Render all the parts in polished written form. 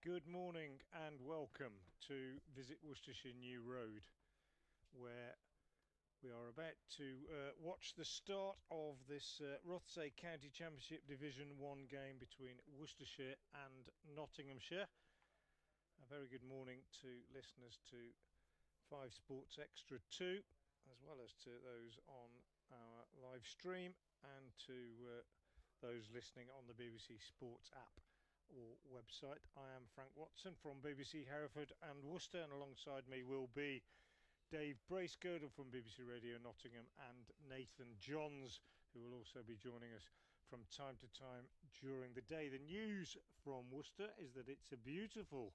Good morning and welcome to Visit Worcestershire New Road, where we are about to watch the start of this Rothesay County Championship Division 1 game between Worcestershire and Nottinghamshire. A very good morning to listeners to 5 Sports Extra 2, as well as to those on our live stream and to those listening on the BBC Sports app or website. I am Frank Watson from BBC Hereford and Worcester, and alongside me will be Dave Bracegirdle from BBC Radio Nottingham and Nathan Johns, who will also be joining us from time to time during the day. The news from Worcester is that it's a beautiful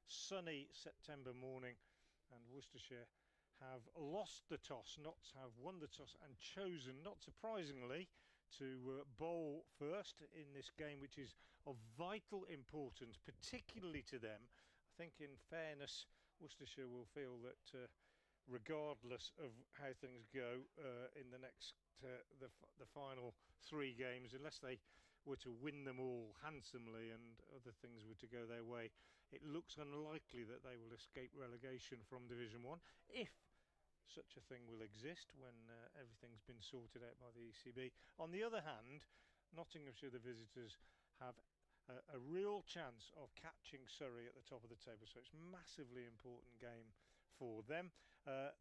sunny September morning and Worcestershire have lost the toss. Notts have won the toss and chosen, not surprisingly, to bowl first in this game, which is of vital importance, particularly to them. I think, in fairness, Worcestershire will feel that regardless of how things go in the next the final 3 games, unless they were to win them all handsomely and other things were to go their way, it looks unlikely that they will escape relegation from Division 1, if such a thing will exist when everything's been sorted out by the ECB. On the other hand, Nottinghamshire, the visitors, have a real chance of catching Surrey at the top of the table, so it's a massively important game for them.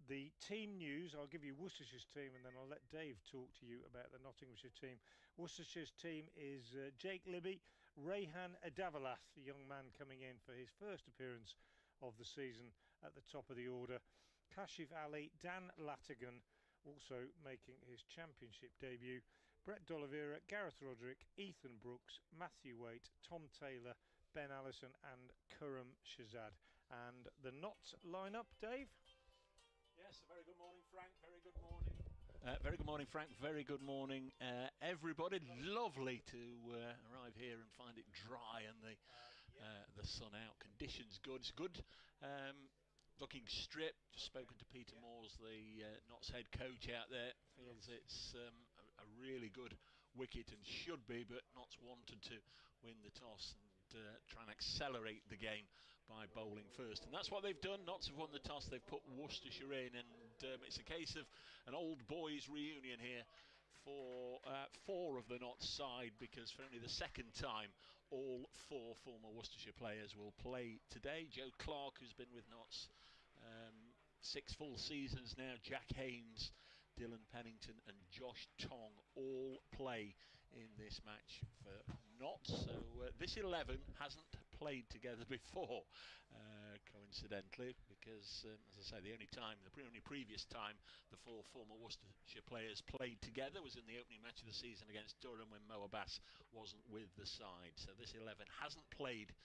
The team news, I'll give you Worcestershire's team and then I'll let Dave talk to you about the Nottinghamshire team. Worcestershire's team is Jake Libby, Rayhan Adavalath, the young man coming in for his first appearance of the season at the top of the order, Kashif Ali, Dan Latigan, also making his championship debut, Brett D'Oliveira, Gareth Roderick, Ethan Brooks, Matthew Waite, Tom Taylor, Ben Allison and Khurram Shahzad. And the Notts lineup, Dave? Yes, a very good morning, Frank. Very good morning. Very good morning, Frank. Very good morning, everybody. Lovely to arrive here and find it dry and the sun out. Conditions good. It's good. Looking stripped. Just spoken to Peter Moores, the Notts head coach out there. Feels it's a really good wicket and should be, but Notts wanted to win the toss and try and accelerate the game by bowling first, and that's what they've done. Notts have won the toss. They've put Worcestershire in, and it's a case of an old boys reunion here for 4 of the Notts side, because for only the second time all 4 former Worcestershire players will play today. Joe Clark, who's been with Notts 6 full seasons now, Jack Haynes, Dylan Pennington and Josh Tong all play in this match for Notts. So this 11 hasn't played together before, coincidentally, because as I say, the only previous time the 4 former Worcestershire players played together was in the opening match of the season against Durham, when Mo Abbas wasn't with the side. So this 11 hasn't played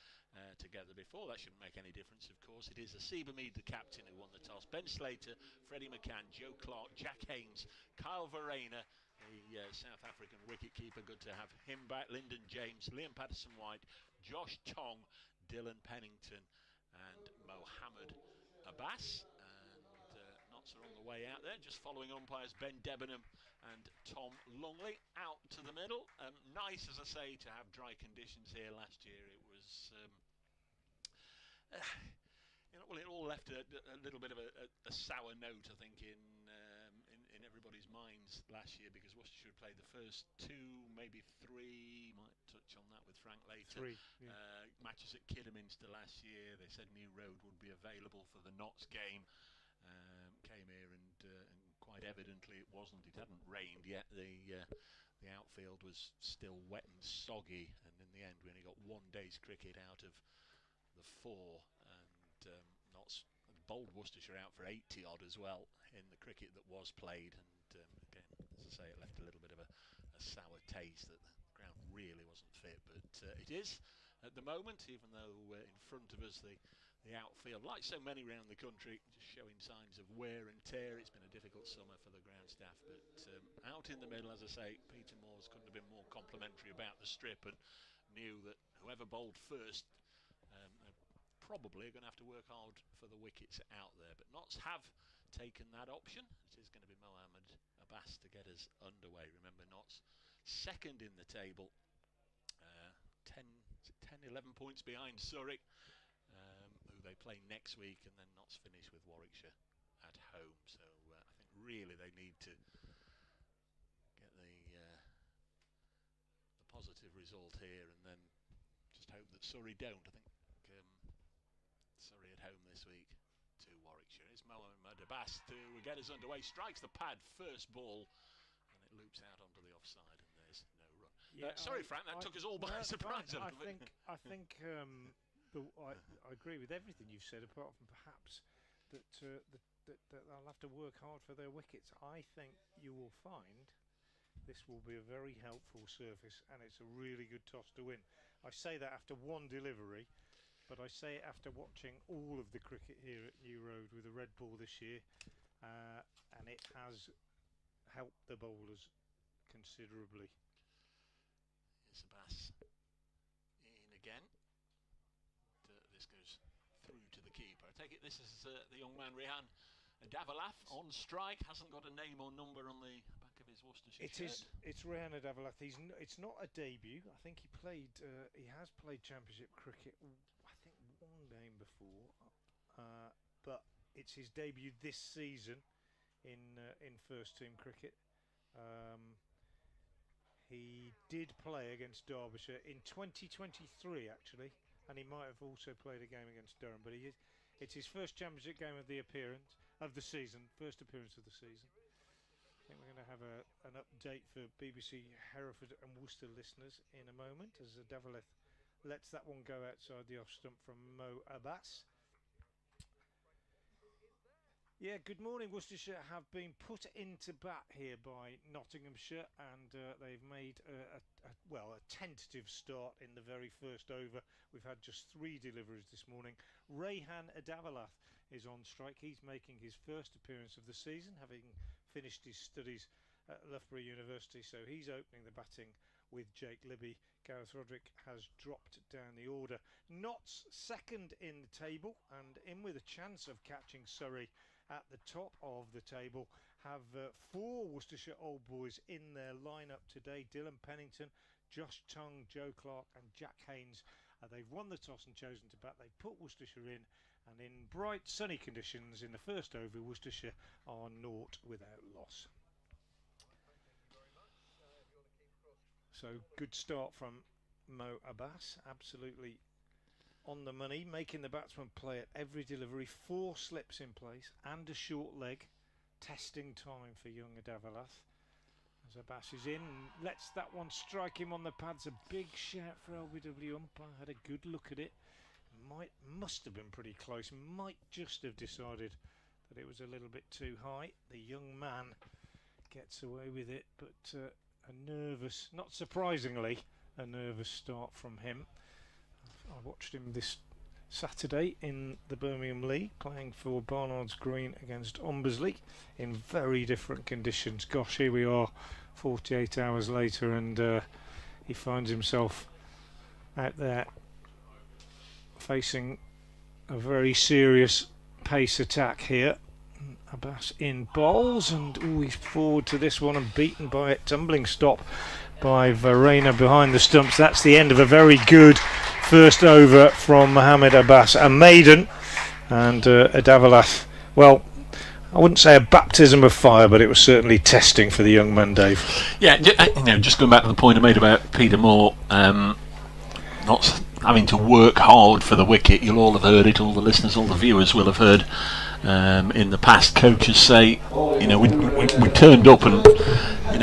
together before. That shouldn't make any difference, of course. It is Asiba Mead, the captain, who won the toss. Ben Slater, Freddie McCann, Joe Clark, Jack Haynes, Kyle Verreynne, the South African wicketkeeper, good to have him back, Lyndon James, Liam Patterson-White, Josh Tong, Dylan Pennington and Mohammed Abbas. And Notts are on the way out there, just following umpires Ben Debenham and Tom Lungley out to the middle. Nice, as I say, to have dry conditions here. Last year it was it all left a little bit of a sour note, I think, in everybody's minds last year, because Worcestershire played the first 2, maybe 3, might touch on that with Frank later, 3, yeah. Matches at Kidderminster last year. They said New Road would be available for the Notts game. Came here and quite evidently it wasn't. It hadn't rained yet. The outfield was still wet and soggy, and in the end we only got 1 day's cricket out of the 4, and Notts bowled Worcestershire out for 80 odd as well in the cricket that was played, and again, as I say, it left a little bit of a sour taste that the ground really wasn't fit, but it is at the moment, even though in front of us the outfield, like so many around the country, just showing signs of wear and tear. It's been a difficult summer for the ground staff, but out in the middle, as I say, Peter Moores couldn't have been more complimentary about the strip and knew that whoever bowled first probably are going to have to work hard for the wickets out there. But Notts have taken that option. It is going to be Mohammed Abbas to get us underway. Remember, Notts second in the table, 10 11 points behind Surrey, who they play next week, and then Notts finish with Warwickshire at home. So I think really they need to get the positive result here, and then just hope that Surrey don't. I think Surrey at home this week to Warwickshire. It's Mohamed Abbas to get us underway. Strikes the pad, first ball, and it loops out onto the offside, and there's no run. Yeah, sorry, Frank, that took us all by surprise. I think I agree with everything you've said, apart from perhaps that they'll have to work hard for their wickets. I think you will find this will be a very helpful surface, and it's a really good toss to win. I say that after one delivery, but I say it after watching all of the cricket here at New Road with a red ball this year, and it has helped the bowlers considerably. Here's Abbas in again. This goes through to the keeper. I take it this is the young man Rehan Davalath on strike. Hasn't got a name or number on the back of his Worcestershire shirt. It's Rehan Davalath. It's not a debut. I think he has played Championship cricket. I think one game before, but it's his debut this season in first team cricket. He did play against Derbyshire in 2023 actually, and he might have also played a game against Durham. But it's his first Championship game of the season, first appearance of the season. I think we're going to have an update for BBC Hereford and Worcester listeners in a moment, as Davalath lets that one go outside the off stump from Mo Abbas. Yeah, good morning. Worcestershire have been put into bat here by Nottinghamshire, and they've made a tentative start in the very first over. We've had just 3 deliveries this morning. Rehan Davalath is on strike. He's making his first appearance of the season, having finished his studies at Loughborough University, so he's opening the batting with Jake Libby. Gareth Rodri has dropped down the order. Notts second in the table, and in with a chance of catching Surrey at the top of the table, have 4 Worcestershire old boys in their lineup today. Dylan Pennington, Josh Tongue, Joe Clark and Jack Haynes. They've won the toss and chosen to bat. They put Worcestershire in, and in bright sunny conditions in the first over, Worcestershire are 0 without loss. So good start from Mo Abbas, absolutely on the money, making the batsman play at every delivery. 4 slips in place and a short leg. Testing time for young Davalath. As Abbas is in, lets that one strike him on the pads. A big shout for LBW umpire. Had a good look at it. Must have been pretty close. Might just have decided that it was a little bit too high. The young man gets away with it, but a nervous, not surprisingly, a nervous start from him. I watched him this Saturday in the Birmingham League, playing for Barnard's Green against Ombersley in very different conditions. Gosh, here we are 48 hours later, and he finds himself out there facing a very serious pace attack here. Abbas in bowls, and he's forward to this one and beaten by a tumbling stop by Verena behind the stumps. That's the end of a very good first over from Mohamed Abbas, a maiden, and a Davalath. Well, I wouldn't say a baptism of fire, but it was certainly testing for the young man, Dave. Yeah, just going back to the point I made about Peter Moore not having to work hard for the wicket. You'll all have heard it, all the listeners, all the viewers will have heard in the past coaches say, we turned up and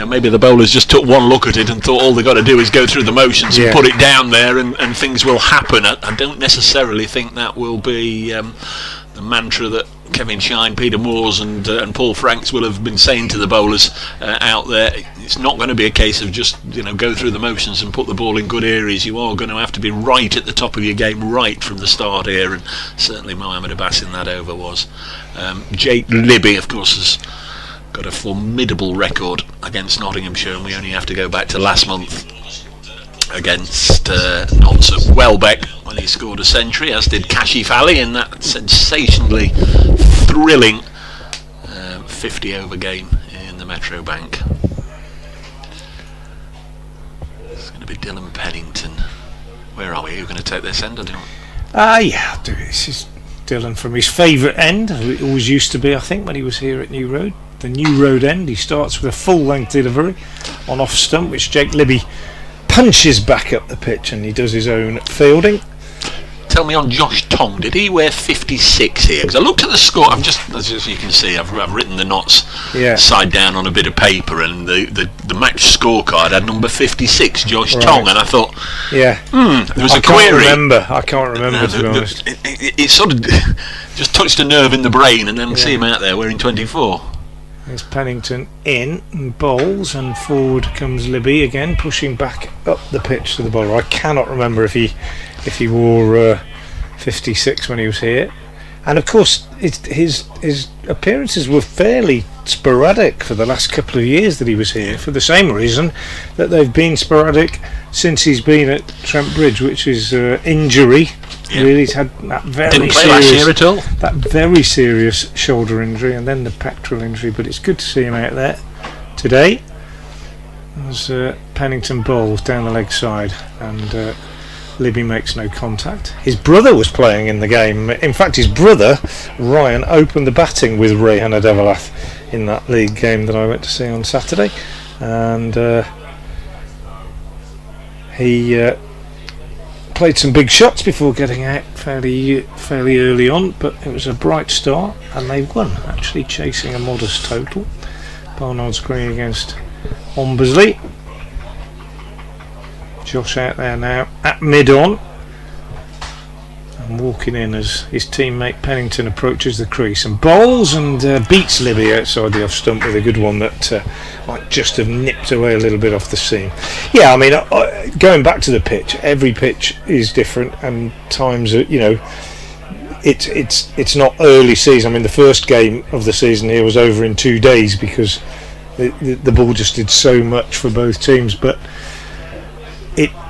maybe the bowlers just took one look at it and thought all they got to do is go through the motions and put it down there and things will happen. I don't necessarily think that will be the mantra that Kevin Shine, Peter Moores and Paul Franks will have been saying to the bowlers out there. It's not going to be a case of just go through the motions and put the ball in good areas. You are going to have to be right at the top of your game right from the start here, and certainly Mohamed Abbas in that over was. Jake Libby, of course, has got a formidable record against Nottinghamshire, and we only have to go back to last month against Notts at Welbeck when he scored a century, as did Kashif Ali in that sensationally thrilling 50 over game in the Metro Bank. It's going to be Dylan Pennington Where are we? Are you going to take this end, or do you? Yeah, I'll do it. This is Dylan from his favourite end. It always used to be, I think, when he was here at New Road. The New Road end. He starts with a full-length delivery on off stump, which Jake Libby punches back up the pitch, and he does his own fielding. Tell me on Josh Tong, did he wear 56 here? Because I looked at the score. I've just, as you can see, I've written the knots side down on a bit of paper, and the match scorecard had number 56, Josh Tong, and I thought, there was a query. I can't remember, to be honest. It sort of just touched a nerve in the brain, and then see him out there wearing 24. There's Pennington in and bowls, and forward comes Libby again, pushing back up the pitch to the bowler. I cannot remember if he wore 56 when he was here, and of course his appearances were fairly sporadic for the last couple of years that he was here, for the same reason that they've been sporadic since he's been at Trent Bridge, which is injury. Really, he's had that Didn't play last year at all. That very serious shoulder injury, and then the pectoral injury. But it's good to see him out there today. As Pennington bowls down the leg side, and Libby makes no contact. His brother was playing in the game. In fact, his brother Ryan opened the batting with Rehan Adevalath in that league game that I went to see on Saturday, and he played some big shots before getting out fairly early on, but it was a bright start, and they won, actually chasing a modest total. Barnard's Green against Ombersley. Josh out there now at mid-on, and walking in as his teammate Pennington approaches the crease and bowls and beats Libby outside the off stump with a good one that might just have nipped away a little bit off the seam. Yeah, I mean, going back to the pitch, every pitch is different, and times are, it's not early season. I mean, the first game of the season here was over in 2 days because the ball just did so much for both teams. But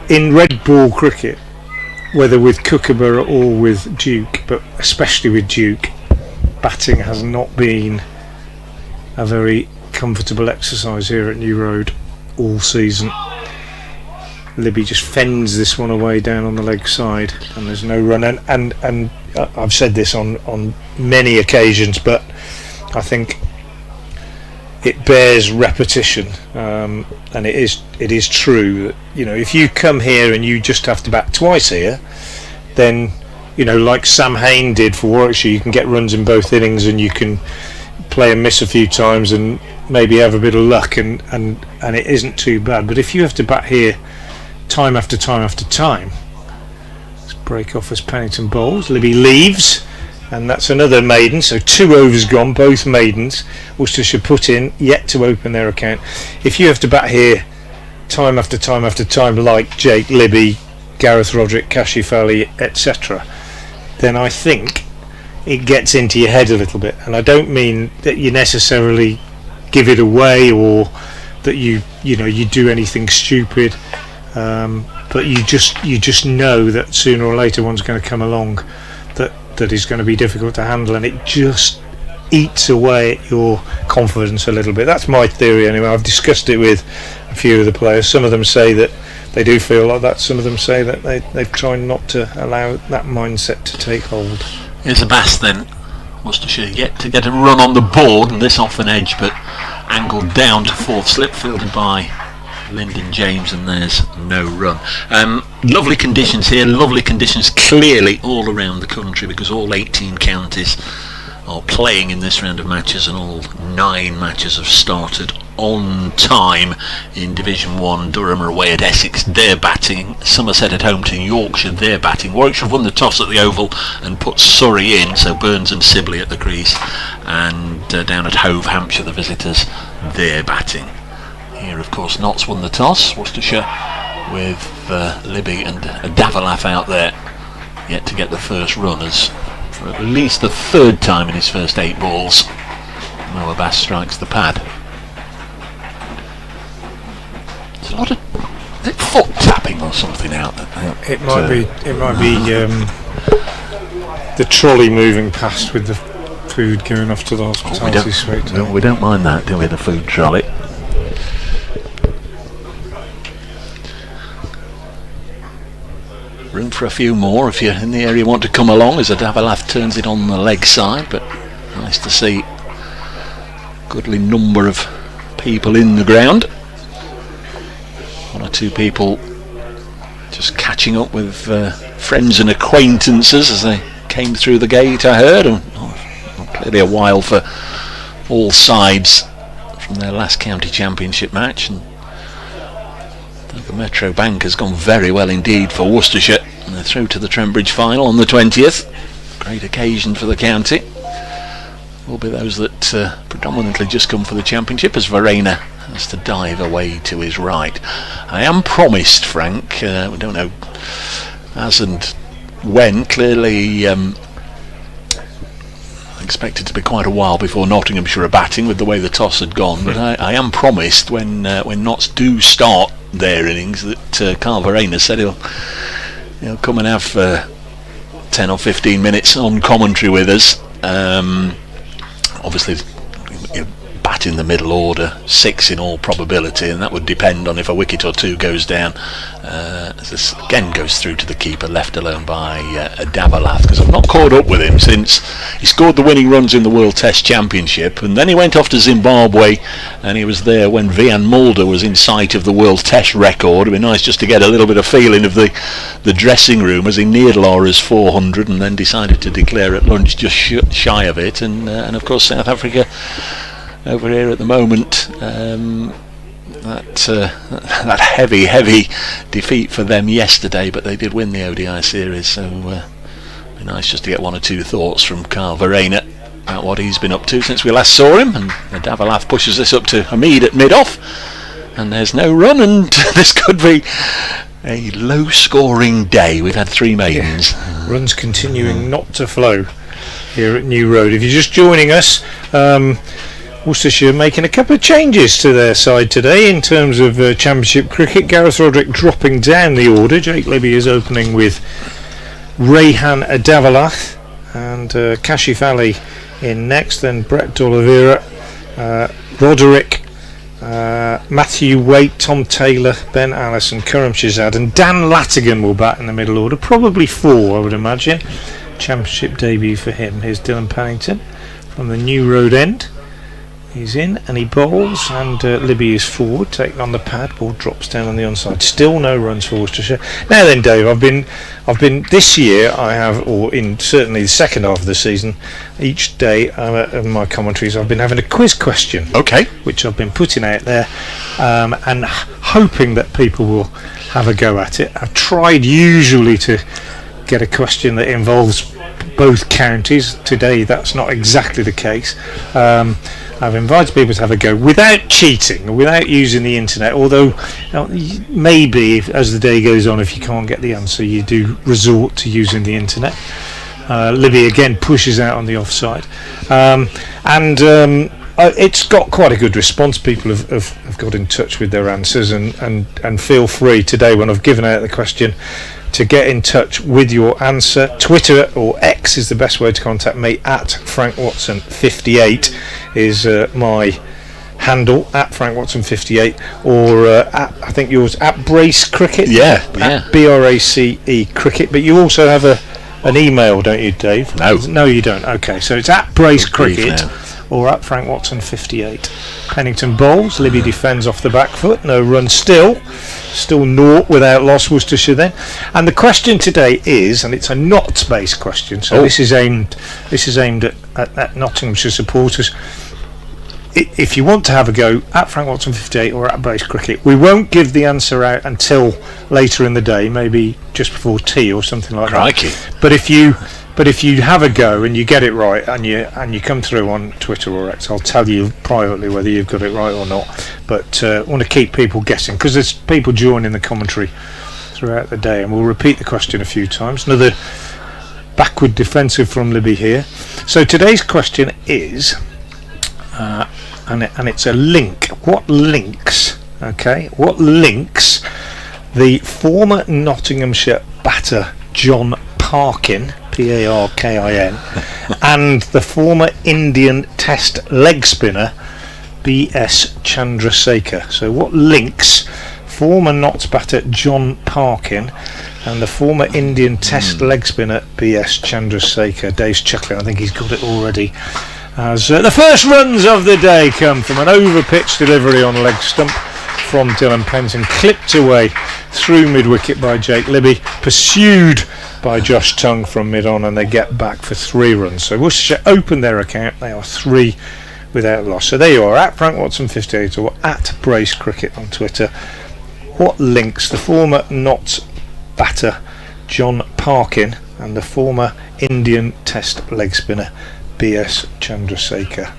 in red ball cricket, whether with Kookaburra or with Duke, but especially with Duke, batting has not been a very comfortable exercise here at New Road all season. Libby just fends this one away down on the leg side, and there's no run. And I've said this on many occasions, but I think it bears repetition, and it is true that, if you come here and you just have to bat twice here, then like Sam Hain did for Warwickshire, you can get runs in both innings, and you can play and miss a few times and maybe have a bit of luck, and it isn't too bad. But if you have to bat here time after time after time, let's break off as Pennington bowls. Libby leaves, and that's another maiden, so 2 overs gone, both maidens. Worcestershire put in, yet to open their account. If you have to bat here time after time after time, like Jake Libby, Gareth Roderick, Kashi Fali, etc., then I think it gets into your head a little bit. And I don't mean that you necessarily give it away, or that you do anything stupid, but you just know that sooner or later one's going to come along that is going to be difficult to handle, and it just eats away at your confidence a little bit. That's my theory anyway. I've discussed it with a few of the players. Some of them say that they do feel like that. Some of them say that they've tried not to allow that mindset to take hold. Here's a bass then. Worcestershire yet to get a run on the board, and this off an edge, but angled down to fourth slip, fielded by Lyndon James, and there's no run. Lovely conditions here, lovely conditions clearly all around the country, because all 18 counties are playing in this round of matches, and all 9 matches have started on time. In Division 1, Durham are away at Essex, they're batting. Somerset at home to Yorkshire, they're batting. Warwickshire have won the toss at the Oval and put Surrey in, so Burns and Sibley at the crease, and down at Hove, Hampshire, the visitors, they're batting. Here, of course, Notts won the toss. Worcestershire with Libby and Davalath out there, yet to get the first run, as for at least the 3rd time in his first 8 balls, Noah Bass strikes the pad. There's a lot of foot tapping or something out there. It might be the trolley moving past with the food going off to the hospitality suite. We don't mind that, do we? The food trolley. room for a few more if you're in the area you want to come along, as Adavalath turns it on the leg side. But nice to see a goodly number of people in the ground. One or two people just catching up with friends and acquaintances as they came through the gate, I heard, and clearly a while for all sides from their last county championship match. And the Metro Bank has gone very well indeed for Worcestershire, and they're through to the Trent Bridge final on the 20th. Great occasion for the county. Will be those that predominantly just come for the championship, as Verena has to dive away to his right. I am promised, Frank, we don't know as and when, clearly expected to be quite a while before Nottinghamshire are batting with the way the toss had gone, but I am promised when Notts do start their innings that Carl Verena said he'll come and have 10 or 15 minutes on commentary with us. Obviously bat in the middle order, 6 in all probability, and that would depend on if a wicket or two goes down. As this again goes through to the keeper, left alone by Davalath, because I've not caught up with him since he scored the winning runs in the World Test Championship, and then he went off to Zimbabwe, and he was there when Vian Mulder was in sight of the World Test record. It'd be nice just to get a little bit of feeling of the dressing room as he neared Laura's 400 and then decided to declare at lunch just shy of it. And of course South Africa over here at the moment, that heavy defeat for them yesterday, but they did win the ODI series, so it'd be nice just to get one or two thoughts from Carl Verena about what he's been up to since we last saw him. And Davalath pushes this up to Hamid at mid-off, and there's no run, and this could be a low scoring day. We've had 3 maidens. Runs continuing not to flow here at New Road. If you're just joining us, Worcestershire making a couple of changes to their side today in terms of championship cricket. Gareth Rodri dropping down the order. Jake Libby is opening with Rayhan Adavalath and Kashif Ali in next, then Brett D'Oliveira, Roderick, Matthew Waite, Tom Taylor, Ben Allison, Karam Shazad, and Dan Latigan will bat in the middle order, probably 4 I would imagine. Championship debut for him. Here's Dylan Pennington from the New Road end. He's in and he bowls, and Libby is forward, taking on the pad. Ball drops down on the onside. Still no runs for Worcestershire. Now then, Dave, I've been this year. I have, or in certainly the second half of the season, each day in my commentaries, I've been having a quiz question. Okay. Which I've been putting out there, and hoping that people will have a go at it. I've tried usually to get a question that involves both counties. Today, that's not exactly the case. I've invited people to have a go without cheating, without using the internet, although maybe as the day goes on, if you can't get the answer, you do resort to using the internet. Libby again pushes out on the offside, and it's got quite a good response. People have got in touch with their answers, and feel free today, when I've given out the question, to get in touch with your answer. Twitter or X is the best way to contact me. At FrankWatson58 is my handle, at FrankWatson58, or at, I think yours, at Brace Cricket. Yeah. BRACE Cricket. But you also have an email, don't you, Dave? No, you don't. Okay, so it's at Brace Cricket or at FrankWatson58. Pennington bowls. Libby defends off the back foot. No run still 0 without loss, Worcestershire then. And the question today is, and it's a Notts-based question, so this is aimed at Nottinghamshire supporters. If you want to have a go, at FrankWatson58 or at Brace Cricket. We won't give the answer out until later in the day, maybe just before tea or something like that. But if you have a go and you get it right, and you come through on Twitter or X, I'll tell you privately whether you've got it right or not. But I want to keep people guessing, because there's people joining the commentary throughout the day, and we'll repeat the question a few times. Another backward defensive from Libby here. So today's question is, and it's a link. What links the former Nottinghamshire batter John Parkin, Parkin, and the former Indian Test leg spinner B.S. Chandrasekhar? So what links former Notts batter John Parkin and the former Indian Test leg spinner B.S. Chandrasekhar. Dave's chuckling, I think he's got it already. As the first runs of the day come from an over-pitch delivery on leg stump from Dylan Pennington, clipped away through mid-wicket by Jake Libby, pursued by Josh Tongue from mid-on, and they get back for 3 runs. So Worcestershire open their account. They are 3 without loss. So there you are, at Frank Watson 58 or at Brace Cricket on Twitter. What links the former Notts batter John Parkin and the former Indian Test leg spinner B.S. Chandrasekhar?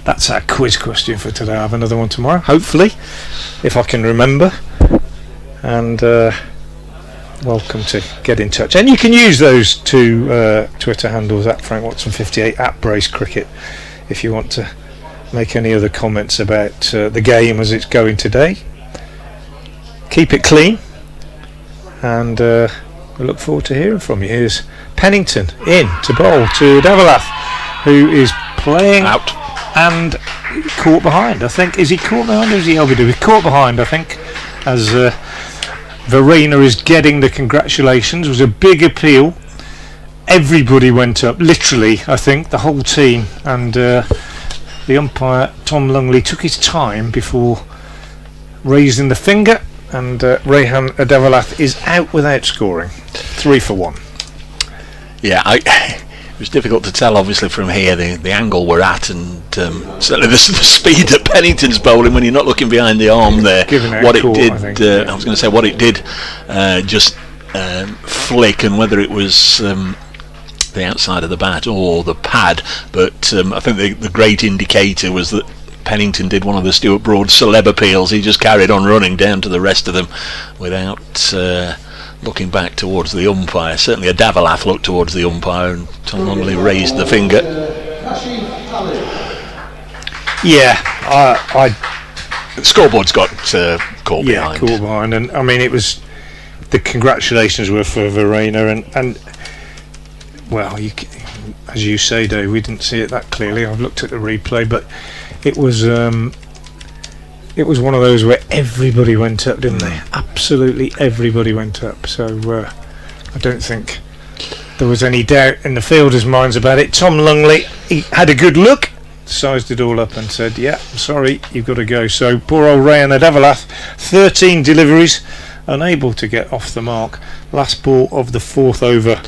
That's our quiz question for today. I'll have another one tomorrow, hopefully, if I can remember. And welcome to get in touch. And you can use those 2 Twitter handles, at Frank Watson 58, at Brace Cricket, if you want to make any other comments about the game as it's going today. Keep it clean, and we look forward to hearing from you. Here's Pennington in to bowl to Devalath, who is playing out and caught behind. I think, is he caught behind or is he LBW? He's caught behind, I think, as Verena is getting the congratulations. It was a big appeal. Everybody went up, literally, I think, the whole team, and the umpire, Tom Lungley, took his time before raising the finger, and Rehan Devalath is out without scoring. 3 for 1. Yeah, it was difficult to tell, obviously, from here the angle we're at, and certainly the speed that Pennington's bowling when you're not looking behind the arm there. What it did, I was going to say, what it did just flick, and whether it was the outside of the bat or the pad, but I think the great indicator was that Pennington did one of the Stuart Broad celeb appeals. He just carried on running down to the rest of them without looking back towards the umpire. Certainly a Devalath looked towards the umpire, and Tom Longley raised the finger. Yeah, the scoreboard's got caught behind. Yeah, caught behind, and I mean, it was, the congratulations were for Verena, and well, as you say, Dave, we didn't see it that clearly. I've looked at the replay, but it was one of those where everybody went up, didn't they? Absolutely everybody went up. So I don't think there was any doubt in the fielders' minds about it. Tom Lungley, he had a good look, sized it all up and said, yeah, I'm sorry, you've got to go. So poor old Rehan Devalath, 13 deliveries, unable to get off the mark. Last ball of the 4th over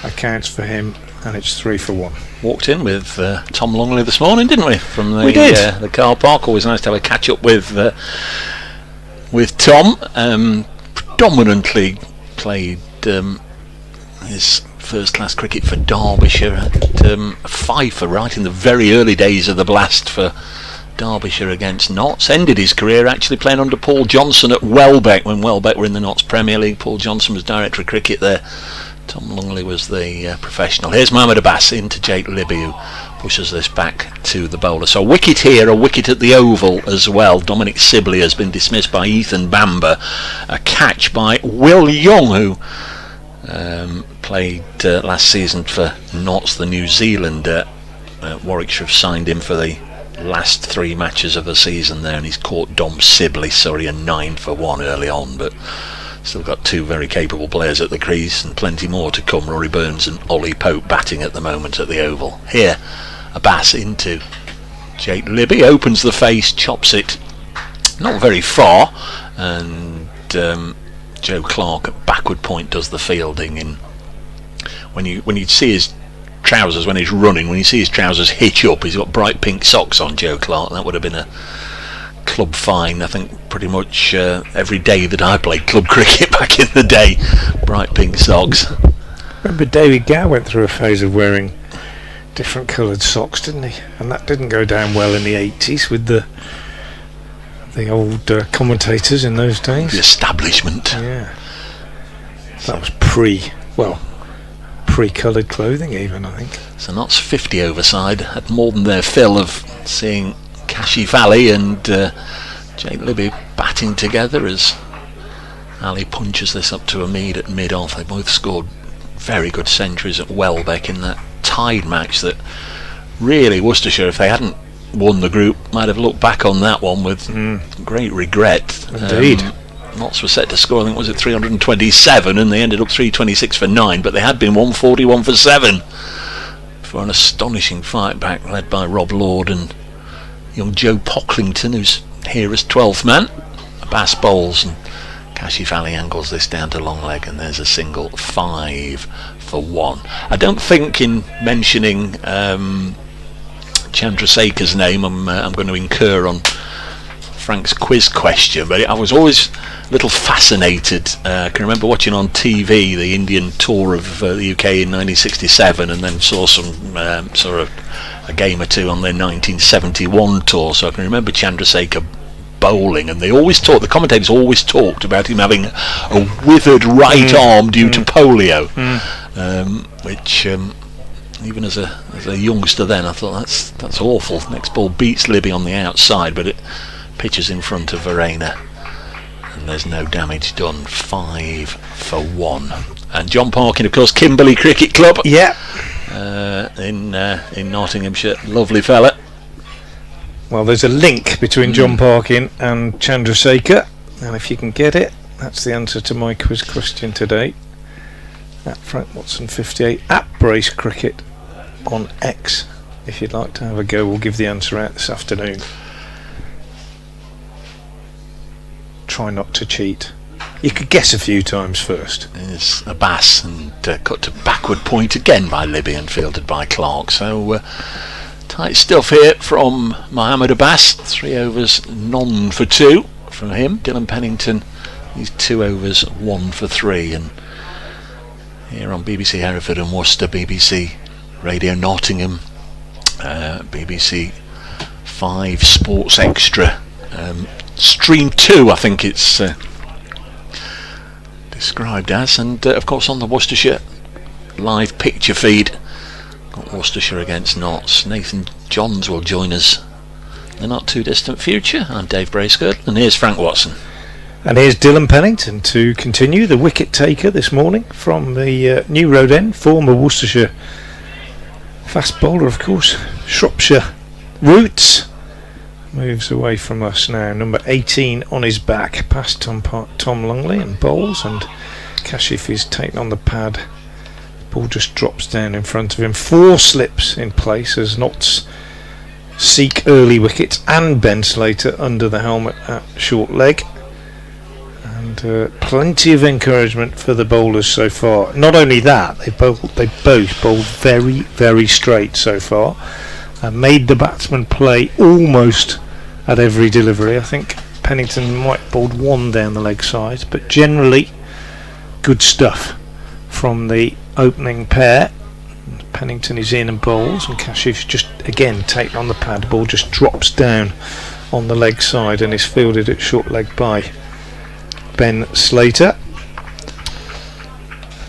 accounts for him, and it's 3 for 1. Walked in with Tom Longley this morning, didn't we? From the, we did. The car park. Always nice to have a catch up with Tom. Predominantly played his first class cricket for Derbyshire at Fife, right in the very early days of the blast for Derbyshire against Notts. Ended his career actually playing under Paul Johnson at Welbeck when Welbeck were in the Notts Premier League. Paul Johnson was director of cricket there. Tom Lungley was the professional. Here's Mohamed Abbas into Jake Libby, who pushes this back to the bowler. So wicket here, a wicket at the Oval as well. Dominic Sibley has been dismissed by Ethan Bamber. A catch by Will Young, who played last season for Notts, the New Zealander. Warwickshire have signed him for the last 3 matches of the season there, and he's caught Dom Sibley, sorry, a 9 for 1 early on, but still got 2 very capable players at the crease and plenty more to come. Rory Burns and Ollie Pope batting at the moment at the Oval. Here, Abbas into Jake Libby, opens the face, chops it not very far, and Joe Clark at backward point does the fielding. In when you see his trousers when he's running, when you see his trousers hitch up, he's got bright pink socks on, Joe Clark. That would have been a club fine, I think, pretty much every day that I played club cricket back in the day. Bright pink socks. Remember David Gow went through a phase of wearing different coloured socks, didn't he? And that didn't go down well in the 80s with the old commentators in those days. The establishment. Yeah. That was pre-coloured clothing even, I think. So Notts 50 over side had more than their fill of seeing Kashif Ali and Jake Libby batting together as Ali punches this up to a Mead at mid-off. They both scored very good centuries at Welbeck in that tied match that really Worcestershire, if they hadn't won the group might have looked back on that one with great regret. Indeed. Notts were set to score, I think, was it 327, and they ended up 326 for 9, but they had been 141 for 7 for an astonishing fight back led by Rob Lord and young Joe Pocklington, who's here as 12th man. Bass bowls and Kashif Ali angles this down to long leg, and there's a single, 5 for 1. I don't think in mentioning Chandrasekhar's name I'm going to incur on Frank's quiz question, but I was always a little fascinated. I can remember watching on TV the Indian tour of the UK in 1967, and then saw some sort of a game or two on their 1971 tour, so I can remember Chandrasekhar bowling, and the commentators always talked about him having a withered right arm due to polio, which even as a youngster then I thought that's awful. Next ball beats Libby on the outside, but it pitches in front of Verena, and there's no damage done. 5 for 1. And John Parkin, of course, Kimberley Cricket Club, in Nottinghamshire, lovely fella. Well, there's a link between John Parkin and Chandrasekhar, and if you can get it, that's the answer to my quiz question today. At Frank Watson 58 at Brace Cricket on X. If you'd like to have a go, we'll give the answer out this afternoon. Try not to cheat. You could guess a few times first. There's a Bass, and cut to backward point again by Libby and fielded by Clark. So tight stuff here from Mohammed Abbas. 3 overs, none for 2 from him. Dylan Pennington, he's 2 overs, 1 for 3. And here on BBC Hereford and Worcester, BBC Radio Nottingham, BBC 5 Sports Extra, Stream 2 I think it's described as, and of course on the Worcestershire live picture feed, got Worcestershire against Notts. Nathan Johns will join us in the not too distant future. I'm Dave Bracegirdle, and here's Frank Watson. And here's Dylan Pennington to continue, the wicket taker this morning from the New Road End, former Worcestershire fast bowler, of course. Shropshire roots. Moves away from us now, number 18 on his back, past Tom Longley and bowls, and Kashif is taken on the pad. The ball just drops down in front of him. 4 slips in place as Notts seek early wickets, and Ben Slater under the helmet at short leg. And plenty of encouragement for the bowlers so far. Not only that, they both bowled very, very straight so far, and made the batsman play almost at every delivery. I think Pennington might have bowled 1 down the leg side, but generally good stuff from the opening pair. Pennington is in and bowls, and Kashif's just again taken on the pad. The ball just drops down on the leg side and is fielded at short leg by Ben Slater.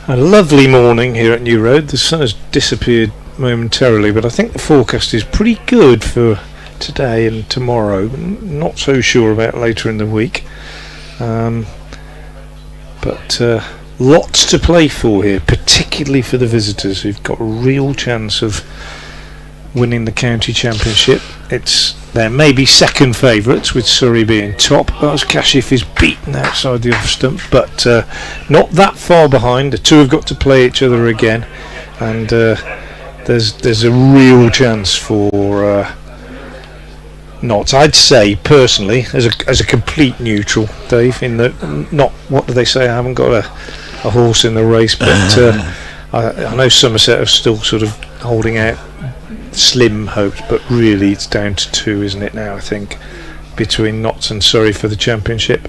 A lovely morning here at New Road. The sun has disappeared momentarily, but I think the forecast is pretty good for today and tomorrow. Not so sure about later in the week, but lots to play for here, particularly for the visitors who've got a real chance of winning the county championship. They're maybe second favourites, with Surrey being top, as Kashif is beaten outside the off stump, but not that far behind. The two have got to play each other again, and there's a real chance for Notts. I'd say personally, as a complete neutral, Dave, in the not what do they say? I haven't got a horse in the race, but I know Somerset are still sort of holding out slim hopes, but really it's down to 2, isn't it now? I think between Notts and Surrey for the championship,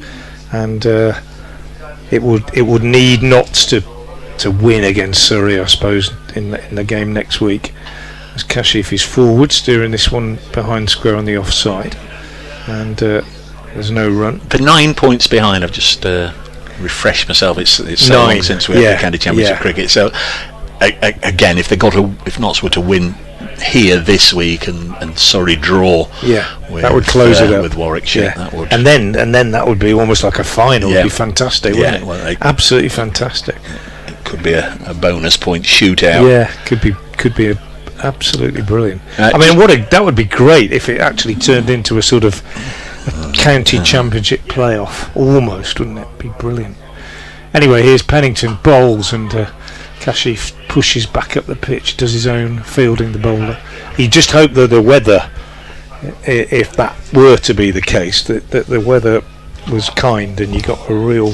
and it would need Notts to win against Surrey, I suppose, in the game next week, as Kashif is forward, steering this one behind square on the offside, and there's no run. For 9 points behind. I've just refreshed myself. It's so 9 long since we had the county championship cricket. So again, if Notts were to win here this week and Surrey draw, that would close it up with Warwickshire. Yeah. That would, and then that would be almost like a final. It'd be fantastic, wouldn't it? Well, absolutely fantastic. It could be a bonus point shootout. Yeah, could be absolutely brilliant. I mean, that would be great if it actually turned into a sort of a county championship playoff, almost, wouldn't it? Be brilliant. Anyway, here's Pennington bowls, and Kashif pushes back up the pitch, does his own fielding the bowler. He just hoped that the weather, if that were to be the case, that the weather was kind and you got a real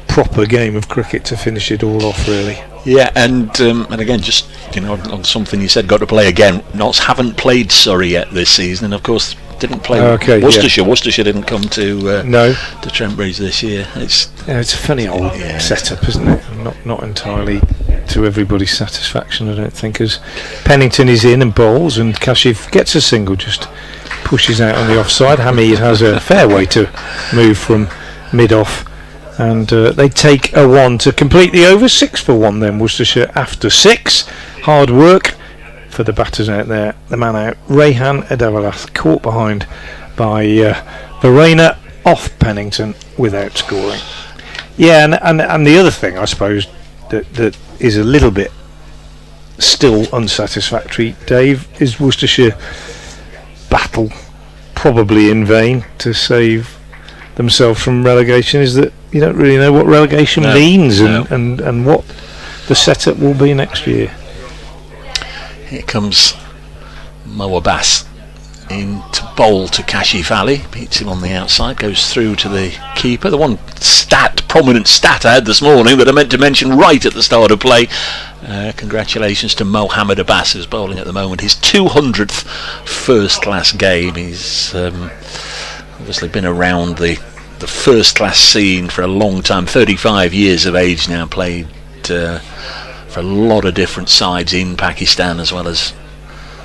proper game of cricket to finish it all off, really. Yeah, and again, just on something you said, got to play again. Notts haven't played Surrey yet this season, and of course didn't play Worcestershire. Yeah. Worcestershire didn't come to Trent Bridge this year. It's a funny old setup, isn't it? Not entirely to everybody's satisfaction, I don't think. As Pennington is in and bowls, and Kashif gets a single, just pushes out on the offside. Hamid has a fair way to move from mid-off, and they take a 1 to complete the over. 6 for 1 then, Worcestershire after 6. Hard work for the batters out there. The man out, Rehan Adavalath, caught behind by Verena, off Pennington without scoring. Yeah, and the other thing, I suppose, that is a little bit still unsatisfactory, Dave, is Worcestershire battle, probably in vain, to save themselves from relegation, is that you don't really know what relegation means and what the setup will be next year. Here comes Mo Abbas in to bowl to Kashif Ali, beats him on the outside, goes through to the keeper. The one prominent stat I had this morning that I meant to mention right at the start of play, congratulations to Mohammed Abbas, who's bowling at the moment his 200th first class game. He's obviously been around the first class scene for a long time, 35 years of age now, played for a lot of different sides in Pakistan, as well as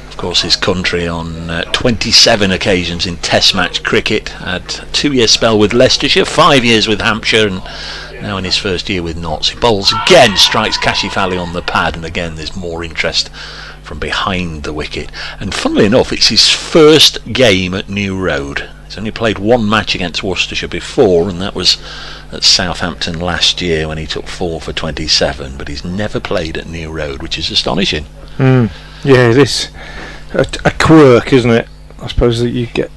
of course his country, on 27 occasions in test match cricket. Had a 2-year spell with Leicestershire, 5 years with Hampshire, and now in his first year with Notts. He bowls again, strikes Kashif Ali on the pad, and again there's more interest from behind the wicket. And funnily enough, it's his first game at New Road. He's only played 1 match against Worcestershire before, and that was at Southampton last year when he took 4 for 27, but he's never played at New Road, which is astonishing. Yeah, it is a quirk, isn't it? I suppose that you get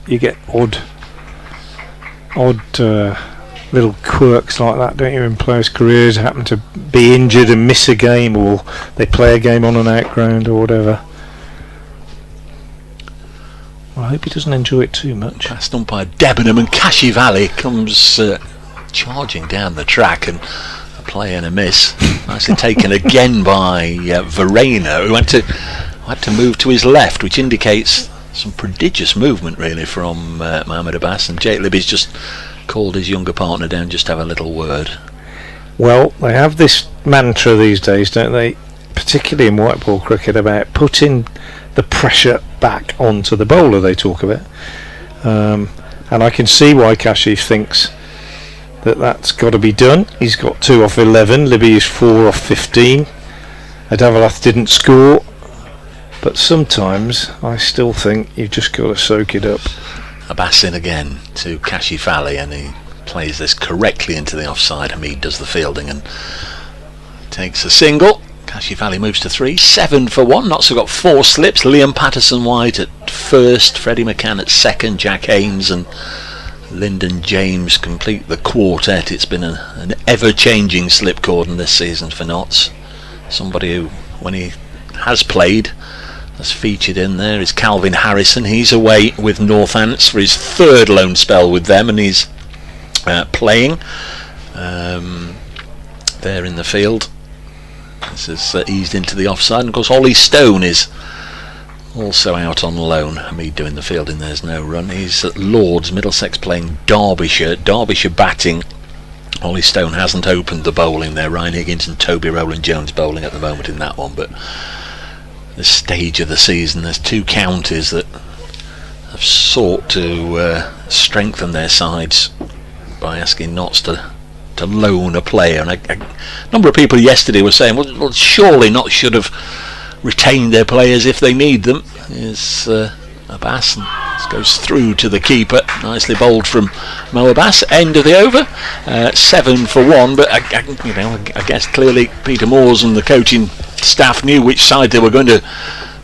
odd little quirks like that, don't you, in players' careers? Happen to be injured and miss a game, or they play a game on an outground or whatever. Well, I hope he doesn't enjoy it too much. Past umpire Debenham, and Kashif Ali comes charging down the track, and a play and a miss. Nicely taken again by Verena, who had to move to his left, which indicates some prodigious movement really from Mohammed Abbas. And Jake Libby's just called his younger partner down just to have a little word. Well, they have this mantra these days, don't they, particularly in white ball cricket, about putting the pressure back onto the bowler. They talk about, and I can see why Kashif thinks that's got to be done. He's got 2 off 11, Libby is 4 off 15. Adavalath didn't score, but sometimes I still think you've just got to soak it up. Abbas in again to Kashif Ali, and he plays this correctly into the offside. Hamid does the fielding and takes a single. Kashif Ali moves to 3, 7 for 1. Notts have got 4 slips. Liam Patterson-White at first, Freddie McCann at second, Jack Haynes and Lyndon James complete the quartet. It's been an ever-changing slip cordon this season for Notts. Somebody who, when he has played, has featured in there is Calvin Harrison. He's away with Northants for his 3rd loan spell with them, and he's playing there in the field. This has eased into the offside, and of course Ollie Stone is also out on loan. Me doing the fielding, there's no run. He's at Lords, Middlesex playing Derbyshire. Derbyshire batting. Ollie Stone hasn't opened the bowling there. Ryan Higgins and Toby Rowland-Jones bowling at the moment in that one, but this stage of the season there's 2 counties that have sought to strengthen their sides by asking Notts to loan a player, and a number of people yesterday were saying, well surely Notts should have retained their players if they need them. Is Abbas, and this goes through to the keeper, nicely bowled from Mo Abbas. End of the over, 7 for 1, but I guess clearly Peter Moores and the coaching staff knew which side they were going to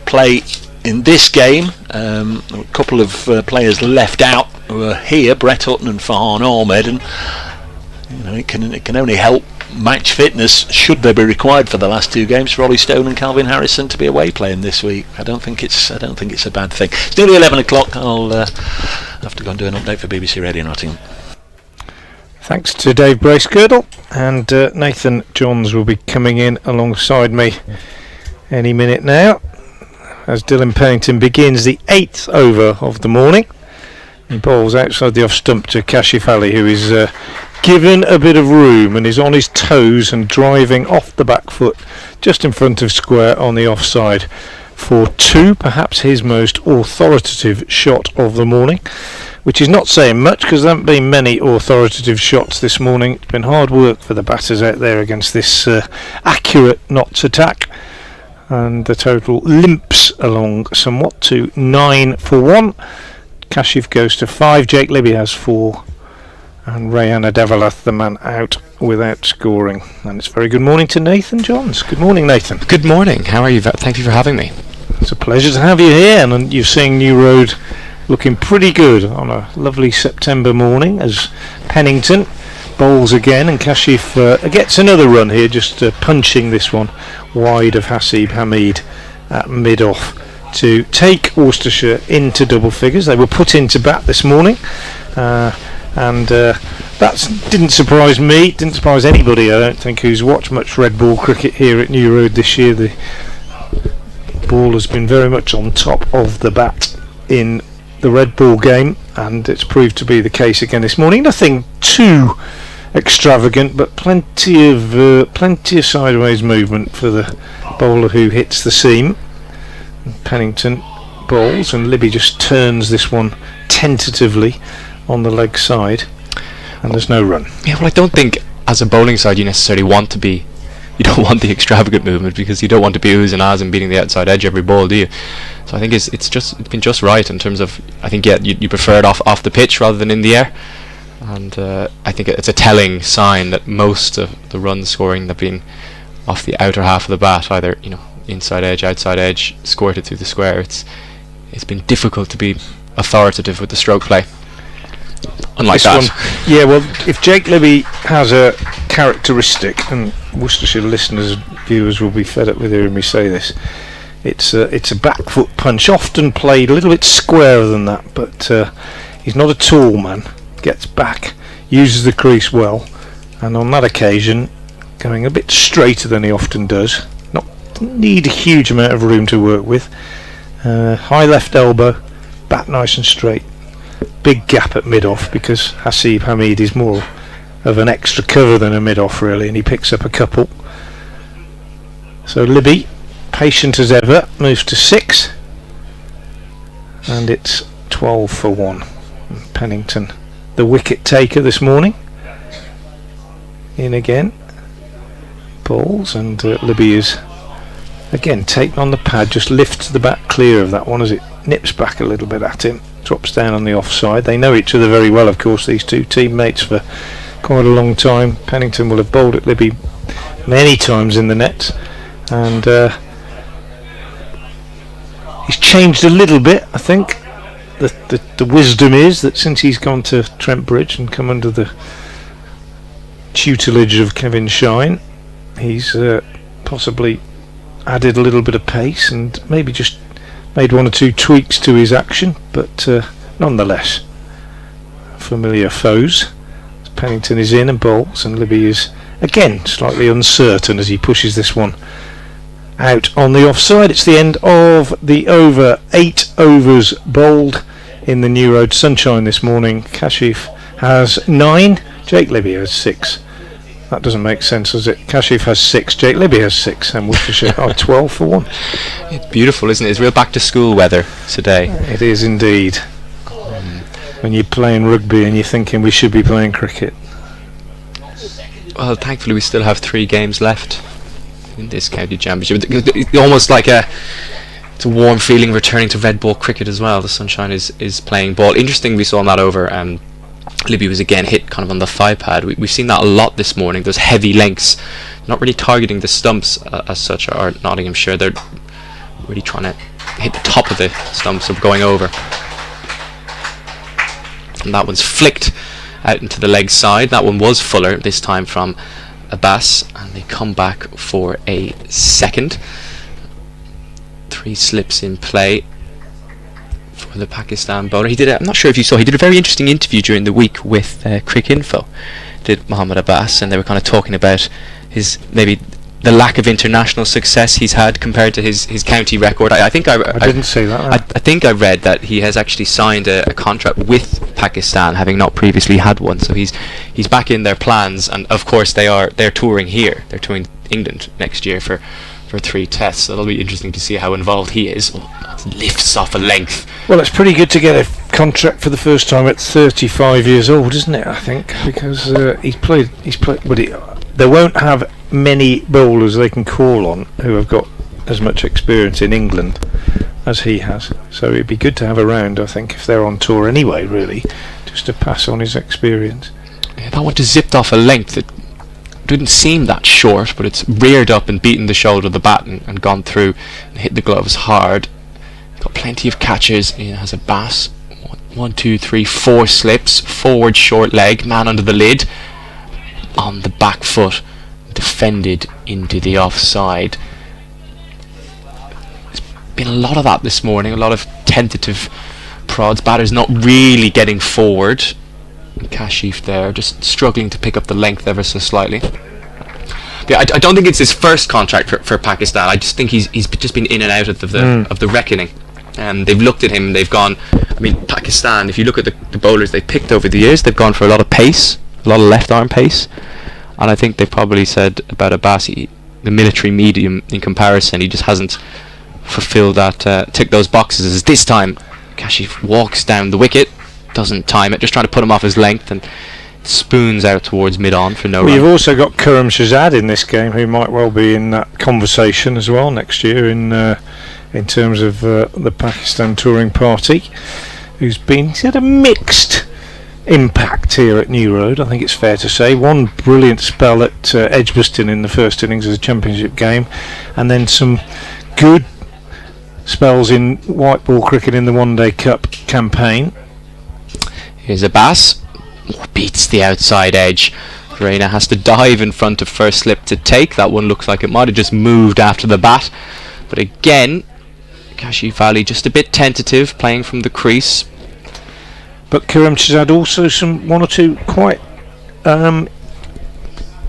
play in this game. A couple of players left out who are here, Brett Hutton and Farhan Ahmed, and it can only help match fitness, should they be required for the last 2 games, for Ollie Stone and Calvin Harrison to be away playing this week. I don't think it's a bad thing. It's nearly 11 o'clock. I'll have to go and do an update for BBC Radio Nottingham. Thanks to Dave Bracegirdle, and Nathan Johns will be coming in alongside me any minute now as Dylan Pennington begins the 8th over of the morning. He bowls outside the off stump to Kashif Ali, who is given a bit of room and is on his toes and driving off the back foot just in front of square on the offside for 2, perhaps his most authoritative shot of the morning, which is not saying much because there haven't been many authoritative shots this morning. It's been hard work for the batters out there against this accurate Notts attack, and the total limps along somewhat to 9 for 1. Kashif goes to 5, Jake Libby has 4, and Rayana Devalath, the man out without scoring. And it's very good morning to Nathan Johns. Good morning, Nathan. Good morning. How are you? Thank you for having me. It's a pleasure to have you here, and you're seeing New Road looking pretty good on a lovely September morning as Pennington bowls again, and Kashif gets another run here, just punching this one wide of Hasib Hamid at mid-off to take Worcestershire into double figures. They were put into bat this morning, and that didn't surprise me, didn't surprise anybody, I don't think, who's watched much red ball cricket here at New Road this year. The ball has been very much on top of the bat in the red ball game, and it's proved to be the case again this morning. Nothing too extravagant, but plenty of sideways movement for the bowler who hits the seam. Pennington bowls, and Libby just turns this one tentatively on the leg side, and there's no run. Yeah, well, I don't think as a bowling side you necessarily want to be. You don't want the extravagant movement because you don't want to be oohs and ahs and beating the outside edge every ball, do you? So I think it's been just right in terms of, I think, yeah, you prefer it off the pitch rather than in the air, and I think it's a telling sign that most of the runs scoring have been off the outer half of the bat, either inside edge, outside edge, squirted through the square. It's been difficult to be authoritative with the stroke play. Unlike this that one, yeah, well, if Jake Libby has a characteristic, and Worcestershire listeners, viewers will be fed up with hearing me say this, it's a back foot punch, often played a little bit squarer than that, but he's not a tall man, gets back, uses the crease well, and on that occasion going a bit straighter than he often does. Not need a huge amount of room to work with. High left elbow, bat nice and straight. Big gap at mid-off because Hasib Hamid is more of an extra cover than a mid-off really, and he picks up a couple. So Libby, patient as ever, moves to 6, and it's 12 for 1. Pennington, the wicket taker this morning, in again, balls, and Libby is again taken on the pad, just lifts the bat clear of that one as it nips back a little bit at him, drops down on the offside. They know each other very well, of course, these two teammates, for quite a long time. Pennington will have bowled at Libby many times in the nets, and he's changed a little bit, I think. The wisdom is that since he's gone to Trent Bridge and come under the tutelage of Kevin Shine, he's possibly added a little bit of pace and maybe just made 1 or 2 tweaks to his action, but nonetheless familiar foes. Pennington is in and bowls, and Libby is again slightly uncertain as he pushes this one out on the offside. It's the end of the over. 8 overs bowled in the New Road Sunshine this morning. Kashif has 9, Jake Libby has 6. That doesn't make sense, does it? Kashif has 6, Jake Libby has 6, and Worcestershire are 12 for 1. It's beautiful, isn't it? It's real back to school weather today. It is indeed. When you're playing rugby and you're thinking we should be playing cricket. Well, thankfully we still have 3 games left in this county championship. It's almost like it's a warm feeling returning to red ball cricket as well. The Sunshine is playing ball. Interesting, we saw on that over, Libby was again hit kind of on the thigh pad. We've seen that a lot this morning, those heavy lengths, not really targeting the stumps as such, are Nottinghamshire. They're really trying to hit the top of the stump, so going over. And that one's flicked out into the leg side. That one was fuller, this time from Abbas, and they come back for a second. 3 slips in play for the Pakistan bowler. I'm not sure if you saw, he did a very interesting interview during the week with Crick Info, did Mohammed Abbas, and they were kind of talking about his, maybe the lack of international success he's had compared to his county record. I think I didn't see that. No. I think I read that he has actually signed a contract with Pakistan, having not previously had one. So he's back in their plans, and of course they're touring here. They're touring England next year for 3 tests. So it'll be interesting to see how involved he is. Lifts off a length. Well, it's pretty good to get a contract for the first time at 35 years old, isn't it? I think, because he's played. But they won't have many bowlers they can call on who have got as much experience in England as he has. So it'd be good to have around, I think, if they're on tour anyway, really, just to pass on his experience. Yeah, that one just zipped off a length. It didn't seem that short, but it's reared up and beaten the shoulder of the bat and gone through and hit the gloves hard. Got plenty of catches. He has a Bass. 1, 2, 3, 4 slips. Forward short leg. Man under the lid. On the back foot. Defended into the offside. There's been a lot of that this morning. A lot of tentative prods. Batters not really getting forward. Kashif there, just struggling to pick up the length ever so slightly. Yeah, I don't think it's his first contract for Pakistan. I just think he's just been in and out of the reckoning. And they've looked at him and they've gone, I mean, Pakistan, if you look at the bowlers they've picked over the years, they've gone for a lot of pace, a lot of left arm pace. And I think they've probably said about Abbasi, the military medium in comparison, he just hasn't fulfilled that, tick those boxes. As this time, Kashif walks down the wicket, doesn't time it, just trying to put him off his length, and spoons out towards mid-on for no run. You've also got Khurram Shahzad in this game, who might well be in that conversation as well next year in terms of the Pakistan touring party, he's had a mixed impact here at New Road, I think it's fair to say. One brilliant spell at Edgbaston in the first innings of the championship game, and then some good spells in white ball cricket in the One Day Cup campaign. Here's Abbas, beats the outside edge. Reina has to dive in front of first slip to take. That one looks like it might have just moved after the bat, but again Kashif Ali just a bit tentative, playing from the crease. But Khurram Shahzad also one or two quite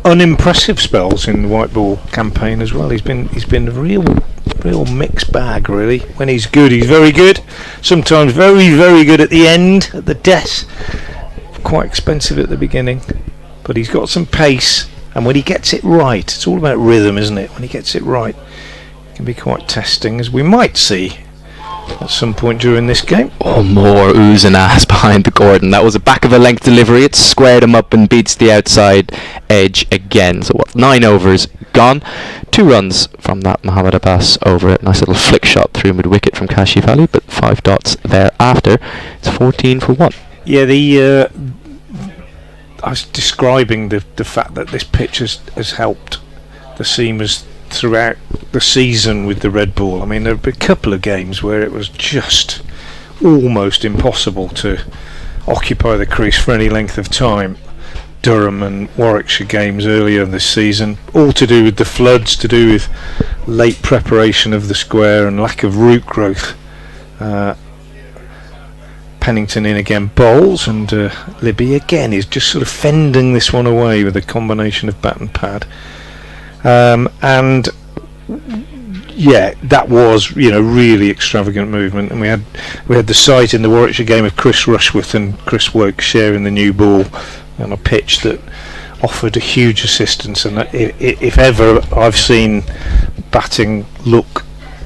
unimpressive spells in the white ball campaign as well. He's been a real mixed bag, really. When he's good, he's very good. Sometimes very, very good at the end, at the death. Quite expensive at the beginning, but he's got some pace. And when he gets it right, it's all about rhythm, isn't it? When he gets it right, it can be quite testing, as we might see at some point during this game. Oh, more oohs and ahs behind the Gordon. That was a back of a length delivery. It squared him up and beats the outside edge again. So 9 overs gone. 2 runs from that Mohammed Abbas over it. Nice little flick shot through mid wicket from Kashif Ali, but 5 dots thereafter. It's 14 for 1. Yeah, I was describing the fact that this pitch has helped the seamers throughout the season with the red ball. I mean, there have been a couple of games where it was just almost impossible to occupy the crease for any length of time. Durham and Warwickshire games earlier this season, all to do with the floods, to do with late preparation of the square and lack of root growth. Pennington in again bowls, and Libby again is just sort of fending this one away with a combination of bat and pad. And yeah, that was really extravagant movement, and we had the sight in the Warwickshire game of Chris Rushworth and Chris Woke sharing the new ball on a pitch that offered a huge assistance. And if ever I've seen batting look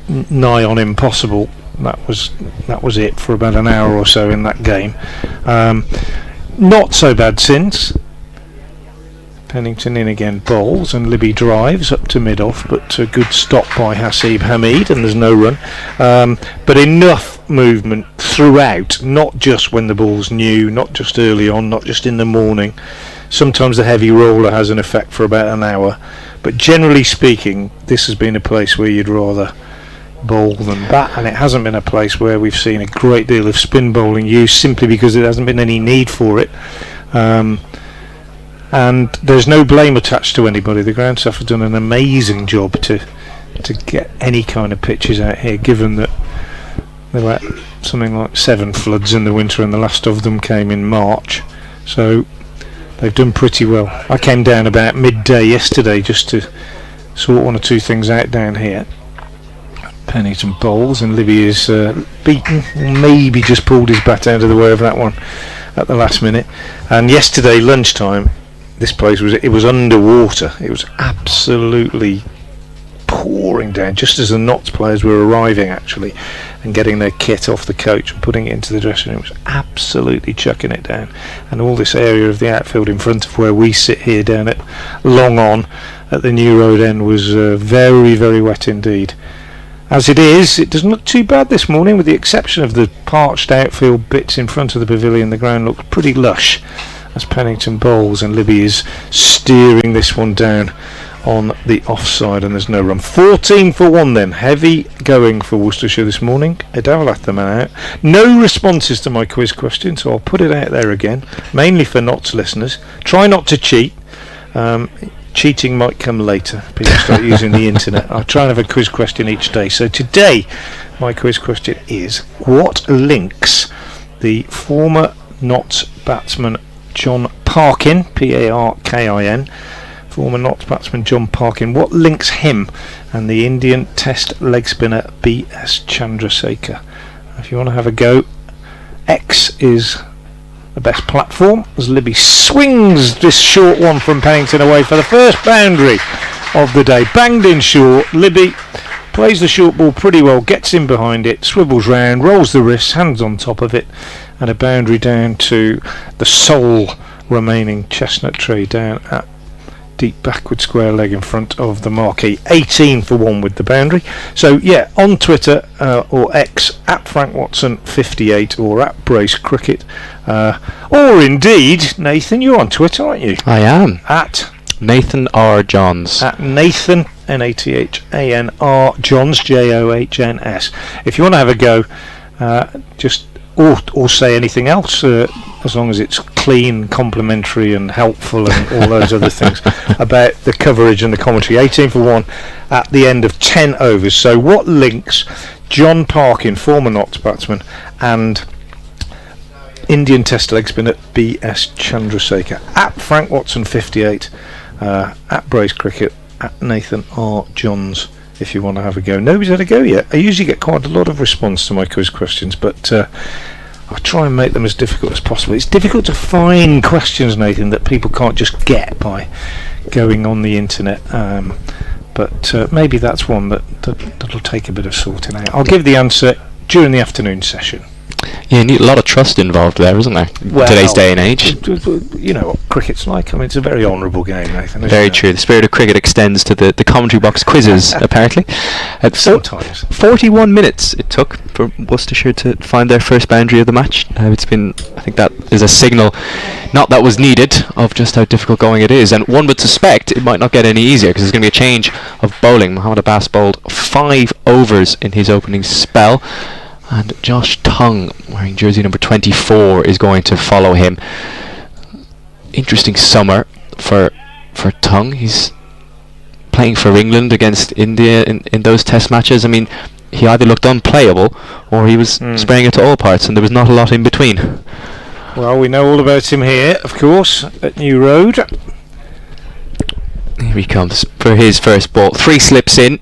nigh on impossible, that was it for about an hour or so in that game. Not so bad since. Pennington in again bowls, and Libby drives up to mid-off, but a good stop by Hasib Hamid, and there's no run. But enough movement throughout, not just when the ball's new, not just early on, not just in the morning. Sometimes the heavy roller has an effect for about an hour, but generally speaking, this has been a place where you'd rather ball than bat, and it hasn't been a place where we've seen a great deal of spin bowling used, simply because there hasn't been any need for it. And there's no blame attached to anybody. The ground staff have done an amazing job to get any kind of pitches out here, given that there were something like 7 floods in the winter and the last of them came in March. So they've done pretty well. I came down about midday yesterday just to sort 1 or 2 things out down here. Pennington bowls, and Libby is beaten, maybe just pulled his bat out of the way of that one at the last minute. And yesterday lunchtime, this place was underwater. It was absolutely pouring down just as the Notts players were arriving, actually, and getting their kit off the coach and putting it into the dressing room. It was absolutely chucking it down, and all this area of the outfield in front of where we sit here down at Long On at the New Road end was very, very wet indeed. As it is, it doesn't look too bad this morning, with the exception of the parched outfield bits in front of the pavilion. The ground looks pretty lush as Pennington bowls, and Libby is steering this one down on the offside, and there's no run. 14 for 1 then. Heavy going for Worcestershire this morning. Adawalath the man out. No responses to my quiz question, so I'll put it out there again, mainly for Notts listeners. Try not to cheat. Cheating might come later. People start using the internet. I'll try and have a quiz question each day. So today my quiz question is, what links the former Notts batsman John Parkin, Parkin, former Notts batsman John Parkin, what links him and the Indian Test leg spinner B.S. Chandrasekhar? If you want to have a go, X is the best platform as Libby swings this short one from Pennington away for the first boundary of the day. Banged in short. Libby plays the short ball pretty well, gets in behind it, swivels round, rolls the wrists, hands on top of it, and a boundary down to the sole remaining chestnut tree down at deep backward square leg in front of the marquee. 18 for 1 with the boundary. So yeah, on Twitter or X at Frank Watson 58 or at Brace Cricket, or indeed Nathan, you're on Twitter, aren't you? I am at Nathan R. Johns. At Nathan NATHANR Johns JOHNS. If you want to have a go, just or say anything else, as long as it's clean, complimentary and helpful and all those other things about the coverage and the commentary. 18 for 1 at the end of 10 overs. So what links John Parkin, former Notts batsman, and Indian Test leg spinner B.S. Chandrasekhar? At Frank Watson 58, at Brace Cricket, at Nathan R. Johns, if you want to have a go. Nobody's had a go yet. I usually get quite a lot of response to my quiz questions, but I try and make them as difficult as possible. It's difficult to find questions, Nathan, that people can't just get by going on the internet, but maybe that's one that'll take a bit of sorting out. I'll give the answer during the afternoon session. Yeah, you need a lot of trust involved there, isn't there? Well, today's day and age. You know what cricket's like. I mean, it's a very honourable game, Nathan. Very true. The spirit of cricket extends to the commentary box quizzes, apparently. Sometimes. 41 minutes it took for Worcestershire to find their first boundary of the match. It's been, I think that is a signal, not that was needed, of just how difficult going it is. And one would suspect it might not get any easier, because there's going to be a change of bowling. Mohammed Abbas bowled 5 overs in his opening spell, and Josh Tongue, wearing jersey number 24, is going to follow him. Interesting summer for Tongue. He's playing for England against India in those test matches. I mean, he either looked unplayable or he was spraying it to all parts, and there was not a lot in between. Well, we know all about him here, of course, at New Road. Here he comes for his first ball. 3 slips in.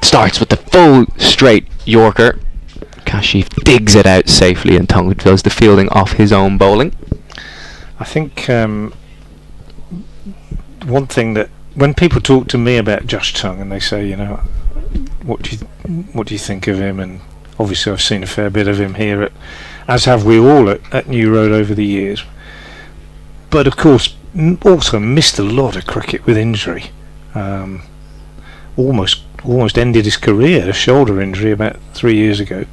Starts with the full straight Yorker. Kashif digs it out safely, and Tongue does the fielding off his own bowling. I think one thing that when people talk to me about Josh Tongue and they say, you know, what do you think of him? And obviously I've seen a fair bit of him here, as have we all at New Road over the years. But of course, also missed a lot of cricket with injury. Almost ended his career, a shoulder injury about 3 years ago.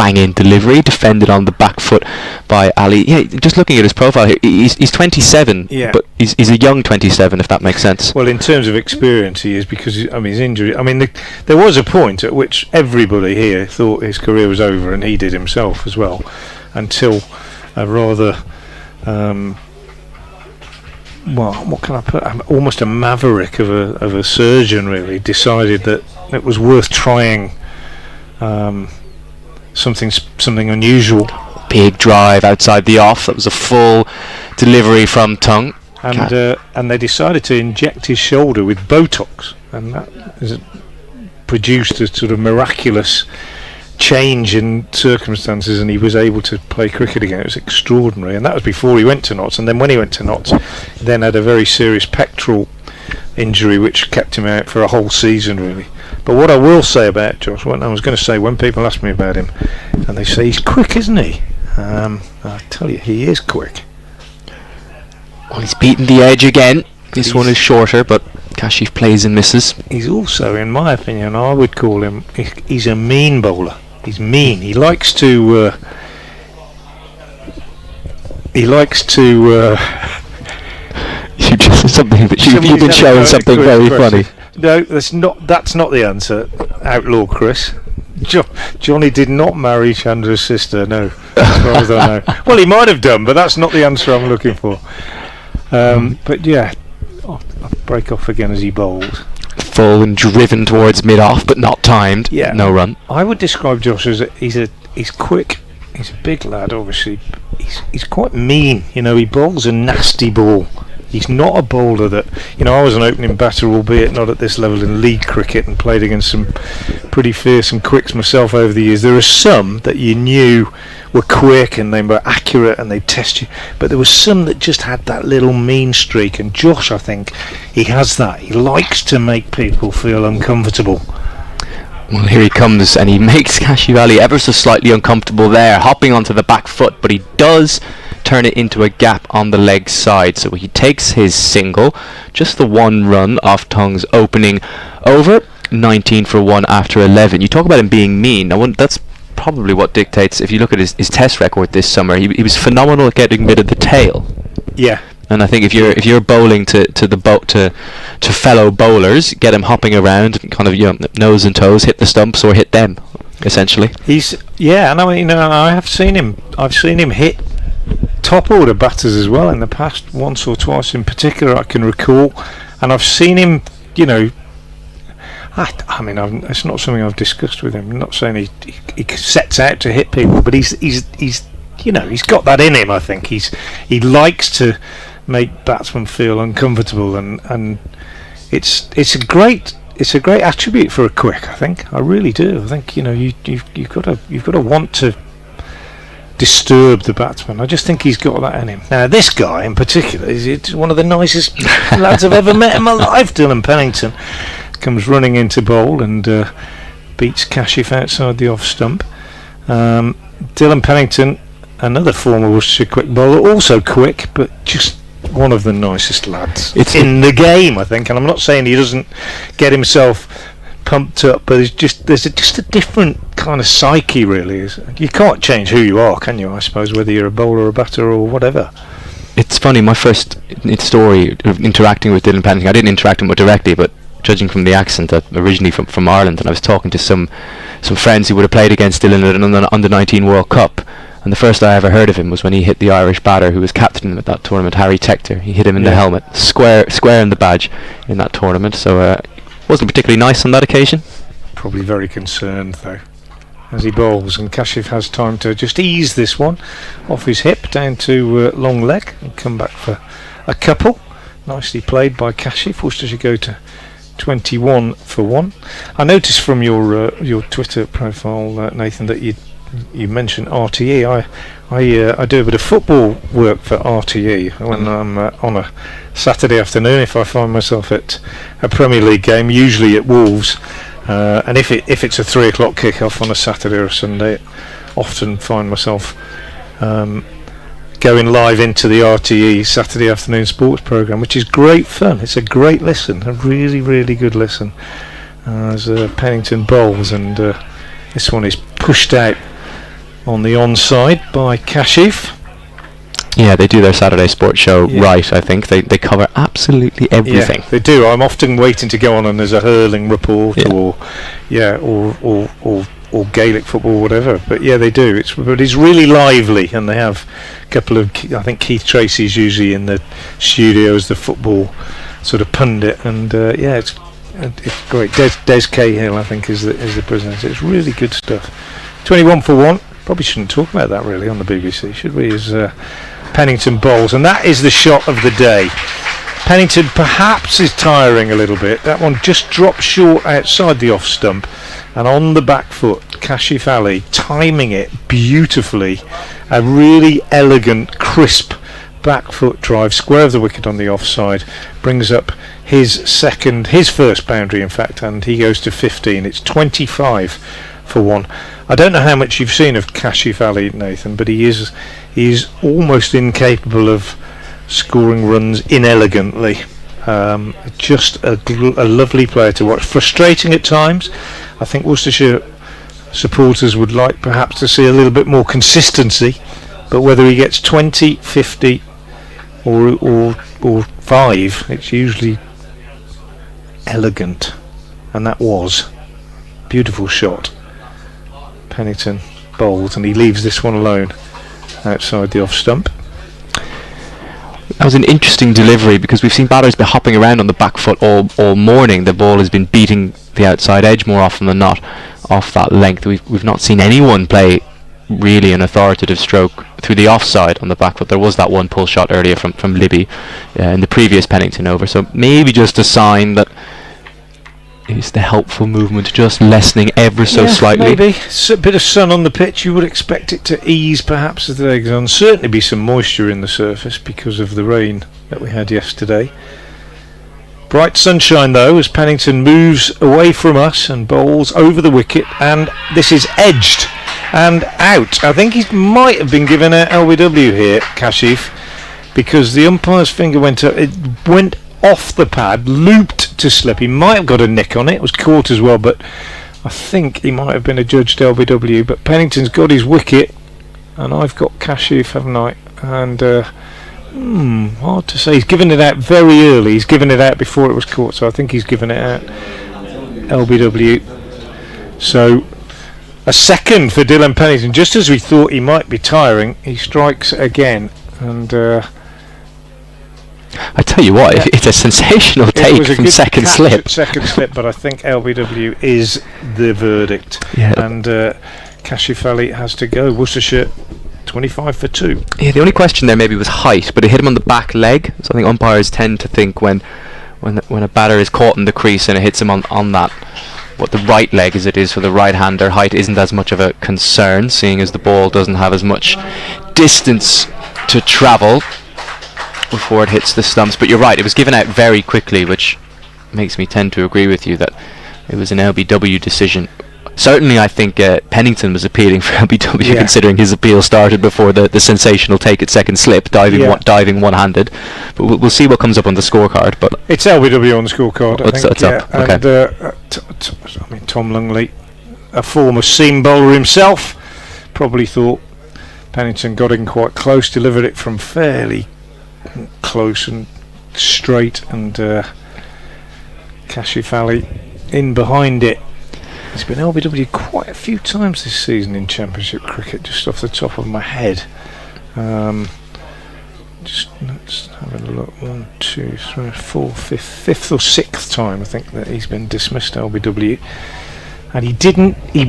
bang-in delivery, defended on the back foot by Ali. Yeah, just looking at his profile here, he's 27, but he's a young 27, if that makes sense. Well, in terms of experience, he is, because his injury. I mean, there was a point at which everybody here thought his career was over, and he did himself as well, until a rather. Well, what can I put? Almost a maverick of a surgeon really decided that it was worth trying something unusual. Big drive outside the off. That was a full delivery from Tongue, and they decided to inject his shoulder with Botox, and that has produced a sort of miraculous change in circumstances, and he was able to play cricket again. It was extraordinary, and that was before he went to Notts. And then when he went to Notts, he then had a very serious pectoral injury which kept him out for a whole season really. But what I will say about Josh, what I was going to say when people ask me about him, and they say he's quick, isn't he? I tell you, he is quick. Well, he's beaten the edge again. This one is shorter, but Kashif plays and misses. He's also, in my opinion, I would call him, he's a mean bowler. He's mean. He likes to. You just something that you've been showing something very funny. No, that's not the answer, Outlaw Chris. Johnny did not marry Chandra's sister. No, as far as I know. Well, he might have done, but that's not the answer I'm looking for. But yeah, I'll break off again as he bowls. Full and driven towards mid-off, but not timed. Yeah, no run. I would describe Josh as he's quick. He's a big lad, obviously. He's quite mean. You know, he bowls a nasty ball. He's not a bowler that, you know, I was an opening batter, albeit not at this level in league cricket, and played against some pretty fearsome quicks myself over the years. There are some that you knew were quick and they were accurate and they'd test you, but there was some that just had that little mean streak, and Josh, I think, he has that. He likes to make people feel uncomfortable. Well, here he comes, and he makes Kashif Ali ever so slightly uncomfortable there, hopping onto the back foot, but he does turn it into a gap on the leg side. So he takes his single, just the one run off Tongue's opening over, 19 for 1 after 11. You talk about him being mean. Now, that's probably what dictates, if you look at his test record this summer, he was phenomenal at getting rid of the tail. Yeah. And I think if you're bowling to fellow bowlers, get him hopping around, kind of, you know, nose and toes, hit the stumps or hit them, essentially. And I mean, you know, I've seen him hit top order batters as well in the past, once or twice in particular I can recall, and I've seen him, you know, I mean, it's not something I've discussed with him. I'm not saying he sets out to hit people, but he's you know, he's got that in him. I think he likes to make batsmen feel uncomfortable, and it's a great attribute for a quick. I think, I really do. I think, you know, you've got to want to disturb the batsman. I just think he's got that in him. Now, this guy in particular is one of the nicest lads I've ever met in my life. Dylan Pennington comes running into bowl and beats Kashif outside the off stump. Dylan Pennington, another former Worcestershire quick bowler, also quick, but just one of the nicest lads in the game, I think. And I'm not saying he doesn't get himself pumped up, but there's just a different kind of psyche, really. You can't change who you are, can you? I suppose, whether you're a bowler or a batter or whatever. It's funny, my first story of interacting with Dylan Pennington, I didn't interact with him directly, but judging from the accent, originally from Ireland, and I was talking to some friends who would have played against Dylan at an under-19 World Cup, and the first I ever heard of him was when he hit the Irish batter who was captain at that tournament, Harry Tector. He hit him in the helmet, square in the badge in that tournament, so wasn't particularly nice on that occasion. Probably very concerned though, as he bowls, and Kashif has time to just ease this one off his hip down to long leg and come back for a couple. Nicely played by Kashif. Worcestershire go to 21 for 1. I noticed from your Twitter profile, Nathan, that you mentioned RTE. I do a bit of football work for RTE when I'm on a Saturday afternoon. If I find myself at a Premier League game, usually at Wolves, and if it's a 3 o'clock kick-off on a Saturday or a Sunday, often find myself going live into the RTE Saturday afternoon sports programme, which is great fun. It's a great listen, a really, really good listen, as Pennington bowls, and this one is pushed out on the onside by Kashif. Yeah, they do their Saturday sports show right, I think. They cover absolutely everything. Yeah, they do. I'm often waiting to go on and there's a hurling report or Gaelic football or whatever. But yeah, they do. It's really lively, and they have a couple of, I think Keith Tracy's usually in the studio as the football sort of pundit, and it's great. Des Cahill, I think, is the presenter. It's really good stuff. 21 for 1. Probably shouldn't talk about that really on the BBC, should we? Is Pennington bowls, and that is the shot of the day. Pennington perhaps is tiring a little bit. That one just dropped short outside the off stump, and on the back foot, Kashif Ali timing it beautifully. A really elegant, crisp back foot drive, square of the wicket on the offside, brings up his first boundary in fact, and he goes to 15. It's 25 for 1. I don't know how much you've seen of Kashif Ali, Nathan, but he is almost incapable of scoring runs inelegantly. Just a lovely player to watch. Frustrating at times. I think Worcestershire supporters would like perhaps to see a little bit more consistency, but whether he gets 20, 50 or 5, it's usually elegant, and that was beautiful shot. Pennington bowls, and he leaves this one alone outside the off stump. That was an interesting delivery, because we've seen batters be hopping around on the back foot all morning. The ball has been beating the outside edge more often than not off that length. We've not seen anyone play really an authoritative stroke through the offside on the back foot. There was that one pull shot earlier from Libby in the previous Pennington over, so maybe just a sign that is the helpful movement just lessening ever so slightly. Maybe it's a bit of sun on the pitch. You would expect it to ease perhaps as the day goes on. Certainly be some moisture in the surface because of the rain that we had yesterday. Bright sunshine though as Pennington moves away from us and bowls over the wicket, and this is edged and out. I think he might have been given a LBW here, Kashif, because the umpire's finger went up. It went off the pad, looped to slip. He might have got a nick on it. It was caught as well, but I think he might have been adjudged LBW. But Pennington's got his wicket, and I've got Kashif, haven't I? And hard to say. He's given it out very early. He's given it out before it was caught, so I think he's given it out LBW. So a second for Dylan Pennington. Just as we thought he might be tiring, he strikes again, and I tell you what, it's a sensational take from second slip. Second slip, but I think LBW is the verdict. Yeah. And Kashif Ali has to go. Worcestershire 25 for 2. Yeah, the only question there maybe was height, but it hit him on the back leg. So I think umpires tend to think when a batter is caught in the crease and it hits him on that, what the right leg as it is for the right hander, height isn't as much of a concern, seeing as the ball doesn't have as much distance to travel before it hits the stumps. But you're right, it was given out very quickly, which makes me tend to agree with you that it was an LBW decision. Certainly I think Pennington was appealing for LBW, considering his appeal started before the sensational take at second slip, diving one-handed. But we'll see what comes up on the scorecard. But it's LBW on the scorecard, I think. It's up. Okay. And Tom Lungley, a former seam bowler himself, probably thought Pennington got in quite close, delivered it from fairly close and straight, and Kashif Ali in behind it. He's been LBW quite a few times this season in Championship cricket, just off the top of my head. Just let's have a look. 1, 2, 3, 4, fifth or sixth time I think that he's been dismissed LBW, and he didn't. He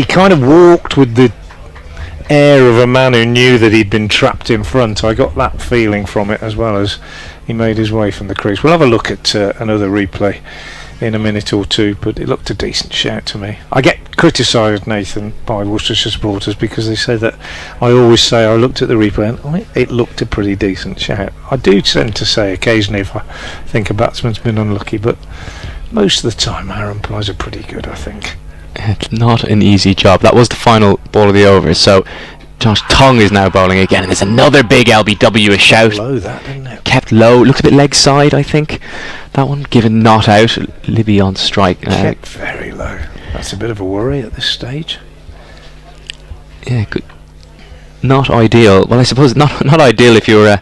kind of walked with the air of a man who knew that he'd been trapped in front. I got that feeling from it, as well as he made his way from the crease. We'll have a look at another replay in a minute or two, but it looked a decent shout to me. I get criticised, Nathan, by Worcestershire supporters because they say that I always say I looked at the replay and it looked a pretty decent shout. I do tend to say occasionally if I think a batsman's been unlucky, but most of the time our umpires are pretty good, I think. It's not an easy job. That was the final ball of the over, so Josh Tongue is now bowling again, and there's another big LBW, a shout. Low that, didn't it? Kept low, looked a bit leg side, I think. That one given not out. Libby on strike. Kept very low. That's a bit of a worry at this stage. Yeah, good. Not ideal. Well, I suppose not ideal if you're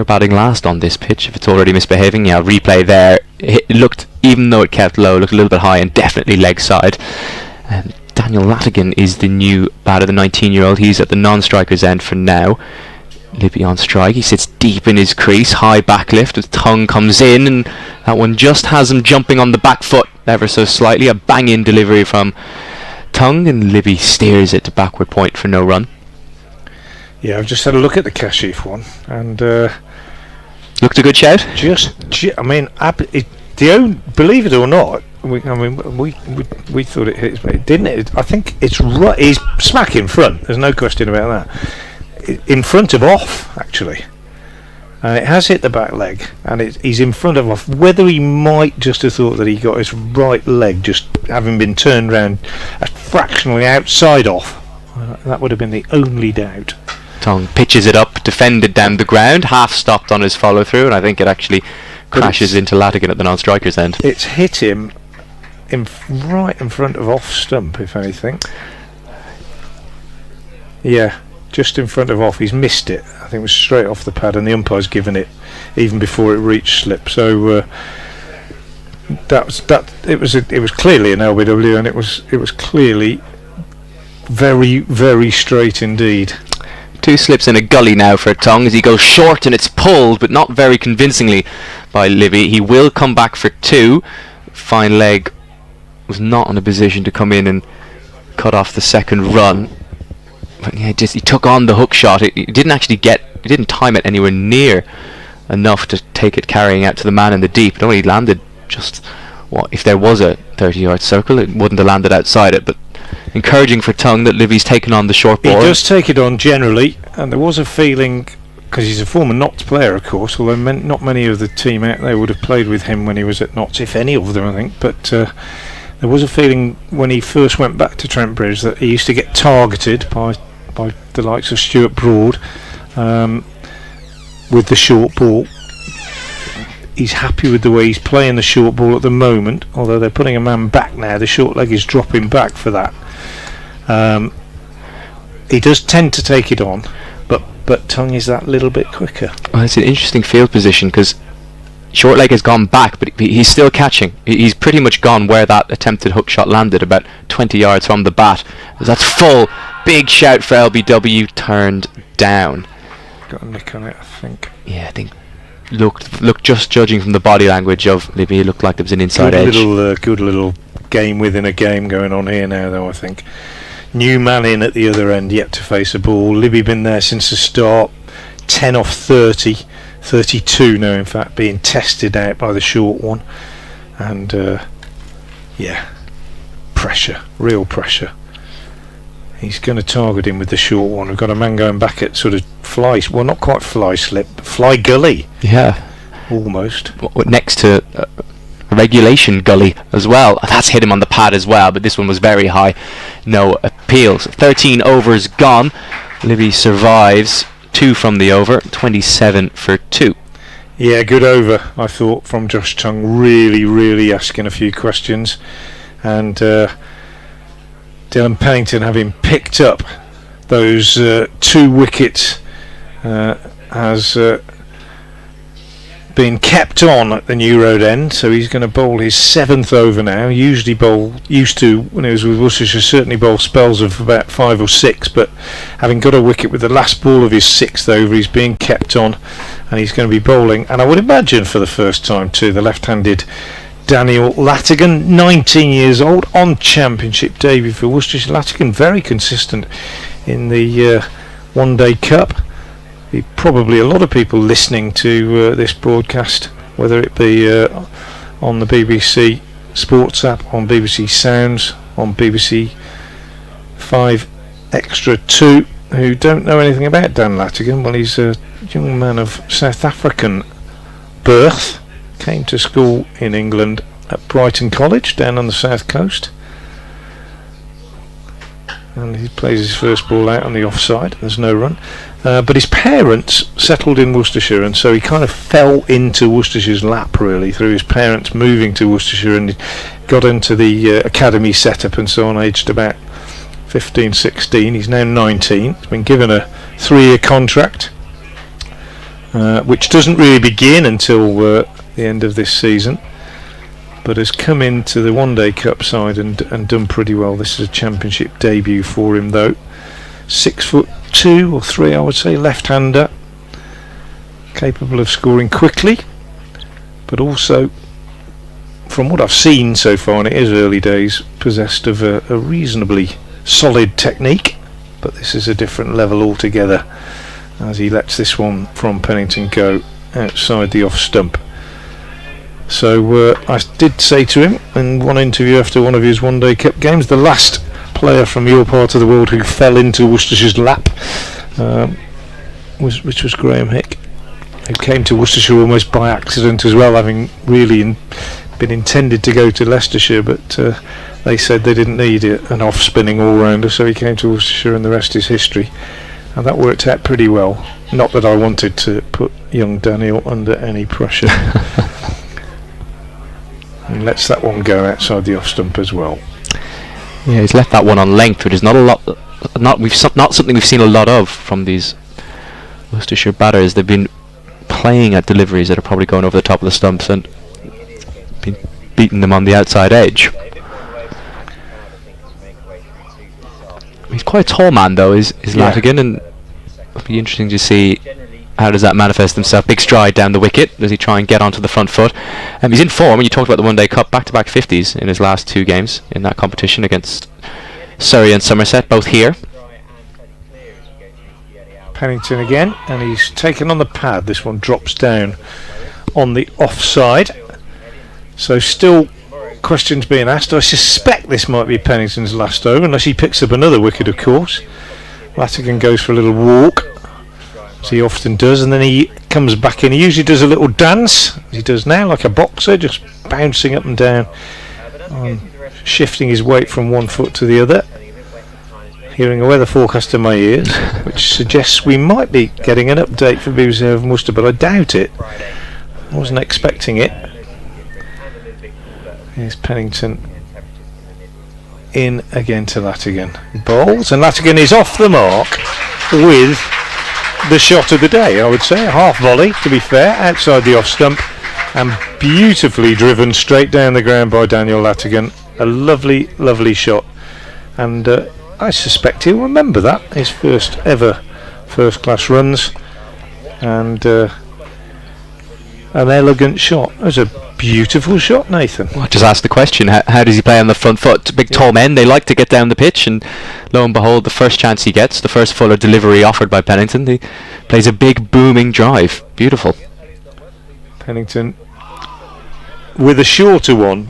batting last on this pitch, if it's already misbehaving. Yeah, replay there. It looked, even though it kept low, looked a little bit high and definitely leg side. Daniel Latigan is the new batter, the 19-year-old. He's at the non-striker's end for now. Libby on strike. He sits deep in his crease, high back lift. His tongue comes in, and that one just has him jumping on the back foot ever so slightly. A bang-in delivery from Tongue, and Libby steers it to backward point for no run. Yeah, I've just had a look at the Kashif one, and looked a good shout. I mean, believe it or not, we thought it hit, but it didn't. I think it's right. He's smack in front. There's no question about that. In front of off, actually, and it has hit the back leg, and he's in front of off. Whether he might just have thought that he got his right leg just having been turned round fractionally outside off, that would have been the only doubt. Tongue pitches it up, defended down the ground, half stopped on his follow through, and I think it actually crashes into Latigan at the non-striker's end. It's hit him right in front of off stump, if anything. Yeah, just in front of off. He's missed it. I think it was straight off the pad, and the umpire's given it even before it reached slip. So it was clearly an LBW, and it was clearly very, very straight indeed. 2 slips in a gully now for Tongue as he goes short, and it's pulled, but not very convincingly by Libby. He will come back for 2. Fine leg was not in a position to come in and cut off the second run. But yeah, he took on the hook shot. He didn't time it anywhere near enough to take it carrying out to the man in the deep. It only landed just, if there was a 30-yard circle, it wouldn't have landed outside it, but encouraging for Tongue that Livy's taken on the short ball. He does take it on generally, and there was a feeling, because he's a former Notts player, of course, although not many of the team out there would have played with him when he was at Notts, if any of them, I think, but there was a feeling when he first went back to Trent Bridge that he used to get targeted by the likes of Stuart Broad with the short ball. He's happy with the way he's playing the short ball at the moment, although they're putting a man back now. The short leg is dropping back for that. He does tend to take it on, but Tongue is that little bit quicker. Well, it's an interesting field position because short leg has gone back, but he's still catching. He's pretty much gone where that attempted hook shot landed, about 20 yards from the bat. That's full. Big shout for LBW, turned down. Got a nick on it, I think. Yeah, I think. Look, just judging from the body language of Libby, it looked like there was an inside edge. Good little game within a game going on here now, though, I think. New man in at the other end, yet to face a ball. Libby been there since the start. 10 off 30. 32 now, in fact, being tested out by the short one. And, pressure. Real pressure. He's going to target him with the short one. We've got a man going back at sort of not quite fly slip, but fly gully. Yeah. Almost. Next to a regulation gully as well. That's hit him on the pad as well, but this one was very high. No appeals. 13 overs gone. Libby survives. 2 from the over. 27 for 2. Yeah, good over, I thought, from Josh Tongue. Really, really asking a few questions. And Dylan Pennington, having picked up those 2 wickets, has been kept on at the New Road end, so he's going to bowl his 7th over now. Used to, when he was with Worcestershire, certainly bowl spells of about 5 or 6, but having got a wicket with the last ball of his 6th over, he's being kept on, and he's going to be bowling, and I would imagine for the first time too, the left-handed Daniel Latigan, 19 years old, on championship debut for Worcestershire. Latigan very consistent in the one-day cup. Probably a lot of people listening to this broadcast, whether it be on the BBC Sports app, on BBC Sounds, on BBC 5 Extra 2, who don't know anything about Dan Latigan. Well, he's a young man of South African birth, came to school in England at Brighton College down on the south coast, and he plays his first ball out on the offside. There's no run, but his parents settled in Worcestershire, and so he kind of fell into Worcestershire's lap really through his parents moving to Worcestershire, and he got into the academy setup and so on, aged about 15-16. He's now 19. He's been given a 3-year contract, which doesn't really begin until the end of this season, but has come into the One Day Cup side and done pretty well. This is a championship debut for him, though. 6'2" or 3", I would say, left-hander, capable of scoring quickly, but also, from what I've seen so far, and it is early days, possessed of a reasonably solid technique. But this is a different level altogether, as he lets this one from Pennington go outside the off stump. So I did say to him in one interview after one of his One Day Cup games, the last player from your part of the world who fell into Worcestershire's lap, which was Graham Hick, who came to Worcestershire almost by accident as well, having really been intended to go to Leicestershire, but they said they didn't need an off-spinning all-rounder, so he came to Worcestershire, and the rest is history. And that worked out pretty well. Not that I wanted to put young Daniel under any pressure. And lets that one go outside the off-stump as well. Yeah, he's left that one on length, which is not a lot. Not something we've seen a lot of from these Worcestershire batters. They've been playing at deliveries that are probably going over the top of the stumps and been beating them on the outside edge. He's quite a tall man, though, is Latigan, and it'll be interesting to see how does that manifest himself. Big stride down the wicket. Does he try and get onto the front foot? He's in form. You talked about the One Day Cup, back-to-back 50s in his last 2 games in that competition against Surrey and Somerset, both here. Pennington again, and he's taken on the pad. This one drops down on the offside. So still questions being asked. I suspect this might be Pennington's last over, unless he picks up another wicket, of course. Latigan goes for a little walk, as he often does, and then he comes back in. He usually does a little dance, as he does now, like a boxer, just bouncing up and down, shifting his weight from one foot to the other. Hearing a weather forecast in my ears, which suggests we might be getting an update for BBC over Worcester, but I doubt it. I wasn't expecting it. Here's Pennington in again to Latigan. Bowls, and Latigan is off the mark with the shot of the day, I would say. A half volley, to be fair, outside the off stump, and beautifully driven straight down the ground by Daniel Latigan. A lovely, lovely shot, and I suspect he'll remember that, his first ever first class runs, and an elegant shot. It was a beautiful shot, Nathan. Well, just ask the question, how does he play on the front foot? Big tall men, they like to get down the pitch, and lo and behold, the first chance he gets, the first fuller delivery offered by Pennington, he plays a big booming drive. Beautiful. Pennington with a shorter one,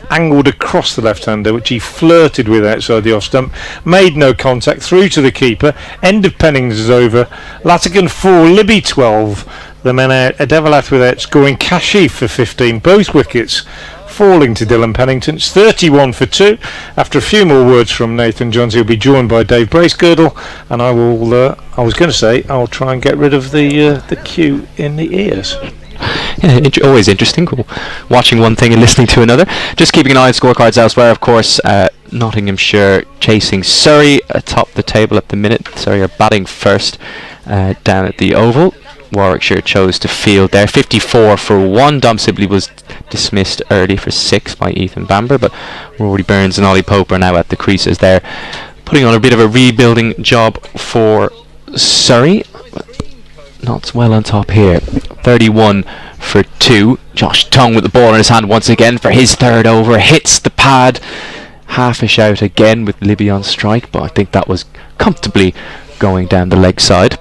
angled across the left-hander, which he flirted with outside the off-stump, made no contact, through to the keeper. End of Pennington's over. Latigan 4, Libby 12. The men out, Adevalath without scoring, Kashif for 15. Both wickets falling to Dylan Pennington. It's 31 for 2. After a few more words from Nathan Johns, he'll be joined by Dave Bracegirdle, and I was going to say, I'll try and get rid of the cue in the ears. Yeah, always interesting, watching one thing and listening to another. Just keeping an eye on scorecards elsewhere, of course. Nottinghamshire chasing Surrey atop the table at the minute. Surrey are batting first down at the Oval. Warwickshire chose to field there. 54 for 1. Dom Sibley was dismissed early for 6 by Ethan Bamber, but Rory Burns and Ollie Pope are now at the creases there, putting on a bit of a rebuilding job for Surrey. Not well on top here. 31 for 2. Josh Tongue with the ball in his hand once again for his third over. Hits the pad. Half a shout again with Libby on strike, but I think that was comfortably going down the leg side.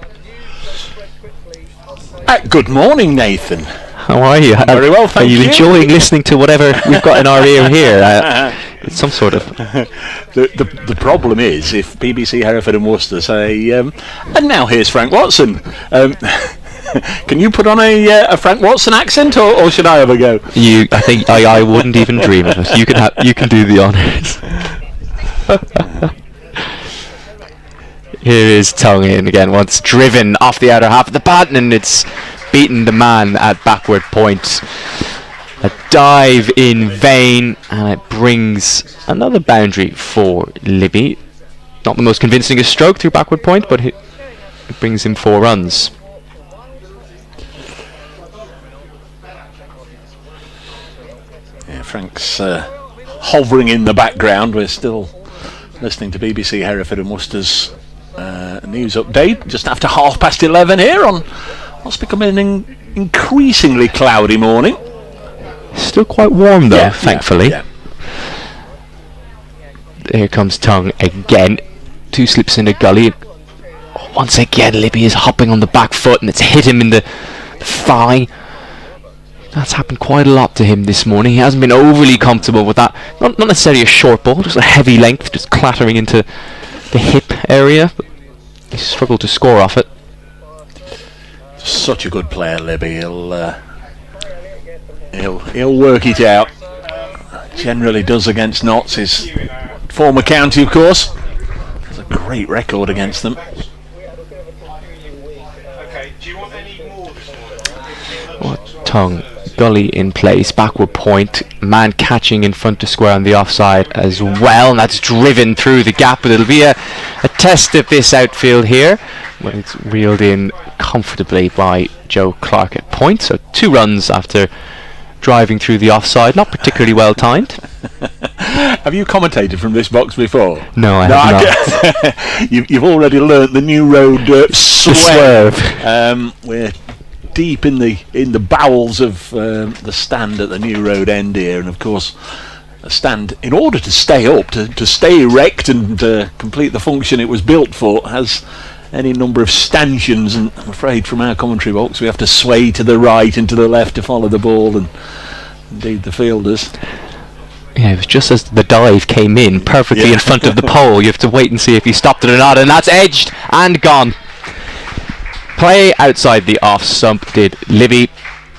Good morning, Nathan. How are you? Very well, thank you. Are you enjoying listening to whatever we've got in our ear here? It's some sort of... The problem is, if BBC Hereford and Worcester say, and now here's Frank Watson. Can you put on a Frank Watson accent, or should I have a go? I think I wouldn't even dream of it. You can do the honours. Here is Tongue in again, once driven off the outer half of the pad, and it's beaten the man at backward point. A dive in vain, and it brings another boundary for Libby. not the most convincing stroke through backward point, but it brings him 4 runs. Yeah, Frank's hovering in the background. We're still listening to BBC Hereford and Worcester's news update just after 11:30 here on what's becoming an increasingly cloudy morning. Still quite warm though, thankfully. Yeah. Here comes Tongue again. 2 slips in a gully. Once again, Libby is hopping on the back foot and it's hit him in the thigh. That's happened quite a lot to him this morning. He hasn't been overly comfortable with that. Not necessarily a short ball, just a heavy length, just clattering into the hip area. But he struggled to score off it. Such a good player, Libby. He'll work it out. Generally does against Notts. His former county, of course. Has a great record against them. Okay, do you want any more this morning? What Tongue? Gully in place, backward point, man catching in front of square on the offside as well, and that's driven through the gap, but it'll be a test of this outfield here when it's reeled in comfortably by Joe Clark at point. So 2 runs after driving through the offside, not particularly well timed. Have you commentated from this box before? No, I have not. You've already learnt the new road swerve. We're deep in the bowels of the stand at the New Road end here, and of course a stand, in order to stay up, to stay erect and complete the function it was built for, has any number of stanchions, and I'm afraid from our commentary box we have to sway to the right and to the left to follow the ball, and indeed the fielders. Yeah, it was just as the dive came in perfectly in front of the pole. You have to wait and see if he stopped it or not, and that's edged and gone. Play outside the off stump did Libby,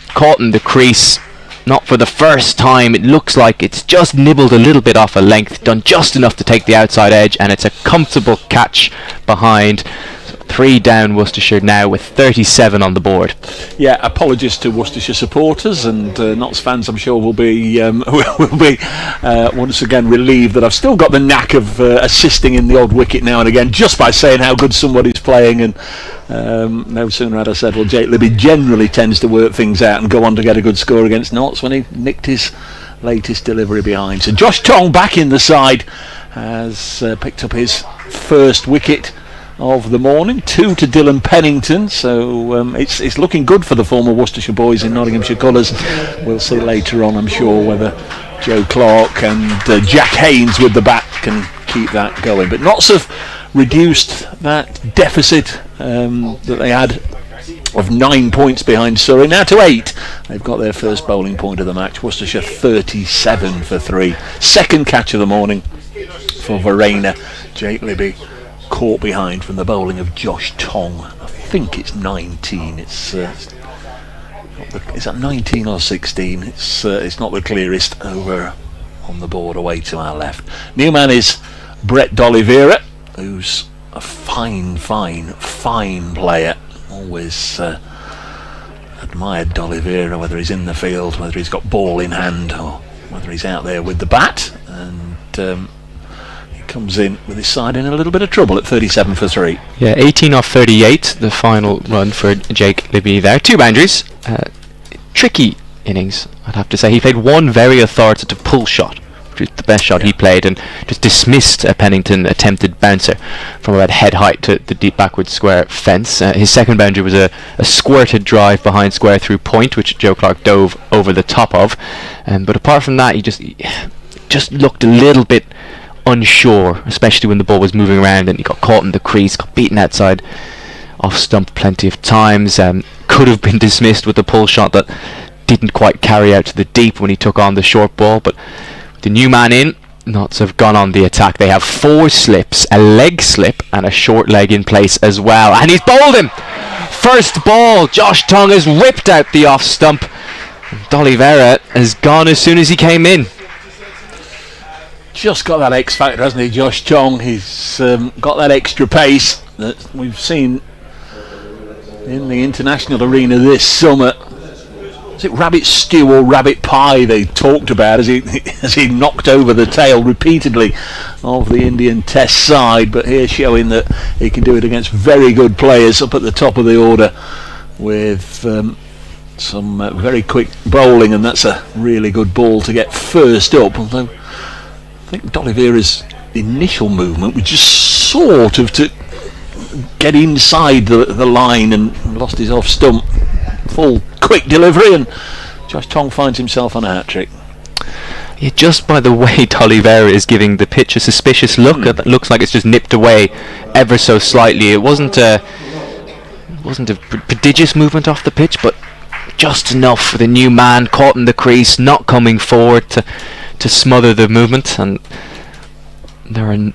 caught in the crease, not for the first time. It looks like it's just nibbled a little bit off a length, done just enough to take the outside edge, and it's a comfortable catch behind. 3 down Worcestershire now with 37 on the board. Yeah, apologies to Worcestershire supporters and Notts fans. I'm sure will be once again relieved that I've still got the knack of assisting in the odd wicket now and again, just by saying how good somebody's playing. And no sooner had I said, well, Jake Libby generally tends to work things out and go on to get a good score against Notts, when he nicked his latest delivery behind. So Josh Tong back in the side has picked up his first wicket of the morning, 2 to Dylan Pennington, so it's looking good for the former Worcestershire boys in Nottinghamshire colours. We'll see later on, I'm sure, whether Joe Clark and Jack Haynes with the bat can keep that going. But Notts have reduced that deficit that they had of 9 points behind Surrey now to 8. They've got their first bowling point of the match. Worcestershire 37 for 3. Second catch of the morning for Verena. Jake Libby caught behind from the bowling of Josh Tong. I think it's 19. It's is that 19 or 16? It's not the clearest. Over on the board away to our left. New man is Brett D'Oliveira, who's a fine player. Always admired D'Oliveira, whether he's in the field, whether he's got ball in hand, or whether he's out there with the bat. And comes in with his side in a little bit of trouble at 37 for 3. Yeah, 18 off 38, the final run for Jake Libby there. 2 boundaries. Tricky innings, I'd have to say. He played 1 very authoritative pull shot, which was the best shot he played, and just dismissed a Pennington attempted bouncer from about head height to the deep backward square fence. His second boundary was a squirted drive behind square through point, which Joe Clark dove over the top of. But apart from that, he just looked a little bit unsure, especially when the ball was moving around, and he got caught in the crease, got beaten outside off stump plenty of times. Could have been dismissed with the pull shot that didn't quite carry out to the deep when he took on the short ball. But with the new man in, Notts have gone on the attack. They have 4 slips, a leg slip and a short leg in place as well, and he's bowled him. First ball, Josh Tong has ripped out the off stump. D'Oliveira has gone as soon as he came in. Just got that X factor, hasn't he, Josh Tong? He's got that extra pace that we've seen in the international arena this summer. was it rabbit stew or rabbit pie they talked about as he knocked over the tail repeatedly of the Indian Test side, but here showing that he can do it against very good players up at the top of the order with some very quick bowling, and that's a really good ball to get first up, although I think D'Oliveira's initial movement was just sort of to get inside the line and lost his off stump. Full quick delivery, and Josh Tong finds himself on a hat-trick. Yeah, just by the way D'Oliveira is giving the pitch a suspicious look, it looks like it's just nipped away ever so slightly. It wasn't a prodigious movement off the pitch, but just enough for the new man caught in the crease, not coming forward to smother the movement. And there are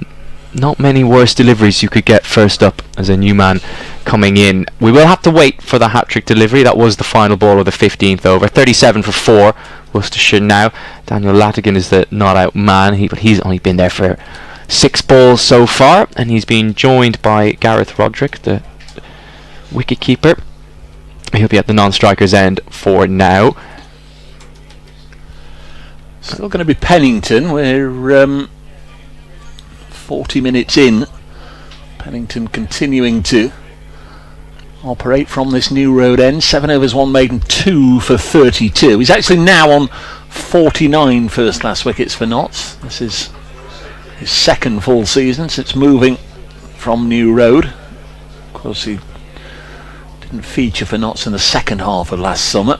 not many worse deliveries you could get first up as a new man coming in. We will have to wait for the hat-trick delivery. That was the final ball of the 15th over. 37 for 4, Worcestershire now. Daniel Latigan is the not-out man, but he's only been there for 6 balls so far, and he's been joined by Gareth Rodri, the wicket-keeper. He'll be at the non-striker's end for now. Still going to be Pennington. We're 40 minutes in. Pennington continuing to operate from this new road end. 7 overs, 1 maiden, 2 for 32. He's actually now on 49 first-class wickets for Notts. This is his second full season since moving from New Road. Of course, he didn't feature for Notts in the second half of last summer.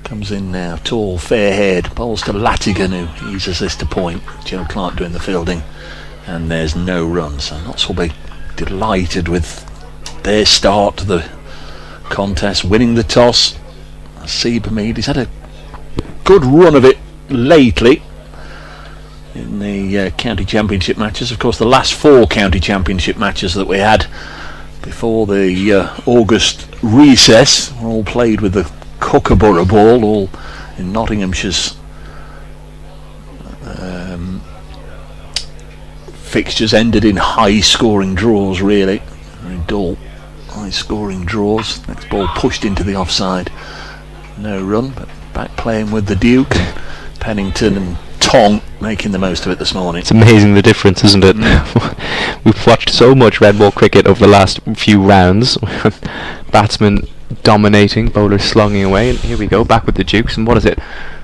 Comes in now, tall, fair-haired, bowls to Latigan, who eases this to point. Joe Clark doing the fielding, and there's no run. So Notts will be delighted with their start to the contest, winning the toss. Seabermead, he's had a good run of it lately in the county championship matches. Of course, the last 4 county championship matches that we had before the August recess were all played with the Kookaburra ball, all in Nottinghamshire's fixtures. Ended in high scoring draws, really very dull high scoring draws. Next ball pushed into the offside, no run, but back playing with the Duke. Pennington and Tong making the most of it this morning. It's amazing the difference, isn't it? We've watched so much red ball cricket over the last few rounds. Batsmen dominating, bowlers slogging away, and here we go back with the Dukes. And what is it?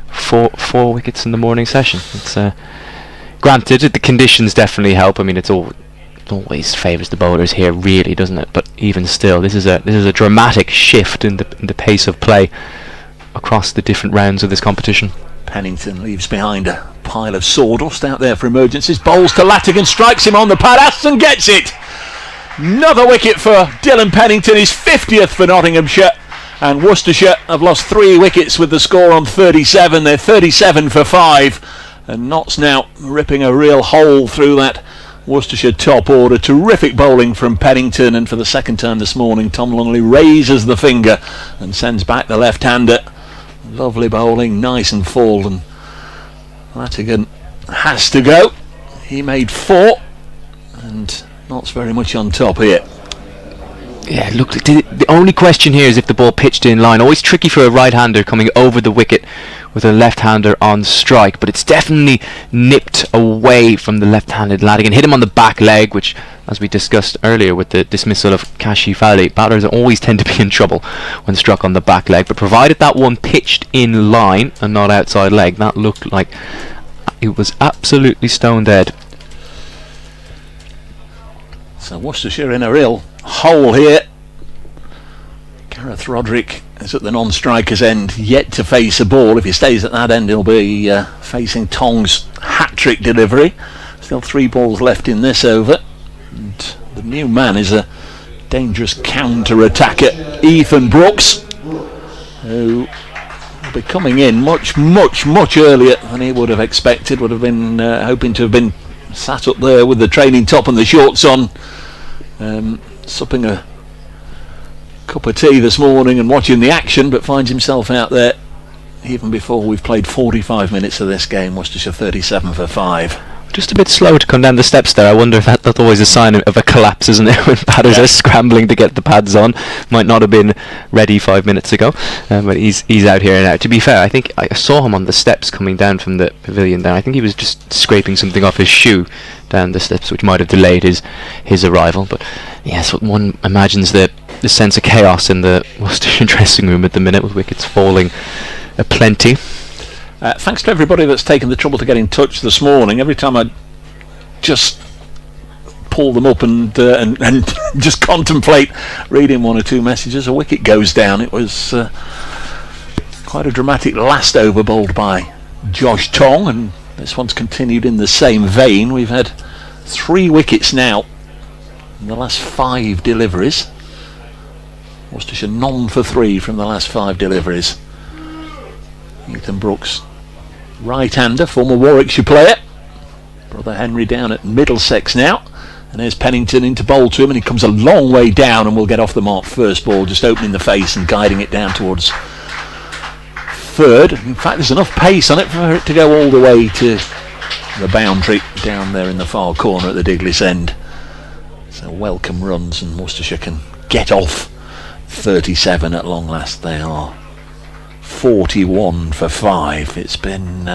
Four wickets in the morning session. It's granted the conditions definitely help. I mean, it always favours the bowlers here, really, doesn't it? But even still, this is a dramatic shift in the pace of play across the different rounds of this competition. Pennington leaves behind a pile of sawdust out there for emergencies. Bowls to Latigan, strikes him on the pad. Aston gets it. Another wicket for Dylan Pennington, his 50th for Nottinghamshire, and Worcestershire have lost 3 wickets with the score on 37. They're 37 for 5, and Notts now ripping a real hole through that Worcestershire top order. Terrific bowling from Pennington, and for the second time this morning Tom Longley raises the finger and sends back the left-hander. Lovely bowling, nice and full, and Latigan has to go. He made 4, and Notts very much on top here. Yeah, look, the only question here is if the ball pitched in line. Always tricky for a right-hander coming over the wicket with a left-hander on strike, but it's definitely nipped away from the left-handed Latigan. Hit him on the back leg, which, as we discussed earlier with the dismissal of Kashi Fowley, batters always tend to be in trouble when struck on the back leg. But provided that one pitched in line and not outside leg, that looked like it was absolutely stone dead. So Worcestershire in a real hole here. Gareth Rodri is at the non-striker's end, yet to face a ball. If he stays at that end, he'll be facing Tong's hat-trick delivery. Still 3 balls left in this over, and the new man is a dangerous counter-attacker, Ethan Brooks, who will be coming in much earlier than he would have expected. Would have been hoping to have been sat up there with the training top and the shorts on, supping a cup of tea this morning and watching the action, but finds himself out there even before we've played 45 minutes of this game. Worcestershire 37 for 5. Just a bit slow to come down the steps there. I wonder if that's always a sign of a collapse, isn't it? When batters are scrambling to get the pads on. Might not have been ready 5 minutes ago, but he's out here now. To be fair, I think I saw him on the steps coming down from the pavilion there. I think he was just scraping something off his shoe down the steps, which might have delayed his arrival. But yes, one imagines the sense of chaos in the Worcestershire dressing room at the minute, with wickets falling aplenty. Thanks to everybody that's taken the trouble to get in touch this morning. Every time I just pull them up and just contemplate reading one or two messages, a wicket goes down. It was quite a dramatic last over bowled by Josh Tong, and this one's continued in the same vein. We've had 3 wickets now in the last 5 deliveries. Worcestershire none for 3 from the last 5 deliveries. Ethan Brooks, right-hander, former Warwickshire player. Brother Henry down at Middlesex now. And there's Pennington into bowl to him, and he comes a long way down and will get off the mark first ball, just opening the face and guiding it down towards third. In fact, there's enough pace on it for it to go all the way to the boundary down there in the far corner at the Diglis end. So welcome runs, and Worcestershire can get off 37 at long last. They are 41 for 5. It's been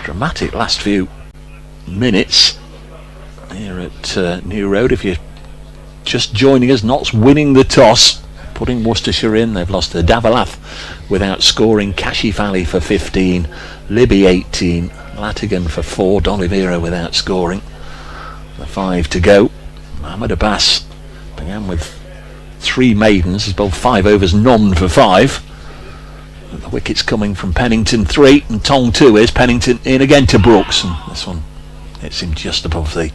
dramatic last few minutes here at New Road. If you're just joining us, Notts winning the toss, putting Worcestershire in. They've lost to Davalath without scoring. Cashi Valley for 15, Libby 18, Latigan for 4, D'Oliveira without scoring. The 5 to go. Mohamed Abbas began with 3 maidens. He's bowled 5 overs, none for 5. The wickets coming from Pennington 3 and Tong 2 is Pennington in again to Brooks, and this one hits him just above the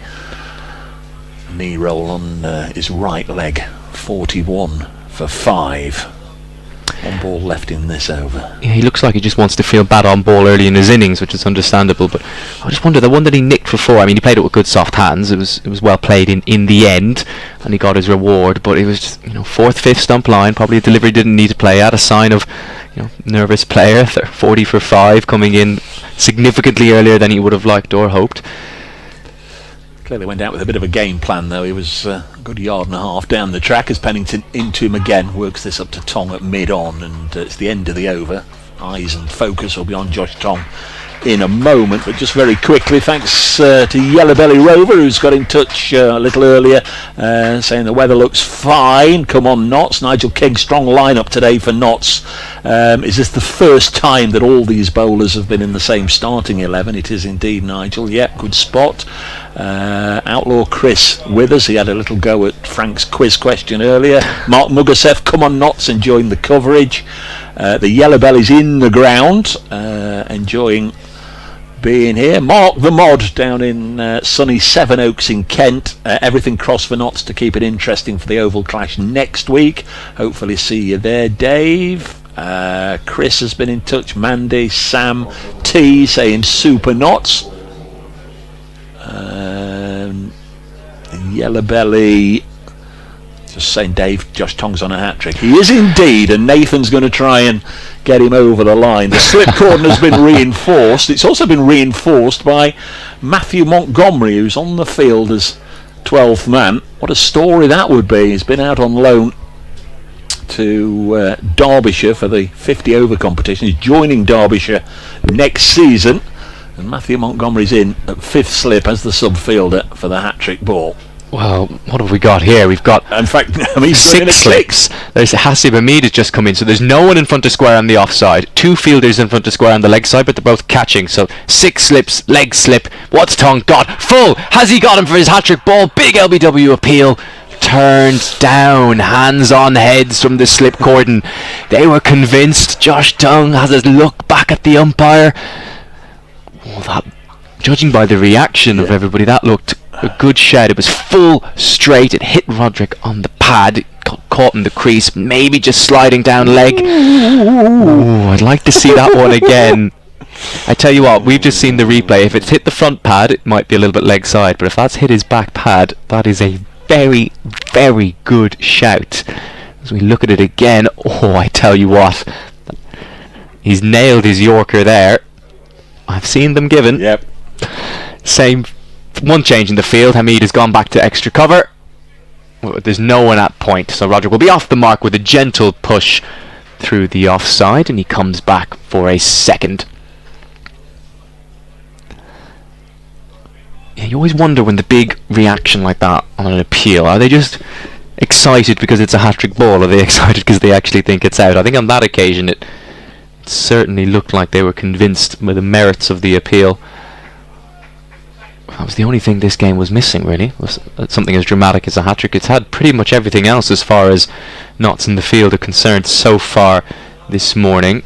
knee roll on his right leg. 41 for 1 ball left in this over. Yeah, he looks like he just wants to feel bad on ball early in his innings, which is understandable, but I just wonder, the one that he nicked for 4, I mean, he played it with good soft hands. It was well played in the end, and he got his reward, but it was just, 4th, 5th stump line, probably a delivery didn't need to play at, a sign of nervous player. 40 for 5, coming in significantly earlier than he would have liked or hoped. Clearly went out with a bit of a game plan, though. He was a good yard and a half down the track as Pennington into him again, works this up to Tong at mid-on, and it's the end of the over. Eyes and focus will be on Josh Tong in a moment, but just very quickly, thanks to Yellow Belly Rover, who's got in touch a little earlier, saying the weather looks fine. Come on, Notts. Nigel King, strong lineup today for Notts. Is this the first time that all these bowlers have been in the same starting 11? It is indeed, Nigel. Yep, good spot. Outlaw Chris with us. He had a little go at Frank's quiz question earlier. Mark Mugasev, come on, Notts, enjoying the coverage. The Yellow Bellies in the ground, enjoying being here. Mark the Mod down in sunny Sevenoaks in Kent. Everything crossed for Notts to keep it interesting for the Oval Clash next week. Hopefully see you there, Dave. Chris has been in touch. Mandy, Sam, T saying super Notts. Yellow Belly just saying, Dave, Josh Tong's on a hat-trick. He is indeed, and Nathan's going to try and get him over the line. The slip cordon has been reinforced. It's also been reinforced by Matthew Montgomery, who's on the field as 12th man. What a story that would be. He's been out on loan to Derbyshire for the 50 over competition. He's joining Derbyshire next season, and Matthew Montgomery's in at 5th slip as the sub-fielder for the hat-trick ball. Well, what have we got here? We've got, in fact, he's 6 slips. There's Hasib Hamid has just come in, so there's no one in front of square on the offside, 2 fielders in front of square on the leg side, but they're both catching. So 6 slips, leg slip. What's Tong got? Full. Has he got him for his hat-trick ball? Big LBW appeal. Turned down, hands on heads from the slip cordon. They were convinced. Josh Tong has a look back at the umpire. Oh, that, judging by the reaction of everybody, that looked a good shout. It was full straight. It hit Rodri on the pad. It got caught in the crease, maybe just sliding down leg. Ooh, I'd like to see that one again. I tell you what, we've just seen the replay. If it's hit the front pad, it might be a little bit leg side, but if that's hit his back pad, that is a very, very good shout. As we look at it again, oh, I tell you what, he's nailed his Yorker there. I've seen them given. Yep. Same, one change in the field. Hamid has gone back to extra cover. There's no one at point, so Rodri will be off the mark with a gentle push through the offside, and he comes back for a second. Yeah, you always wonder when the big reaction like that on an appeal, are they just excited because it's a hat-trick ball, or are they excited because they actually think it's out? I think on that occasion it certainly looked like they were convinced with the merits of the appeal. That was the only thing this game was missing, really, was something as dramatic as a hat-trick. It's had pretty much everything else as far as knots in the field are concerned so far this morning.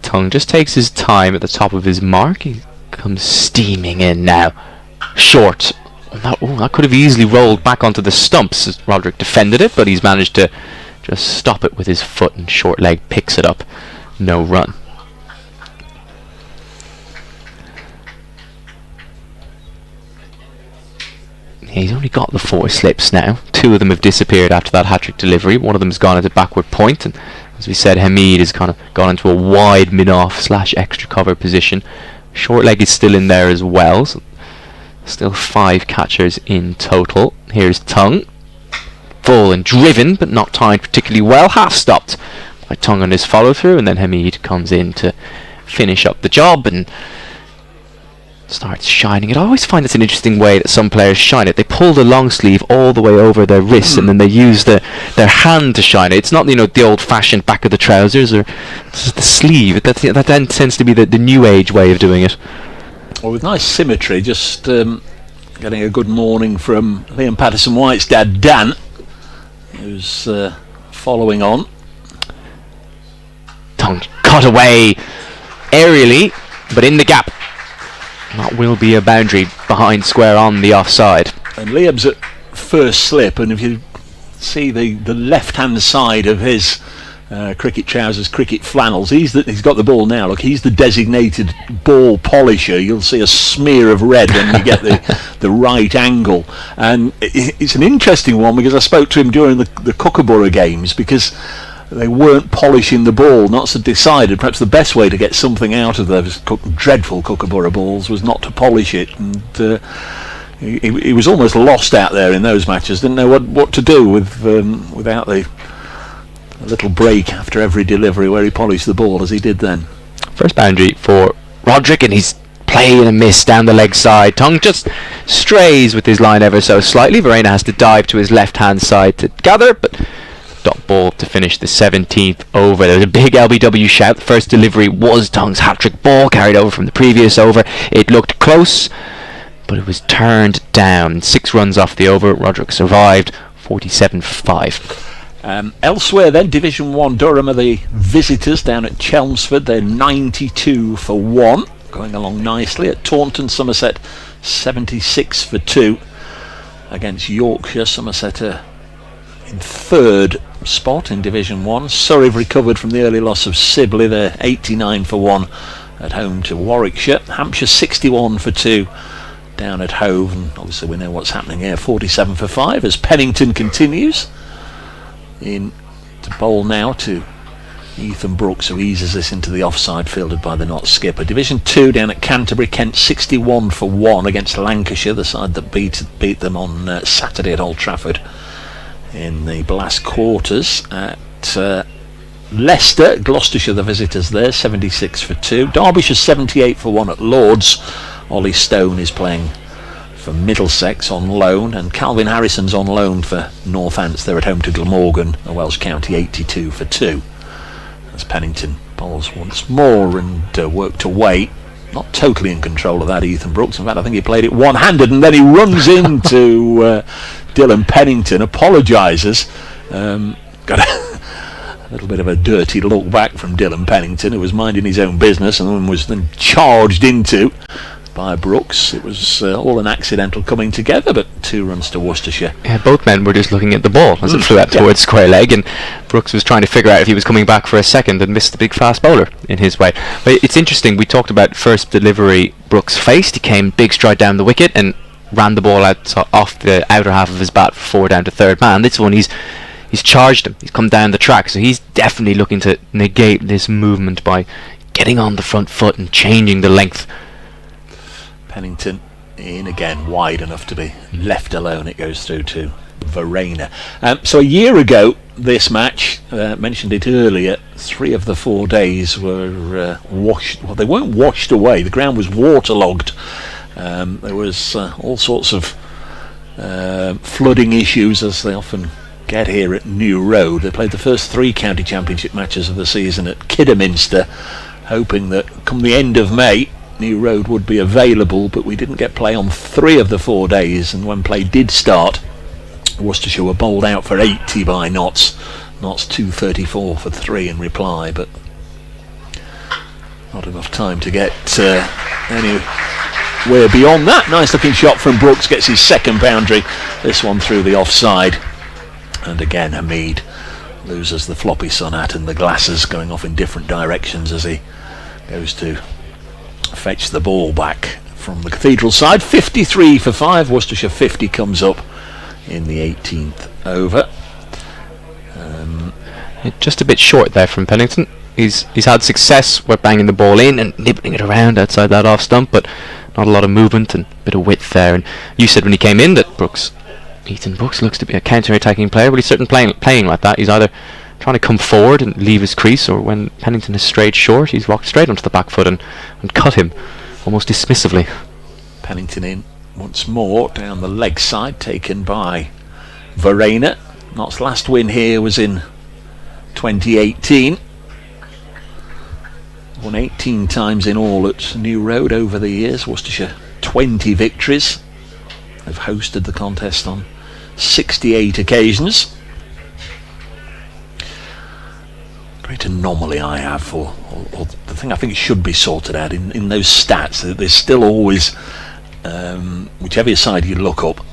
Tongue just takes his time at the top of his mark. He comes steaming in now. Short. That could have easily rolled back onto the stumps as Roderick defended it, but he's managed to just stop it with his foot, and short leg picks it up. No run. He's only got the 4 slips now. 2 of them have disappeared after that hat-trick delivery. One of them has gone into backward point, and as we said, Hamid has kind of gone into a wide mid-off / extra cover position. Short leg is still in there as well, so still 5 catchers in total. Here's Tongue. Full and driven, but not timed particularly well. Half stopped by Tongue on his follow-through, and then Hamid comes in to finish up the job and starts shining it. I always find it's an interesting way that some players shine it. They pull the long sleeve all the way over their wrist, and then they use their hand to shine it. It's not, the old-fashioned back of the trousers or just the sleeve. That then tends to be the new age way of doing it. Well, with nice symmetry, just getting a good morning from Liam Patterson-White's dad, Dan, who's following on. Tongue cut away aerially, but in the gap. That will be a boundary behind square on the offside. And Liam's at first slip, and if you see the left-hand side of his cricket trousers, cricket flannels, he's got the ball now. Look, he's the designated ball polisher. You'll see a smear of red when you get the right angle. And it's an interesting one because I spoke to him during the Kookaburra games, because they weren't polishing the ball. Not so decided. Perhaps the best way to get something out of those dreadful Kookaburra balls was not to polish it. And he was almost lost out there in those matches. Didn't know what to do without the little break after every delivery where he polished the ball as he did then. First boundary for Roderick, and he's playing a miss down the leg side. Tongue just strays with his line ever so slightly. Verena has to dive to his left hand side to gather, but dot ball to finish the 17th over. There was a big LBW shout. The first delivery was Tongue's hat-trick ball, carried over from the previous over. It looked close, but it was turned down. 6 runs off the over. Roderick survived, 47 for 5. Elsewhere then, Division 1 Durham are the visitors down at Chelmsford. They're 92 for 1, going along nicely. At Taunton, Somerset 76 for 2 against Yorkshire. Somerset are in 3rd spot in Division 1. Surrey have recovered from the early loss of Sibley. They're 89 for 1 at home to Warwickshire. Hampshire 61 for 2 down at Hove, and obviously we know what's happening here. 47 for 5 as Pennington continues in to bowl now to Ethan Brooks, who eases this into the offside, fielded by the Notts skipper. Division 2 down at Canterbury, Kent 61 for 1 against Lancashire, the side that beat them on Saturday at Old Trafford in the Blast quarters. At Leicester, Gloucestershire the visitors there, 76 for 2. Derbyshire 78 for 1 at Lords. Ollie Stone is playing for Middlesex on loan, and Calvin Harrison's on loan for Northants. They're at home to Glamorgan, a Welsh county, 82 for 2. As Pennington bowls once more and worked away. Not totally in control of that, Ethan Brooks. In fact, I think he played it one-handed, and then he runs into Dylan Pennington, apologises. Got a little bit of a dirty look back from Dylan Pennington, who was minding his own business and was then charged into by Brooks. It was all an accidental coming together, but 2 runs to Worcestershire. Yeah, both men were just looking at the ball as it flew out towards square leg, and Brooks was trying to figure out if he was coming back for a second and missed the big fast bowler in his way. But it's interesting, we talked about first delivery Brooks faced. He came big stride down the wicket and ran the ball out off the outer half of his bat for 4 down to third man. This one he's charged him, he's come down the track, so he's definitely looking to negate this movement by getting on the front foot and changing the length. Pennington in again, wide enough to be left alone. It goes through to Verena. So a year ago, this match, mentioned it earlier, 3 of the 4 days were washed. Well, they weren't washed away. The ground was waterlogged. There was all sorts of flooding issues, as they often get here at New Road. They played the first 3 county championship matches of the season at Kidderminster, hoping that come the end of May New Road would be available, but we didn't get play on 3 of the 4 days, and when play did start, Worcestershire were bowled out for 80 by Notts. Notts 234 for 3 in reply, but not enough time to get anywhere beyond that. Nice looking shot from Brooks, gets his 2nd boundary, this one through the offside. And again Hamid loses the floppy sun hat and the glasses going off in different directions as he goes to fetch the ball back from the Cathedral side. 53 for 5, Worcestershire 50 comes up in the 18th over. Just a bit short there from Pennington. He's had success with banging the ball in and nibbling it around outside that off stump, but not a lot of movement and a bit of width there. And you said when he came in that Ethan Brooks looks to be a counter-attacking player, but he's certainly playing like that. He's either trying to come forward and leave his crease, or when Pennington has strayed short, he's walked straight onto the back foot and cut him almost dismissively. Pennington in once more down the leg side, taken by Verena. Nott's last win here was in 2018. Won 18 times in all at New Road over the years. Worcestershire 20 victories. They've hosted the contest on 68 occasions. Great anomaly I have, or the thing I think should be sorted out in those stats. There's still always, whichever side you look up,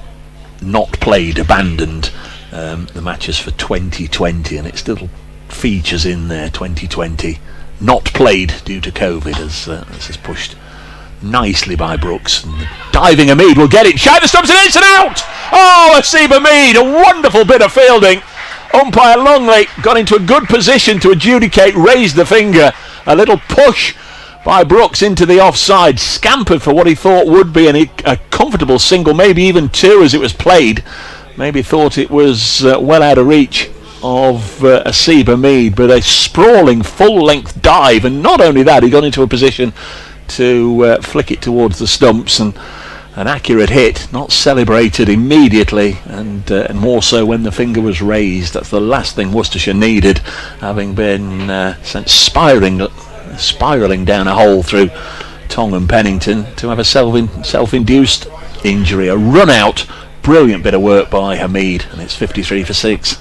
not played, abandoned the matches for 2020, and it still features in there 2020 not played due to COVID, as this is pushed nicely by Brooks, and the diving Hamid will get it, shy the stumps, and it's an out. Oh, Asib Hamid, a wonderful bit of fielding. Umpire Longley got into a good position to adjudicate, raised the finger, a little push by Brooks into the offside, scampered for what he thought would be a comfortable single, maybe even 2 as it was played. Maybe thought it was well out of reach of Asib Hamid, but a sprawling full-length dive, and not only that, he got into a position to flick it towards the stumps, and an accurate hit, not celebrated immediately, and more so when the finger was raised. That's the last thing Worcestershire needed, having been sent spiralling down a hole through Tong and Pennington, to have a self-induced injury, a run out. Brilliant bit of work by Hamid, and it's 53 for 6.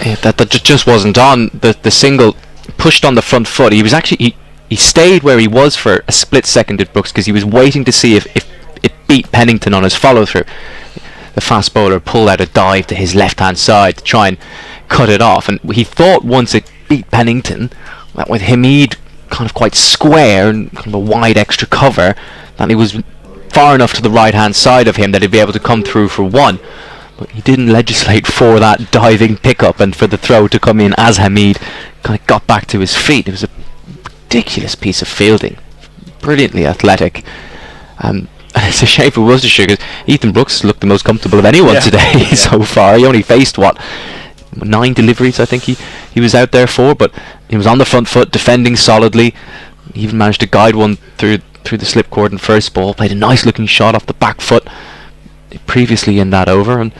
Yeah, that just wasn't on. The single pushed on the front foot. He was actually he stayed where he was for a split second at Brooks, because he was waiting to see if it beat Pennington on his follow through. The fast bowler pulled out a dive to his left hand side to try and cut it off, and he thought once it beat Pennington, that with Hamid kind of quite square and kind of a wide extra cover, that he was far enough to the right hand side of him that he'd be able to come through for 1. But he didn't legislate for that diving pickup and for the throw to come in as Hamid kind of got back to his feet. It was a ridiculous piece of fielding, brilliantly athletic. It's a shame for Worcestershire, because Ethan Brooks looked the most comfortable of anyone today so far. He only faced 9 deliveries I think he was out there for, but he was on the front foot, defending solidly. He even managed to guide one through the slip cord in first ball, played a nice looking shot off the back foot previously in that over, and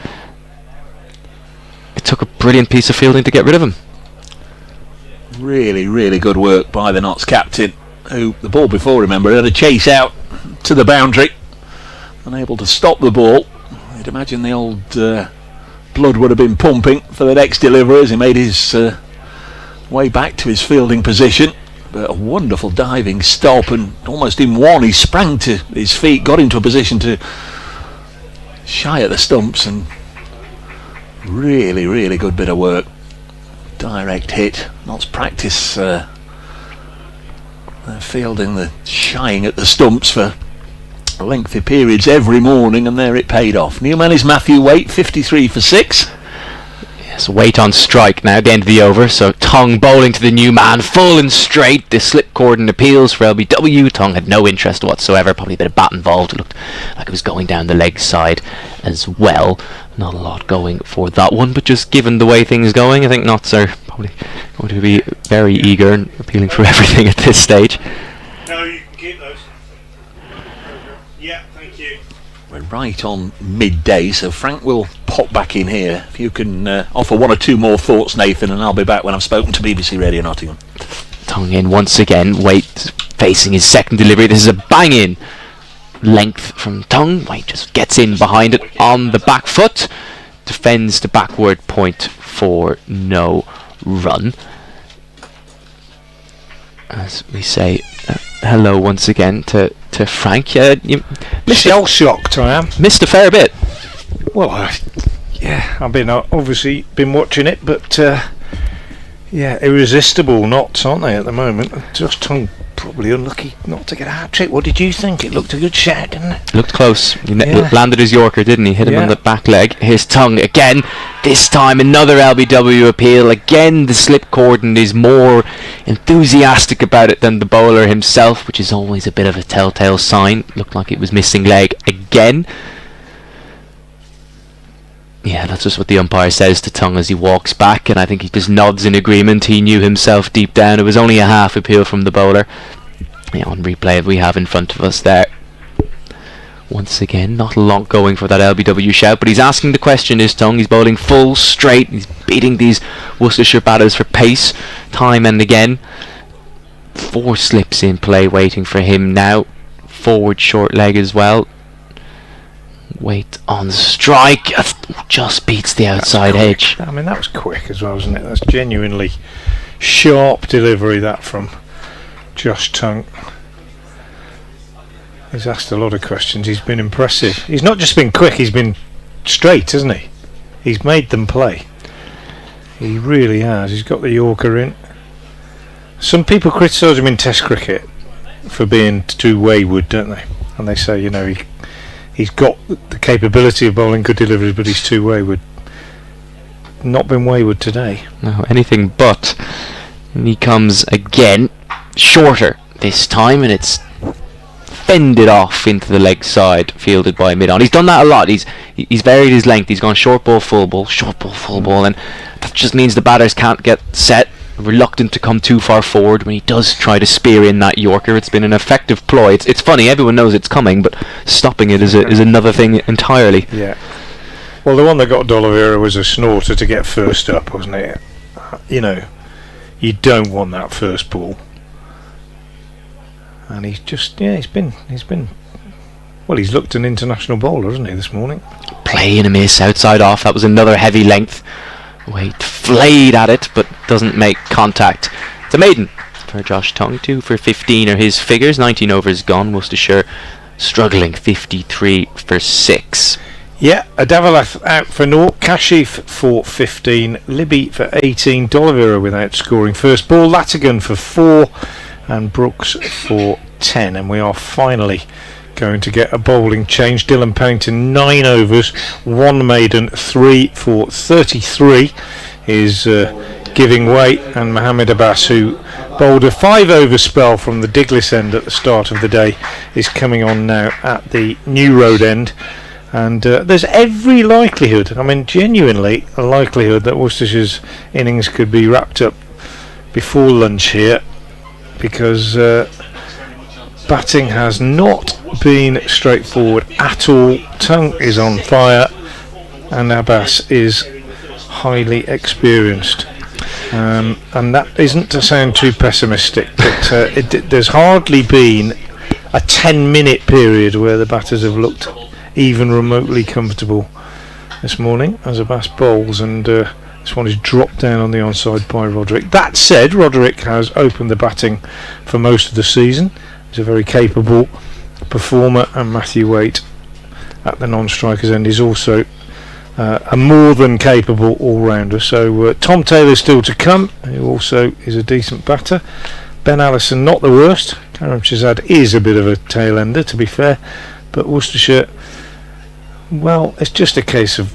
it took a brilliant piece of fielding to get rid of him. Really, really good work by the Notts captain, who the ball before, remember, had a chase out to the boundary, unable to stop the ball. You'd imagine the old blood would have been pumping for the next delivery as he made his way back to his fielding position. But a wonderful diving stop, and almost in one he sprang to his feet, got into a position to shy at the stumps, and really, really good bit of work. Direct hit. Notts practice fielding the shying at the stumps for lengthy periods every morning, and there it paid off. New man is Matthew Waite, 53 for 6. So Waite on strike now at the end of the over. So Tongue bowling to the new man, full and straight. The slip cordon appeals for LBW. Tongue had no interest whatsoever. Probably a bit of bat involved. It looked like it was going down the leg side as well. Not a lot going for that one, but just given the way things going, I think Notts are probably going to be very eager and appealing for everything at this stage. No, you can keep those. Yeah, thank you. We're right on midday, so Frank will pop back in here. If you can offer one or two more thoughts, Nathan, and I'll be back when I've spoken to BBC Radio Nottingham. Tongue in once again. Waite facing his second delivery. This is a bang-in length from Tongue. Waite just gets in behind it on the back foot. Defends the backward point for no run. As we say hello once again to Frank. You Shell shocked I am. missed a fair bit. Well, I've been obviously been watching it, but irresistible Notts, aren't they, at the moment? Just Tongue probably unlucky not to get a hat trick. What did you think? It looked a good shot, didn't it? Looked close. He landed his Yorker, didn't he? Hit him on the back leg. Here's Tongue again. This time another LBW appeal. Again, the slip cordon is more enthusiastic about it than the bowler himself, which is always a bit of a telltale sign. Looked like it was missing leg again. Yeah, that's just what the umpire says to Tongue as he walks back, and I think he just nods in agreement. He knew himself deep down it was only a half appeal from the bowler. Yeah, on replay we have in front of us there. Once again, not a lot going for that LBW shout, but he's asking the question, is Tongue. He's bowling full straight. He's beating these Worcestershire batters for pace time and again. 4 slips in play waiting for him now. Forward short leg as well. Waite on strike. Just beats the outside edge. I mean, that was quick as well, wasn't it? That's genuinely sharp delivery, that from Josh Tongue. He's asked a lot of questions. He's been impressive. He's not just been quick, he's been straight, hasn't he? He's made them play. He really has. He's got the Yorker in. Some people criticise him in Test cricket for being too wayward, don't they? And they say, he's got the capability of bowling good deliveries, but he's too wayward. Not been wayward today. No, anything but. And he comes again, shorter this time, and it's fended off into the leg side, fielded by mid-on. He's done that a lot. He's varied his length. He's gone short ball, full ball, short ball, full ball, and that just means the batters can't get set. Reluctant to come too far forward when he does try to spear in that Yorker. It's been an effective ploy. It's funny, everyone knows it's coming, but stopping it is another thing entirely. Yeah. Well, the one that got D'Oliveira was a snorter to get first up, wasn't it? You don't want that first ball. And he's looked an international bowler, hasn't he, this morning? Play and a miss, outside off. That was another heavy length. Waite flayed at it, but doesn't make contact. It's a maiden for Josh Tongue. 2 for 15 are his figures. 19 overs gone. Worcestershire struggling. 53 for 6. Yeah, Adavalath out for 0, Kashif for 15, Libby for 18, D'Oliveira without scoring. First ball, Latigan for 4, and Brooks for 10. And we are finally going to get a bowling change. Dylan Pennington, 9 overs, 1 maiden, 3 for 33 is giving way, and Mohammed Abbas, who bowled a 5 over spell from the Diglis end at the start of the day, is coming on now at the New Road end. And there's every likelihood, genuinely a likelihood, that Worcestershire's innings could be wrapped up before lunch here, because batting has not been straightforward at all. Tongue is on fire, and Abbas is highly experienced. And that isn't to sound too pessimistic, but there's hardly been a 10-minute period where the batters have looked even remotely comfortable this morning as Abbas bowls, and this one is dropped down on the onside by Rodri. That said, Rodri has opened the batting for most of the season. He's a very capable performer, and Matthew Waite at the non-strikers end is also a more than capable all-rounder. So Tom Taylor still to come, who also is a decent batter. Ben Allison not the worst. Karam Shazad is a bit of a tail-ender, to be fair, but Worcestershire, well, it's just a case of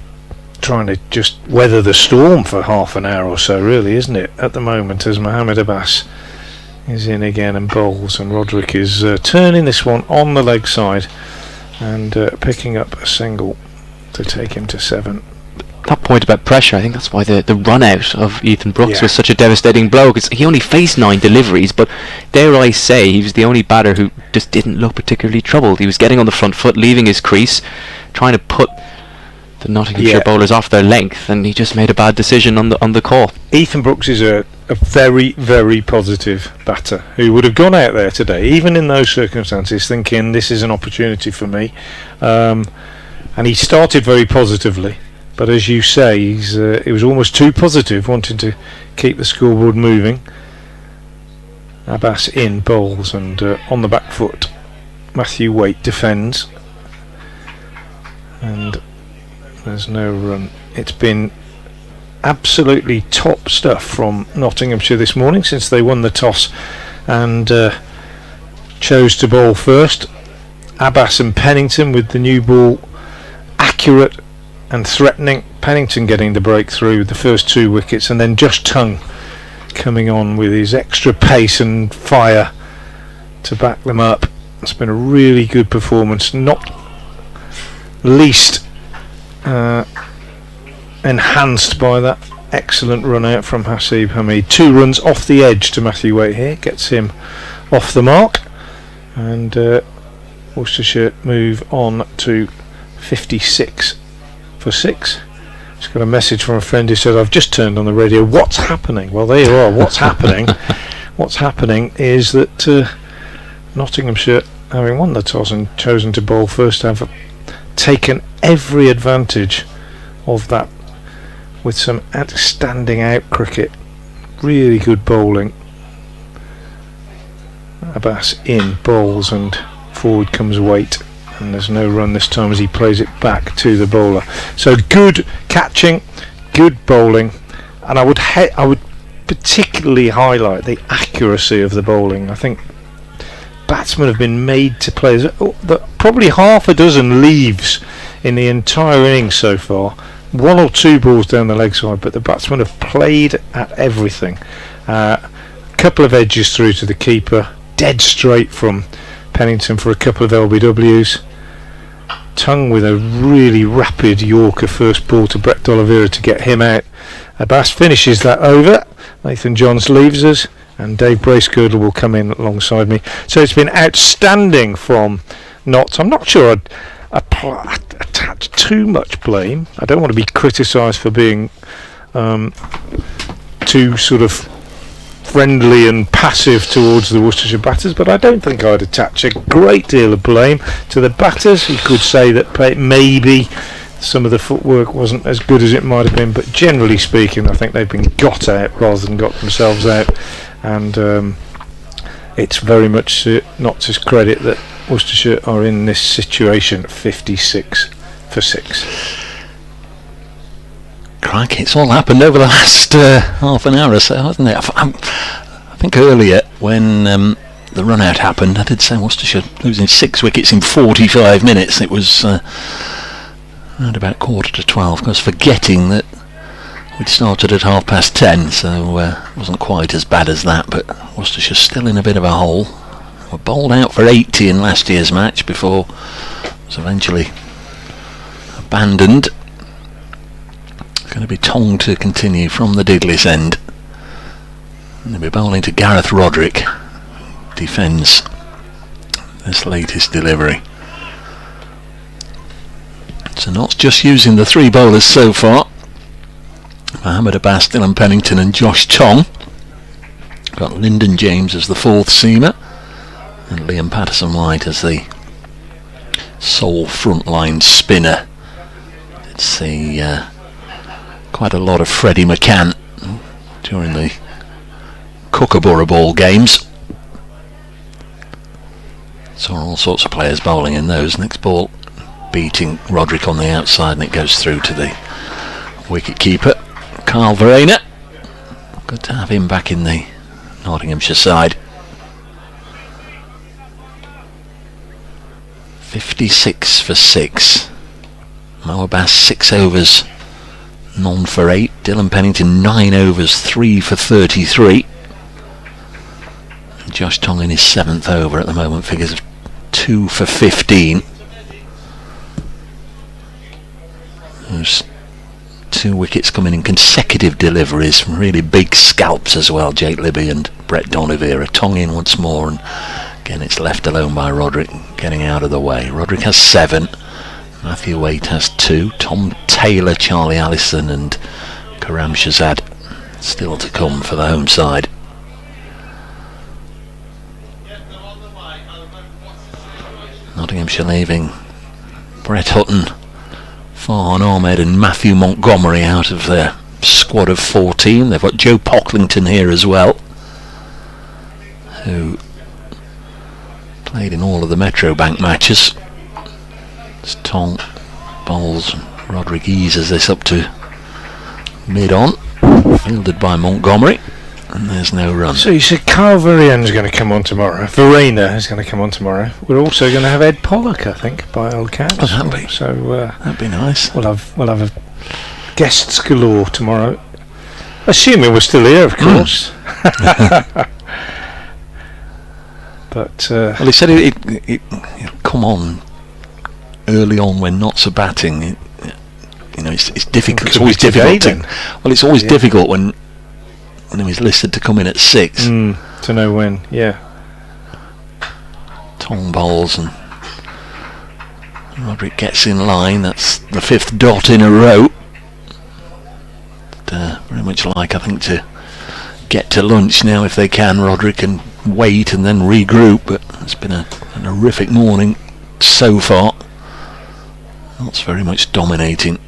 trying to just weather the storm for half an hour or so, really, isn't it, at the moment, as Mohamed Abbas is in again and bowls, and Rodri is turning this one on the leg side and picking up a single to take him to 7. That point about pressure, I think that's why the run out of Ethan Brooks was such a devastating blow, because he only faced 9 deliveries, but dare I say he was the only batter who just didn't look particularly troubled. He was getting on the front foot, leaving his crease, trying to put the Nottinghamshire bowlers off their length, and he just made a bad decision on the call. Ethan Brooks is a very, very positive batter who would have gone out there today, even in those circumstances, thinking this is an opportunity for me, and he started very positively. But as you say, it was almost too positive, wanting to keep the scoreboard moving. Abbas in bowls, and on the back foot Matthew Waite defends, and there's no run. It's been absolutely top stuff from Nottinghamshire this morning since they won the toss and chose to bowl first. Abbas and Pennington with the new ball accurate and threatening. Pennington getting the breakthrough with the first 2 wickets, and then Josh Tongue coming on with his extra pace and fire to back them up. It's been a really good performance, not least enhanced by that excellent run out from Hasib Hamid. 2 runs off the edge to Matthew Waite here, gets him off the mark, and Worcestershire move on to 56 for 6. Just got a message from a friend who said, I've just turned on the radio, what's happening? Well, there you are, what's happening. What's happening is that Nottinghamshire, having won the toss and chosen to bowl first, have taken every advantage of that with some outstanding out cricket. Really good bowling. Abbas in bowls, and forward comes Waite, and there's no run this time as he plays it back to the bowler. So good catching, good bowling, and I would particularly highlight the accuracy of the bowling. I think batsmen have been made to play. Probably half a dozen leaves in the entire innings so far. 1 or 2 balls down the leg side, but the batsmen have played at everything. Couple of edges through to the keeper, dead straight from Pennington for a couple of LBWs. Tongue with a really rapid Yorker first ball to Brett D'Oliveira to get him out. Abbas finishes that over. Nathan Johns leaves us, and Dave Bracegirdle will come in alongside me. So it's been outstanding from Notts. I'm not sure I'd attach too much blame. I don't want to be criticised for being too sort of friendly and passive towards the Worcestershire batters, but I don't think I'd attach a great deal of blame to the batters. You could say that maybe some of the footwork wasn't as good as it might have been, but generally speaking I think they've been got out rather than got themselves out, and it's very much not to his credit that Worcestershire are in this situation. 56 for 6. Crikey, it's all happened over the last half an hour or so, hasn't it? I think earlier when the run out happened, I did say Worcestershire losing 6 wickets in 45 minutes. It was around about 11:45. I was forgetting that we'd started at 10:30, so it wasn't quite as bad as that, but Worcestershire still in a bit of a hole. Were bowled out for 80 in last year's match before it was eventually abandoned. It's going to be Tong to continue from the Diglis end. And they'll be bowling to Gareth Roderick, defends this latest delivery. So not just using the 3 bowlers so far. Mohamed Abbas, Dylan Pennington and Josh Tong. Got Lyndon James as the 4th seamer, and Liam Patterson-White as the sole frontline spinner. Let's see quite a lot of Freddie McCann during the Kookaburra Ball games. Saw all sorts of players bowling in those. Next ball beating Roderick on the outside, and it goes through to the wicket keeper Carl Verena. Good to have him back in the Nottinghamshire side. 56 for 6. Mo Abbas 6 overs none for 8. Dylan Pennington 9 overs, 3 for 33. Josh Tong in his 7th over at the moment, figures of 2 for 15. There's 2 wickets coming in consecutive deliveries from really big scalps as well. Jake Libby and Brett Donivere. Tong in once more, and again it's left alone by Rodri, getting out of the way. Rodri has 7. Matthew Waite has 2. Tom Taylor, Charlie Allison and Karam Shazad still to come for the home side. Nottinghamshire leaving Brett Hutton, Farhan Ahmed and Matthew Montgomery out of their squad of 14. They've got Joe Pocklington here as well, who played in all of the Metro Bank matches. It's Tong bowls Rodriguez as this up to mid-on, fielded by Montgomery, and there's no run. So you said Carl Varian's going to come on tomorrow. Verena is going to come on tomorrow. We're also going to have Ed Pollock, I think, by Old Cats. Oh, that'd be, so that'd be nice. We'll have a guests galore tomorrow, assuming we're still here, of course. But well, he said it'll come on early on when Notts are batting. It's difficult. It's always difficult. It's always difficult when he's listed to come in at 6 to know when. Yeah. Tong bowls and Roderick gets in line. That's the 5th dot in a row. Very much like, I think, to get to lunch now if they can. Roderick can wait and then regroup, but it's been a horrific morning so far. That's very much dominating.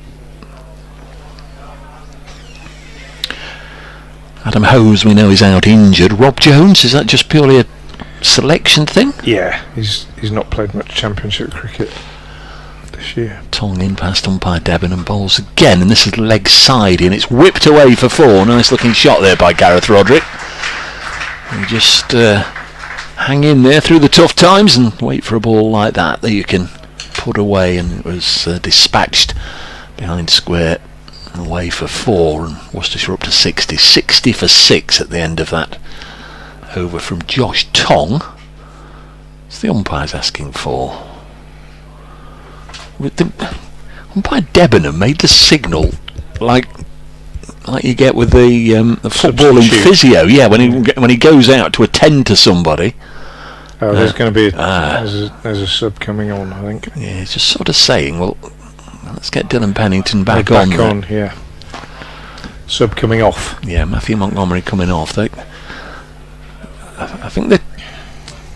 Adam Hose, we know, is out injured. Rob Jones, is that just purely a selection thing? Yeah, he's not played much Championship cricket this year. Tong in past umpire Debenham, bowls again, and this is leg side in. It's whipped away for 4. Nice looking shot there by Gareth Roderick. You just hang in there through the tough times and wait for a ball like that you can put away, and it was dispatched behind square. Away for 4, and Worcestershire up to 60 for 6 at the end of that over from Josh Tong. It's the umpire's asking for. Umpire Debenham made the signal like you get with the footballing physio. Yeah, when he goes out to attend to somebody. Oh, there's going to be there's a sub coming on, I think. Yeah, it's just sort of saying, well, let's get Dylan Pennington back on. Yeah. Sub coming off. Yeah, Matthew Montgomery coming off. I think they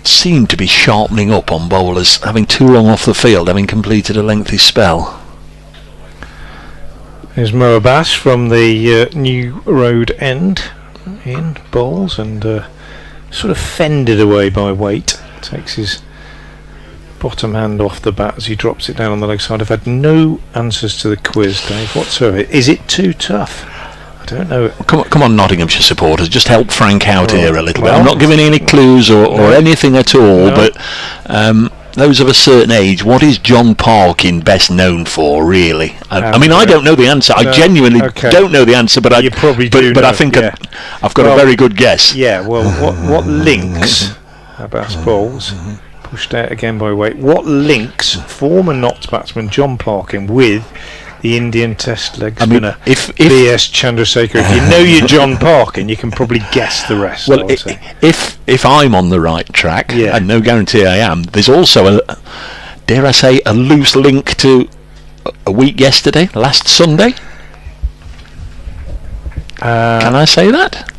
seem to be sharpening up on bowlers having too long off the field, having completed a lengthy spell. There's Mo Abbas from the New Road end in bowls, and sort of fended away by Waite. Takes his bottom hand off the bat as he drops it down on the leg side. I've had no answers to the quiz, Dave, whatsoever. Is it too tough? I don't know. Come on, Nottinghamshire supporters, just help Frank out here a little bit. I'm not giving any clues or anything at all, but those of a certain age, what is John Parkin best known for, really? I mean, I don't know the answer. I genuinely don't know the answer, but you probably do. But I think I've got a very good guess. Yeah. Well, what links Abbas bowls? Pushed out again by Waite. What links former Notts batsman John Parkin with the Indian Test leg spinner B.S. Chandrasekhar? If you know your John Parkin, you can probably guess the rest. Well, if I'm on the right track, and no guarantee I am, there's also dare I say, a loose link to a week yesterday, last Sunday. Can I say that?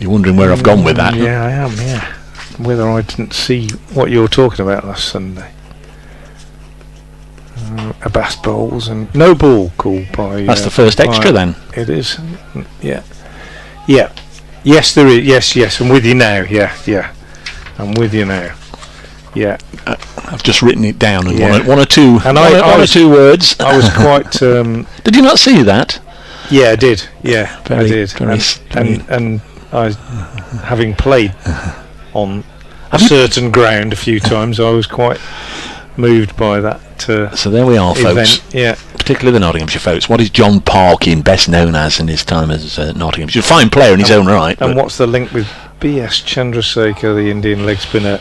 You're wondering where I've gone with that? Yeah, I am, yeah. Whether I didn't see what you were talking about last Sunday. Abbas bowls and no ball called by... That's the first extra then? It is, yeah. Yeah. Yes, there is. Yes, I'm with you now, yeah. I'm with you now. Yeah. I've just written it down in one or two words. I was quite... Did you not see that? Yeah, I did. Yeah, I did. And I, having played on a certain ground a few times, I was quite moved by that. So there we are, event. folks. Yeah. Particularly the Nottinghamshire folks. What is John Parkin best known as in his time as Nottinghamshire? Fine player in his own right. And what's the link with B.S. Chandrasekhar, the Indian leg spinner?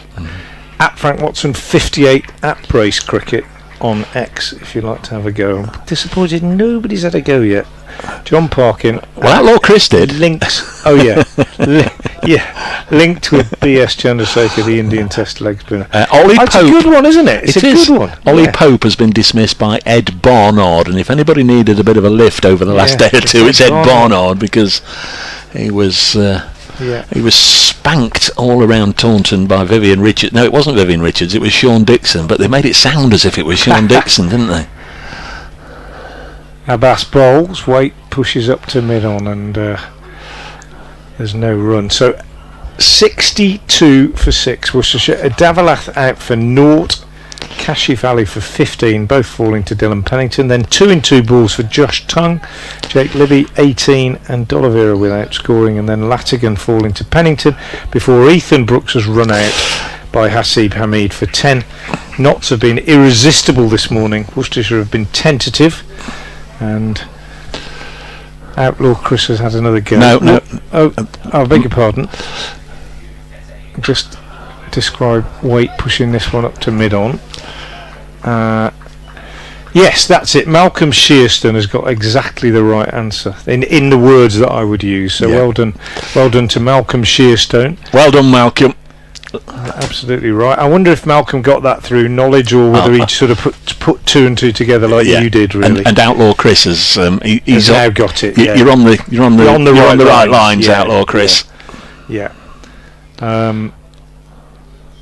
At Frank Watson 58 at Brace Cricket on X, if you'd like to have a go. I'm disappointed nobody's had a go yet. John Parkin. Well, Outlaw Chris did. Links. Oh yeah. Linked with B.S. Chandrasekhar, the Indian Test leg spinner. Ollie Pope. It's a good one, isn't it? It's a good one. Ollie Pope has been dismissed by Ed Barnard, and if anybody needed a bit of a lift over the last day or two, it's Ed Barnard, because he was spanked all around Taunton by Vivian Richards. No, it wasn't Vivian Richards, it was Sean Dixon, but they made it sound as if it was Sean Dixon, didn't they? Abbas bowls, Waite pushes up to mid-on, and there's no run. So 62 for 6 Worcestershire. Davalath out for 0, Kashif Ali for 15, both falling to Dylan Pennington. Then 2 in 2 balls for Josh Tongue, Jake Libby 18, and D'Oliveira without scoring, and then Latigan falling to Pennington before Ethan Brooks was run out by Hasib Hamid for 10. Knots have been irresistible this morning. Worcestershire have been tentative, and Outlaw Chris has had another go. No. I beg your pardon. Just describe Waite pushing this one up to mid-on. Yes, that's it. Malcolm Shearston has got exactly the right answer in the words that I would use. So well done to Malcolm Shearstone. Well done, Malcolm. Absolutely right. I wonder if Malcolm got that through knowledge, or whether he sort of put 2 and 2 together like you did, really. And Outlaw Chris has he's now got it. You're on the right lines, Outlaw Chris. Yeah.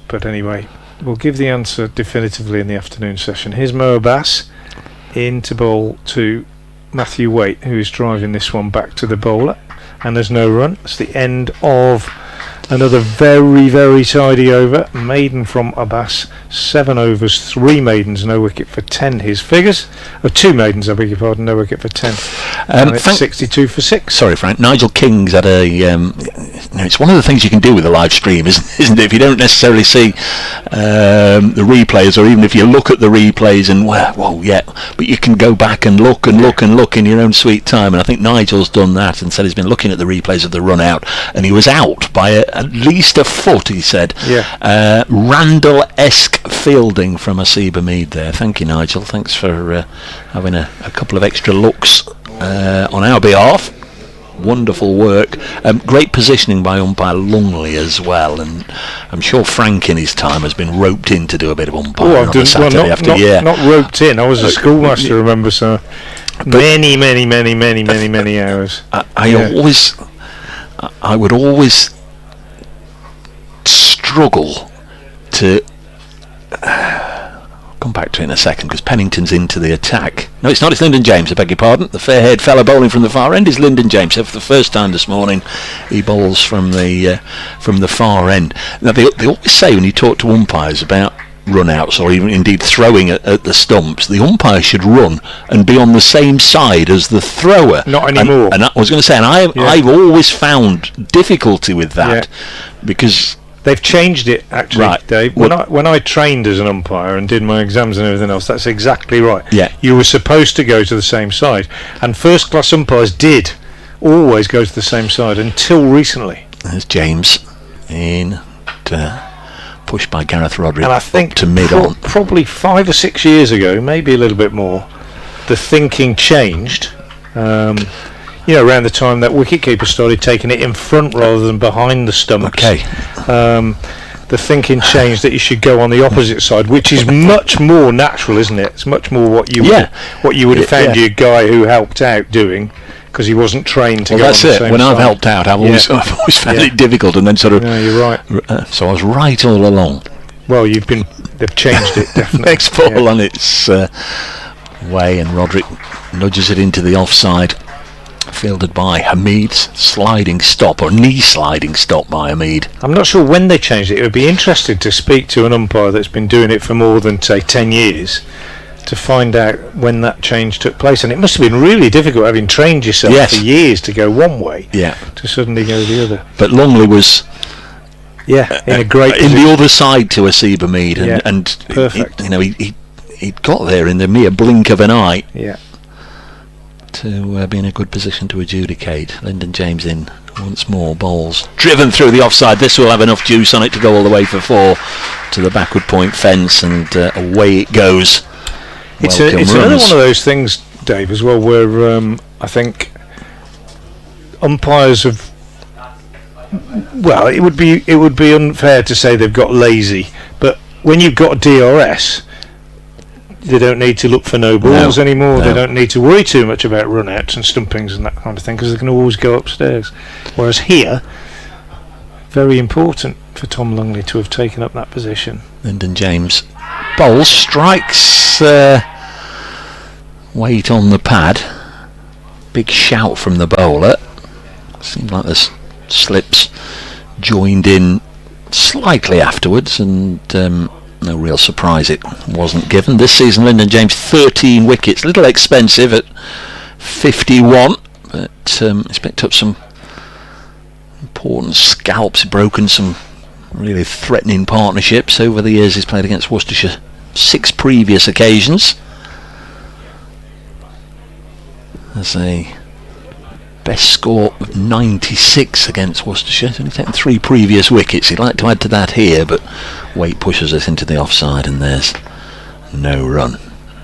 But anyway, we'll give the answer definitively in the afternoon session. Here's Mo Abbas in to bowl to Matthew Waite, who is driving this one back to the bowler, and there's no run. It's the end of another very, very tidy over. Maiden from Abbas, 7 overs, 3 maidens, no wicket for 10. His figures of 2 maidens, I beg your pardon, no wicket for 10. And it's 62 for 6. Sorry, Frank. Nigel King's had a. It's one of the things you can do with a live stream, isn't it? If you don't necessarily see the replays, or even if you look at the replays and but you can go back and look in your own sweet time. And I think Nigel's done that and said he's been looking at the replays of the run out, and he was out by at least a foot, he said. Randall-esque fielding from Hasib Hamid there. Thank you, Nigel. Thanks for having a couple of extra looks on our behalf. Wonderful work. Great positioning by umpire Lungley as well, and I'm sure Frank in his time has been roped in to do a bit of umpiring on the Saturday after year. Not roped in. I was a schoolmaster, remember, so many hours. I would always struggle to come back to it in a second, because Pennington's into the attack. No, it's not, it's Lyndon James, I beg your pardon. The fair-haired fellow bowling from the far end is Lyndon James. So for the first time this morning, he bowls from the far end. Now they always say when you talk to umpires about run-outs, or even indeed throwing at the stumps, the umpire should run and be on the same side as the thrower. Not anymore. And I was going to say, and I've always found difficulty with that, because they've changed it, actually, right, Dave. When I trained as an umpire and did my exams and everything else, that's exactly right. Yeah. You were supposed to go to the same side, and first-class umpires did always go to the same side until recently. There's James in pushed by Gareth Rodri, and I think to mid-on. Probably 5 or 6 years ago, maybe a little bit more, the thinking changed. Around the time that wicketkeeper started taking it in front rather than behind the stumps. Okay. The thinking changed that you should go on the opposite side, which is much more natural, isn't it? It's much more what you would have found your guy who helped out doing, because he wasn't trained to go on the same side. When I've helped out, I've always found it difficult, and then sort of. No, you're right. So I was right all along. Well, they've changed it definitely. Next ball on its way, and Rodri nudges it into the offside. Fielded by Hamid's sliding stop, or knee sliding stop by Hamid. I'm not sure when they changed it. It would be interesting to speak to an umpire that's been doing it for more than, say, 10 years to find out when that change took place. And it must have been really difficult, having trained yourself for years to go one way, to suddenly go the other. But Lungley was Yeah, in a great in the other side to Asiba Mead, and perfect. He'd got there in the mere blink of an eye. Yeah. To be in a good position to adjudicate. Lyndon James in once more, bowls driven through the offside. This will have enough juice on it to go all the way for 4 to the backward point fence, and away it goes. It's another one of those things, Dave, as well, where I think umpires have. Well, it would be unfair to say they've got lazy, but when you've got a DRS, they don't need to look for no balls anymore. They don't need to worry too much about run-outs and stumpings and that kind of thing, because they can always go upstairs. Whereas here, very important for Tom Lungley to have taken up that position. Lyndon James bowls, strikes weight on the pad. Big shout from the bowler. Seemed like the slips joined in slightly afterwards, and no real surprise it wasn't given. This season Lyndon James 13 wickets, a little expensive at 51, but he's picked up some important scalps, broken some really threatening partnerships over the years he's played against Worcestershire, 6 previous occasions. There's a best score of 96 against Worcestershire. He's only taken 3 previous wickets. He'd like to add to that here, but weight pushes us into the offside, and there's no run.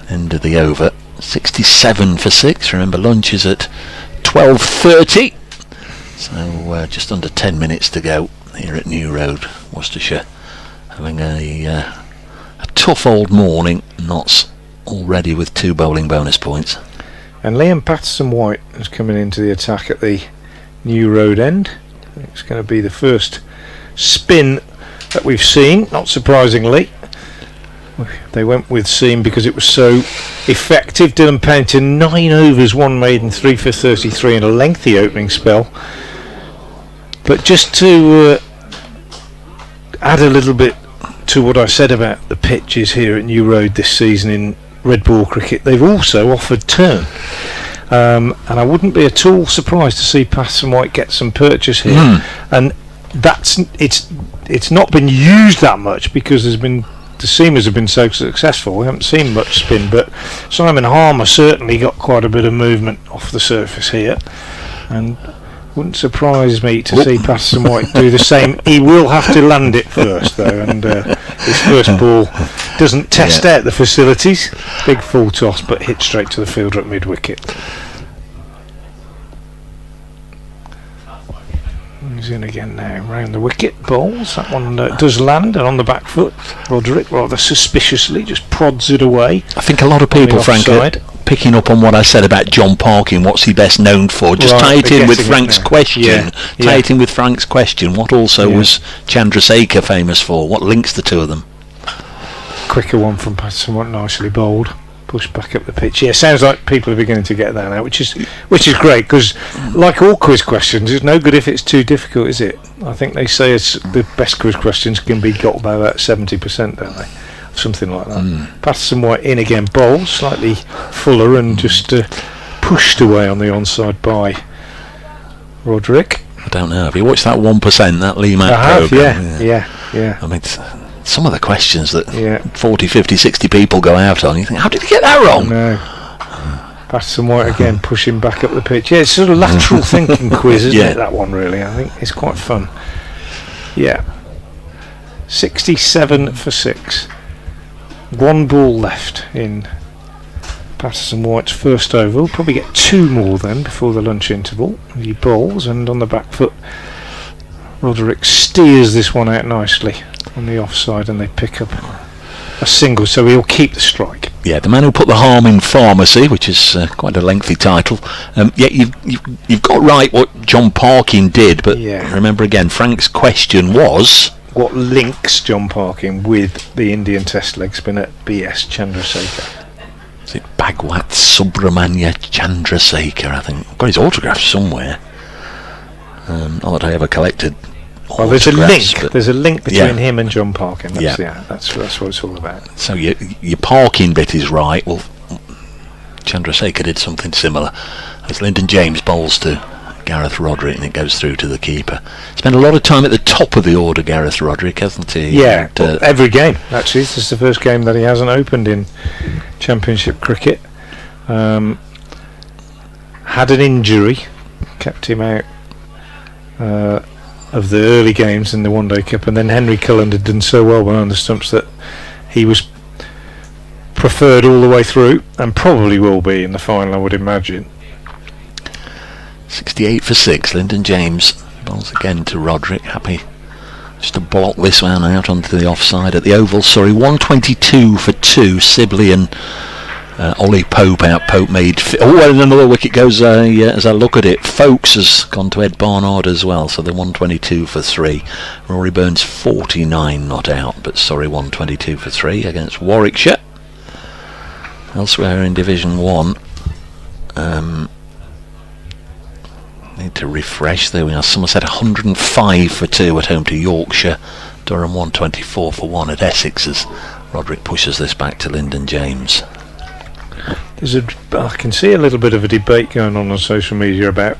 End of the over. 67 for 6. Remember, lunch is at 12:30, so just under 10 minutes to go here at New Road, Worcestershire, having a tough old morning. Notts already with 2 bowling bonus points. And Liam Patterson-White is coming into the attack at the New Road end. It's going to be the first spin that we've seen, not surprisingly. They went with seam because it was so effective. Dylan Pennington, 9 overs, 1 maiden, 3 for 33 in a lengthy opening spell. But just to add a little bit to what I said about the pitches here at New Road this season in red ball cricket, they've also offered turn, and I wouldn't be at all surprised to see Patterson-White get some purchase here. And it's not been used that much because the seamers have been so successful. We haven't seen much spin, but Simon Harmer certainly got quite a bit of movement off the surface here, and wouldn't surprise me to see Patterson-White do the same. He will have to land it first though, and his first ball doesn't test out the facilities. Big full toss, but hit straight to the fielder at mid-wicket. He's in again now, round the wicket, bowls. That one does land, and on the back foot, Rodri rather suspiciously just prods it away. I think a lot of people, Frank, are picking up on what I said about John Parkin. What's he best known for? Just tie it in with Frank's question. Tie it in with Frank's question. What also was Chandrasekhar famous for? What links the two of them? Quicker one from Patterson, what nicely bowled. Pushed back up the pitch. Yeah, sounds like people are beginning to get that now, which is great, because like all quiz questions, it's no good if it's too difficult, is it? I think they say the best quiz questions can be got by about 70%, don't they? Something like that. Patterson-White in again, bowls slightly fuller and just pushed away on the onside by Rodri. I don't know. Have you watched that 1%, that Lee Mack program? Yeah. I mean, some of the questions that 40, 50, 60 people go out on, you think, how did he get that wrong? No. Patterson-White again pushing back up the pitch. Yeah, it's sort of lateral thinking quiz, isn't it, that one, really? I think it's quite fun. Yeah. 67 for 6. 1 ball left in Patterson-White's first over. We'll probably get 2 more then before the lunch interval. He bowls, and on the back foot, Roderick steers this one out nicely on the offside, and they pick up a single, so he'll keep the strike. Yeah, the man who put the harm in pharmacy, which is quite a lengthy title. You've got right what John Parkin did, but remember again, Frank's question was, what links John Parkin with the Indian Test leg spinner B.S. Chandrasekhar? Is it Bhagwat Subramanya Chandrasekhar? I think I've got his autograph somewhere. Not that I ever collected. Well, there's a link. There's a link between him and John Parkin. That's what it's all about. So your Parkin bit is right. Well, Chandrasekhar did something similar. As Lyndon James bowls to Gareth Rodri, and it goes through to the keeper. Spent a lot of time at the top of the order, Gareth Rodri, hasn't he? Yeah, every game actually. This is the first game that he hasn't opened in Championship cricket. Had an injury, kept him out of the early games in the One Day Cup, and then Henry Cullen had done so well behind the stumps that he was preferred all the way through, and probably will be in the final, I would imagine. 68 for 6, Lyndon James bowls again to Rodri, happy just to block this one out onto the offside at the Oval. 122 for 2, Sibley and Ollie Pope out. Pope made and another wicket goes as I look at it. Folkes has gone to Ed Barnard as well, so they're 122 for 3. Rory Burns 49 not out, but 122 for 3 against Warwickshire. Elsewhere in Division 1, need to refresh. There we are. Somerset 105 for 2 at home to Yorkshire. Durham 124 for 1 at Essex as Roderick pushes this back to Lyndon James. I can see a little bit of a debate going on social media about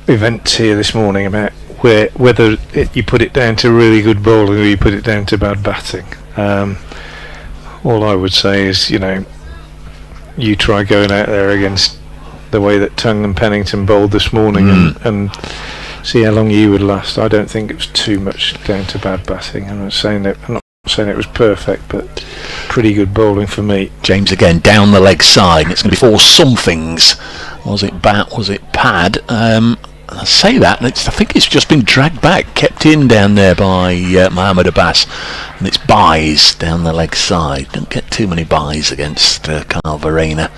events here this morning about whether you put it down to really good bowling or you put it down to bad batting. All I would say is, you try going out there against the way that Tongue and Pennington bowled this morning and see how long you would last. I don't think it was too much down to bad batting. I'm not saying it was perfect, but pretty good bowling for me. James again down the leg side. It's going to be 4 somethings. Was it bat? Was it pad? I say that, and I think it's just been dragged back, kept in down there by Mohamed Abbas, and it's byes down the leg side. Don't get too many byes against Carl Verena.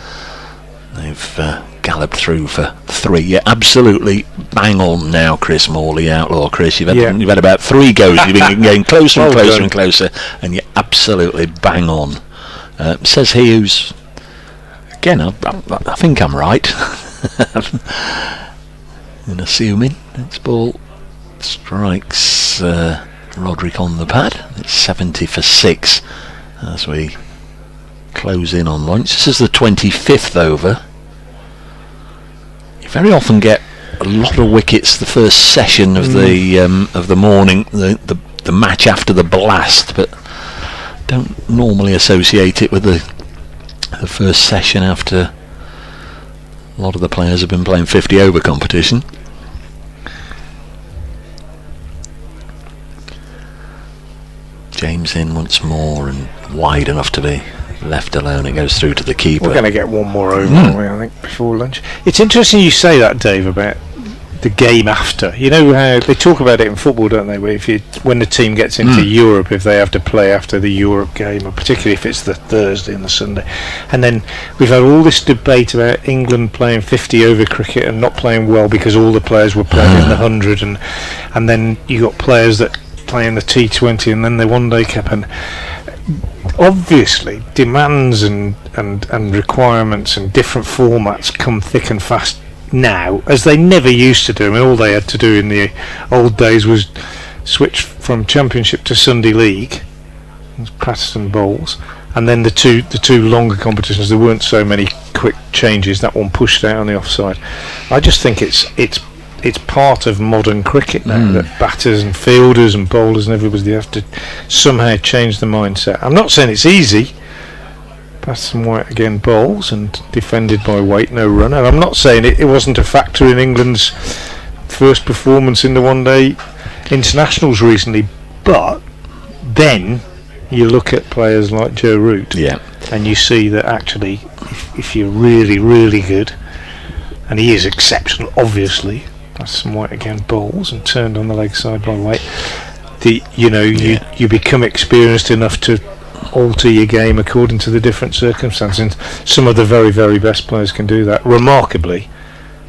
They've galloped through for 3. Yeah, absolutely bang on now, Chris Morley, Outlaw Chris. You've had about 3 goes. You've been getting closer and closer and closer, and you're absolutely bang on. Says he who's, again, I think I'm right. And assuming its ball strikes Roderick on the pad. It's 70 for 6 as we close in on lunch. This is the 25th over. You very often get a lot of wickets the first session of the morning, the match after the blast, but don't normally associate it with the first session after a lot of the players have been playing 50 over competition. James in once more and wide enough to be left alone. It goes through to the keeper. We're going to get one more over, aren't we, I think, before lunch. It's interesting you say that, Dave, about the game after. You know how they talk about it in football, don't they, where when the team gets into Europe, if they have to play after the Europe game, or particularly if it's the Thursday and the Sunday. And then we've had all this debate about England playing 50 over cricket and not playing well because all the players were playing in the 100, and then you got players that playing the T20 and then the One Day Cup, and obviously demands and requirements and different formats come thick and fast now, as they never used to do. I mean, all they had to do in the old days was switch from Championship to Sunday League, Patterson bowls, and then the two longer competitions. There weren't so many quick changes. That one pushed out on the offside. I just think it's part of modern cricket now that batters and fielders and bowlers and everybody have to somehow change the mindset. I'm not saying it's easy. Patterson White again bowls and defended by Waite, no run. And I'm not saying it wasn't a factor in England's first performance in the one-day internationals recently, but then you look at players like Joe Root and you see that actually if you're really, really good, and he is exceptional, obviously. Patterson White again bowls and turned on the leg side by Waite. You become experienced enough to alter your game according to the different circumstances, and some of the very, very best players can do that remarkably,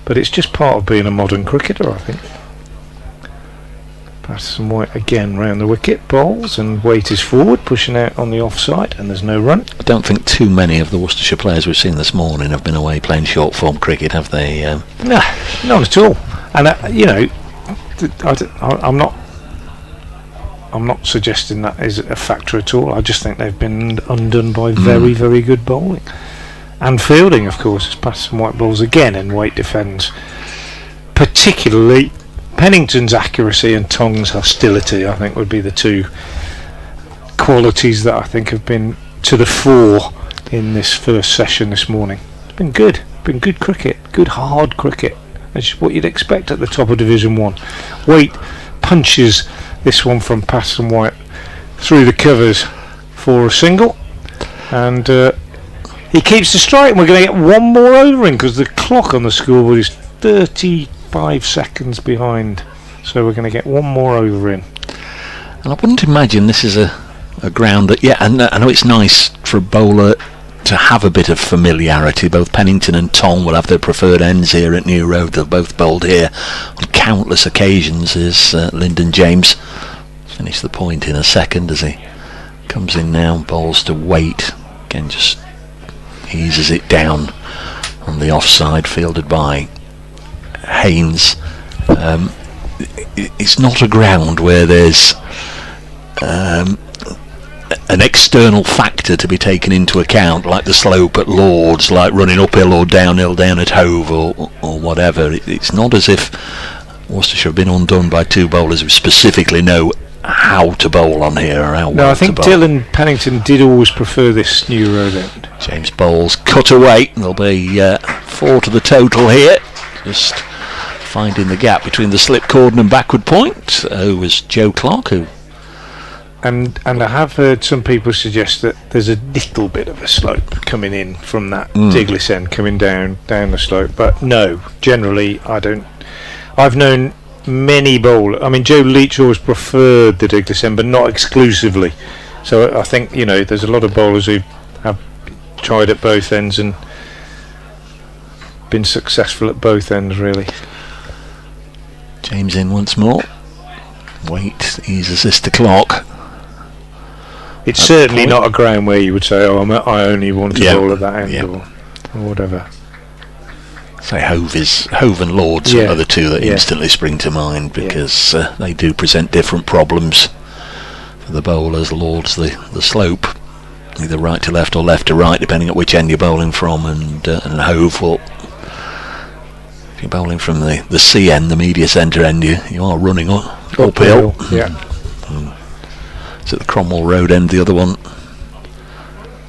but it's just part of being a modern cricketer, I think. Patterson White again round the wicket, bowls, and Waite is forward, pushing out on the offside, and there's no run. I don't think too many of the Worcestershire players we've seen this morning have been away playing short form cricket, have they? No, not at all. And I'm not suggesting that is a factor at all. I just think they've been undone by very, very good bowling and fielding, of course, as Patterson White bowls again and Waite defends particularly Pennington's accuracy and Tong's hostility, I think, would be the two qualities that I think have been to the fore in this first session this morning. It's been good cricket, good hard cricket. That's what you'd expect at the top of Division 1. Waite punches this one from Patterson White through the covers for a single, and he keeps the strike, and we're going to get one more over in because the clock on the scoreboard is 35 seconds behind, so we're going to get one more over in. And I wouldn't imagine this is a ground that, and I know it's nice for a bowler to have a bit of familiarity. Both Pennington and Tong will have their preferred ends here at New Road. They've both bowled here on countless occasions. As Lyndon James finish the point in a second as he comes in now, bowls to Waite, again just eases it down on the offside, fielded by Haynes. It's not a ground where there's an external factor to be taken into account, like the slope at Lords, like running uphill or downhill down at Hove or whatever. It's not as if Worcestershire have been undone by two bowlers who specifically know how to bowl on here or how well I think to bowl. Dylan Pennington did always prefer this New Road end. James bowls cut away. There'll be 4 to the total here. Just finding the gap between the slip cordon and backward point. Was Joe Clark, who... And I have heard some people suggest that there's a little bit of a slope coming in from that Diglis end, coming down the slope. But no, generally I don't. I've known many bowlers. I mean, Joe Leach always preferred the Diglis end, but not exclusively. So I think, there's a lot of bowlers who have tried at both ends and been successful at both ends, really. James in once more. Waite eases this to Clark. It's certainly not a ground where you would say, I only want to bowl at that end or whatever. Say Hove and Lords are the two that instantly spring to mind, because they do present different problems for the bowlers. Lords, the slope, either right to left or left to right, depending on which end you're bowling from, and Hove, well, if you're bowling from the C end, the media centre end, you are running uphill. It's at the Cromwell Road end, the other one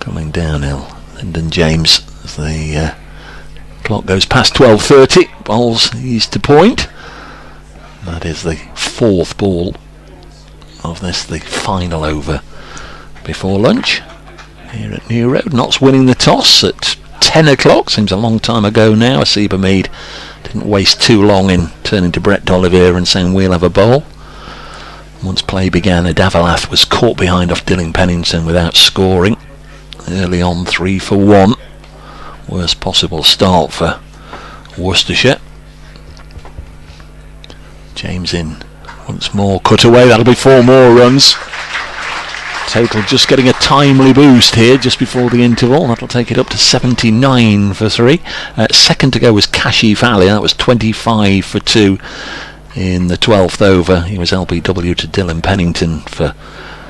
coming downhill. Lyndon James, as the clock goes past 12:30, bowls eased to point. That is the 4th ball of this, the final over before lunch here at New Road. Notts winning the toss at 10 o'clock, seems a long time ago now. Asiba Mead didn't waste too long in turning to Brett D'Oliveira and saying we'll have a bowl. Once play began, Adavalath was caught behind off Dylan Pennington without scoring. Early on, 3 for 1. Worst possible start for Worcestershire. James in once more, cut away. That'll be 4 more runs. Total just getting a timely boost here just before the interval. That'll take it up to 79 for 3. Second to go was Kashif Ali. That was 25 for 2. In the 12th over, he was LBW to Dylan Pennington for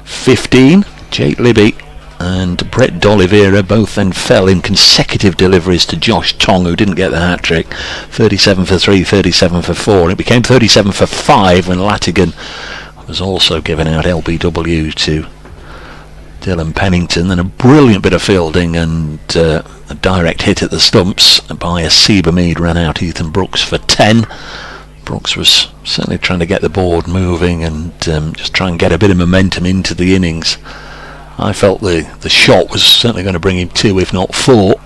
15. Jake Libby and Brett D'Oliveira both then fell in consecutive deliveries to Josh Tong, who didn't get the hat-trick. 37 for 3, 37 for 4. And it became 37 for 5 when Latigan was also given out LBW to Dylan Pennington. Then a brilliant bit of fielding and a direct hit at the stumps by Asiba Mead ran out Ethan Brooks for 10. Brooks was certainly trying to get the board moving and just try and get a bit of momentum into the innings. I felt the shot was certainly going to bring him 2 if not 4,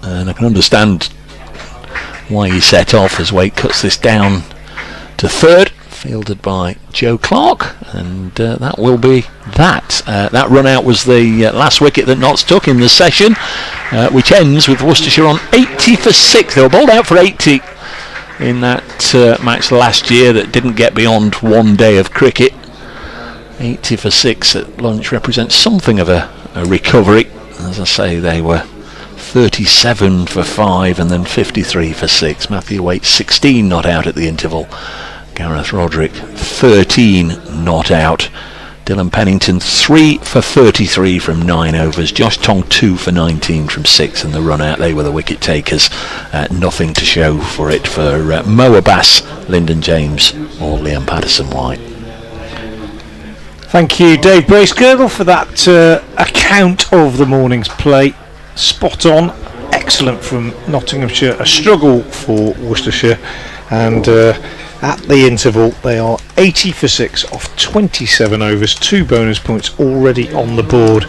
and I can understand why he set off as Waite cuts this down to 3rd, fielded by Joe Clark, and that will be that. That run out was the last wicket that Notts took in the session, which ends with Worcestershire on 80 for 6. They were bowled out for 80 in that match last year that didn't get beyond 1 day of cricket. 80 for 6 at lunch represents something of a recovery. As I say, they were 37 for 5 and then 53 for 6. Matthew Waite 16 not out at the interval. Gareth Roderick 13 not out. Dylan Pennington 3 for 33 from 9 overs. Josh Tong 2 for 19 from 6, and the run out, they were the wicket takers. Nothing to show for it for Mo Abbas, Lyndon James or Liam Patterson-White. Thank you, Dave Bracegirdle, for that account of the morning's play. Spot on, excellent from Nottinghamshire, a struggle for Worcestershire, and at the interval they are 80 for 6 off 27 overs, 2 bonus points already on the board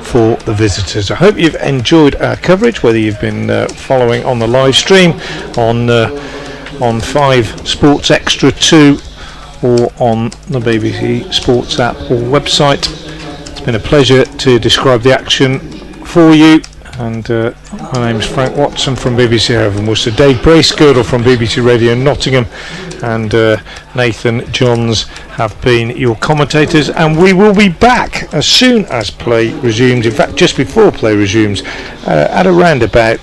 for the visitors. I hope you've enjoyed our coverage, whether you've been following on the live stream on 5 Sports Extra 2 or on the BBC Sports app or website. It's been a pleasure to describe the action for you, and my name is Frank Watson from BBC Hereford Worcester, Dave Bracegirdle from BBC Radio Nottingham, and Nathan Johns have been your commentators, and we will be back as soon as play resumes, in fact just before play resumes, at around about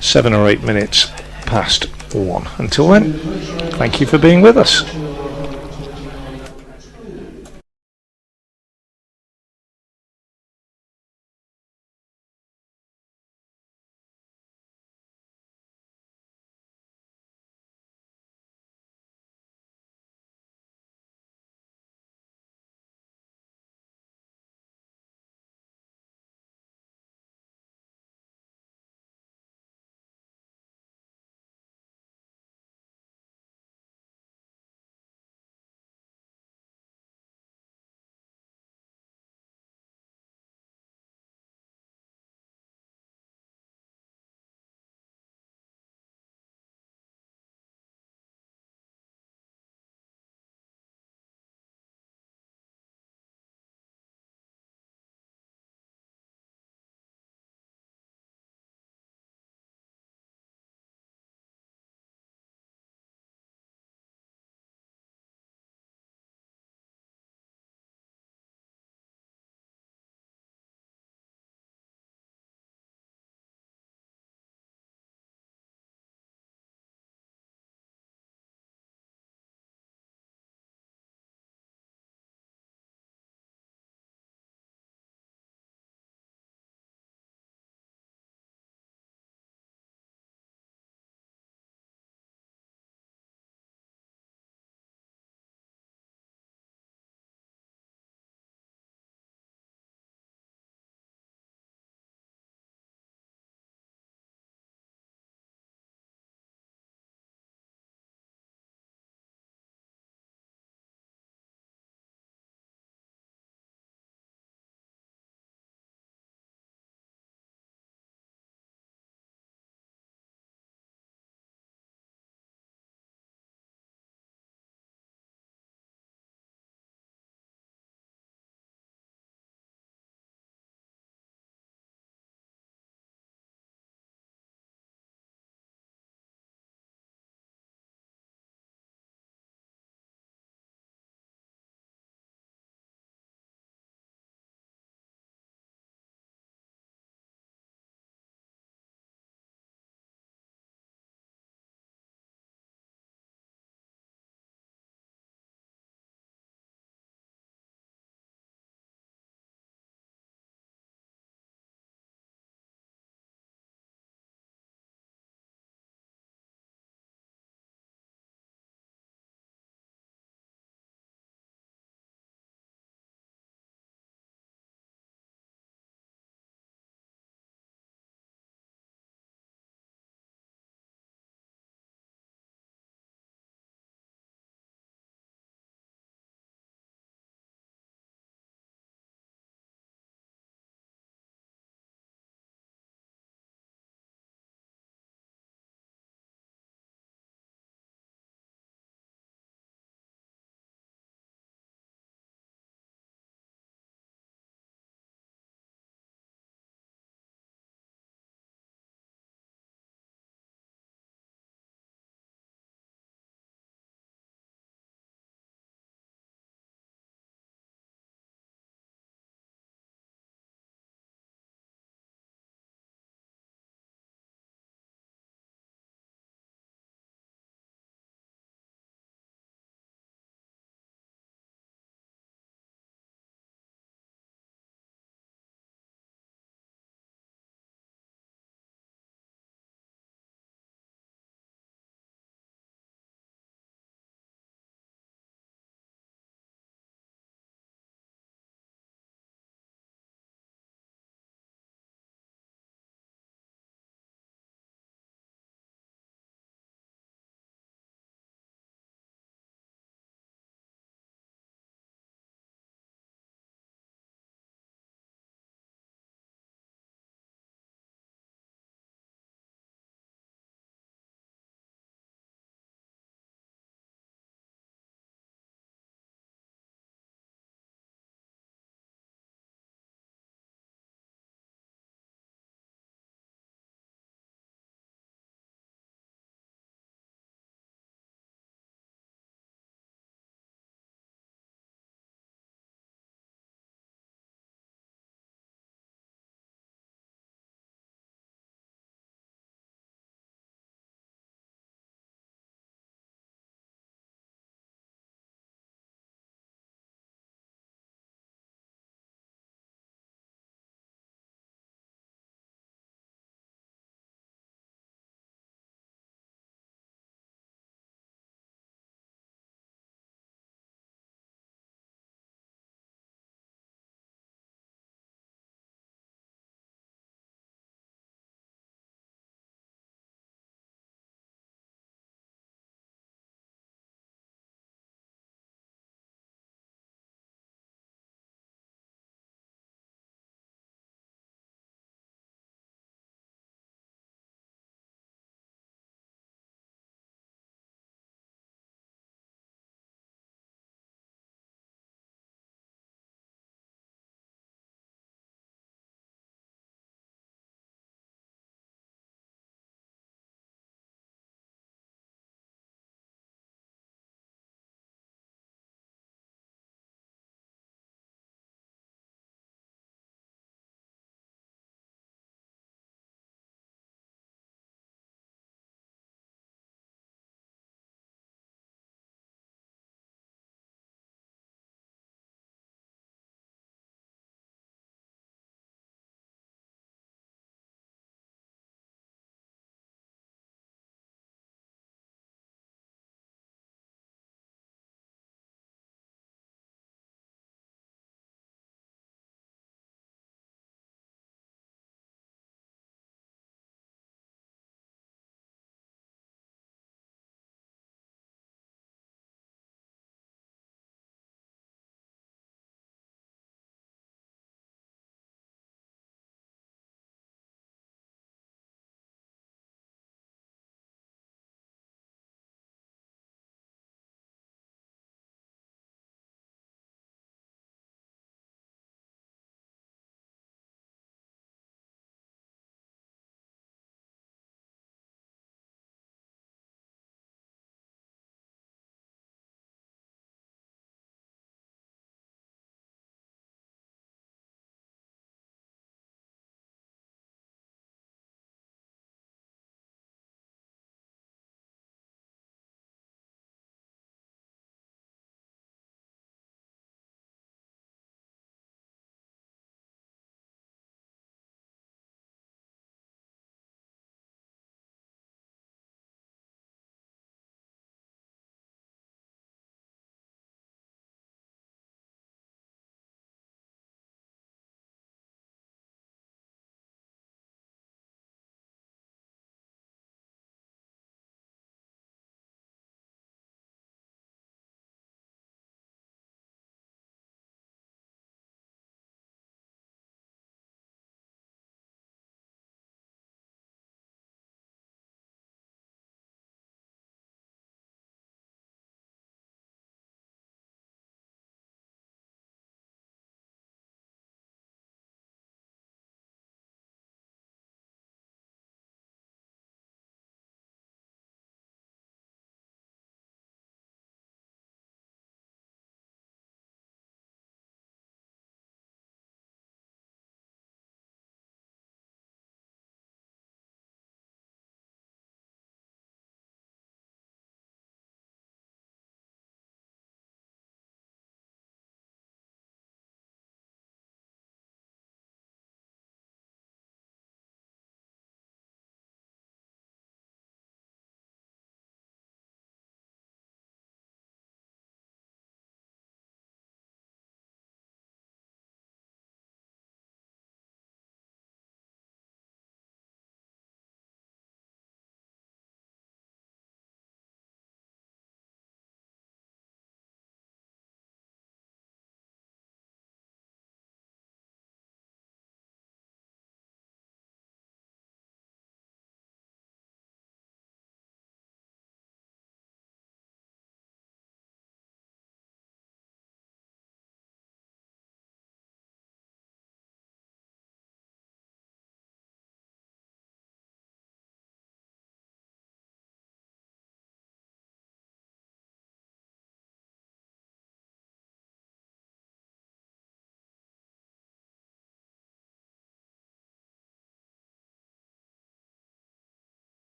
7 or 8 minutes past 1. Until then, thank you for being with us.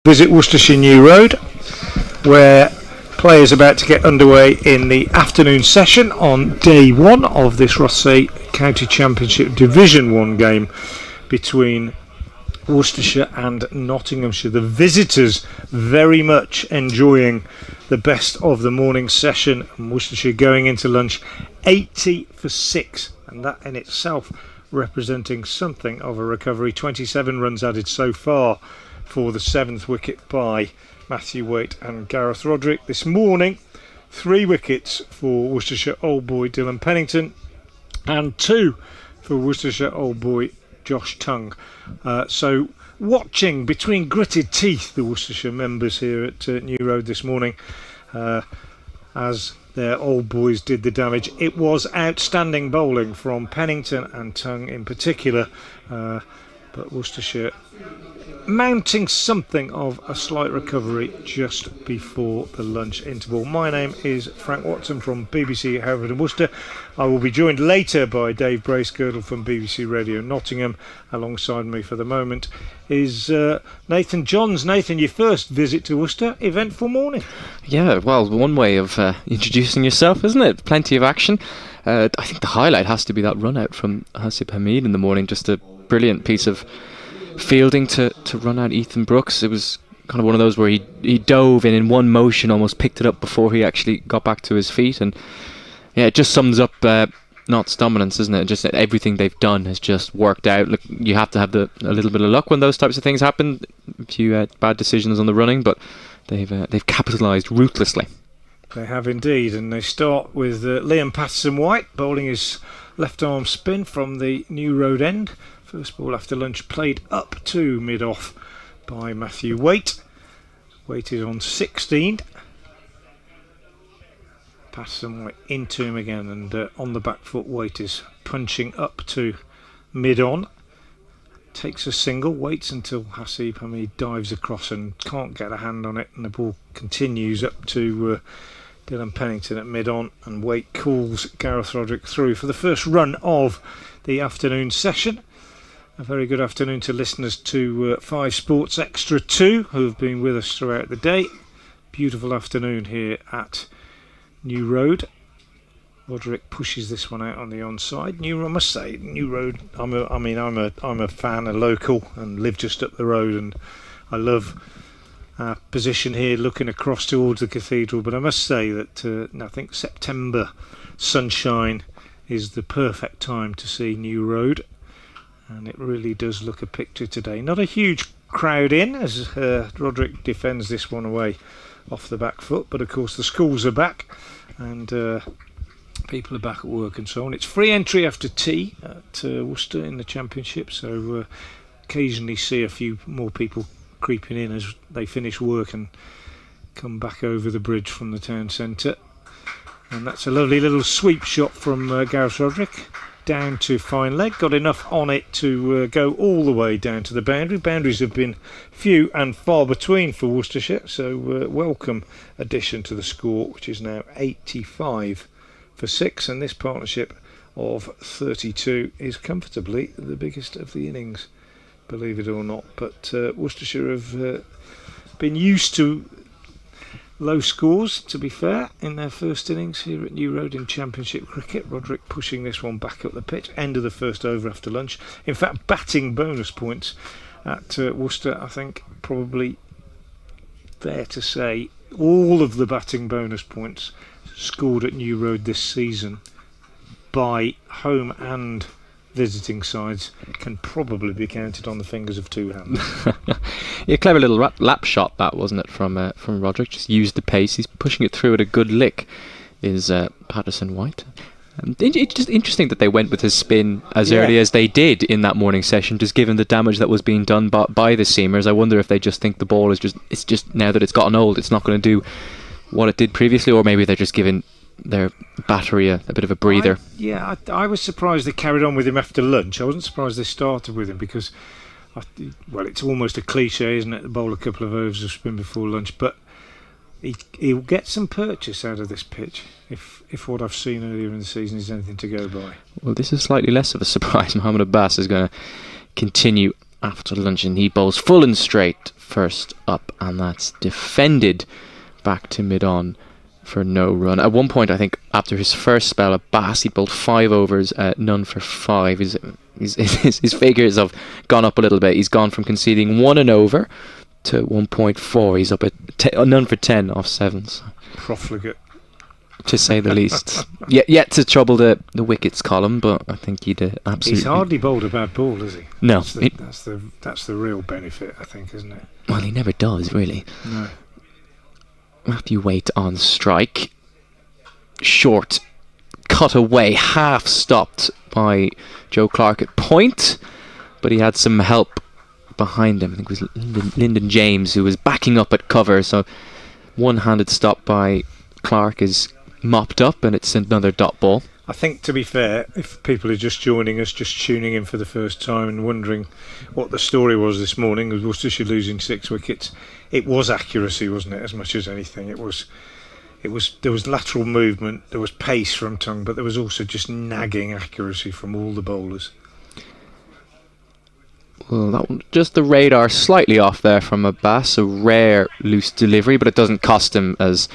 Visit Worcestershire New Road, where play is about to get underway in the afternoon session on day one of this Rothesay County Championship Division 1 game between Worcestershire and Nottinghamshire. The visitors very much enjoying the best of the morning session, and Worcestershire going into lunch 80 for 6, and that in itself representing something of a recovery. 27 runs added so far for the 7th wicket by Matthew Waite and Gareth Rodri. This morning, 3 wickets for Worcestershire old boy Dylan Pennington and 2 for Worcestershire old boy Josh Tongue. So watching between gritted teeth the Worcestershire members here at New Road this morning as their old boys did the damage. It was outstanding bowling from Pennington and Tongue in particular, but Worcestershire mounting something of a slight recovery just before the lunch interval. My name is Frank Watson from BBC Hereford and Worcester. I will be joined later by Dave Bracegirdle from BBC Radio Nottingham. Alongside me for the moment is Nathan Johns. Nathan, your first visit to Worcester, eventful morning. Yeah, well, one way of introducing yourself, isn't it? Plenty of action. I think the highlight has to be that run out from Hasib Hamid in the morning. Just a brilliant piece of fielding to run out Ethan Brooks. It was kind of one of those where he dove in one motion, almost picked it up before he actually got back to his feet. And yeah, it just sums up Nott's dominance, isn't it? Just everything they've done has just worked out. Look, you have to have a little bit of luck when those types of things happen. A few bad decisions on the running, but they've capitalised ruthlessly. They have indeed, and they start with Liam Patterson-White bowling his left arm spin from the New Road end. First ball after lunch played up to mid-off by Matthew Waite. Waite is on 16. Patterson-White into him again, and on the back foot Waite is punching up to mid-on. Takes a single, waits until Hasib Hamid dives across and can't get a hand on it, and the ball continues up to Dylan Pennington at mid-on, and Waite calls Gareth Rodri through for the first run of the afternoon session. A very good afternoon to listeners to 5 Sports Extra 2 who have been with us throughout the day. Beautiful afternoon here at New Road. Roderick pushes this one out on the onside. I must say, New Road. I'm a fan, a local, and live just up the road, and I love our position here, looking across towards the cathedral. But I must say that I think September sunshine is the perfect time to see New Road. And it really does look a picture today. Not a huge crowd in as Roderick defends this one away off the back foot. But of course the schools are back and people are back at work and so on. It's free entry after tea at Worcester in the Championship. So occasionally see a few more people creeping in as they finish work and come back over the bridge from the town centre. And that's a lovely little sweep shot from Gareth Roderick. Down to fine leg, got enough on it to go all the way down to the boundary. Boundaries have been few and far between for Worcestershire, so welcome addition to the score, which is now 85 for 6, and this partnership of 32 is comfortably the biggest of the innings, believe it or not. But Worcestershire have been used to low scores, to be fair, in their first innings here at New Road in Championship cricket. Roderick pushing this one back up the pitch. End of the first over after lunch. In fact, batting bonus points at Worcester, I think probably fair to say all of the batting bonus points scored at New Road this season by home and visiting sides can probably be counted on the fingers of 2 hands. Yeah, clever little lap shot that, wasn't it, from Roderick? Just used the pace. He's pushing it through at a good lick, is Patterson-White. It's just interesting that they went with his spin as early as they did in that morning session, just given the damage that was being done by the seamers. I wonder if they just think the ball is just now that it's gotten old, it's not going to do what it did previously, or maybe they're just giving their battery a bit of a breather. I was surprised they carried on with him after lunch. I wasn't surprised they started with him because, it's almost a cliche, isn't it, to bowl a couple of overs of spin before lunch, but he'll get some purchase out of this pitch if what I've seen earlier in the season is anything to go by. Well, this is slightly less of a surprise. Mohamed Abbas is going to continue after lunch, and he bowls full and straight first up, and that's defended back to mid-on for no run. At one point, I think, after his first spell at Bass, he bowled 5 overs, none for 5. His figures have gone up a little bit. He's gone from conceding 1 and over to 1.4. He's up at none for 10 off 7s. Profligate, to say the least. Yet to trouble the wickets column, but I think he'd absolutely... He's hardly bowled a bad ball, has he? No. That's the real benefit, I think, isn't it? Well, he never does, really. No. Matthew Waite on strike. Short, cut away, half stopped by Joe Clark at point, but he had some help behind him. I think it was Lyndon James who was backing up at cover, so one-handed stop by Clark is mopped up, and it's another dot ball. I think, to be fair, if people are just joining us, just tuning in for the first time and wondering what the story was this morning, with Worcestershire losing 6 wickets, it was accuracy, wasn't it, as much as anything. There was lateral movement, there was pace from Tongue, but there was also just nagging accuracy from all the bowlers. Well, that one, just the radar slightly off there from Abbas, a rare loose delivery, but it doesn't cost him, as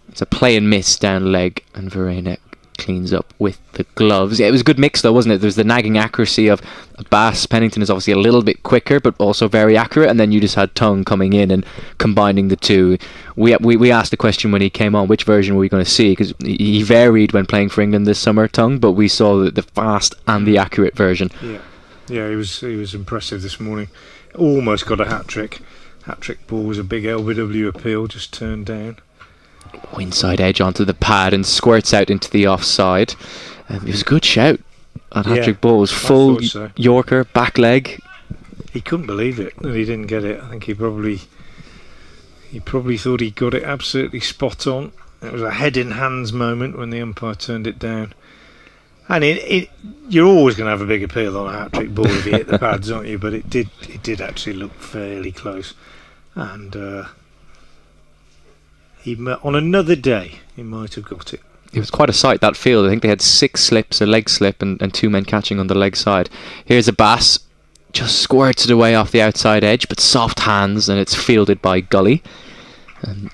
it's a play and miss down leg, and Verena cleans up with the gloves. Yeah, it was a good mix though, wasn't it? There's the nagging accuracy of Abbas. Pennington is obviously a little bit quicker, but also very accurate, and then you just had Tongue coming in and combining the two. We asked the question when he came on, which version were we going to see, because he varied when playing for England this summer, Tongue, but we saw the fast and the accurate version. Yeah, he was impressive this morning. Almost got a hat-trick. Hat-trick ball was a big LBW appeal, just turned down. Inside edge onto the pad and squirts out into the offside. It was a good shout. That hat-trick ball was full so. Yorker, back leg. He couldn't believe it that he didn't get it. I think he probably thought he got it absolutely spot on. It was a head in hands moment when the umpire turned it down. And you're always going to have a big appeal on a hat-trick ball if you hit the pads, aren't you? But it did actually look fairly close. And on another day, he might have got it. It was quite a sight, that field. I think they had 6 slips, a leg slip, and 2 men catching on the leg side. Here's Abbas, just squirts it away off the outside edge, but soft hands, and it's fielded by Gully.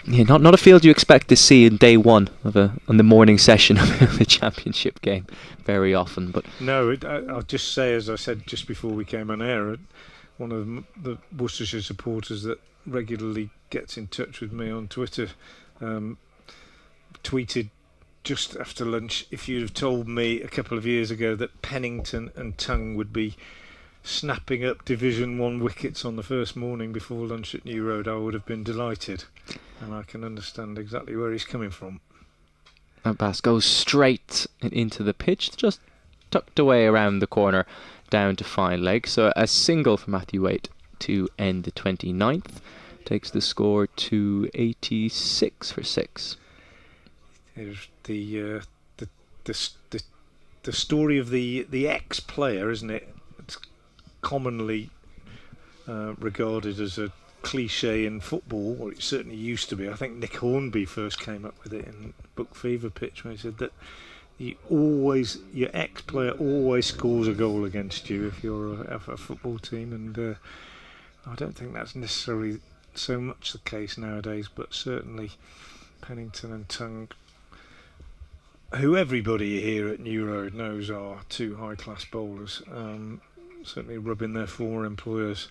Not a field you expect to see in day one on the morning session of the championship game very often. But no, I'll just say, as I said just before we came on air, one of the Worcestershire supporters that regularly gets in touch with me on Twitter tweeted just after lunch, if you'd have told me a couple of years ago that Pennington and Tongue would be snapping up Division 1 wickets on the first morning before lunch at New Road, I would have been delighted, and I can understand exactly where he's coming from. Abbas goes straight into the pitch, just tucked away around the corner down to fine leg. So a single for Matthew Waite to end the 29th takes the score to 86 for 6. There's the story of the ex-player, isn't it? It's commonly regarded as a cliche in football, or it certainly used to be. I think Nick Hornby first came up with it in Book Fever Pitch, when he said that your ex-player always scores a goal against you if you're a football team, and I don't think that's necessarily so much the case nowadays, but certainly Pennington and Tongue, who everybody here at New Road knows are 2 high-class bowlers, certainly rubbing their former employers'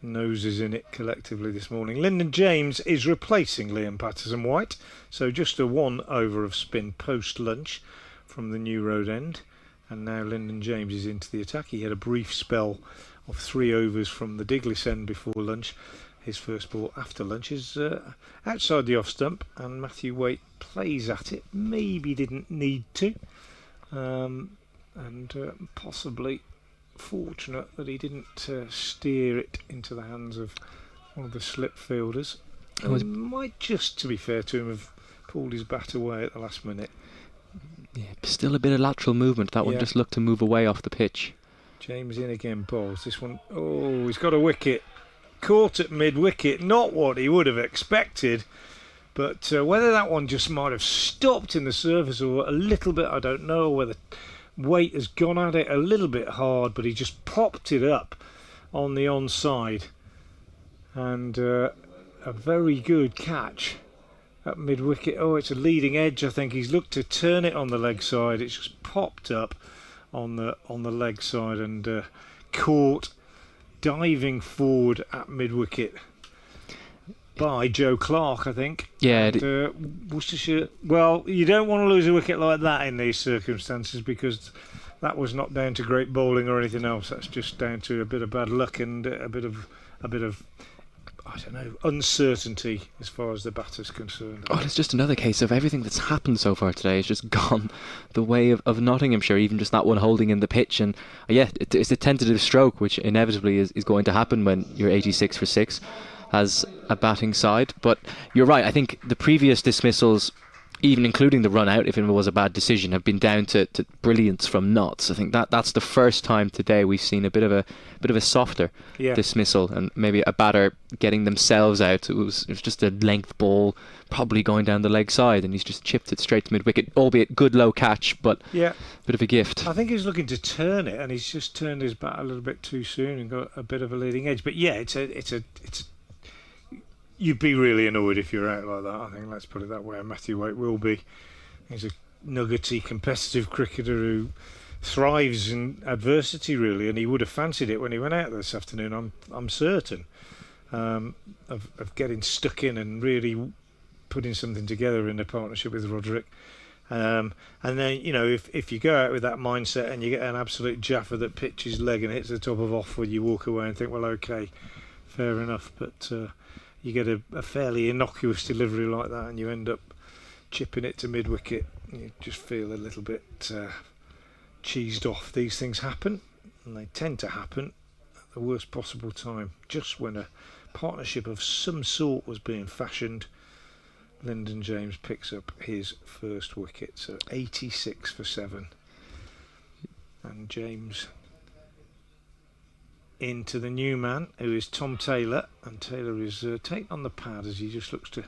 noses in it collectively this morning. Lyndon James is replacing Liam Patterson-White, so just a 1 over of spin post-lunch from the New Road end, and now Lyndon James is into the attack. He had a brief spell of 3 overs from the Diglis end before lunch. His first ball after lunch is outside the off stump, and Matthew Waite plays at it. Maybe didn't need to, and possibly fortunate that he didn't steer it into the hands of one of the slip fielders. He might just, to be fair to him, have pulled his bat away at the last minute. Yeah, still a bit of lateral movement. That one just looked to move away off the pitch. James in again, bowls. This one, he's got a wicket. Caught at mid-wicket, not what he would have expected, but whether that one just might have stopped in the surface or a little bit, I don't know, whether Waite has gone at it a little bit hard, but he just popped it up on the onside, and a very good catch at mid-wicket. Oh, it's a leading edge. I think he's looked to turn it on the leg side. It's just popped up on the leg side and caught diving forward at mid-wicket by Joe Clark, I think. Yeah. And, Worcestershire. Well, you don't want to lose a wicket like that in these circumstances, because that was not down to great bowling or anything else. That's just down to a bit of bad luck and a bit of I don't know, uncertainty as far as the batter's concerned. Oh, it's just another case of everything that's happened so far today has just gone the way of Nottinghamshire, even just that one holding in the pitch. And it's a tentative stroke, which inevitably is going to happen when you're 86 for 6 as a batting side. But you're right, I think the previous dismissals, even including the run out, if it was a bad decision, have been down to brilliance from Notts. I think that's the first time today we've seen a bit of a softer dismissal, and maybe a batter getting themselves out. It was just a length ball, probably going down the leg side, and he's just chipped it straight to mid wicket, albeit good low catch, but bit of a gift. I think he's looking to turn it, and he's just turned his bat a little bit too soon and got a bit of a leading edge. But yeah, it's you'd be really annoyed if you're out like that, I think. Let's put it that way. And Matthew Waite will be. He's a nuggety, competitive cricketer who thrives in adversity, really, and he would have fancied it when he went out this afternoon. I'm certain of getting stuck in and really putting something together in a partnership with Rodri. And then, if you go out with that mindset and you get an absolute jaffer that pitches leg and hits the top of off, when you walk away and think, well, okay, fair enough, but you get a fairly innocuous delivery like that and you end up chipping it to mid-wicket. You just feel a little bit cheesed off. These things happen, and they tend to happen at the worst possible time, just when a partnership of some sort was being fashioned. Lyndon James picks up his first wicket, so 86 for 7. And James into the new man, who is Tom Taylor, and Taylor is taken on the pad as he just looks to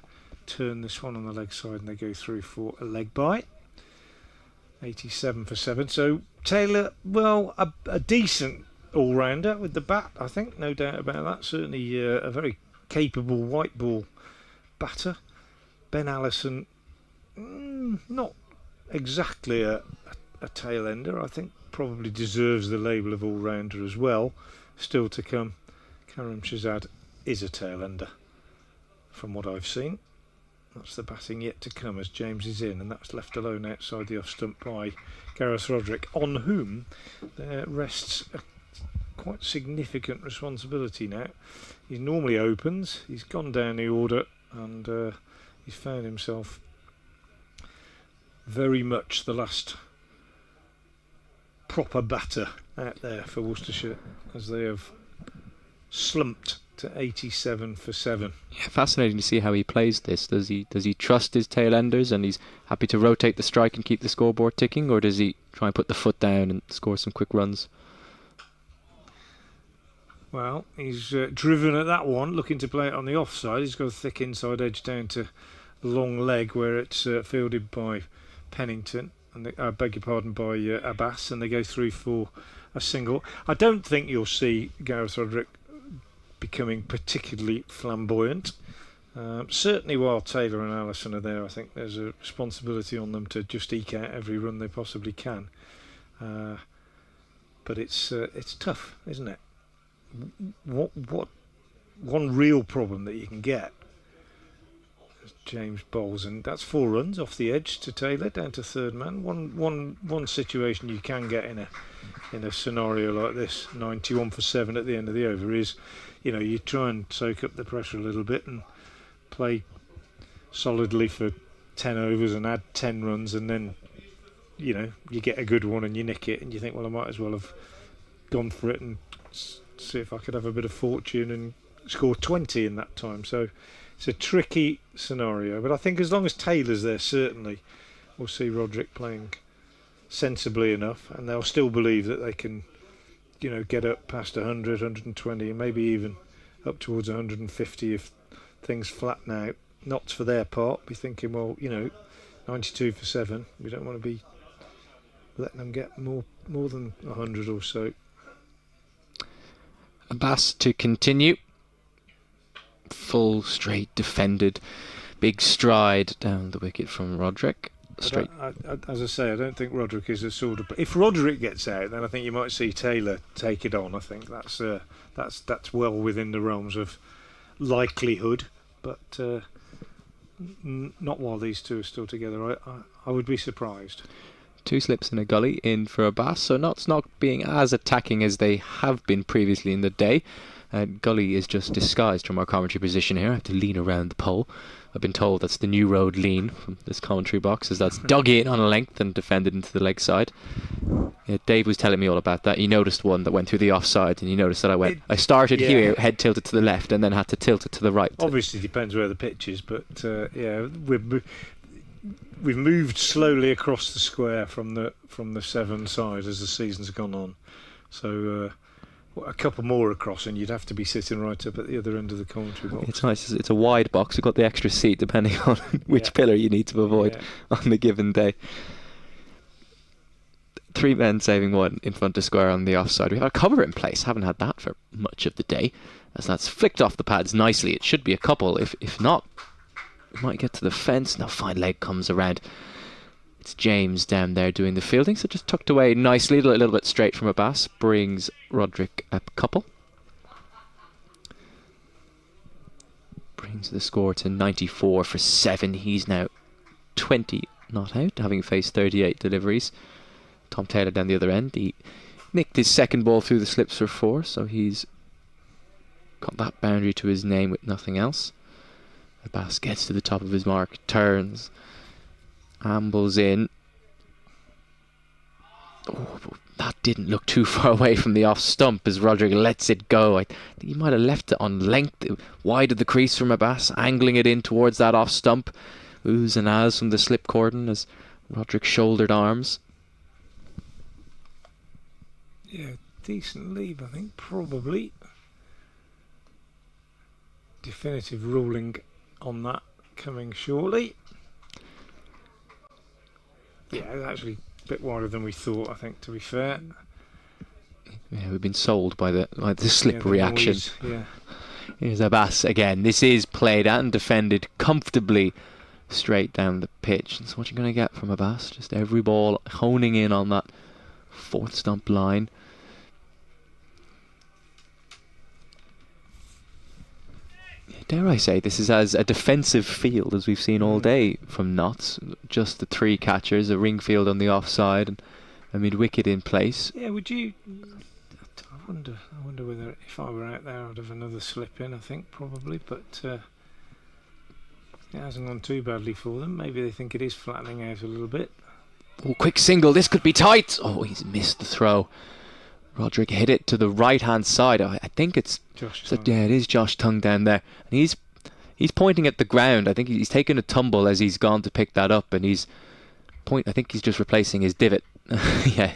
turn this one on the leg side, and they go through for a leg bye. 87 for 7. So Taylor, well, a decent all-rounder with the bat, I think, no doubt about that. Certainly a very capable white ball batter. Ben Allison, not exactly a tail ender. I think probably deserves the label of all-rounder as well. Still to come, Karam Shazad is a tail ender from what I've seen. That's the batting yet to come as James is in, and that's left alone outside the off stump by Gareth Rodri, on whom there rests a quite significant responsibility now. He normally opens, he's gone down the order, and he's found himself very much the last proper batter out there for Worcestershire, as they have slumped to 87 for 7. Yeah, fascinating to see how he plays this. Does he trust his tail enders and he's happy to rotate the strike and keep the scoreboard ticking, or does he try and put the foot down and score some quick runs? Well, he's driven at that one, looking to play it on the offside. He's got a thick inside edge down to the long leg where it's fielded by Pennington, and I beg your pardon, by Abbas, and they go through for a single. I don't think you'll see Gareth Rodri becoming particularly flamboyant. Certainly while Taylor and Allison are there, I think there's a responsibility on them to just eke out every run they possibly can. But it's tough, isn't it? What one real problem that you can get is James bowls, and that's 4 runs off the edge to Taylor down to third man. One situation you can get in a scenario like this, 91 for 7 at the end of the over, is you try and soak up the pressure a little bit and play solidly for 10 overs and add 10 runs, and then you get a good one and you nick it and you think, well, I might as well have gone for it and see if I could have a bit of fortune and score 20 in that time. So it's a tricky scenario, but I think as long as Taylor's there, certainly we'll see Rodri playing sensibly enough, and they'll still believe that they can get up past 100, 120, and maybe even up towards 150 if things flatten out. Notts, for their part, be thinking, well, 92 for 7, we don't want to be letting them get more than 100 or so. Abbas to continue. full, straight, defended, big stride down the wicket from Roderick. Straight. As I say, I don't think Roderick is a sort of. If Roderick gets out, then I think you might see Taylor take it on. I think that's well within the realms of likelihood, but not while these two are still together. I would be surprised. 2 slips in a gully in for Abbas, so Notts not being as attacking as they have been previously in the day. Gully is just disguised from our commentary position here. I have to lean around the pole. I've been told that's the new road lean from this commentary box, as that's dug in on a length and defended into the leg side. Yeah, Dave was telling me all about that. He noticed one that went through the offside, and he noticed that I started here, head tilted to the left, and then had to tilt it to the right. Obviously depends where the pitch is, but we've moved slowly across the square from the 7 side as the season's gone on. So a couple more across and you'd have to be sitting right up at the other end of the commentary box. It's nice. It's a wide box. You've got the extra seat depending on which pillar you need to avoid on the given day. 3 men saving 1 in front of square on the offside. We have a cover in place. Haven't had that for much of the day, as that's flicked off the pads nicely. It should be a couple. If not, we might get to the fence. Now fine leg comes around. It's James down there doing the fielding, so just tucked away nicely, a little bit straight from Abbas, brings Roderick a couple. Brings the score to 94 for 7. He's now 20 not out, having faced 38 deliveries. Tom Taylor down the other end. He nicked his second ball through the slips for 4, so he's got that boundary to his name with nothing else. Abbas gets to the top of his mark, turns, ambles in. Oh, that didn't look too far away from the off stump as Roderick lets it go. I think he might have left it on length, wide of the crease from Abbas, angling it in towards that off stump. Oohs and ahs from the slip cordon as Roderick shouldered arms. Yeah, decent leave, I think, probably. Definitive ruling on that coming shortly. Yeah, it's actually a bit wider than we thought, I think, to be fair. Yeah, we've been sold by the slip reaction. Noise, Here's Abbas again. This is played and defended comfortably straight down the pitch. That's what you're going to get from Abbas. Just every ball honing in on that 4th stump line. Dare I say, this is as a defensive field as we've seen all day from Notts. Just the 3 catchers, a ring field on the offside, and a mid-wicket in place. Yeah, would you... I wonder whether if I were out there I'd have another slip in, I think, probably, but it hasn't gone too badly for them. Maybe they think it is flattening out a little bit. Oh, quick single, this could be tight! Oh, he's missed the throw. Roderick hit it to the right-hand side. I think it's Josh Tongue. Yeah, it is Josh Tongue down there. And he's pointing at the ground. I think he's taken a tumble as he's gone to pick that up, and I think he's just replacing his divot. Yeah,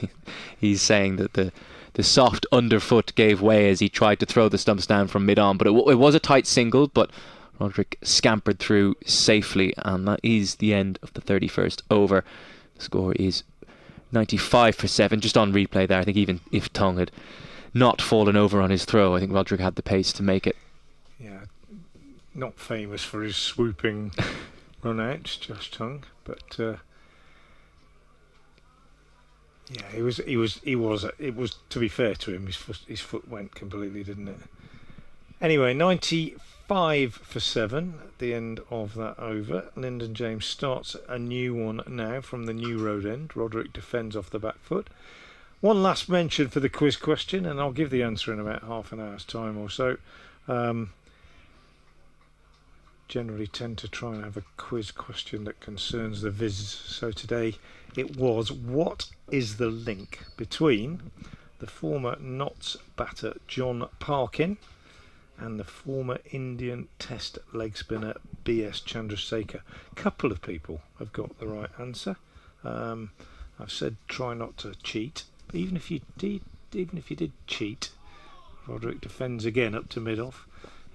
he's saying that the soft underfoot gave way as he tried to throw the stumps down from mid-on. But it was a tight single, but Roderick scampered through safely, and that is the end of the 31st over. The score is 95 for 7, just on replay there. I think even if Tongue had not fallen over on his throw, I think Roderick had the pace to make it. Yeah, not famous for his swooping run outs, Josh Tongue, but yeah, it was. To be fair to him, his foot went completely, didn't it? Anyway, 95 for 7 at the end of that over. Lyndon James starts a new one now from the new road end. Roderick defends off the back foot. One last mention for the quiz question, and I'll give the answer in about half an hour's time or so. Generally tend to try and have a quiz question that concerns the Viz. So today it was, what is the link between the former Notts batter John Parkin and the former Indian Test leg spinner B.S. Chandrasekhar? A couple of people have got the right answer. I've said try not to cheat. Even if you did cheat, Roderick defends again up to mid-off.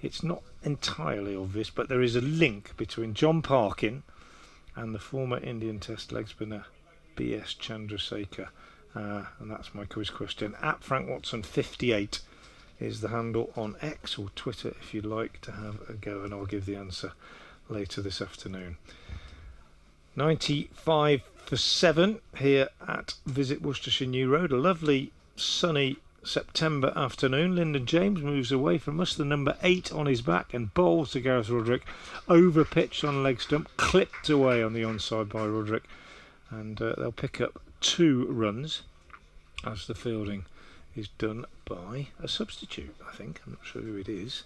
It's not entirely obvious, but there is a link between John Parkin and the former Indian Test leg spinner B.S. Chandrasekhar. And that's my quiz question. At Frank Watson 58 is the handle on X or Twitter if you'd like to have a go, and I'll give the answer later this afternoon. 95 for 7 here at Visit Worcestershire New Road. A lovely sunny September afternoon. Lyndon James moves away from us, the number 8 on his back, and bowls to Gareth Roderick, over pitched on leg stump, clipped away on the onside by Roderick, and they'll pick up 2 runs as the fielding is done by a substitute, I think. I'm not sure who it is.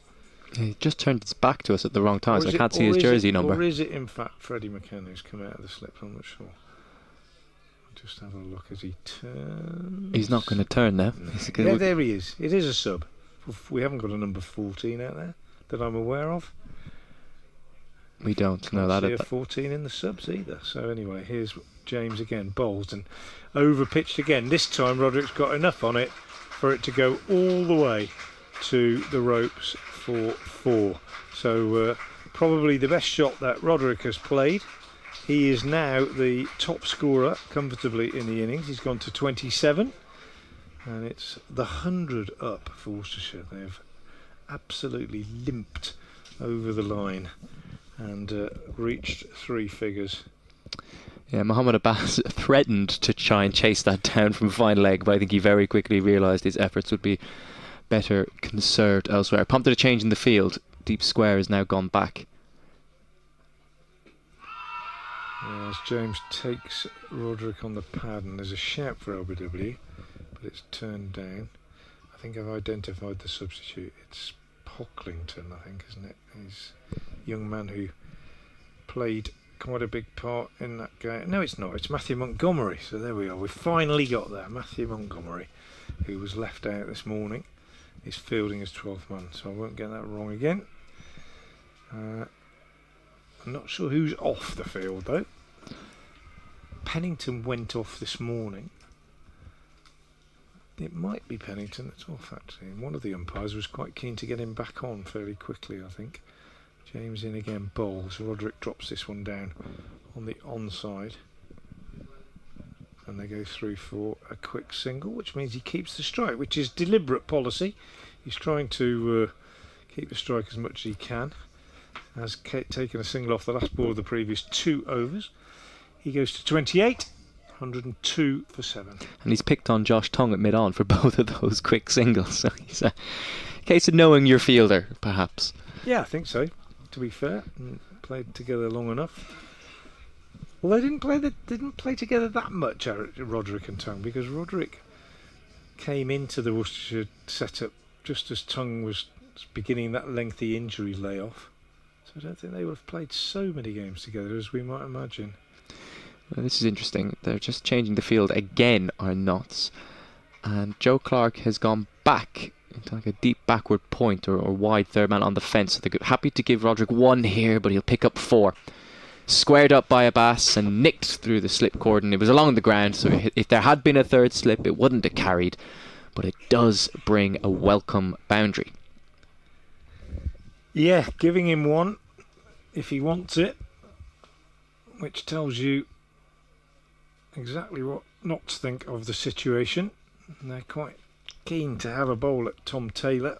He just turned his back to us at the wrong time, so I can't see his jersey number. Or is it in fact Freddie McKenna who's come out of the slip? I'm not sure. I'll just have a look as he turns. He's not going to turn now. No. Yeah, there he is. It is a sub. We haven't got a number 14 out there that I'm aware of. We don't know that. Can't see a 14 in the subs either. So anyway, here's James again, bowls and over pitched again. This time Roderick's got enough on it for it to go all the way to the ropes for 4. So probably the best shot that Roderick has played. He is now the top scorer comfortably in the innings. He's gone to 27, and it's the 100 up for Worcestershire. They've absolutely limped over the line and reached 3 figures. Yeah, Mohammed Abbas threatened to try and chase that down from fine leg, but I think he very quickly realised his efforts would be better conserved elsewhere. Prompted a change in the field. Deep square has now gone back. As James takes Roderick on the pad, and there's a shout for LBW, but it's turned down. I think I've identified the substitute. It's Pocklington, I think, isn't it? He's a young man who played quite a big part in that game. No, it's not. It's Matthew Montgomery. So there we are. We've finally got there. Matthew Montgomery, who was left out this morning, is fielding as 12th man. So I won't get that wrong again. I'm not sure who's off the field though. Pennington went off this morning. It might be Pennington that's off actually. And one of the umpires was quite keen to get him back on fairly quickly, I think. James in again, bowls. Roderick drops this one down on the onside, and they go through for a quick single, which means he keeps the strike, which is deliberate policy. He's trying to keep the strike as much as he can. Has taken a single off the last ball of the previous 2 overs. He goes to 28, 102 for 7. And he's picked on Josh Tongue at mid-on for both of those quick singles. So he's a case of knowing your fielder, perhaps. Yeah, I think so. To be fair, and played together long enough. Well, they didn't play together that much, Roderick and Tongue, because Roderick came into the Worcestershire setup just as Tongue was beginning that lengthy injury layoff. So I don't think they would have played so many games together as we might imagine. Well, this is interesting. They're just changing the field again, our knots. And Joe Clark has gone back into like a deep backward point or wide third man on the fence. So they're happy to give Roderick 1 here, but he'll pick up 4. Squared up by Abbas and nicked through the slip cordon. It was along the ground, so if there had been a third slip, it wouldn't have carried. But it does bring a welcome boundary. Yeah, giving him 1 if he wants it, which tells you exactly what not to think of the situation. And they're quite keen to have a bowl at Tom Taylor,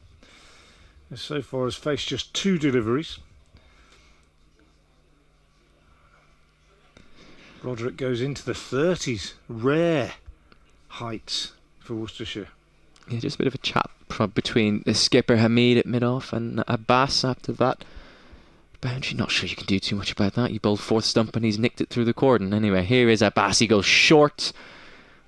who so far has faced just 2 deliveries. Roderick goes into the 30s, rare heights for Worcestershire. Yeah, just a bit of a chat between the skipper Hamid at mid-off and Abbas after that boundary. Not sure you can do too much about that. You bowled 4th stump and he's nicked it through the cordon. Anyway, here is Abbas. He goes short,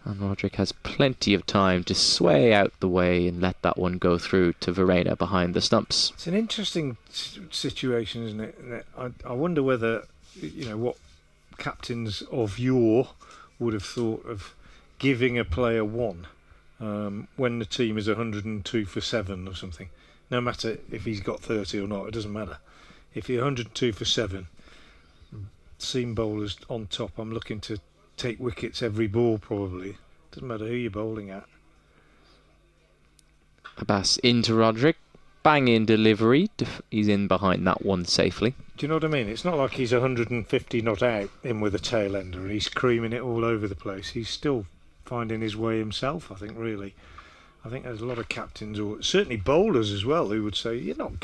and Roderick has plenty of time to sway out the way and let that one go through to Verena behind the stumps. It's an interesting situation, isn't it? I wonder whether, what captains of yore would have thought of giving a player 1 when the team is 102 for 7 or something. No matter if he's got 30 or not, it doesn't matter. If you're 102 for 7, seam bowlers on top, I'm looking to take wickets every ball probably. Doesn't matter who you're bowling at. Abbas into Roderick. Bang in delivery. He's in behind that one safely. Do you know what I mean? It's not like he's 150 not out in with a tail ender and he's creaming it all over the place. He's still finding his way himself, I think, really. I think there's a lot of captains, or certainly bowlers as well, who would say, I'm not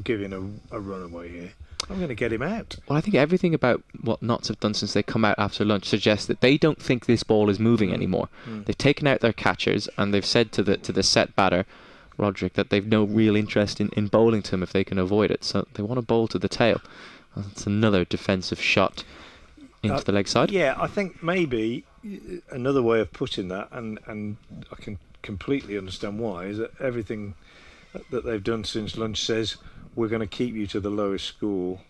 giving a run away here. I'm going to get him out. Well, I think everything about what Notts have done since they come out after lunch suggests that they don't think this ball is moving anymore. They've taken out their catchers and they've said to the set batter, Rodri, that they've no real interest in bowling to him if they can avoid it. So they want to bowl to the tail. That's another defensive shot into the leg side. Yeah, I think maybe another way of putting that, and I can completely understand why, is that everything that they've done since lunch says we're going to keep you to the lowest score.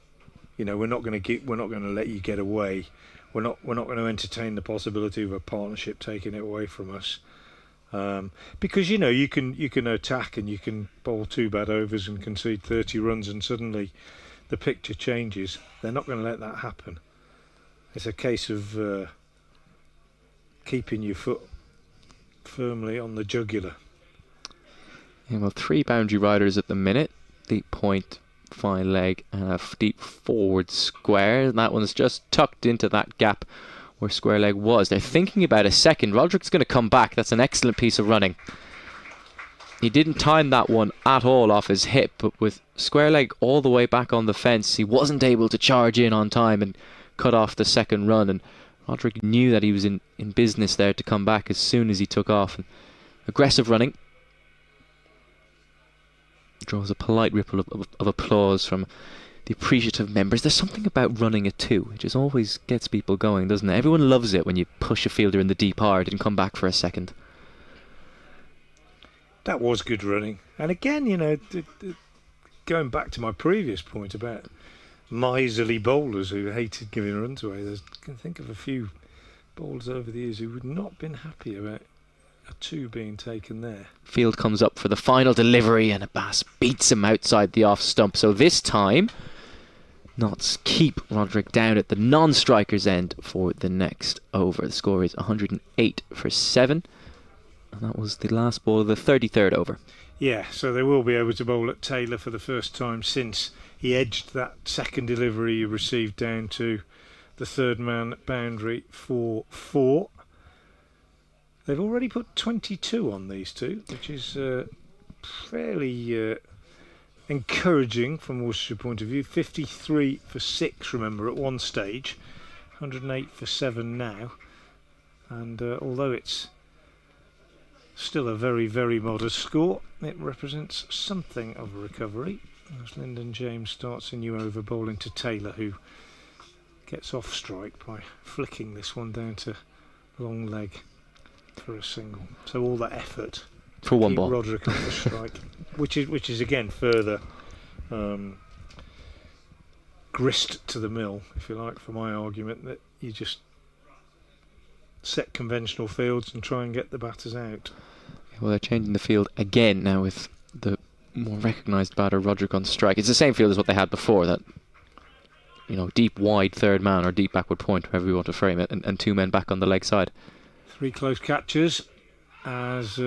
We're not going to let you get away. We're not going to entertain the possibility of a partnership taking it away from us. Because you can attack and you can bowl 2 bad overs and concede 30 runs and suddenly the picture changes. They're not going to let that happen. It's a case of keeping your foot firmly on the jugular. Yeah, well, 3 boundary riders at the minute. Deep point, fine leg, and a deep forward square. And that one's just tucked into that gap where square leg was. They're thinking about a second. Roderick's going to come back. That's an excellent piece of running. He didn't time that one at all off his hip, but with square leg all the way back on the fence, he wasn't able to charge in on time and cut off the second run. And Roderick knew that he was in business there to come back as soon as he took off. And aggressive running. Draws a polite ripple of applause from the appreciative members. There's something about running a 2 which just always gets people going, doesn't it? Everyone loves it when you push a fielder in the deep hard and come back for a second. That was good running. And again, going back to my previous point about miserly bowlers who hated giving runs away, I can think of a few bowlers over the years who would not have been happy about a 2 being taken there. Field comes up for the final delivery and Abbas beats him outside the off stump. So this time, Notts keep Roderick down at the non-striker's end for the next over. The score is 108 for 7. And that was the last ball of the 33rd over. Yeah, so they will be able to bowl at Taylor for the first time since he edged that second delivery he received down to the third man boundary for 4. They've already put 22 on these 2, which is fairly encouraging from a Worcestershire point of view. 53 for 6, remember, at one stage. 108 for 7 now. And although it's still a very, very modest score, it represents something of a recovery as Lyndon James starts a new over bowling to Taylor, who gets off strike by flicking this one down to long leg for a single. So all that effort for one ball, Roderick off the strike, which is again further grist to the mill, if you like, for my argument that you just set conventional fields and try and get the batters out. Well, they're changing the field again now with the more recognised batter Roderick on strike. It's the same field as what they had before, that deep wide third man or deep backward point, however you want to frame it, and 2 men back on the leg side. 3 close catches as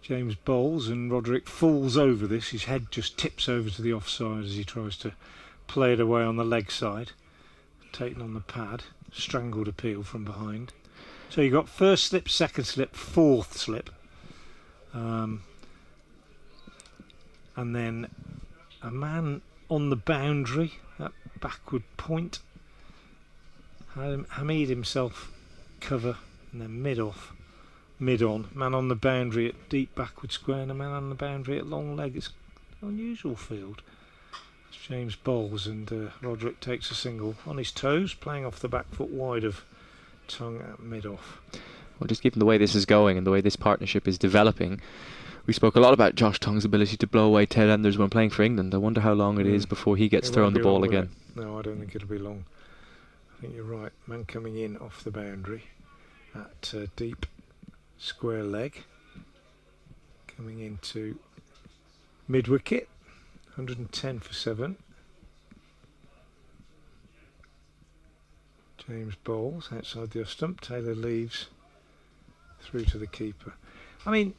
James bowls and Roderick falls over this. His head just tips over to the offside as he tries to play it away on the leg side. Taken on the pad, strangled appeal from behind. So you've got first slip, second slip, fourth slip. And then a man on the boundary, that backward point. Hamid himself cover, and then mid-on. Man on the boundary at deep backward square, and a man on the boundary at long leg. It's an unusual field. As James bowls and Roderick takes a single on his toes, playing off the back foot wide of Tongue at mid-off. Well, just given the way this is going and the way this partnership is developing, we spoke a lot about Josh Tongue's ability to blow away tail-enders when playing for England. I wonder how long it is before he gets thrown the ball again. No, I don't think it'll be long. I think you're right. Man coming in off the boundary at deep square leg. Coming into mid-wicket. 110 for 7. James bowls outside the off stump. Taylor leaves through to the keeper. I mean,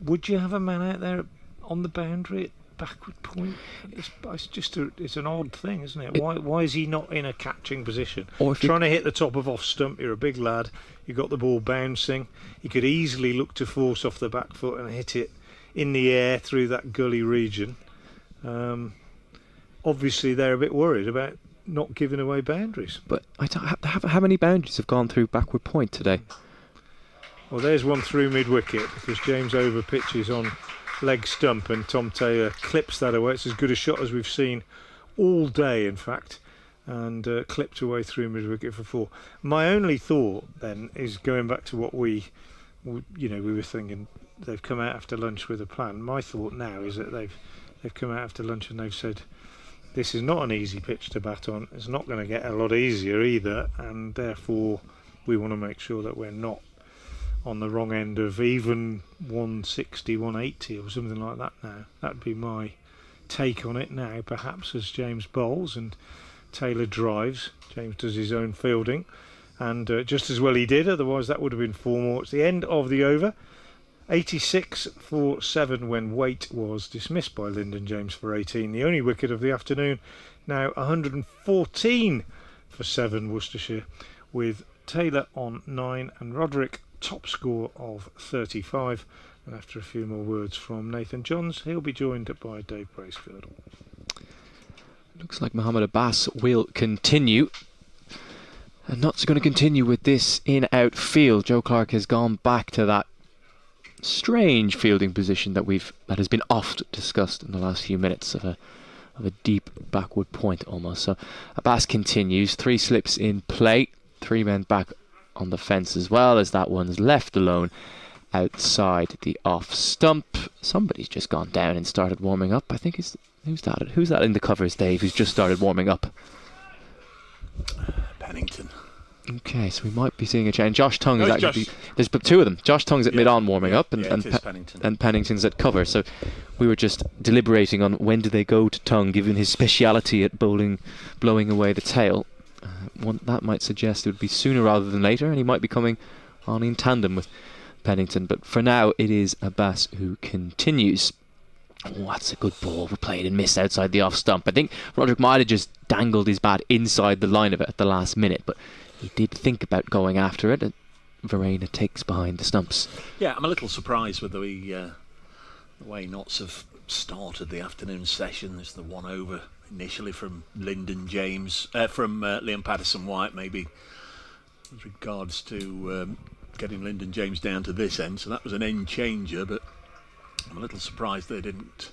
would you have a man out there on the boundary at backward point. It's just it's an odd thing, isn't it? Why is he not in a catching position? Or if trying to hit the top of off stump, you're a big lad. You've got the ball bouncing. You could easily look to force off the back foot and hit it in the air through that gully region. Obviously, they're a bit worried about not giving away boundaries. But I don't how many boundaries have gone through backward point today? Well, there's one through mid-wicket because James over pitches on leg stump and Tom Taylor clips that away. It's as good a shot as we've seen all day, in fact, and clipped away through mid-wicket for 4. My only thought then is going back to what we were thinking. They've come out after lunch with a plan. My thought now is that they've come out after lunch and they've said, this is not an easy pitch to bat on. It's not going to get a lot easier either, and therefore we want to make sure that we're not on the wrong end of even 160, 180 or something like that now. That'd be my take on it now, perhaps, as James bowls and Taylor drives. James does his own fielding, and just as well he did, otherwise that would have been 4 more. It's the end of the over. 86 for 7 when Waite was dismissed by Lyndon James for 18. The only wicket of the afternoon. Now 114 for 7 Worcestershire, with Taylor on 9 and Rodri top score of 35. And after a few more words from Nathan Johns, he'll be joined by Dave Bracefield. Looks like Mohamed Abbas will continue. And not going to continue with this in-out field. Joe Clark has gone back to that strange fielding position that has been oft discussed in the last few minutes of a deep backward point almost. So Abbas continues, 3 slips in play, 3 men back on the fence as well, as that one's left alone outside the off stump. Somebody's just gone down and started warming up. I think who's that in the covers, Dave, who's just started warming up? Pennington. Okay, so we might be seeing a change. Josh Tongue is actually... There's 2 of them. Josh Tongue's at mid-on warming up, and Pennington's at cover. So we were just deliberating on when do they go to Tongue, given his speciality at blowing away the tail. That might suggest it would be sooner rather than later, and he might be coming on in tandem with Pennington. But for now, it is Abbas who continues. Oh, that's a good ball. We played and missed outside the off stump. I think Roderick might have just dangled his bat inside the line of it at the last minute, but he did think about going after it, and Verena takes behind the stumps. Yeah, I'm a little surprised with the way Notts have started the afternoon session. There's the 1 over initially from Lyndon James, from Liam Patterson-White, maybe with regards to getting Lyndon James down to this end. So that was an end changer, but I'm a little surprised they didn't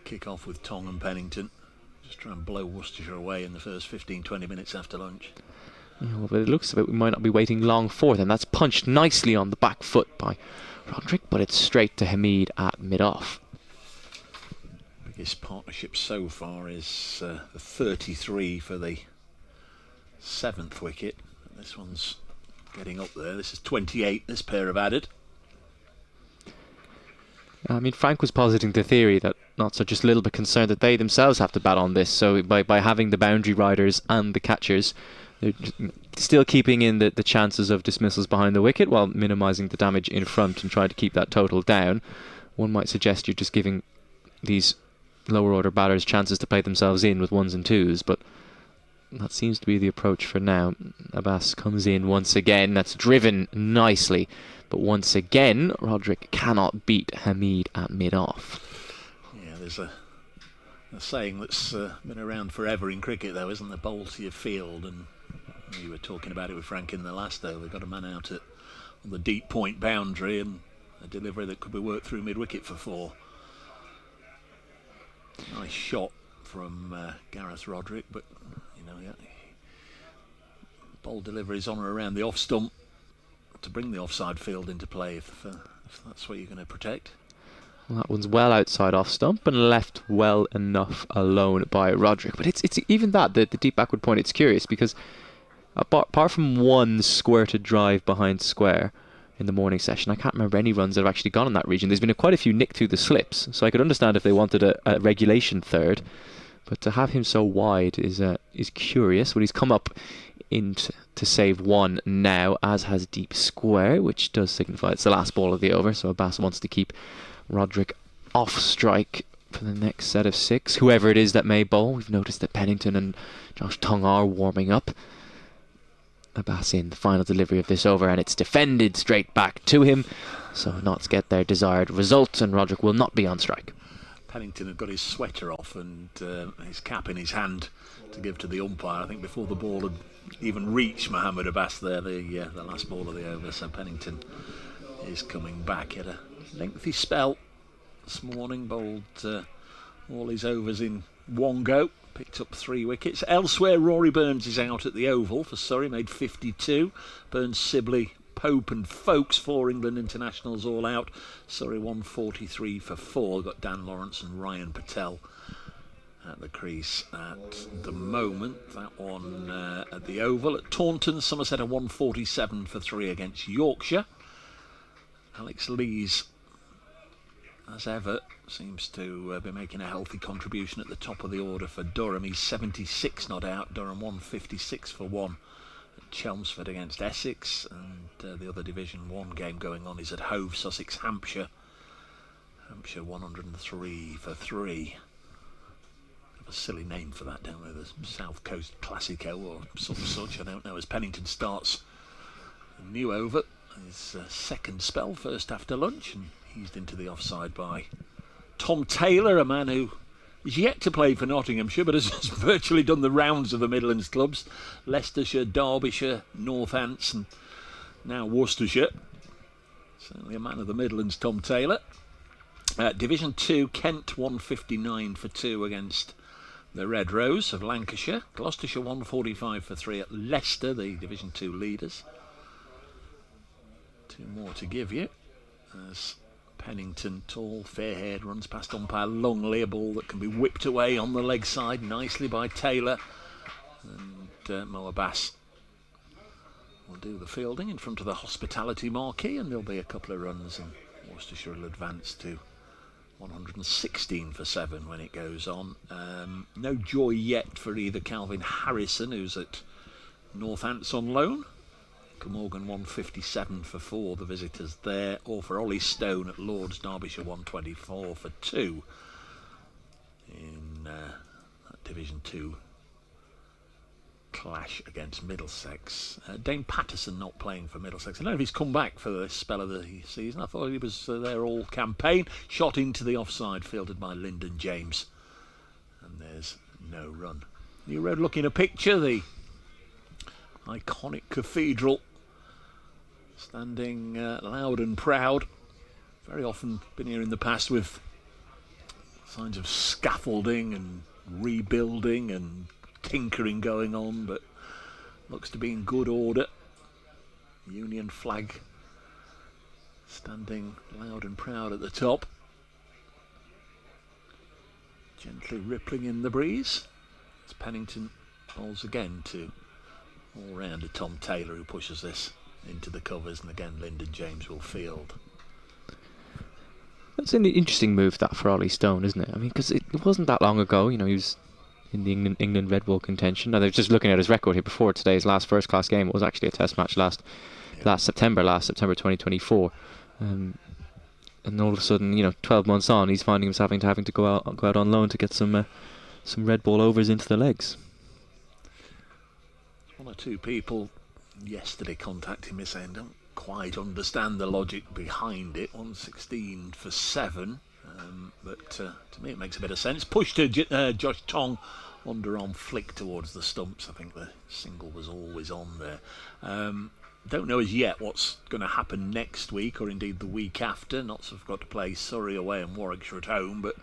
kick off with Tong and Pennington. Just try and blow Worcestershire away in the first 15-20 minutes after lunch. Yeah, well, but it looks like we might not be waiting long for them. That's punched nicely on the back foot by Rodri, but it's straight to Hamid at mid-off. Biggest partnership so far is the 33 for the 7th wicket. This one's getting up there. This is 28 this pair have added. I mean, Frank was positing the theory that Notts are just a little bit concerned that they themselves have to bat on this. So by having the boundary riders and the catchers, they're still keeping in the chances of dismissals behind the wicket while minimising the damage in front and trying to keep that total down. One might suggest you're just giving these lower order batters chances to play themselves in with 1s and 2s, but that seems to be the approach for now. Abbas comes in once again. That's driven nicely, but once again Roderick cannot beat Hamid at mid-off. Yeah, there's a saying that's been around forever in cricket, though, isn't there? Bowl to your field, and you were talking about it with Frank in the last over. Got a man out on the deep point boundary and a delivery that could be worked through mid-wicket for 4. Nice shot from Gareth Roderick, but ball deliveries on or around the off stump to bring the offside field into play if that's what you're going to protect. Well, that one's well outside off stump and left well enough alone by Roderick. But it's even that, the deep backward point, it's curious because apart from one squirted drive behind square in the morning session, I can't remember any runs that have actually gone in that region. There's been quite a few nicked through the slips, so I could understand if they wanted a regulation third, but to have him so wide is curious. But he's come up to save 1 now, as has deep square, which does signify it's the last ball of the over, so Abbas wants to keep Roderick off strike for the next set of 6, whoever it is that may bowl. We've noticed that Pennington and Josh Tongue are warming up. Abbas in the final delivery of this over, and it's defended straight back to him, so Notts get their desired result, and Rodri will not be on strike. Pennington had got his sweater off and his cap in his hand to give to the umpire, I think, before the ball had even reached Mohammed Abbas there, the last ball of the over. So Pennington is coming back. He had a lengthy spell this morning, bowled all his overs in one go, picked up 3 wickets. Elsewhere, Rory Burns is out at the Oval for Surrey, made 52. Burns, Sibley, Pope and Folkes, 4 England internationals all out. Surrey 143 for 4. Got Dan Lawrence and Ryan Patel at the crease at the moment. That one at the Oval. At Taunton, Somerset a 147 for 3 against Yorkshire. Alex Lees, as ever, seems to be making a healthy contribution at the top of the order for Durham. He's 76 not out. Durham 156 for 1 at Chelmsford against Essex, and the other Division 1 game going on is at Hove, Sussex, Hampshire. Hampshire 103 for 3. Have a silly name for that, don't they? The South Coast Classico or some such, I don't know, as Pennington starts a new over. His second spell, first after lunch, and eased into the offside by Tom Taylor, a man who is yet to play for Nottinghamshire but has virtually done the rounds of the Midlands clubs. Leicestershire, Derbyshire, Northants and now Worcestershire. Certainly a man of the Midlands, Tom Taylor. Division 2, Kent 159 for 2 against the Red Rose of Lancashire. Gloucestershire 145 for 3 at Leicester, the Division 2 leaders. 2 more to give you as Pennington, tall, fair-haired, runs past umpire Longley, a ball that can be whipped away on the leg side nicely by Taylor, and Mo Abbas will do the fielding in front of the hospitality marquee, and there'll be a couple of runs and Worcestershire will advance to 116 for 7 when it goes on. No joy yet for either Calvin Harrison, who's at Northants on loan. Morgan 157 for 4, the visitors there, or for Ollie Stone at Lords, Derbyshire 124 for 2 in that Division 2 clash against Middlesex. Dane Patterson not playing for Middlesex. I don't know if he's come back for this spell of the season. I thought he was there all campaign. Shot into the offside, fielded by Lyndon James, and there's no run. New Road looking a picture, the iconic cathedral standing loud and proud. Very often been here in the past with signs of scaffolding and rebuilding and tinkering going on, but looks to be in good order. Union flag standing loud and proud at the top, gently rippling in the breeze as Pennington bowls again to all-rounder Tom Taylor, who pushes this into the covers, and again Lyndon James will field. That's an interesting move, that, for Ollie Stone, isn't it? I mean, because it wasn't that long ago, you know, he was in the England Red Bull contention. Now, they're just looking at his record here before today's last first-class game. It was actually a test match last September 2024. And all of a sudden, you know, 12 months on, he's finding himself having to go out on loan to get some Red Bull overs into the legs. One or two people yesterday contacting me saying don't quite understand the logic behind it. 116 for 7, but to me it makes a bit of sense. Push to Josh Tongue, underarm flick towards the stumps. I think the single was always on there. Don't know as yet what's going to happen next week, or indeed the week after. Notts have got to play Surrey away and Warwickshire at home, but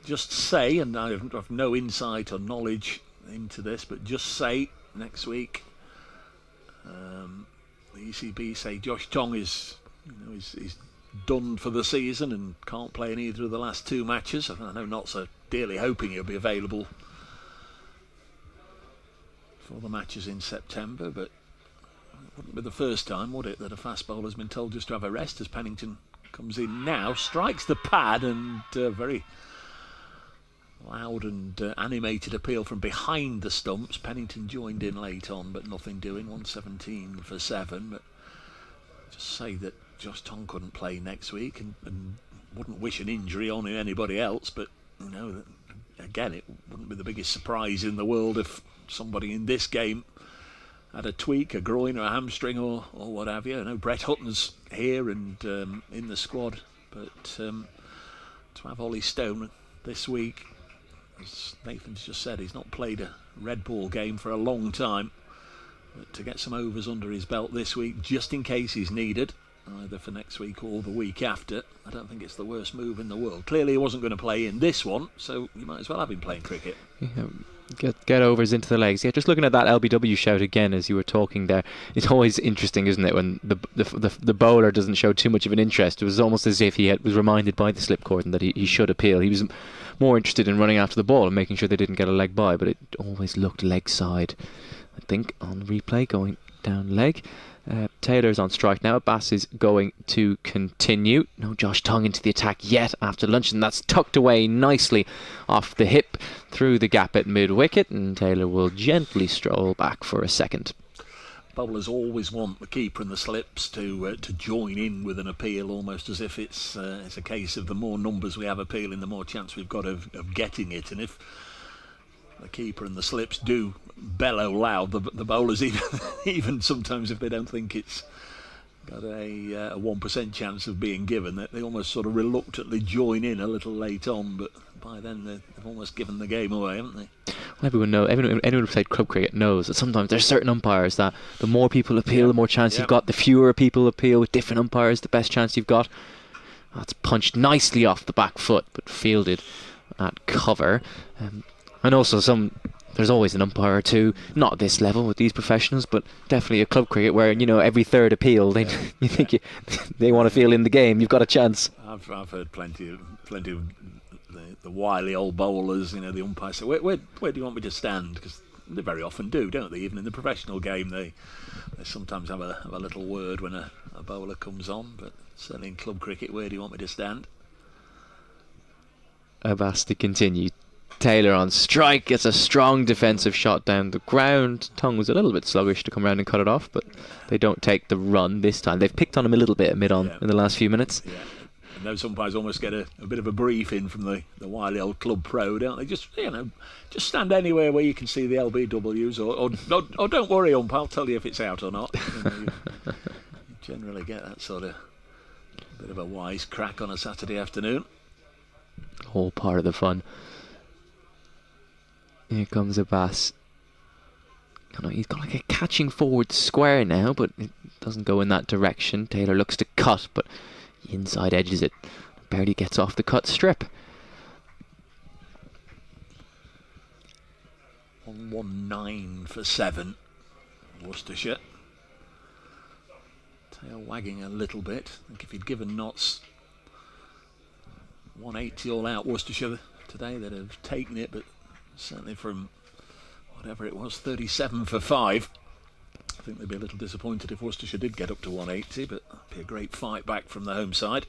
just say, and I have no insight or knowledge into this, but just say next week the ECB say Josh Tongue is done for the season and can't play in either of the last 2 matches. I know Notts are dearly hoping he'll be available for the matches in September, but it wouldn't be the first time, would it, that a fast bowler's been told just to have a rest, as Pennington comes in now, strikes the pad, and very loud and animated appeal from behind the stumps. Pennington joined in late on, but nothing doing. 117 for 7. But just say that Josh Tongue couldn't play next week, and wouldn't wish an injury on anybody else, but again, it wouldn't be the biggest surprise in the world if somebody in this game had a tweak, a groin or a hamstring or what have you. I know Brett Hutton's here and in the squad, but to have Ollie Stone this week, as Nathan's just said, he's not played a red ball game for a long time, but to get some overs under his belt this week, just in case he's needed, either for next week or the week after, I don't think it's the worst move in the world. Clearly he wasn't going to play in this one, so you might as well have him playing cricket. Get overs into the legs. Yeah, just looking at that LBW shout again as you were talking there, it's always interesting, isn't it, when the bowler doesn't show too much of an interest. It was almost as if he was reminded by the slip cordon that he should appeal. He was more interested in running after the ball and making sure they didn't get a leg by, but it always looked leg side. I think on replay going down leg. Taylor's on strike now. Abbas is going to continue. No Josh Tongue into the attack yet after lunch, and that's tucked away nicely off the hip through the gap at mid-wicket, and Taylor will gently stroll back for a second. Bowlers always want the keeper and the slips to join in with an appeal, almost as if it's a case of the more numbers we have appealing, the more chance we've got of getting it. And if the keeper and the slips do bellow loud, the bowlers even sometimes, if they don't think it's got a 1% chance of being given, they almost sort of reluctantly join in a little late on, but by then they've almost given the game away, haven't they? Anyone who's played club cricket knows that sometimes there's certain umpires that the more people appeal, the more chance you've got. The fewer people appeal with different umpires, the best chance you've got. That's punched nicely off the back foot, but fielded at cover. And also there's always an umpire or two, not at this level with these professionals, but definitely a club cricket where, every third appeal, they want to feel in the game, you've got a chance. I've heard plenty of the wily old bowlers, the umpires say, where do you want me to stand? Because they very often do, don't they? Even in the professional game, they sometimes have a little word when a bowler comes on, but certainly in club cricket, where do you want me to stand? Abbas to continue. Taylor on strike, gets a strong defensive shot down the ground. Tongue was a little bit sluggish to come around and cut it off, but they don't take the run this time. They've picked on him a little bit mid-on in the last few minutes. Yeah. And those umpires almost get a bit of a brief in from the wily old club pro, don't they? Just stand anywhere where you can see the LBWs, or don't worry, ump, I'll tell you if it's out or not. You generally get that sort of bit of a wise crack on a Saturday afternoon. All part of the fun. Here comes Abbas. He's got like a catching forward square now, but it doesn't go in that direction. Taylor looks to cut, but the inside edges it. Barely gets off the cut strip. 119 for 7. Worcestershire. Tail wagging a little bit. I think if he'd given Notts 180 all out Worcestershire today, they'd have taken it, but certainly from whatever it was, 37 for 5. I think they'd be a little disappointed if Worcestershire did get up to 180, but it'd be a great fight back from the home side.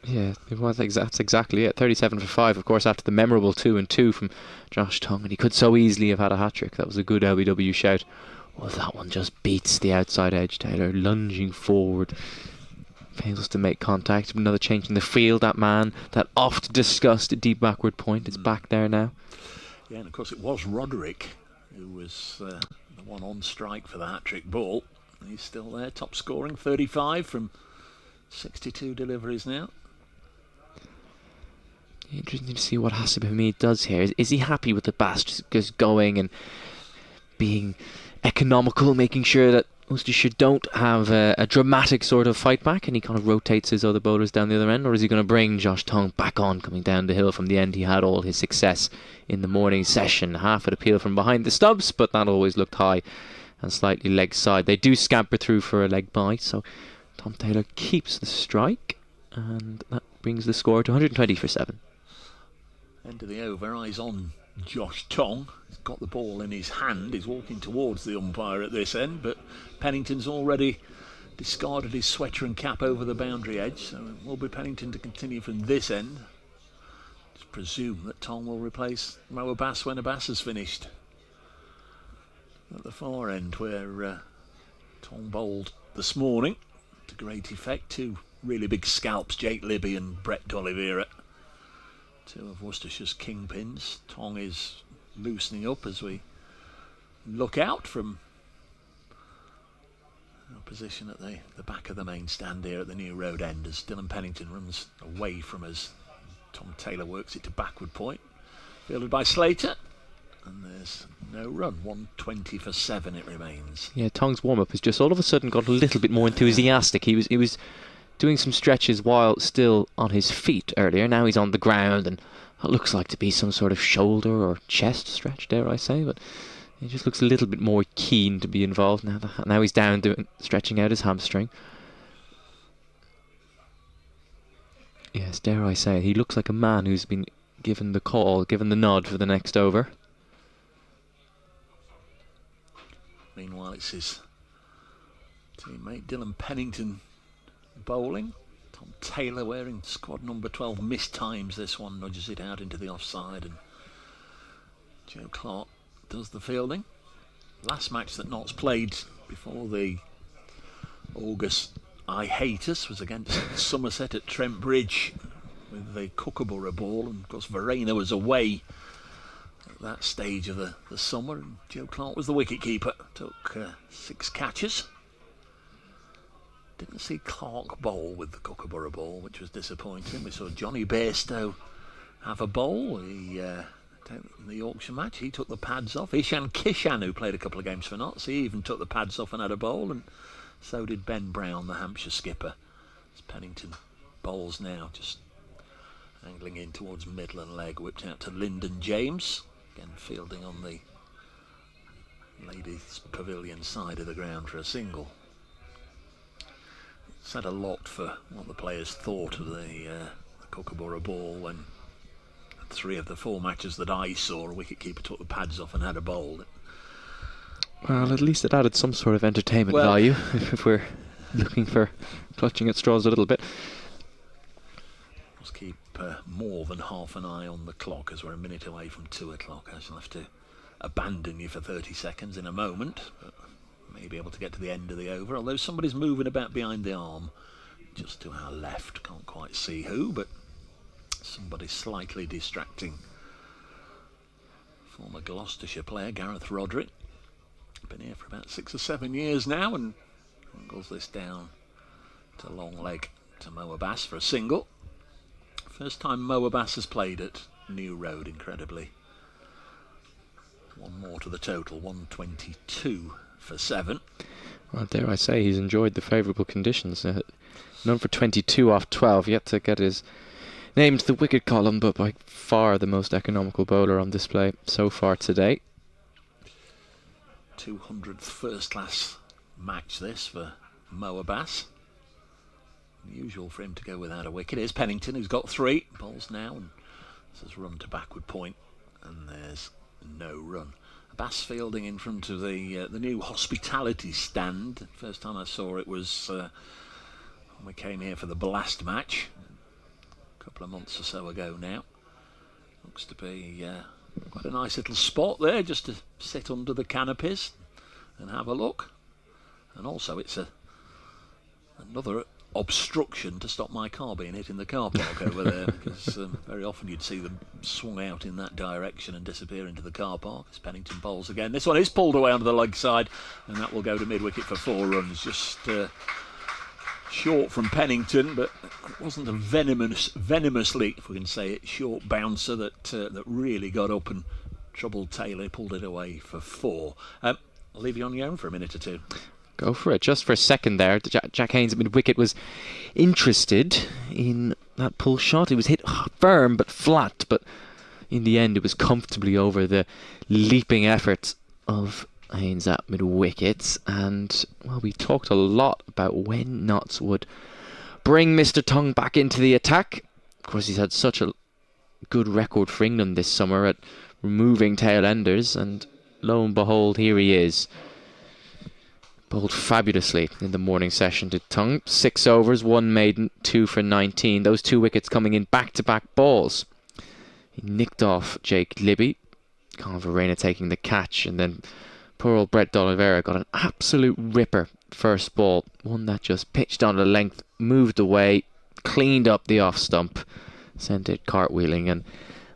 Yeah, that's exactly it. 37 for 5, of course, after the memorable 2-2 from Josh Tongue, and he could so easily have had a hat-trick. That was a good LBW shout. Well, that one just beats the outside edge. Taylor lunging forward, fails to make contact. Another change in the field. That man, that oft discussed deep backward point, it's back there now. Yeah, and of course it was Rodri who was the one on strike for the hat-trick ball. He's still there, top scoring, 35 from 62 deliveries now. Interesting to see what Hasib Hamid does here. Is he happy with the Abbas just going and being economical, making sure that Worcestershire don't have a dramatic sort of fight back, and he kind of rotates his other bowlers down the other end? Or is he going to bring Josh Tongue back on, coming down the hill from the end? He had all his success in the morning session. Half an appeal from behind the stubs, but that always looked high and slightly leg side. They do scamper through for a leg bye, so Tom Taylor keeps the strike, and that brings the score to 120 for 7. End of the over, eyes on Josh Tongue. He's got the ball in his hand. He's walking towards the umpire at this end, but Pennington's already discarded his sweater and cap over the boundary edge, so it will be Pennington to continue from this end. Just presume that Tongue will replace Mo Abbas when Abbas has finished. At the far end, where Tongue bowled this morning to great effect, 2 really big scalps, Jake Libby and Brett D'Oliveira. Two of Worcestershire's kingpins. Tong is loosening up as we look out from our position at the back of the main stand here at the New Road end as Dylan Pennington runs away from us. Tom Taylor works it to backward point. Fielded by Slater. And there's no run. 120 for 7 it remains. Yeah, Tong's warm-up has just all of a sudden got a little bit more enthusiastic. He was doing some stretches while still on his feet earlier. Now he's on the ground, and it looks like to be some sort of shoulder or chest stretch, dare I say. But he just looks a little bit more keen to be involved now. Now he's down stretching out his hamstring. Yes, dare I say it. He looks like a man who's been given the call, given the nod for the next over. Meanwhile, it's his teammate Dylan Pennington bowling. Tom Taylor wearing squad number 12 mistimes this one, nudges it out into the offside, and Joe Clark does the fielding. Last match that Notts played before the August I Hate Us was against Somerset at Trent Bridge with the Kookaburra ball, and of course Verena was away at that stage of the summer, and Joe Clark was the wicket-keeper. Took 6 catches. Didn't see Clark bowl with the Kookaburra ball, which was disappointing. We saw Johnny Bairstow have a bowl. In the Yorkshire match, he took the pads off. Ishan Kishan, who played a couple of games for Notts, he even took the pads off and had a bowl, and so did Ben Brown, the Hampshire skipper. As Pennington bowls now, just angling in towards middle and leg, whipped out to Lyndon James. Again, fielding on the ladies' pavilion side of the ground for a single. Said a lot for what the players thought of the Kookaburra ball when 3 of the 4 matches that I saw, a wicketkeeper took the pads off and had a bowl. Well, at least it added some sort of entertainment value, if we're looking for clutching at straws a little bit. Let's keep more than half an eye on the clock as we're a minute away from 2 o'clock. I shall have to abandon you for 30 seconds in a moment, but may be able to get to the end of the over, although somebody's moving about behind the arm just to our left. Can't quite see who, but somebody slightly distracting. Former Gloucestershire player Gareth Rodri. Been here for about 6 or 7 years now, and angles this down to long leg to Mo Abbas for a single. First time Mo Abbas has played at New Road, incredibly. 1 more to the total, 122 for 7. Well, dare I say, he's enjoyed the favourable conditions. None for 22 off 12, yet to get his name to the wicket column, but by far the most economical bowler on display so far today. 200th first class match this for Mo Abbas. Unusual for him to go without a wicket. Here's Pennington, who's got 3 bowls now, and this has run to backward point, and there's no run. Abbas fielding in front of the new hospitality stand. First time I saw it was when we came here for the Blast match a couple of months or so ago now. Looks to be quite a nice little spot there just to sit under the canopies and have a look. And also it's another obstruction to stop my car being hit in the car park over there, because very often you'd see them swung out in that direction and disappear into the car park. As Pennington bowls again. This one is pulled away onto the leg side, and that will go to mid-wicket for 4 runs. Just short from Pennington, but it wasn't a venomously, if we can say it, short bouncer that really got up and troubled Taylor, pulled it away for 4. I'll leave you on your own for a minute or two. Go for it. Just for a second there, Jack Haynes at mid-wicket was interested in that pull shot. It was hit firm but flat, but in the end it was comfortably over the leaping efforts of Haynes at mid-wicket. And, well, we talked a lot about when Notts would bring Mr. Tongue back into the attack. Of course, he's had such a good record for England this summer at removing tail-enders, and lo and behold, here he is. Bowled fabulously in the morning session to Tongue. 6 overs, 1 maiden, 2 for 19. Those 2 wickets coming in back-to-back balls. He nicked off Jake Libby. Colin Verena taking the catch, and then poor old Brett D'Oliveira got an absolute ripper first ball. One that just pitched on the length, moved away, cleaned up the off stump, sent it cartwheeling, and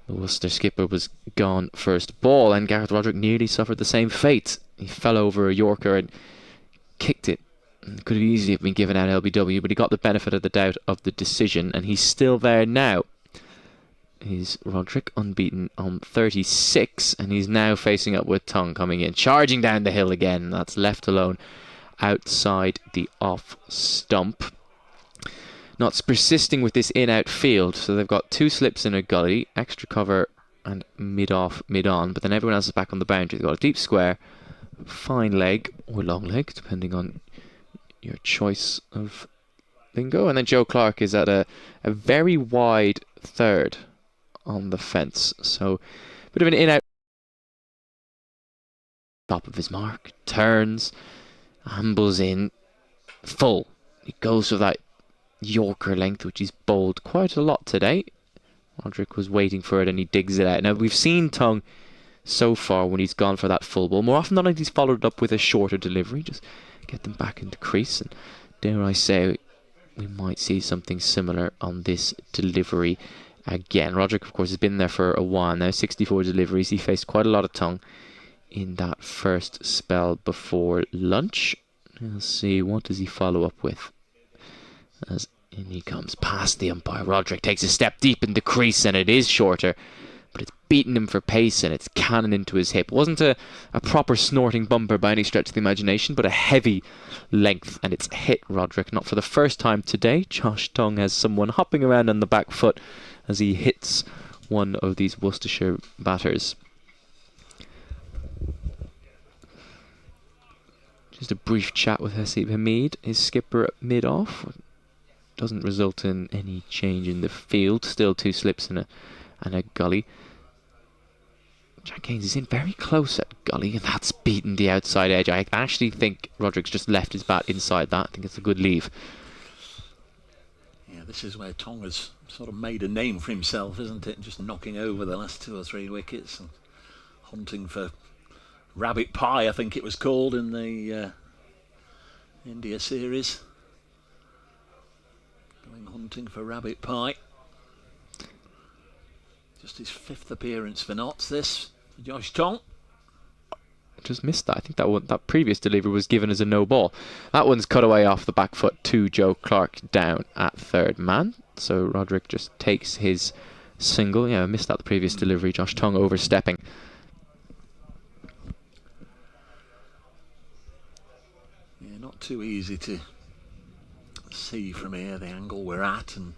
the Worcester skipper was gone first ball, and Gareth Roderick nearly suffered the same fate. He fell over a Yorker and kicked it. Could have easily been given out LBW, but he got the benefit of the doubt of the decision, and he's still there now. Is Roderick unbeaten on 36, and he's now facing up with Tongue coming in, charging down the hill again. That's left alone outside the off stump. Not persisting with this in-out field, so they've got 2 slips in a gully, extra cover and mid-off, mid-on, but then everyone else is back on the boundary. They've got a deep square, fine leg, or long leg, depending on your choice of lingo, and then Joe Clark is at a very wide third on the fence, so a bit of an in-out. Top of his mark, turns, ambles in, full. He goes for that Yorker length, which he's bowled quite a lot today. Roderick was waiting for it and he digs it out. Now we've seen Tongue so far when he's gone for that full ball. More often than not he's followed up with a shorter delivery, just get them back into crease, and dare I say we might see something similar on this delivery again. Roderick, of course, has been there for a while now, 64 deliveries. He faced quite a lot of Tongue in that first spell before lunch. Let's see, what does he follow up with? As in he comes past the umpire. Roderick takes a step deep in the crease, and it is shorter, but it's beaten him for pace and it's cannon into his hip. It wasn't a proper snorting bumper by any stretch of the imagination, but a heavy length, and it's hit Roderick. Not for the first time today. Josh Tongue has someone hopping around on the back foot as he hits one of these Worcestershire batters. Just a brief chat with Haseeb Hameed, his skipper at mid-off. Doesn't result in any change in the field. Still 2 slips and a gully. Jack Haynes is in very close at gully, and that's beaten the outside edge. I actually think Roderick's just left his bat inside that. I think it's a good leave. Yeah, this is where Tongue has sort of made a name for himself, isn't it? Just knocking over the last 2 or 3 wickets and hunting for rabbit pie, I think it was called in the India series. Going hunting for rabbit pie. Just his 5th appearance for Notts, this for Josh Tongue. Just missed that. I think that previous delivery was given as a no ball. That one's cut away off the back foot to Joe Clark down at third man. So Roderick just takes his single. Yeah, I missed that the previous delivery. Josh Tongue overstepping. Yeah, not too easy to see from here the angle we're at, and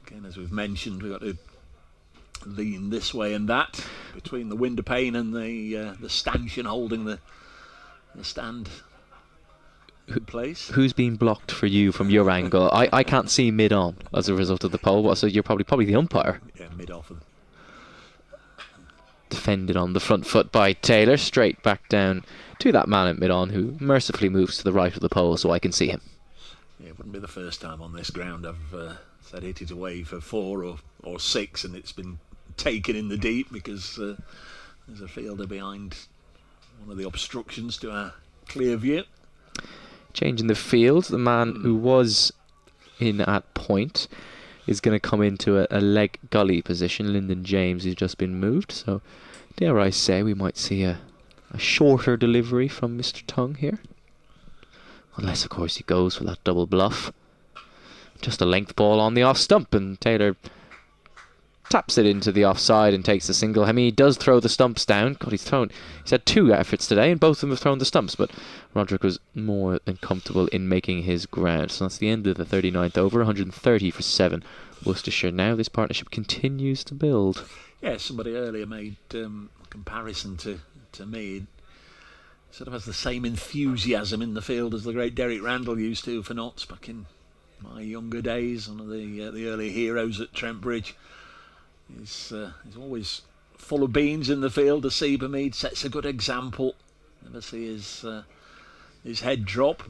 again, as we've mentioned, we've got to lean this way and that between the window pane and the stanchion holding the stand in place. Who's been blocked for you from your angle? I can't see mid-on as a result of the pole, so you're probably the umpire. Yeah, mid-off. Defended on the front foot by Taylor, straight back down to that man at mid-on, who mercifully moves to the right of the pole so I can see him. Yeah, it wouldn't be the first time on this ground I've said hit it away for 4 or 6, and it's been taken in the deep because there's a fielder behind one of the obstructions to our clear view. Changing the field, the man who was in at point is going to come into a leg gully position. Lyndon James has just been moved, so dare I say we might see a shorter delivery from Mr. Tongue here. Unless, of course, he goes for that double bluff. Just a length ball on the off stump, and Taylor taps it into the offside and takes the single. I mean, he does throw the stumps down. God, he's had 2 efforts today, and both of them have thrown the stumps, but Roderick was more than comfortable in making his ground. So that's the end of the 39th over, 130 for 7. Worcestershire now. This partnership continues to build. Yeah, somebody earlier made a comparison to me. Sort of has the same enthusiasm in the field as the great Derek Randall used to for Notts back in my younger days. One of the early heroes at Trent Bridge. He's always full of beans in the field. Haseeb Hameed sets a good example. Never see his head drop.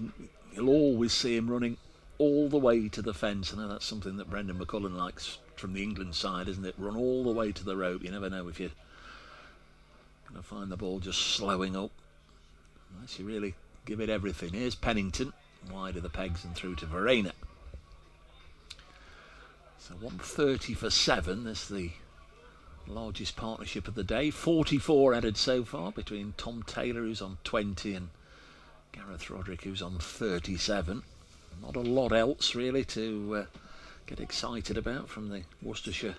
You'll always see him running all the way to the fence. I know that's something that Brendan McCullum likes from the England side, isn't it? Run all the way to the rope. You never know if you're going to find the ball just slowing up. Unless you really give it everything. Here's Pennington, wide of the pegs and through to Verena. So 130 for 7. That's the largest partnership of the day. 44 added so far between Tom Taylor, who's on 20, and Gareth Rodri, who's on 37. Not a lot else really to get excited about from the Worcestershire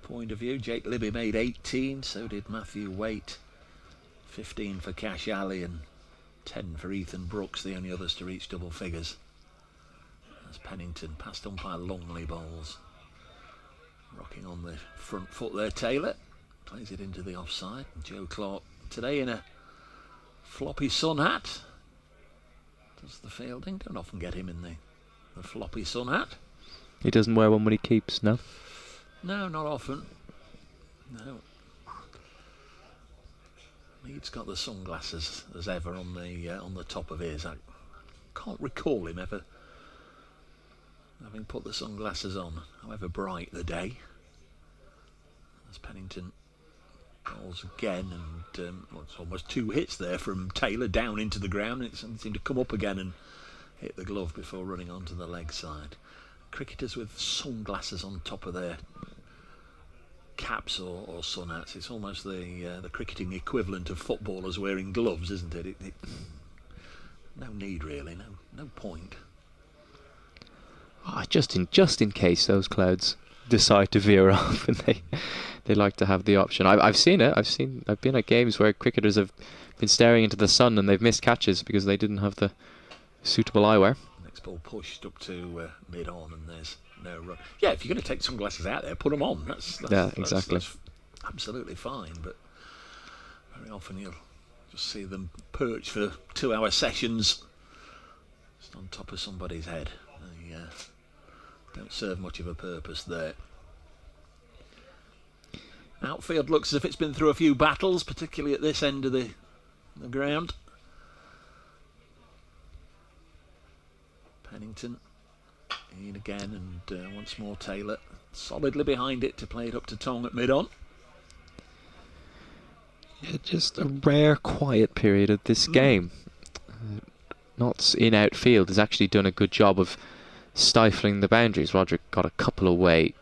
point of view. Jake Libby made 18, so did Matthew Waite. 15 for Cash Alley and 10 for Ethan Brooks, the only others to reach double figures. As Pennington past umpire Longley bowls. Rocking on the front foot there, Taylor plays it into the offside. Joe Clark today in a floppy sun hat. Does the fielding. Don't often get him in the floppy sun hat. He doesn't wear one when he keeps, no? No, not often. No. He's got the sunglasses as ever on the top of his. I can't recall him ever having put the sunglasses on, however bright the day. As Pennington bowls again, and it's almost 2 hits there from Taylor down into the ground. It seemed to come up again and hit the glove before running onto the leg side. Cricketers with sunglasses on top of their caps or sun hats. It's almost the cricketing equivalent of footballers wearing gloves, isn't it? No need really, no point. Just in case those clouds decide to veer off, and they like to have the option. I've seen it. I've been at games where cricketers have been staring into the sun and they've missed catches because they didn't have the suitable eyewear. Next ball pushed up to mid on, and there's no run. Yeah, if you're going to take sunglasses out there, put them on. That's exactly. That's absolutely fine. But very often you'll just see them perched for 2-hour sessions just on top of somebody's head. They don't serve much of a purpose there. Outfield looks as if it's been through a few battles, particularly at this end of the ground. Pennington in again, and once more Taylor solidly behind it to play it up to Tong at mid-on. Yeah, just a rare quiet period of this game. Knott's in outfield has actually done a good job of stifling the boundaries. Rodri got a couple away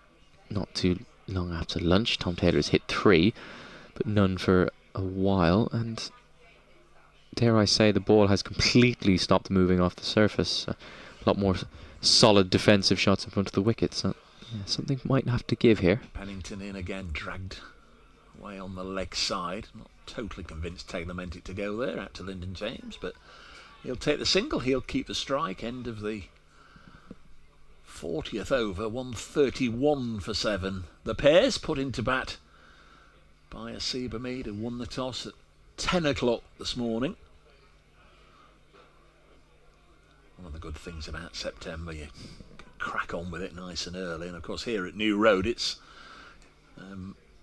not too long after lunch. Tom Taylor's hit 3, but none for a while, and dare I say the ball has completely stopped moving off the surface. A lot more solid defensive shots in front of the wicket, so yeah, something might have to give here. Pennington in again, dragged away on the leg side. Not totally convinced Taylor meant it to go there out to Lyndon James, but he'll take the single, he'll keep the strike. End of the 40th over, 131 for 7. The pairs put into bat by Asiba Mead, who won the toss at 10 o'clock this morning. One of the good things about September, you crack on with it nice and early, and of course here at New Road it's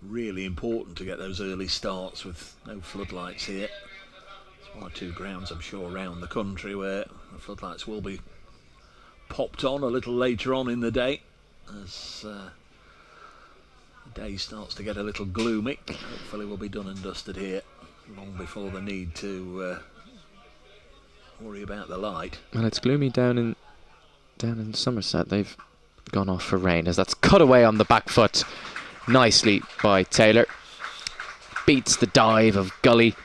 really important to get those early starts with no floodlights here. There's 1 or 2 grounds I'm sure around the country where the floodlights will be popped on a little later on in the day as the day starts to get a little gloomy. Hopefully we'll be done and dusted here long before the need to worry about the light. Well, it's gloomy down in Somerset. They've gone off for rain as that's cut away on the back foot nicely by Taylor. Beats the dive of Gully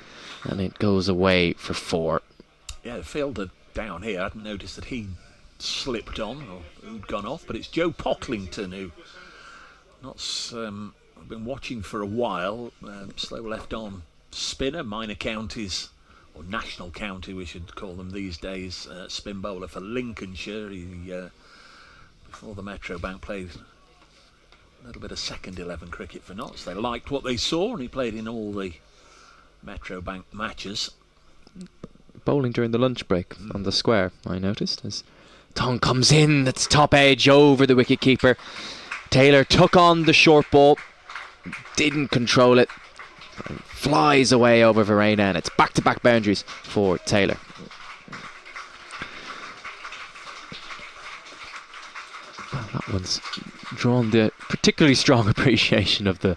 and it goes away for 4. Yeah, the fielder down here, I hadn't noticed that he slipped on or who'd gone off, but it's Joe Pocklington who I've been watching for a while. Slow left on spinner, minor counties or national county we should call them these days, spin bowler for Lincolnshire. He before the Metro Bank played a little bit of second 11 cricket for Notts. They liked what they saw and he played in all the Metro Bank matches. Bowling during the lunch break on the square, I noticed, as Tong comes in, that's top edge over the wicket-keeper. Taylor took on the short ball, didn't control it, flies away over Verena, and it's back-to-back boundaries for Taylor. Well, that one's drawn the particularly strong appreciation of the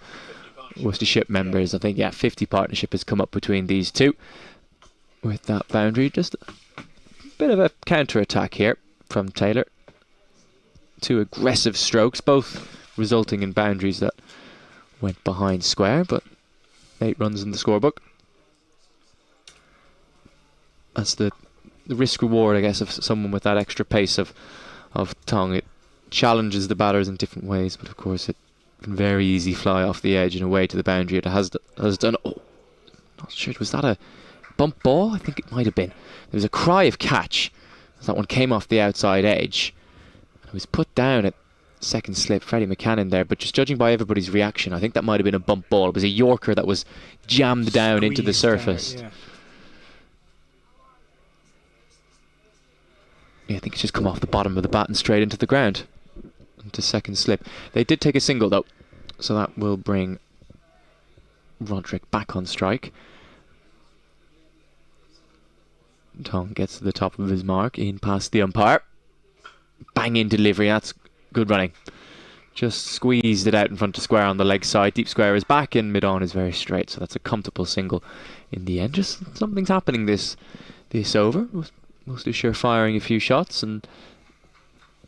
Worcestershire members. I think, yeah, 50 partnership has come up between these two with that boundary. Just Bit of a counter-attack here from Taylor. 2 aggressive strokes, both resulting in boundaries that went behind square, but 8 runs in the scorebook. That's the risk reward, I guess, of someone with that extra pace of Tong. It challenges the batters in different ways, but of course it can very easily fly off the edge and away to the boundary. It has done. Oh, not sure. Was that a bump ball? I think it might have been. There was a cry of catch as that one came off the outside edge. It was put down at second slip, Freddie McCann there, but just judging by everybody's reaction, I think that might have been a bump ball. It was a Yorker that was jammed down into the surface. Out, yeah. Yeah, I think it's just come off the bottom of the bat and straight into the ground. Into second slip. They did take a single though, so that will bring Rodri back on strike. Tong gets to the top of his mark, in past the umpire. Bang in delivery, that's good running. Just squeezed it out in front of square on the leg side. Deep square is back and mid-on is very straight, so that's a comfortable single in the end. Just something's happening this over. Worcestershire firing a few shots, and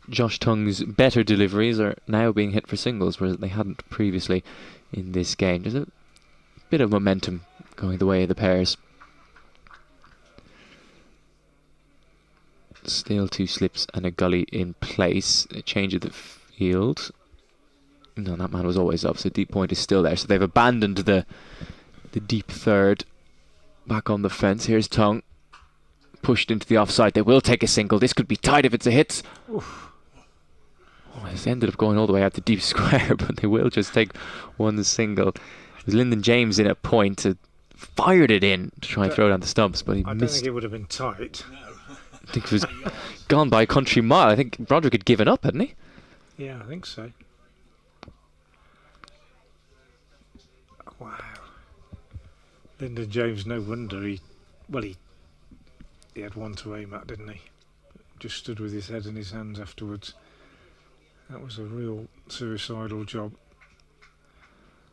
Josh Tung's better deliveries are now being hit for singles, whereas they hadn't previously in this game. There's a bit of momentum going the way of the pairs. Still 2 slips and a gully in place. A change of the field. No, that man was always up, so deep point is still there. So they've abandoned the deep third. Back on the fence. Here's Tung. Pushed into the offside. They will take a single. This could be tight if it's a hit. Oof. Oh, it's ended up going all the way out to deep square, but they will just take one single. It was Lyndon James in at point, fired it in to try and throw down the stumps, but he missed. I don't think it would have been tight. I think it was gone by a country mile. I think Rodri had given up, hadn't he? Yeah, I think so. Wow. Lyndon James, no wonder he had one to aim at, didn't he? Just stood with his head in his hands afterwards. That was a real suicidal job.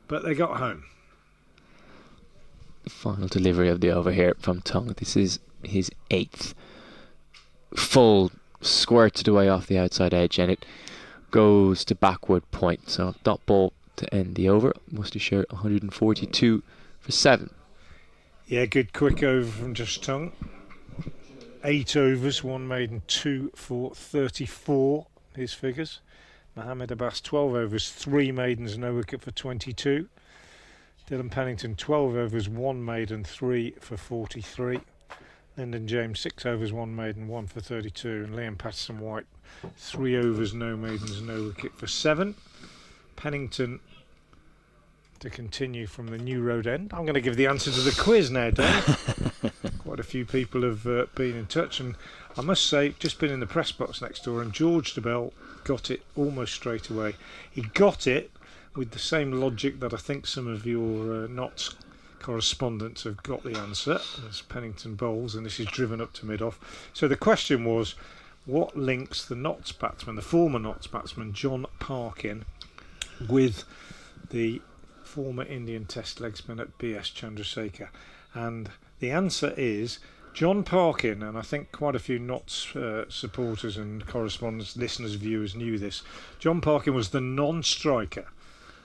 But they got home. Final delivery of the over here from Tung. This is his 8th. Full squirted away off the outside edge, and it goes to backward point. So dot ball to end the over. Worcestershire 142 for 7. Yeah, good quick over from Josh Tung. 8 overs, 1 maiden, 2 for 34, his figures. Mohamed Abbas 12 overs, 3 maidens, no wicket for 22. Dylan Pennington 12 overs, 1 maiden, 3 for 43. Lyndon James 6 overs, 1 maiden, 1 for 32. And Liam Patterson-White 3 overs, no maidens, no wicket for 7. Pennington to continue from the New Road end. I'm going to give the answer to the quiz now, Dave. Quite a few people have been in touch, and I must say, just been in the press box next door, and George DeBell got it almost straight away. He got it with the same logic that I think some of your Notts correspondents have got the answer, as Pennington bowls, and this is driven up to mid-off. So the question was, what links the Notts batsman, the former Notts batsman John Parkin, with the former Indian Test legsman at B.S. Chandrasekhar? And the answer is John Parkin, and I think quite a few Notts supporters and correspondents, listeners, viewers knew this. John Parkin was the non-striker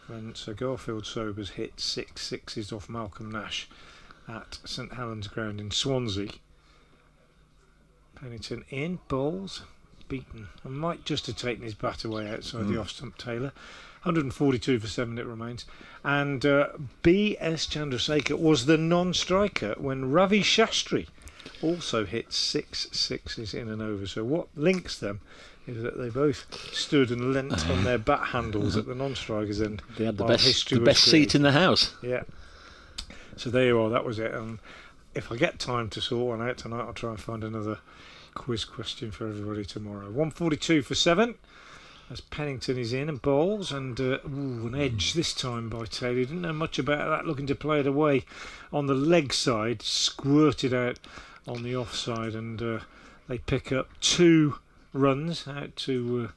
when Sir Garfield Sobers hit 6 sixes off Malcolm Nash at St Helens Ground in Swansea. Pennington in, bowls, beaten. I might just have taken his bat away outside the off-stump Taylor. 142 for 7 it remains. And B.S. Chandrasekhar was the non-striker when Ravi Shastri also hit 6 sixes in an over. So what links them is that they both stood and leant on their bat handles at the non-strikers end. They had the best seat in the house. Yeah. So there you are, that was it. And if I get time to sort one out tonight, I'll try and find another quiz question for everybody tomorrow. 142 for 7. As Pennington is in and bowls, and an edge this time by Taylor. He didn't know much about that, looking to play it away on the leg side, squirted out on the offside, and they pick up 2 runs out to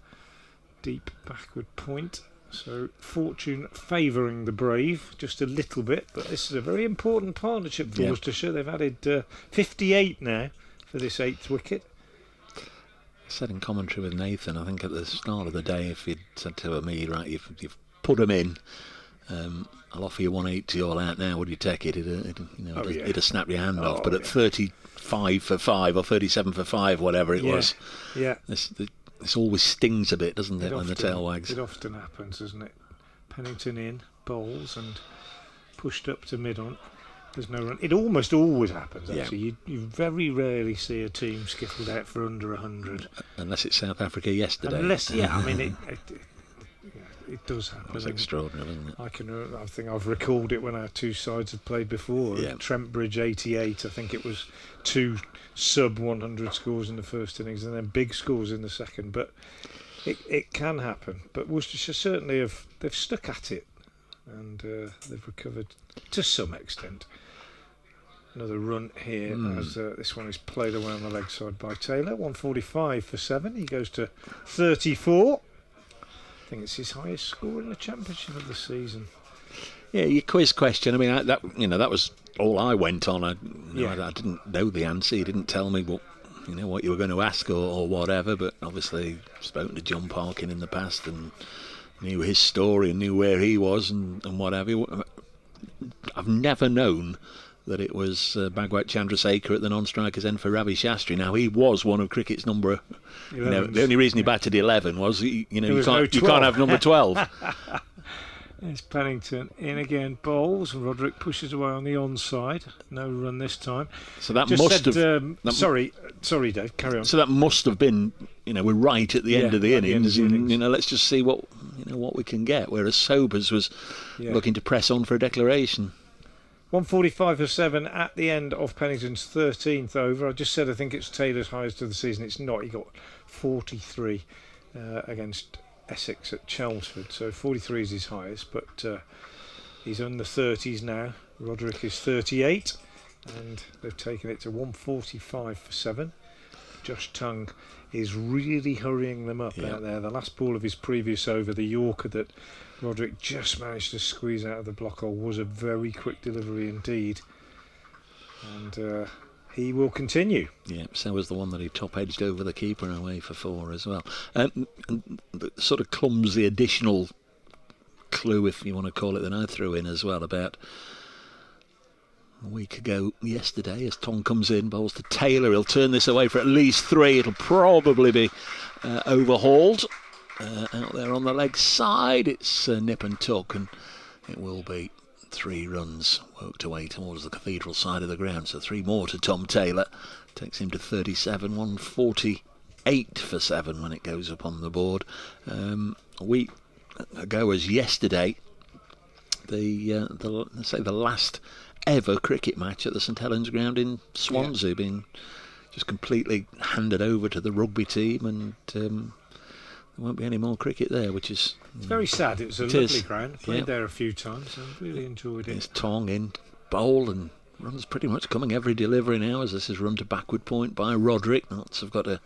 deep backward point. So fortune favouring the Brave just a little bit, but this is a very important partnership for Worcestershire. They've added 58 now for this 8th wicket. said in commentary with Nathan, I think at the start of the day, if you'd said to me, right, you've put them in, I'll offer you 180 all out now, would you take it? It'd have snapped your hand off. But at 35 for 5 or 37 for 5, whatever it was, this always stings a bit, doesn't it, when the tail wags? It often happens, doesn't it? Pennington in, bowls and pushed up to mid-on. There's no run. It almost always happens, actually. You very rarely see a team skiffled out for under 100. Unless it's South Africa yesterday. It does happen. It's extraordinary, isn't it? I think I've recalled it when our two sides have played before. Yeah. Trent Bridge 88, I think it was 2 sub 100 scores in the first innings and then big scores in the second. But it can happen. But Worcestershire certainly they've stuck at it and they've recovered to some extent. Another run here as this one is played away on the leg side by Taylor. 145 for 7. He goes to 34. I think it's his highest score in the championship of the season. Yeah, your quiz question. I mean, that was all I went on. I didn't know the answer. You didn't tell me what you were going to ask or whatever. But obviously, spoken to John Parkin in the past and knew his story and knew where he was and whatever. I've never known that it was Bhagwat Chandrasekhar at the non-strikers end for Ravi Shastri. Now, he was one of cricket's number... the only reason he batted 11 was, you can't have number 12. It's Pennington in again, bowls, and Rodri pushes away on the onside. No run this time. So that must have... Sorry, Dave, carry on. So that must have been, we're right at the end of the innings. Let's just see what we can get. Whereas Sobers was looking to press on for a declaration. 145 for 7 at the end of Pennington's 13th over. I just said I think it's Taylor's highest of the season. It's not. He got 43 against Essex at Chelmsford. So 43 is his highest, but he's in the 30s now. Rodri is 38, and they've taken it to 145 for 7. Josh Tongue is really hurrying them up out there. The last ball of his previous over, the Yorker that Rodri just managed to squeeze out of the block hole, was a very quick delivery indeed. And he will continue. Yeah, so was the one that he top-edged over the keeper and away for 4 as well. And the sort of clumsy additional clue, if you want to call it, that I threw in as well about a week ago yesterday, as Tom comes in, bowls to Taylor. He'll turn this away for at least 3. It'll probably be overhauled. Out there on the leg side, it's nip and tuck, and it will be 3 runs worked away towards the cathedral side of the ground. So 3 more to Tom Taylor. Takes him to 37, 148 for 7 when it goes up on the board. A week ago as yesterday, let's say the last ever cricket match at the St Helens ground in Swansea, being just completely handed over to the rugby team, and there won't be any more cricket there, which is... It's very sad. It was a lovely ground. Played there a few times. I really enjoyed it. It's Tong in bowl and runs pretty much coming every delivery now, as this is run to backward point by Rodri. Notts have got to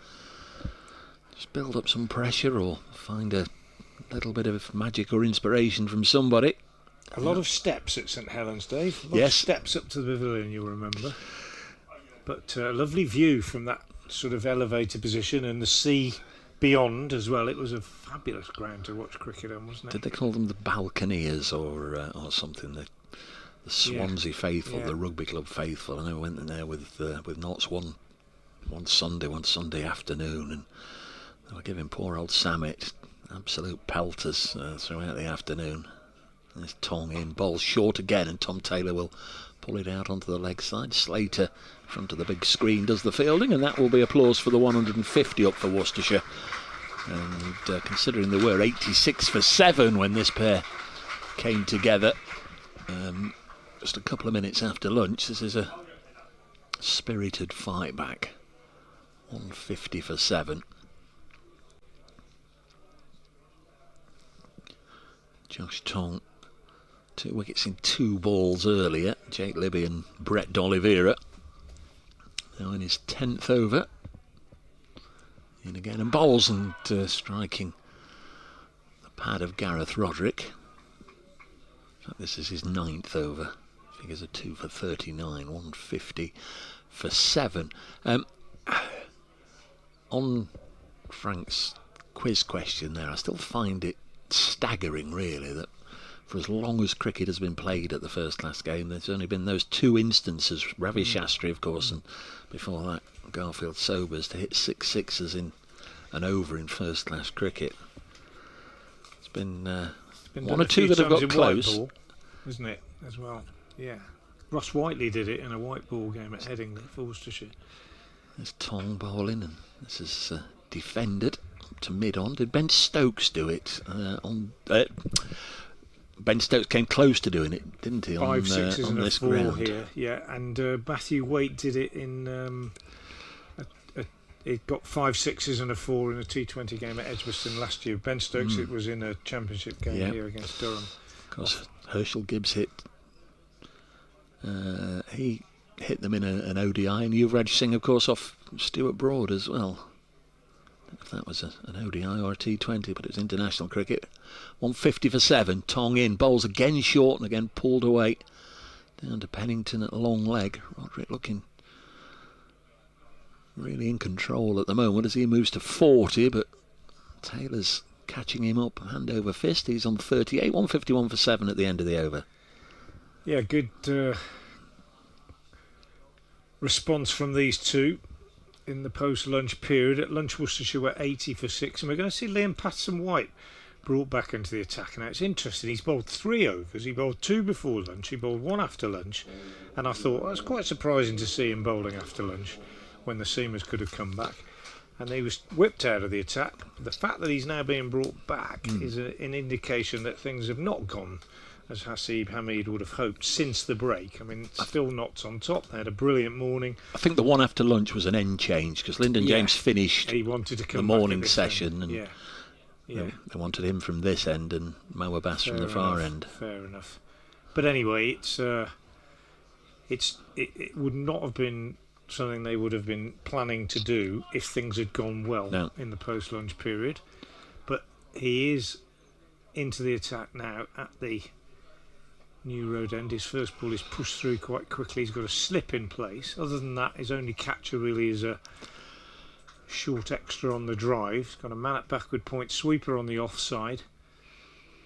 just build up some pressure or find a little bit of magic or inspiration from somebody. A lot of steps at St Helens, Dave. A lot of steps up to the pavilion, you'll remember. But a lovely view from that sort of elevated position, and the sea beyond as well. It was a fabulous ground to watch cricket on, wasn't it? Did they call them the Balconeers or something? The Swansea faithful, the rugby club faithful. And I went in there with Notts one Sunday afternoon, and they were giving poor old Samet absolute pelters throughout the afternoon. And this Tong in, ball short again, and Tom Taylor will pull it out onto the leg side. Slater, in front of the big screen, does the fielding, and that will be applause for the 150 up for Worcestershire. And considering there were 86 for 7 when this pair came together, just a couple of minutes after lunch, this is a spirited fight back. 150 for 7. Josh Tong, 2 wickets in 2 balls earlier. Jake Libby and Brett D'Oliveira now in his 10th over. In again and bowls, and striking the pad of Gareth Roderick. In fact, this is his 9th over. Figures are 2 for 39, 150 for 7. On Frank's quiz question there, I still find it staggering, really, that for as long as cricket has been played at the first-class game, there's only been those 2 instances, Ravi Shastri, of course, and before that, Garfield Sobers, to hit 6 sixes in an over in first-class cricket. It's been one or two that have got close. Ball, isn't it, as well? Yeah. Ross Whiteley did it in a white ball game at Headingley for Worcestershire. There's Tong bowling, and this is defended up to mid-on. Did Ben Stokes do it? Ben Stokes came close to doing it, didn't he? 5 sixes on and this a 4 ground here, yeah. And Matthew Waite did it in. It got 5 sixes and a 4 in a T20 game at Edgbaston last year. Ben Stokes, it was in a championship game here against Durham. Of course, Herschel Gibbs hit. He hit them in an ODI, and Yuvraj Singh, of course, off Stuart Broad as well. I don't know if that was an ODI or a T20, but it was international cricket. 150 for 7. Tong in, bowls again short and again pulled away. Down to Pennington at long leg. Rodri looking really in control at the moment as he moves to 40, but Taylor's catching him up hand over fist. He's on 38, 151 for 7 at the end of the over. Yeah, good response from these two in the post-lunch period. At lunch, Worcestershire were 80 for 6, and we're going to see Liam Patterson-White brought back into the attack. Now, it's interesting, he's bowled 3 overs. He bowled 2 before lunch, he bowled 1 after lunch, and I thought it was quite surprising to see him bowling after lunch when the seamers could have come back. And he was whipped out of the attack. The fact that he's now being brought back is an indication that things have not gone as Hasib Hamid would have hoped since the break. I mean, still Notts on top. They had a brilliant morning. I think the one after lunch was an end change because Lyndon James finished he wanted to come the back morning session, and they wanted him from this end and Mo Abbas from the far end. Fair enough. But anyway, it would not have been something they would have been planning to do if things had gone well in the post-lunch period. But he is into the attack now at the New Road end. His first ball is pushed through quite quickly. He's got a slip in place. Other than that, his only catcher really is a short extra on the drive. He's got a man at backward point, sweeper on the offside,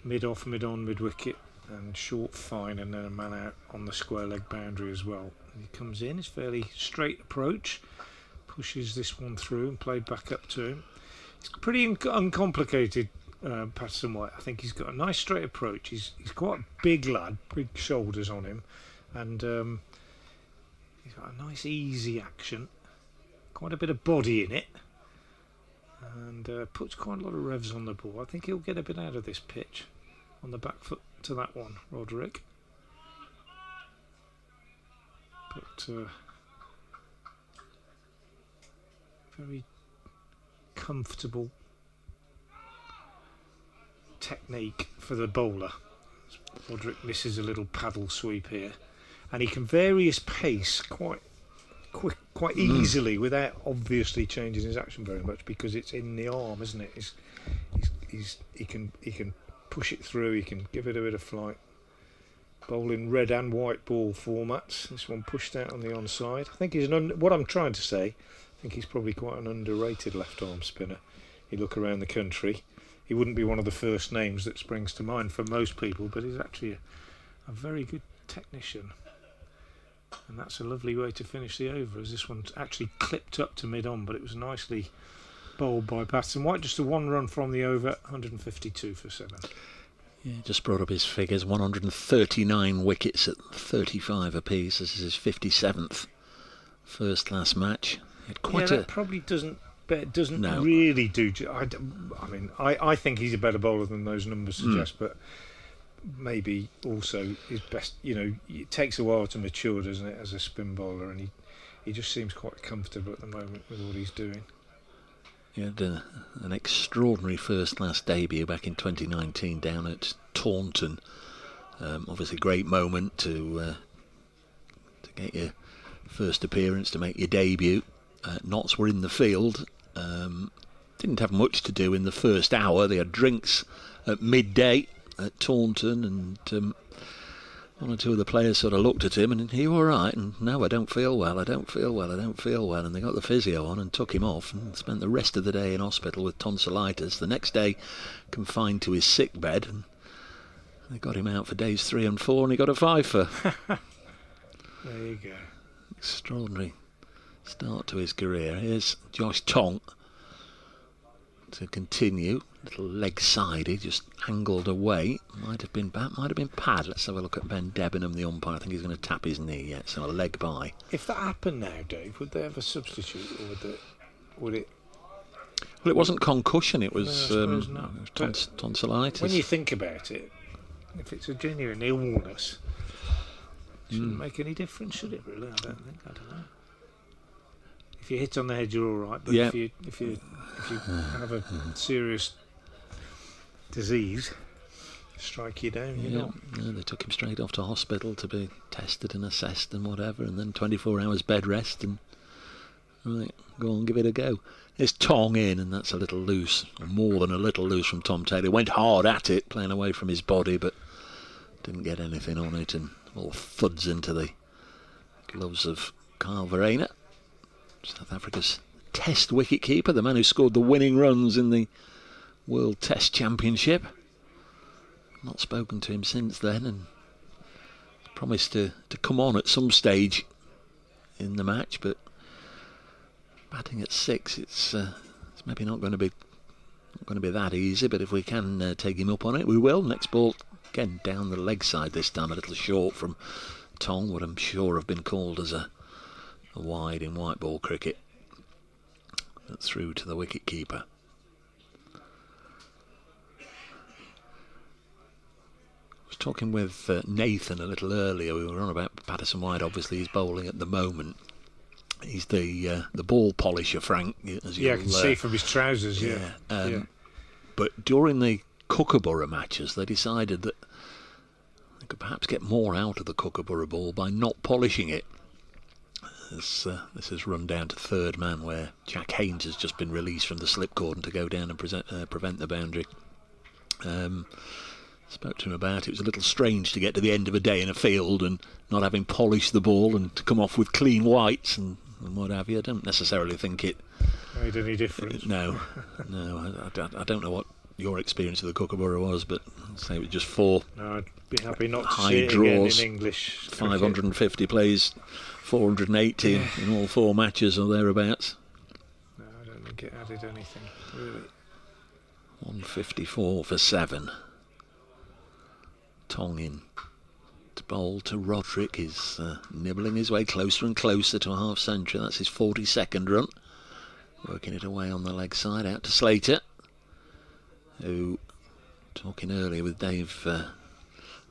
mid-off, mid-on, mid-wicket, and short fine, and then a man out on the square leg boundary as well. And he comes in, it's fairly straight approach, pushes this one through and played back up to him. It's pretty uncomplicated, Patterson White. I think he's got a nice straight approach. He's quite a big lad, big shoulders on him, and he's got a nice easy action, quite a bit of body in it, and puts quite a lot of revs on the ball. I think he'll get a bit out of this pitch on the back foot to that one, Roderick. But very comfortable technique for the bowler. Roderick misses a little paddle sweep here, and he can vary his pace quite easily without obviously changing his action very much, because it's in the arm, isn't it? He can push it through, he can give it a bit of flight. Bowling red and white ball formats. This one pushed out on the onside. I think he's what I'm trying to say, I think he's probably quite an underrated left arm spinner. You look around the country, he wouldn't be one of the first names that springs to mind for most people, but he's actually a very good technician. And that's a lovely way to finish the over, as this one's actually clipped up to mid-on, but it was nicely bowled by Patterson White. Just a 1 run from the over, 152 for 7. Yeah, just brought up his figures. 139 wickets at 35 apiece. This is his 57th first-class match. That probably doesn't really do. I think he's a better bowler than those numbers suggest, but maybe also his best. It takes a while to mature, doesn't it, as a spin bowler, and he just seems quite comfortable at the moment with what he's doing. He had an extraordinary first-class debut back in 2019 down at Taunton. Obviously, great moment to get your first appearance, to make your debut. Notts were in the field. Didn't have much to do in the first hour. They had drinks at midday at Taunton, and one or two of the players sort of looked at him and, "Are you all right?" And, "No, I don't feel well, I don't feel well. And they got the physio on and took him off and spent the rest of the day in hospital with tonsillitis. The next day confined to his sick bed, and they got him out for days 3 and 4 and he got a fifer. There you go. Extraordinary start to his career. Here's Josh Tong to continue. Little leg sided, just angled away. Might have been pad. Let's have a look at Ben Debenham, the umpire. I think he's going to tap his knee yet, so a leg by. If that happened now, Dave, would they have a substitute, or would it? Well, it wasn't concussion, it was tonsillitis. When you think about it, if it's a genuine illness, it shouldn't make any difference, should it? Really, I don't know. If you hit on the head, you're all right. But if you have a serious disease, strike you down. Yeah, they took him straight off to hospital to be tested and assessed and whatever, and then 24 hours bed rest and right, go on, give it a go. There's Tong in, and that's a little loose, or more than a little loose from Tom Taylor. Went hard at it, playing away from his body, but didn't get anything on it, and all thuds into the gloves of Kyle Verreynne, South Africa's Test wicket-keeper, the man who scored the winning runs in the World Test Championship. Not spoken to him since then, and promised to come on at some stage in the match, but batting at 6, it's maybe not going to be that easy. But if we can take him up on it, we will. Next ball again down the leg side this time, a little short from Tong, what I'm sure have been called as a wide in white ball cricket. That's through to the wicket keeper. I was talking with Nathan a little earlier. We were on about Patterson White. Obviously, he's bowling at the moment. He's the ball polisher, Frank. As I can see from his trousers. But during the Kookaburra matches, they decided that they could perhaps get more out of the Kookaburra ball by not polishing it. This has run down to third man, where Jack Haynes has just been released from the slip cordon to go down and prevent the boundary. Spoke to him about it. It was a little strange to get to the end of a day in a field and not having polished the ball and to come off with clean whites and what have you. I don't necessarily think it made any difference. No. I don't know what your experience of the Kookaburra was, but I'd say it was just 4 no, I'd be happy not to high see it draws, again in English 550 plays, 480 in all 4 matches or thereabouts. No, I don't think it added anything, really. 154 for 7. Tong in to bowl to Rodri. He's nibbling his way closer and closer to a half century. That's his 42nd run. Working it away on the leg side out to Slater, who, talking earlier with Dave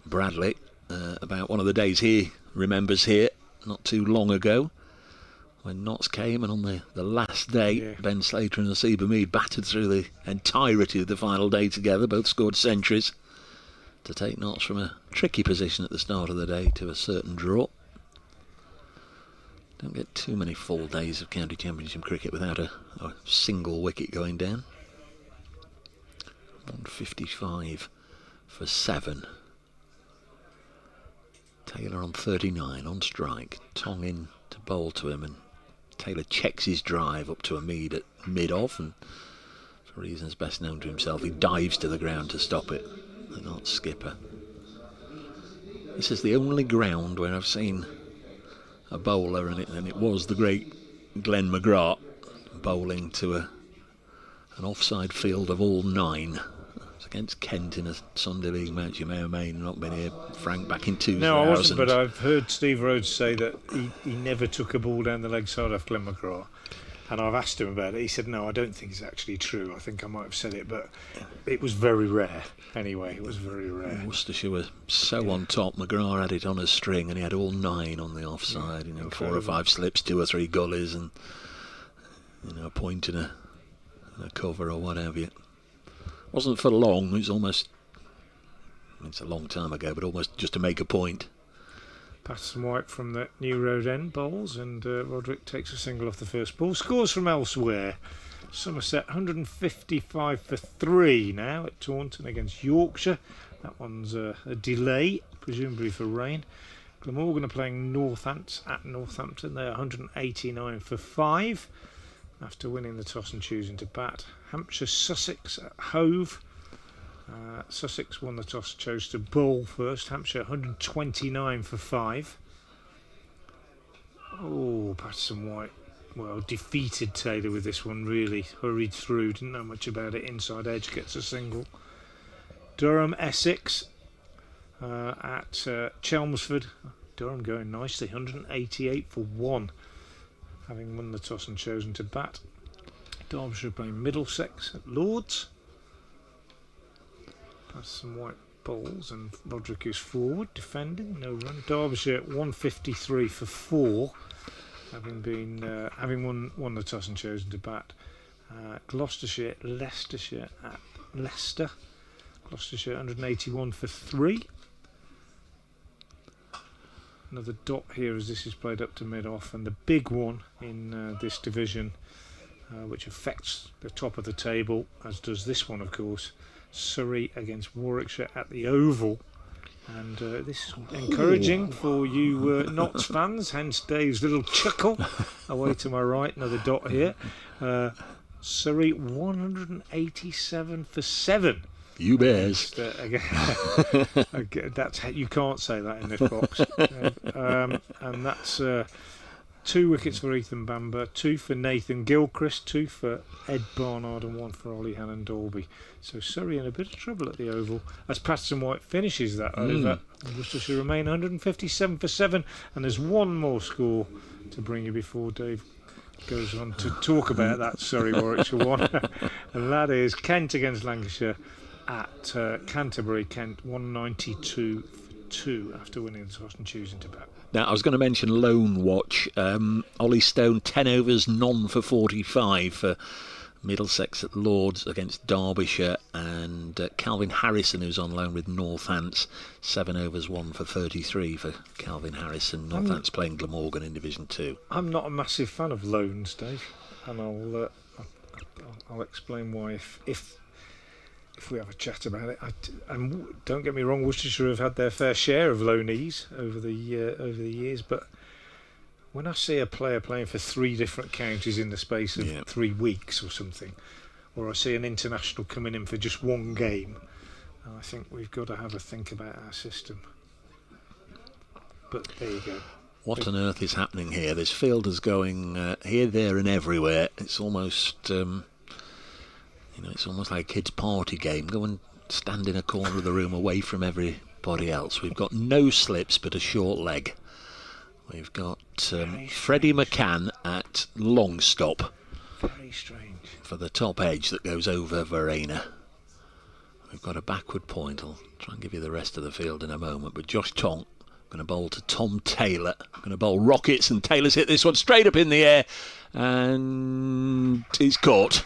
Bradley about one of the days he remembers here not too long ago, when Notts came, and on the last day Ben Slater and Nasiba Mead battered through the entirety of the final day together. Both scored centuries to take Notts from a tricky position at the start of the day to a certain draw. Don't get too many full days of county championship cricket without a single wicket going down. 155 for 7. Taylor on 39 on strike. Tong in to bowl to him, and Taylor checks his drive up to a Mead at mid-off, and for reasons best known to himself, he dives to the ground to stop it. The Notts skipper. This is the only ground where I've seen a bowler, and it was the great Glenn McGrath bowling to an offside field of all 9. It's against Kent in a Sunday League match. You may or may not been here, Frank, back in 2000. No, I wasn't, but I've heard Steve Rhodes say that he never took a ball down the leg side off Glenn McGrath. And I've asked him about it. He said, no, I don't think it's actually true. I think I might have said it, but it was very rare. Anyway, it was very rare. Worcestershire were so on top. McGrath had it on a string, and he had all 9 on the offside. 4 or 5 slips, 2 or 3 gullies, and a point in a cover or what have you. Wasn't for long. It was almost, it's a long time ago, but almost just to make a point. Patterson White from the New Road End bowls, and Roderick takes a single off the first ball. Scores from elsewhere. Somerset 155 for 3 now at Taunton against Yorkshire. That one's a delay, presumably for rain. Glamorgan are playing Northants at Northampton. They're 189 for 5 after winning the toss and choosing to bat. Hampshire Sussex at Hove. Sussex won the toss, chose to bowl first. Hampshire 129 for 5. Oh, Patterson White, well, defeated Taylor with this one, really. Hurried through, didn't know much about it. Inside edge, gets a single. Durham Essex at Chelmsford. Durham going nicely, 188 for 1, having won the toss and chosen to bat. Derbyshire playing Middlesex at Lords. Patterson White bowls and Rodri is forward, defending, no run. Derbyshire at 153 for 4, having won the toss and chosen to bat. Gloucestershire, Leicestershire at Leicester. Gloucestershire 181 for 3. Another dot here as this is played up to mid-off, and the big one in this division, which affects the top of the table, as does this one, of course. Surrey against Warwickshire at the Oval, and this is encouraging for you Notts fans, hence Dave's little chuckle away to my right. Another dot here. Surrey 187 for 7. You bears. Again, that's, you can't say that in this box. And that's 2 wickets for Ethan Bamber, 2 for Nathan Gilchrist, 2 for Ed Barnard, and 1 for Ollie Hannon Dolby. So Surrey in a bit of trouble at the Oval as Patterson White finishes that over. Worcestershire remain 157 for 7, and there's one more score to bring you before Dave goes on to talk about that Surrey Warwickshire one, and that is Kent against Lancashire at Canterbury. Kent 192 for 2 after winning the toss and choosing to bat. Now, I was going to mention Lone Watch. Ollie Stone, 10 overs, none for 45 for Middlesex at Lords against Derbyshire, and Calvin Harrison, who's on loan with Northants, 7 overs, 1 for 33 for Calvin Harrison. Northants playing Glamorgan in Division 2. I'm not a massive fan of loans, Dave, and I'll explain why if we have a chat about it. And don't get me wrong, Worcestershire have had their fair share of loanees over the years, but when I see a player playing for 3 different counties in the space of 3 weeks or something, or I see an international coming in for just 1 game, I think we've got to have a think about our system. But there you go. What on earth is happening here? There's fielders going here, there and everywhere. It's almost it's almost like a kid's party game. Go and stand in a corner of the room away from everybody else. We've got no slips but a short leg. We've got Freddie McCann at long stop. Very strange. For the top edge that goes over Verena. We've got a backward point. I'll try and give you the rest of the field in a moment. But Josh Tonk going to bowl to Tom Taylor. Going to bowl rockets, and Taylor's hit this one straight up in the air. And he's caught.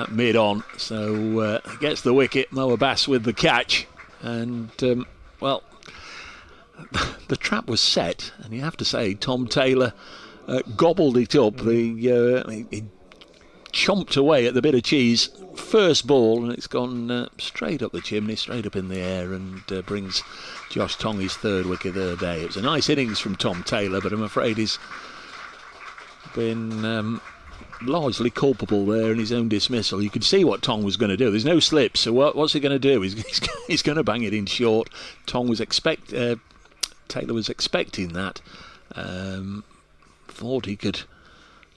Mid-on, so gets the wicket. Mo Abbas with the catch, and well, the trap was set, and you have to say Tom Taylor gobbled it up. He chomped away at the bit of cheese. First ball, and it's gone straight up the chimney, straight up in the air, and brings Josh Tongue his 3rd wicket of the day. It was a nice innings from Tom Taylor, but I'm afraid he's been largely culpable there in his own dismissal. You could see what Tong was going to do. There's no slip, so what's he going to do? He's going to bang it in short. Taylor was expecting that. Thought he could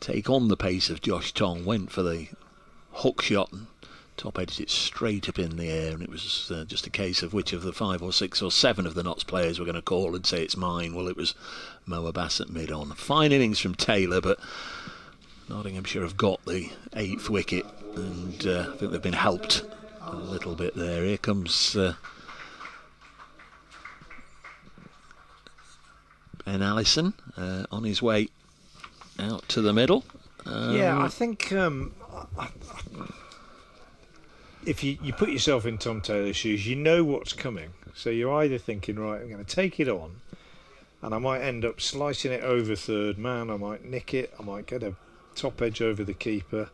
take on the pace of Josh Tong. Went for the hook shot and top edged it straight up in the air, and it was just a case of which of the 5 or 6 or 7 of the Notts players were going to call and say it's mine. Well, it was Mo Abbas at mid-on. Fine innings from Taylor, but Nottinghamshire have got the 8th wicket, and I think they've been helped a little bit there. Here comes Ben Allison on his way out to the middle. I think if you put yourself in Tom Taylor's shoes, you know what's coming. So you're either thinking, right, I'm going to take it on, and I might end up slicing it over 3rd man, I might nick it, I might get a top edge over the keeper,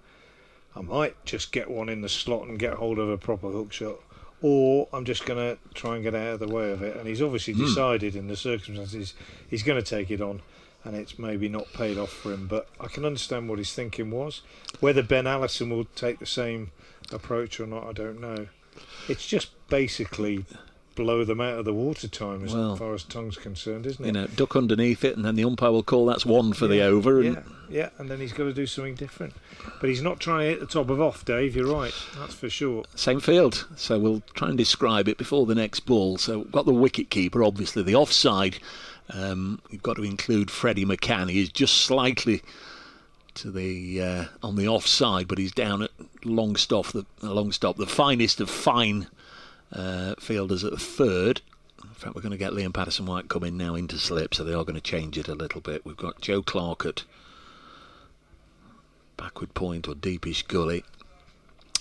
I might just get one in the slot and get hold of a proper hook shot, or I'm just going to try and get out of the way of it. And he's obviously decided in the circumstances he's going to take it on, and it's maybe not paid off for him. But I can understand what his thinking was. Whether Ben Allison will take the same approach or not, I don't know. It's just basically blow them out of the water time as far as Tongue's concerned, isn't it? You know, duck underneath it, and then the umpire will call that's one for the over. And and then he's got to do something different. But he's not trying to hit the top of off, Dave, you're right, that's for sure. Same field, so we'll try and describe it before the next ball. So we've got the wicket keeper, obviously. The offside, you've got to include Freddie McCann. He is just slightly to the on the offside, but he's down at long stop, the finest of fine fielders at third. In fact, we're going to get Liam Patterson-White coming now into slip, so they are going to change it a little bit. We've got Joe Clark at backward point or deepish gully,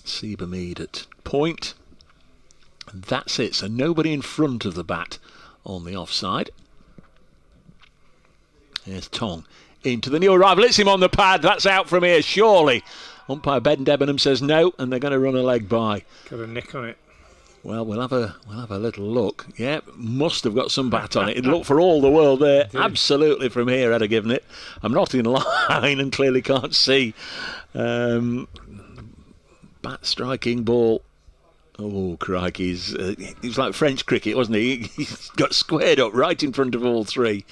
Seba Mead at point, and that's it. So nobody in front of the bat on the offside. Here's Tong into the new arrival. It's him on the pad. That's out from here, surely. Umpire Ben Debenham says no, and they're going to run a leg by. Got a nick on it. Well, we'll have a little look. Yeah, must have got some bat on it. It looked for all the world there. Absolutely from here, I'd have given it. I'm not in line and clearly can't see. Bat striking ball. Oh, crikey. He was like French cricket, wasn't he? He got squared up right in front of all three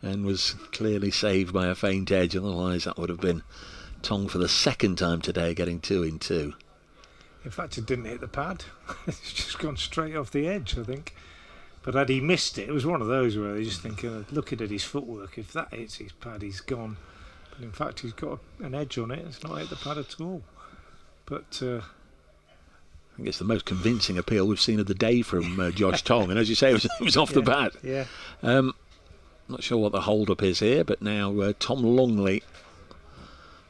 and was clearly saved by a faint edge. Otherwise, that would have been Tong for the second time today, getting 2 in 2. In fact, it didn't hit the pad. It's just gone straight off the edge, I think. But had he missed it, it was one of those where you're just thinking, looking at his footwork, if that hits his pad, he's gone. But in fact, he's got an edge on it. It's not hit the pad at all. But I think it's the most convincing appeal we've seen of the day from Josh Tong. And as you say, it was off the bat. Yeah. Not sure what the hold-up is here, but now Tom Longley,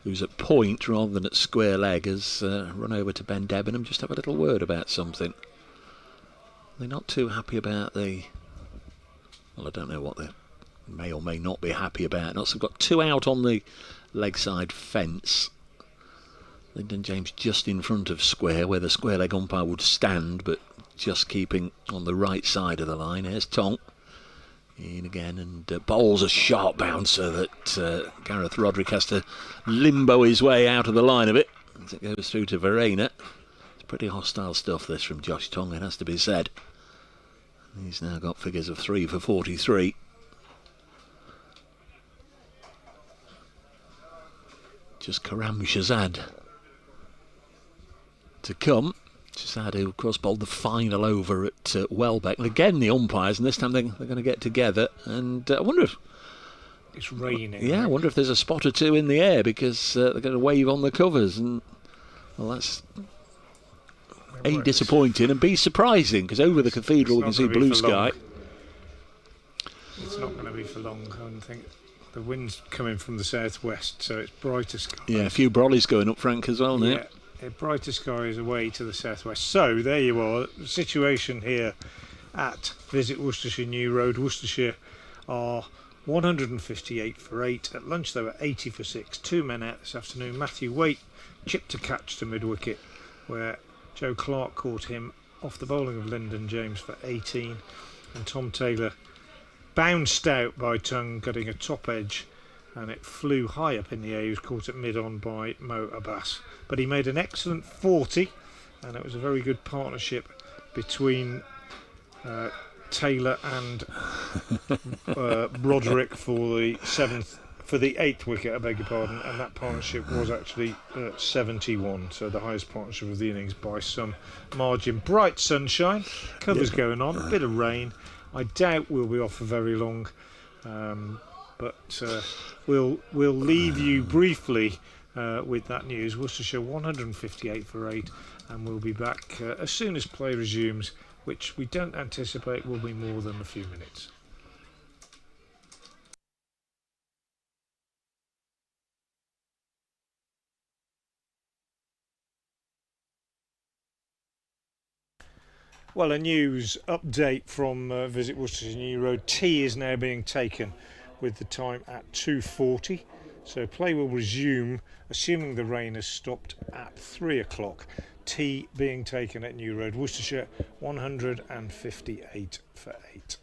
who's at point rather than at square leg, has run over to Ben Debenham just to have a little word about something. They're not too happy about well, I don't know what they may or may not be happy about. Also, got 2 out on the leg side fence. Lyndon James just in front of square, where the square leg umpire would stand, but just keeping on the right side of the line. Here's Tonk in again, and bowls a sharp bouncer that Gareth Rodri has to limbo his way out of the line of it as it goes through to Verena. It's pretty hostile stuff, this, from Josh Tong, it has to be said. He's now got figures of 3 for 43. Just Karam Shazad to come. Shazad, who of course bowled the final over at Welbeck. And again the umpires, and this time they're going to get together. And I wonder if it's raining. Yeah, I wonder if there's a spot or two in the air, because they're going to wave on the covers. And well, that's A, disappointing, and B, surprising, because over the cathedral we can see blue sky. It's not going to be for long, I don't think. The wind's coming from the southwest, so it's brighter sky. Yeah, a few brollies going up, Frank, as well now. Yeah. Brighter skies away to the southwest. So there you are. The situation here at Visit Worcestershire New Road. Worcestershire are 158 for 8. At lunch they were 80 for 6. 2 men out this afternoon. Matthew Waite chipped a catch to mid-wicket, where Joe Clark caught him off the bowling of Lyndon James for 18. And Tom Taylor bounced out by Tongue, getting a top edge, and it flew high up in the air. He was caught at mid-on by Mo Abbas. But he made an excellent 40, and it was a very good partnership between Taylor and Broderick for the 8th wicket, I beg your pardon, and that partnership was actually 71, so the highest partnership of the innings by some margin. Bright sunshine, covers going on, a bit of rain. I doubt we'll be off for very long, but we'll leave you briefly with that news. Worcestershire 158 for 8, and we'll be back as soon as play resumes, which we don't anticipate will be more than a few minutes. Well, a news update from Visit Worcestershire New Road. Tea is now being taken with the time at 2:40. So play will resume, assuming the rain has stopped at 3 o'clock. Tea being taken at New Road, Worcestershire, 158 for 8.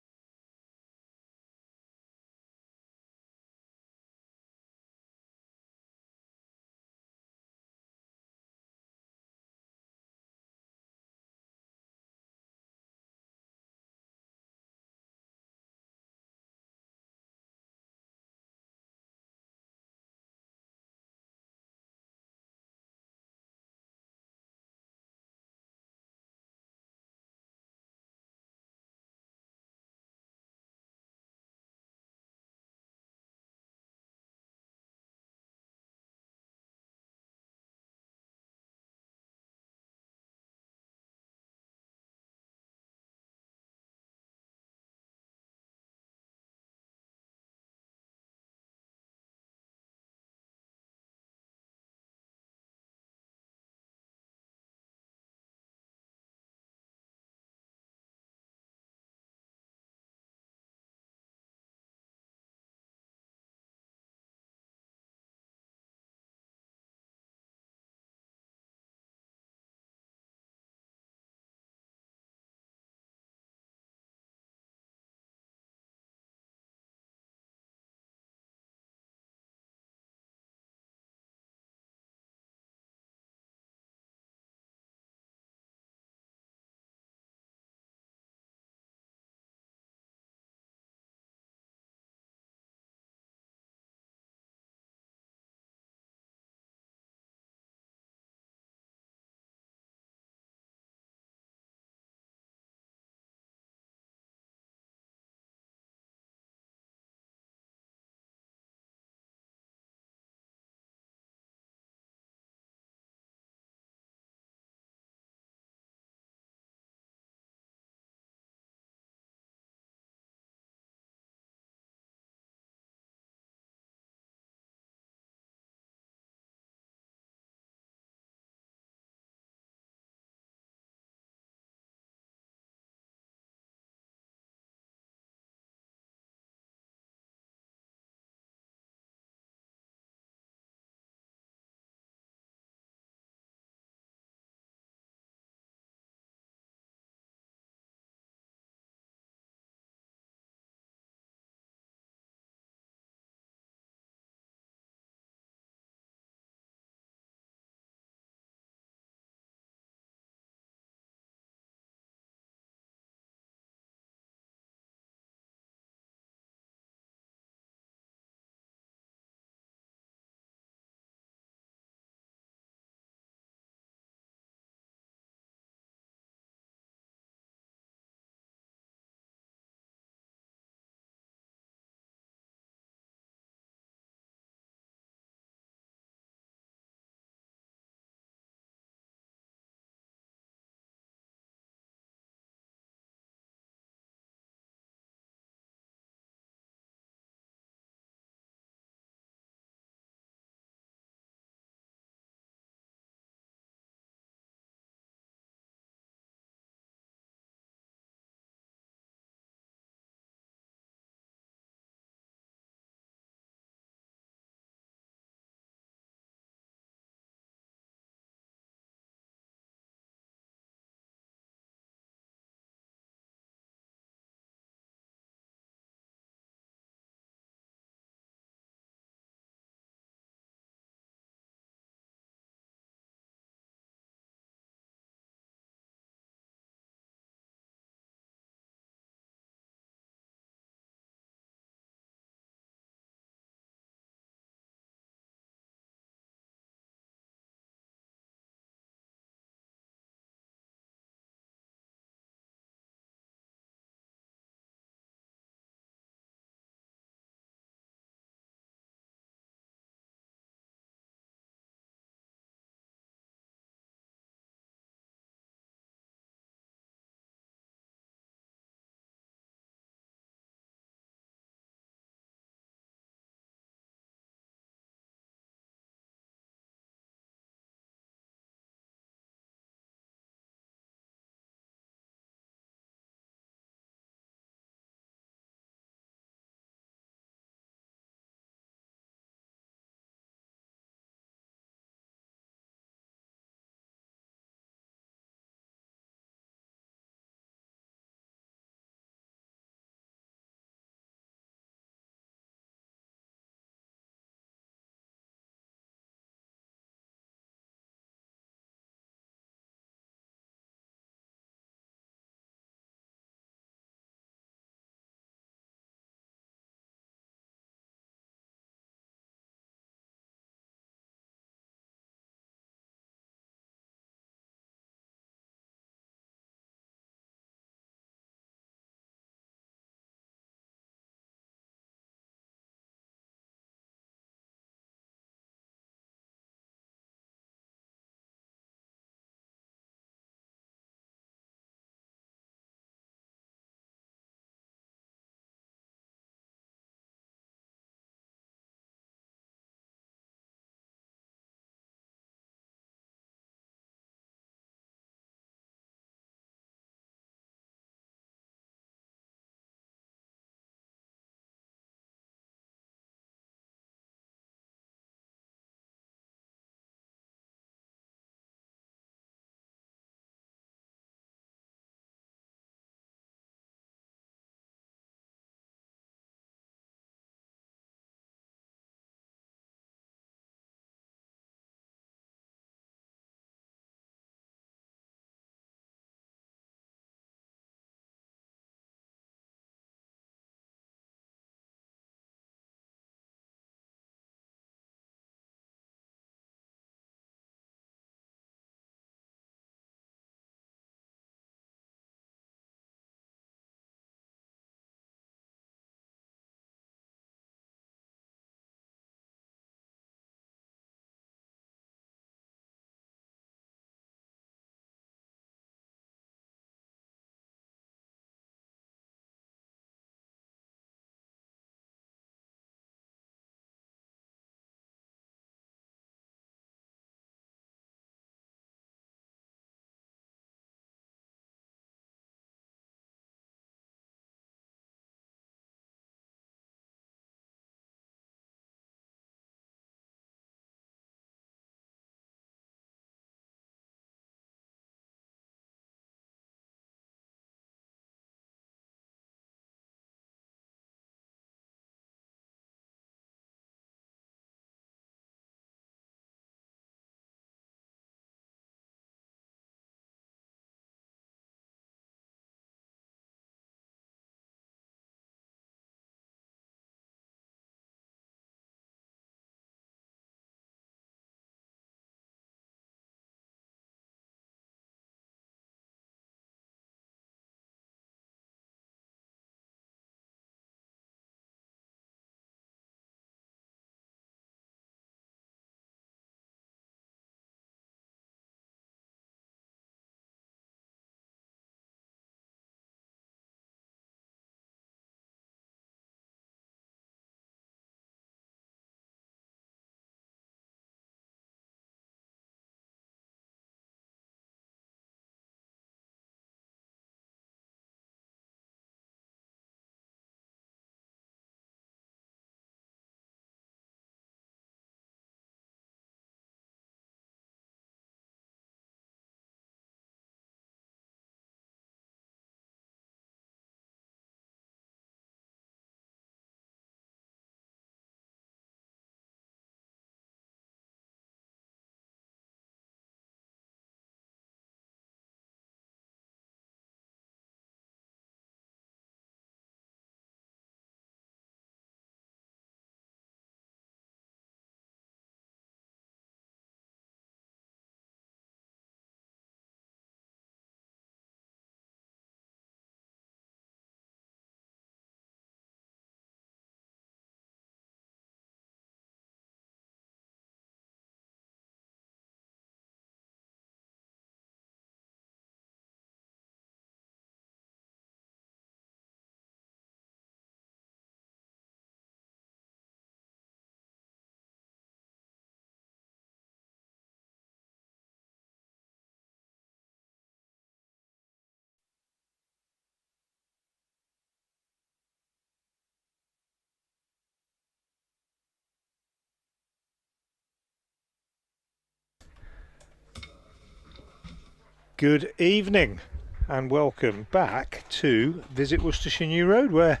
good evening and welcome back to Visit Worcestershire New Road, where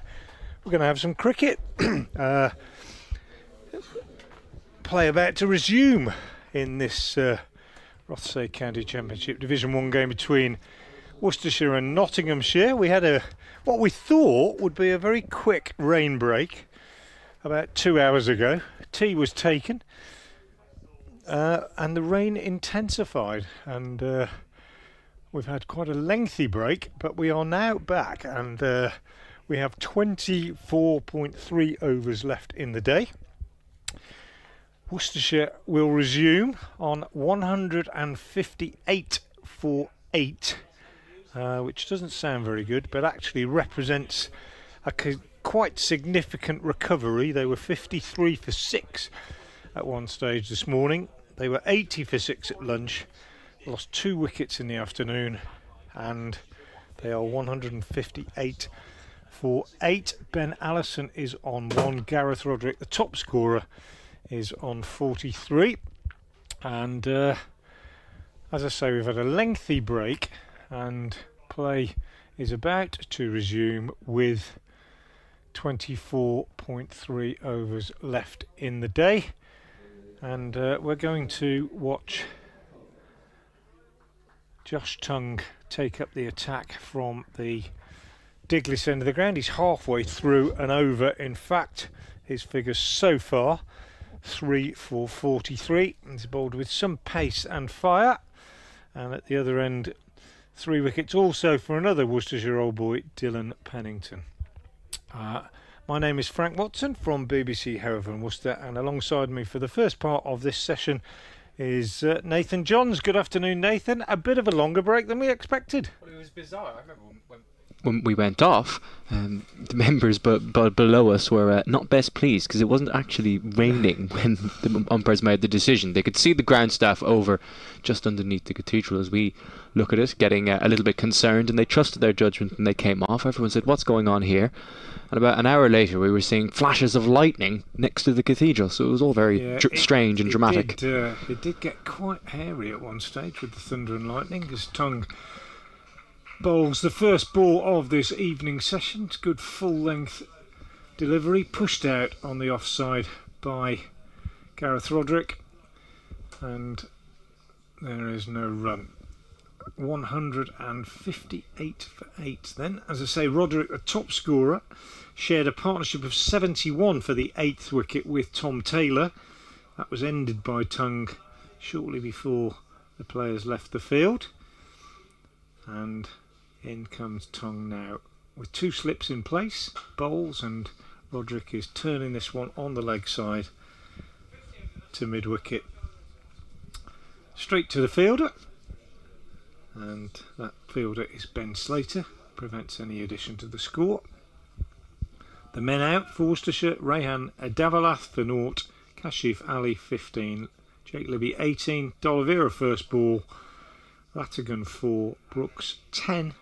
we're going to have some cricket. Play about to resume in this Rothesay County Championship Division 1 game between Worcestershire and Nottinghamshire. We had what we thought would be a very quick rain break about 2 hours ago. Tea was taken and the rain intensified, and we've had quite a lengthy break, but we are now back, and we have 24.3 overs left in the day. Worcestershire will resume on 158 for 8, which doesn't sound very good, but actually represents a quite significant recovery. They were 53 for 6 at one stage this morning. They were 80 for 6 at lunch, lost 2 wickets in the afternoon, and they are 158 for 8. Ben Allison is on 1. Gareth Rodri, the top scorer, is on 43. And as I say, we've had a lengthy break, and play is about to resume with 24.3 overs left in the day. And we're going to watch Josh Tongue take up the attack from the Diglis end of the ground. He's halfway through an over. In fact, his figures so far, 3 for 43. He's bowled with some pace and fire. And at the other end, 3 wickets also for another Worcestershire old boy, Dylan Pennington. My name is Frank Watson from BBC Hereford and Worcester, and alongside me for the first part of this session is Nathan Johns. Good afternoon, Nathan. A bit of a longer break than we expected. Well, it was bizarre. I remember When we went off, the members but below us were not best pleased, because it wasn't actually raining when the umpires made the decision. They could see the ground staff over just underneath the cathedral as we look at it, getting a little bit concerned, and they trusted their judgment and they came off. Everyone said, "What's going on here?" And about an hour later we were seeing flashes of lightning next to the cathedral, so it was all very strange and dramatic. It did get quite hairy at one stage with the thunder and lightning as Tongue bowls the first ball of this evening session. It's good full length delivery, pushed out on the offside by Gareth Rodri, and there is no run. 158 for 8 then. As I say, Rodri, the top scorer, shared a partnership of 71 for the 8th wicket with Tom Taylor. That was ended by Tongue shortly before the players left the field, and in comes Tongue now with 2 slips in place, bowls, and Rodri is turning this one on the leg side to mid wicket, straight to the fielder, and that fielder is Ben Slater. Prevents any addition to the score. The men out for Worcestershire: Rehan Davalath for 0, Kashif Ali 15, Jake Libby 18, D'Oliveira first ball, Latigan 4, Brooks 10,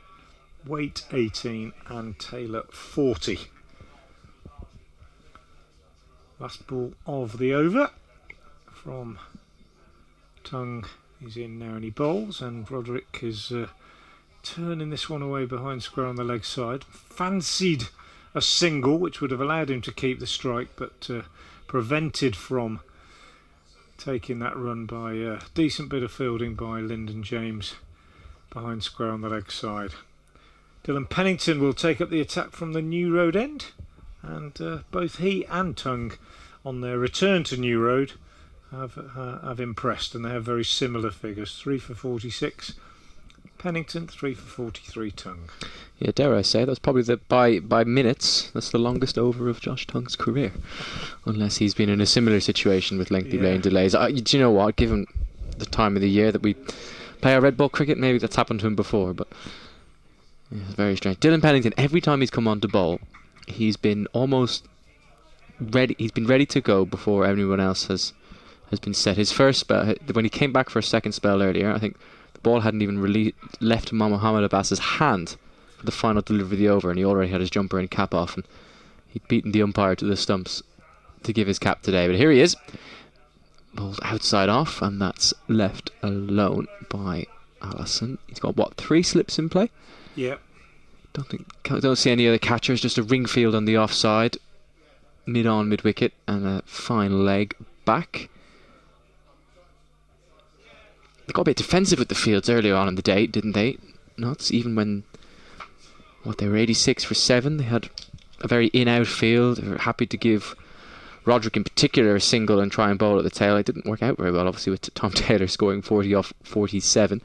Waite 18 and Taylor 40. Last ball of the over from Tongue is in now, and he bowls, and Roderick is turning this one away behind square on the leg side. Fancied a single which would have allowed him to keep the strike, but prevented from taking that run by a decent bit of fielding by Lyndon James behind square on the leg side. Dylan Pennington will take up the attack from the New Road end, and both he and Tongue on their return to New Road have impressed, and they have very similar figures: 3 for 46 Pennington, 3 for 43 Tongue. Yeah, dare I say, that's probably by minutes, that's the longest over of Josh Tongue's career, unless he's been in a similar situation with lengthy rain delays. Do you know what, given the time of the year that we play our red ball cricket, maybe that's happened to him before, but yeah, it's very strange. Dylan Pennington, every time he's come on to bowl, he's been almost ready. He's been ready to go before anyone else has been set. His first spell, when he came back for a second spell earlier, I think the ball hadn't even left Mohammed Abbas's hand for the final delivery of the over, and he already had his jumper and cap off, and he'd beaten the umpire to the stumps to give his cap today. But here he is, balled outside off, and that's left alone by Allison. He's got, what, 3 slips in play? Yeah. Don't see any other catchers, just a Ringfield on the offside. Mid-on, mid-wicket, and a fine leg back. They got a bit defensive with the fields earlier on in the day, didn't they? Not even when, they were 86 for 7. They had a very in-out field. They were happy to give Rodri in particular a single and try and bowl at the tail. It didn't work out very well, obviously, with Tom Taylor scoring 40 off 47.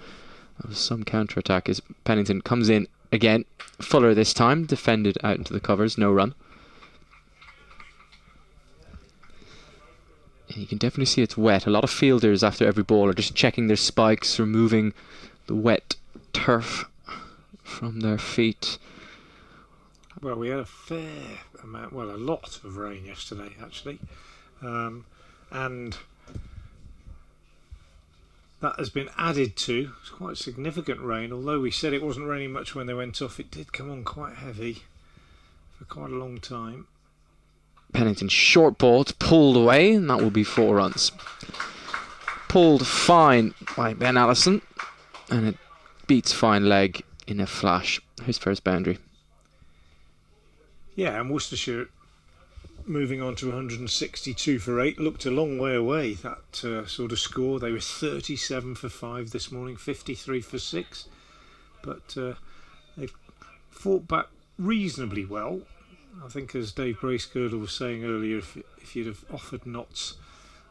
That was some counter-attack as Pennington comes in again. Fuller this time, defended out into the covers, no run. And you can definitely see it's wet. A lot of fielders after every ball are just checking their spikes, removing the wet turf from their feet. Well, we had a fair amount, a lot of rain yesterday actually, and that has been added to. It's quite significant rain, although we said it wasn't raining much when they went off. It did come on quite heavy for quite a long time. Pennington short ball, it's pulled away, and that will be 4 runs. Pulled fine by Ben Allison, and it beats fine leg in a flash. His first boundary. Yeah, and Worcestershire moving on to 162 for 8 looked a long way away, that sort of score. They were 37 for 5 this morning, 53 for 6, but they've fought back reasonably well. I think, as Dave Bracegirdle was saying earlier, if you'd have offered Notts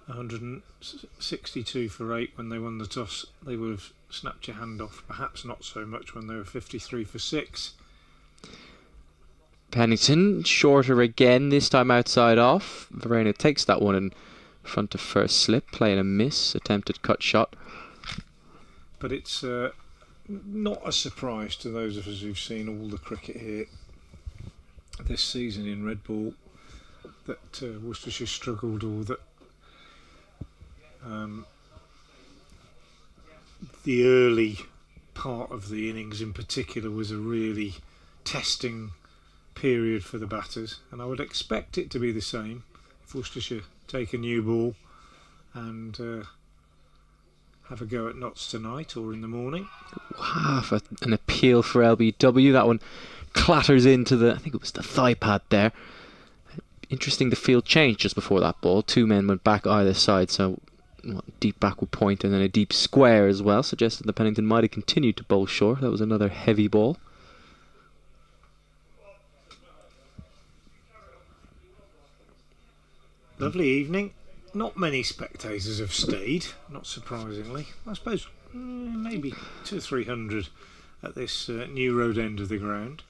162 for 8 when they won the toss, they would have snapped your hand off. Perhaps not so much when they were 53 for 6. Pennington, shorter again, this time outside off. Verena takes that one in front of first slip, playing a miss, attempted cut shot. But it's not a surprise to those of us who've seen all the cricket here this season in red ball that Worcestershire struggled, or that the early part of the innings in particular was a really testing period for the batters, and I would expect it to be the same if Worcestershire take a new ball and have a go at Notts tonight or in the morning. An appeal for LBW. That one clatters into I think it was the thigh pad there. Interesting, the field changed just before that ball. 2 men went back either side, so deep backward point and then a deep square as well, suggested that Pennington might have continued to bowl short. That was another heavy ball. Lovely evening. Not many spectators have stayed, not surprisingly. I suppose maybe 200 or 300 at this new road end of the ground.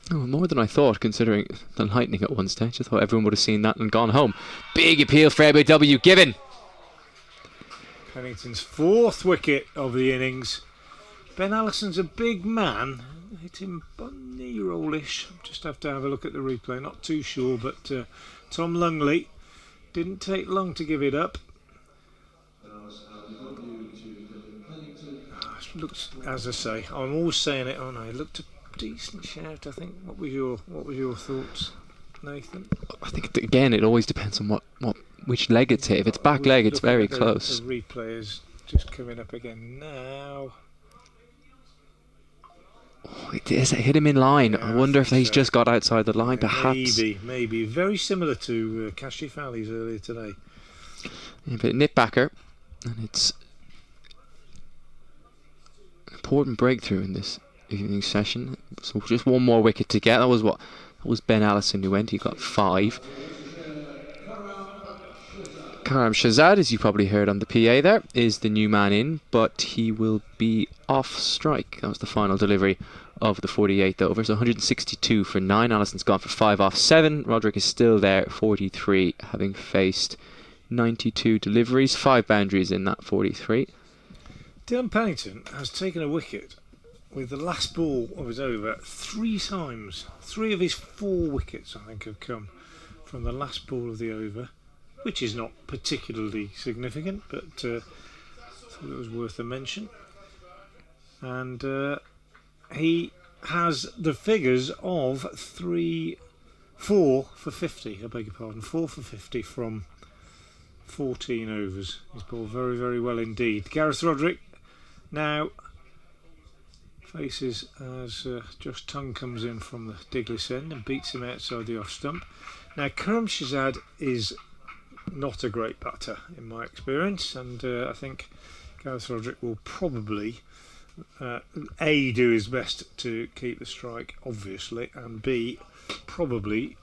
Oh, more than I thought, considering the lightning at one stage. I thought everyone would have seen that and gone home. Big appeal for LBW given. Pennington's 4th wicket of the innings. Ben Allison's a big man. Hit him bunny rollish. Just have to have a look at the replay. Not too sure, but Tom Lungley didn't take long to give it up. Looks, as I say, I'm always saying it, aren't I? It looked a decent shout, I think. What was your thoughts, Nathan? I think again it always depends on which leg it's hit. If it's back leg, it's very close. The replay is just coming up again now. Oh, it hit him in line. Yeah, I wonder if he's just got outside the line, perhaps. Maybe. Very similar to Kashif Ali's earlier today. Yeah, but nip backer, and it's an important breakthrough in this evening session. So just one more wicket to get. That was Ben Allison who went. He got 5. Karam Shahzad, as you probably heard on the PA there, is the new man in, but he will be off strike. That was the final delivery of the 48th over. So 162 for 9. Allison's gone for 5 off 7. Rodri is still there, 43, having faced 92 deliveries, 5 boundaries in that 43. Dylan Pennington has taken a wicket with the last ball of his over 3 times. 3 of his 4 wickets, I think, have come from the last ball of the over, which is not particularly significant, but I thought it was worth a mention. And he has the figures of 4 for 50, I beg your pardon, 4 for 50 from 14 overs. He's bowled very, very well indeed. Gareth Rodri now faces as Josh Tongue comes in from the Diglis end and beats him outside the off stump. Now Shahzad is not a great batter in my experience, and I think Gareth Rodri will probably A, do his best to keep the strike, obviously, and B, probably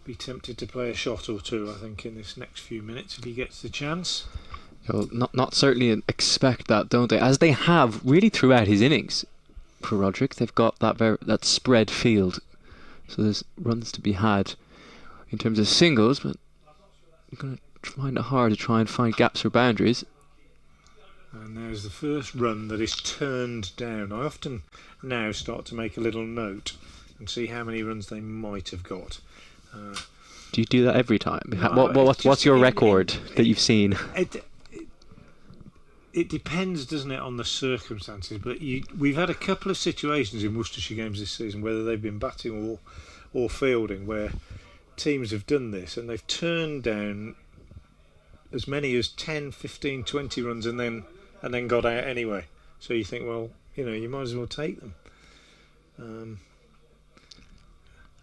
be tempted to play a shot or two, I think, in this next few minutes if he gets the chance. Well, not certainly expect that, don't they? As they have really throughout his innings for Roderick. They've got that spread field, so there's runs to be had in terms of singles, but you're going to find it hard to try and find gaps or boundaries. And there's the first run that is turned down. I often now start to make a little note and see how many runs they might have got. Do you do that every time? No, what's your record that you've seen? It depends, doesn't it, on the circumstances. But we've had a couple of situations in Worcestershire games this season, whether they've been batting or fielding, where teams have done this and they've turned down as many as 10, 15, 20 runs and then got out anyway. So you think, well, you might as well take them.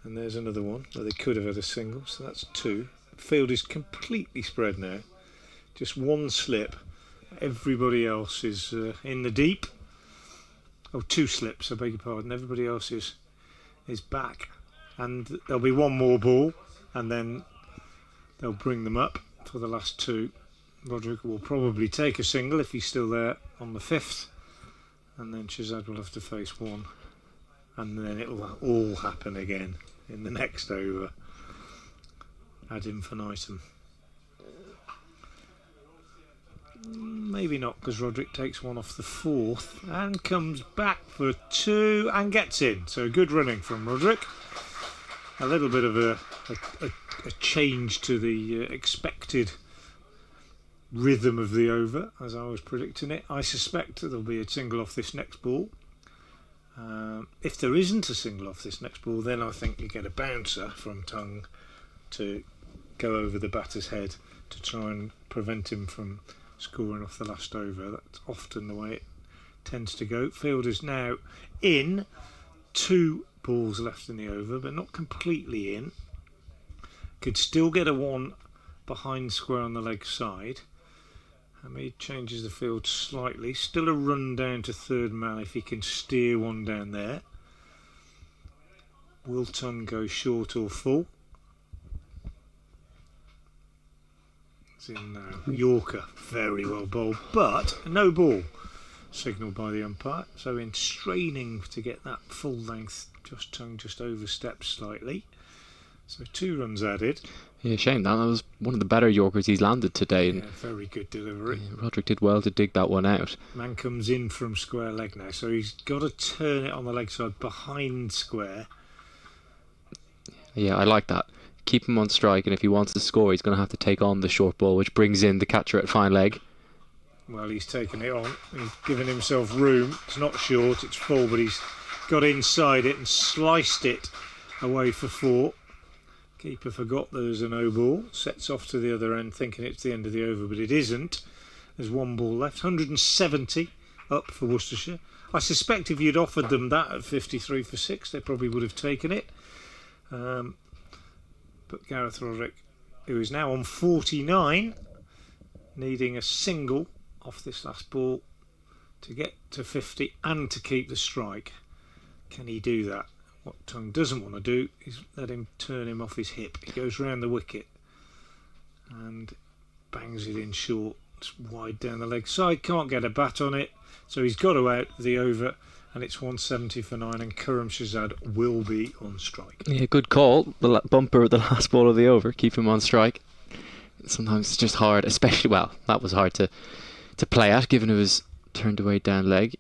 And there's another one where they could have had a single, so that's 2. Field is completely spread now. Just one slip. Everybody else is in the deep. Oh, 2 slips, I beg your pardon. Everybody else is back. And there'll be one more ball, and then they'll bring them up for the last 2. Rodri will probably take a single if he's still there on the 5th, and then Shahzad will have to face 1, and then it'll all happen again in the next over ad infinitum. Maybe not, because Roderick takes 1 off the 4th and comes back for 2 and gets in. So good running from Roderick. A little bit of a change to the expected rhythm of the over, as I was predicting it. I suspect there'll be a single off this next ball. If there isn't a single off this next ball, then I think you get a bouncer from Tongue to go over the batter's head to try and prevent him from scoring off the last over. That's often the way it tends to go. Field is now in. 2 balls left in the over, but not completely in. Could still get a 1 behind square on the leg side. Hamid changes the field slightly. Still a run down to third man if he can steer one down there. Will Tongue go short or full? It's in now. Yorker, very well bowled, but no ball signalled by the umpire. So in straining to get that full length, Josh Tongue just oversteps slightly. So 2 runs added. Yeah, shame that was one of the better Yorkers he's landed today. Yeah, very good delivery. Yeah, Roderick did well to dig that one out. Man comes in from square leg now, so he's got to turn it on the leg side behind square. Yeah, I like that. Keep him on strike, and if he wants to score, he's going to have to take on the short ball, which brings in the catcher at fine leg. Well, he's taken it on. He's given himself room. It's not short, it's full, but he's got inside it and sliced it away for 4. Keeper forgot there was a no ball. Sets off to the other end, thinking it's the end of the over, but it isn't. There's 1 ball left. 170 up for Worcestershire. I suspect if you'd offered them that at 53 for 6, they probably would have taken it. But Gareth Roderick, who is now on 49, needing a single off this last ball to get to 50 and to keep the strike. Can he do that? What Tongue doesn't want to do is let him turn him off his hip. He goes round the wicket and bangs it in short. It's wide down the leg side, can't get a bat on it, so he's got to out the over, and it's 170 for 9, and Shahzad will be on strike. Yeah, good call. The bumper at the last ball of the over, keep him on strike. Sometimes it's just hard, especially, well, that was hard to play at, given it was turned away down leg.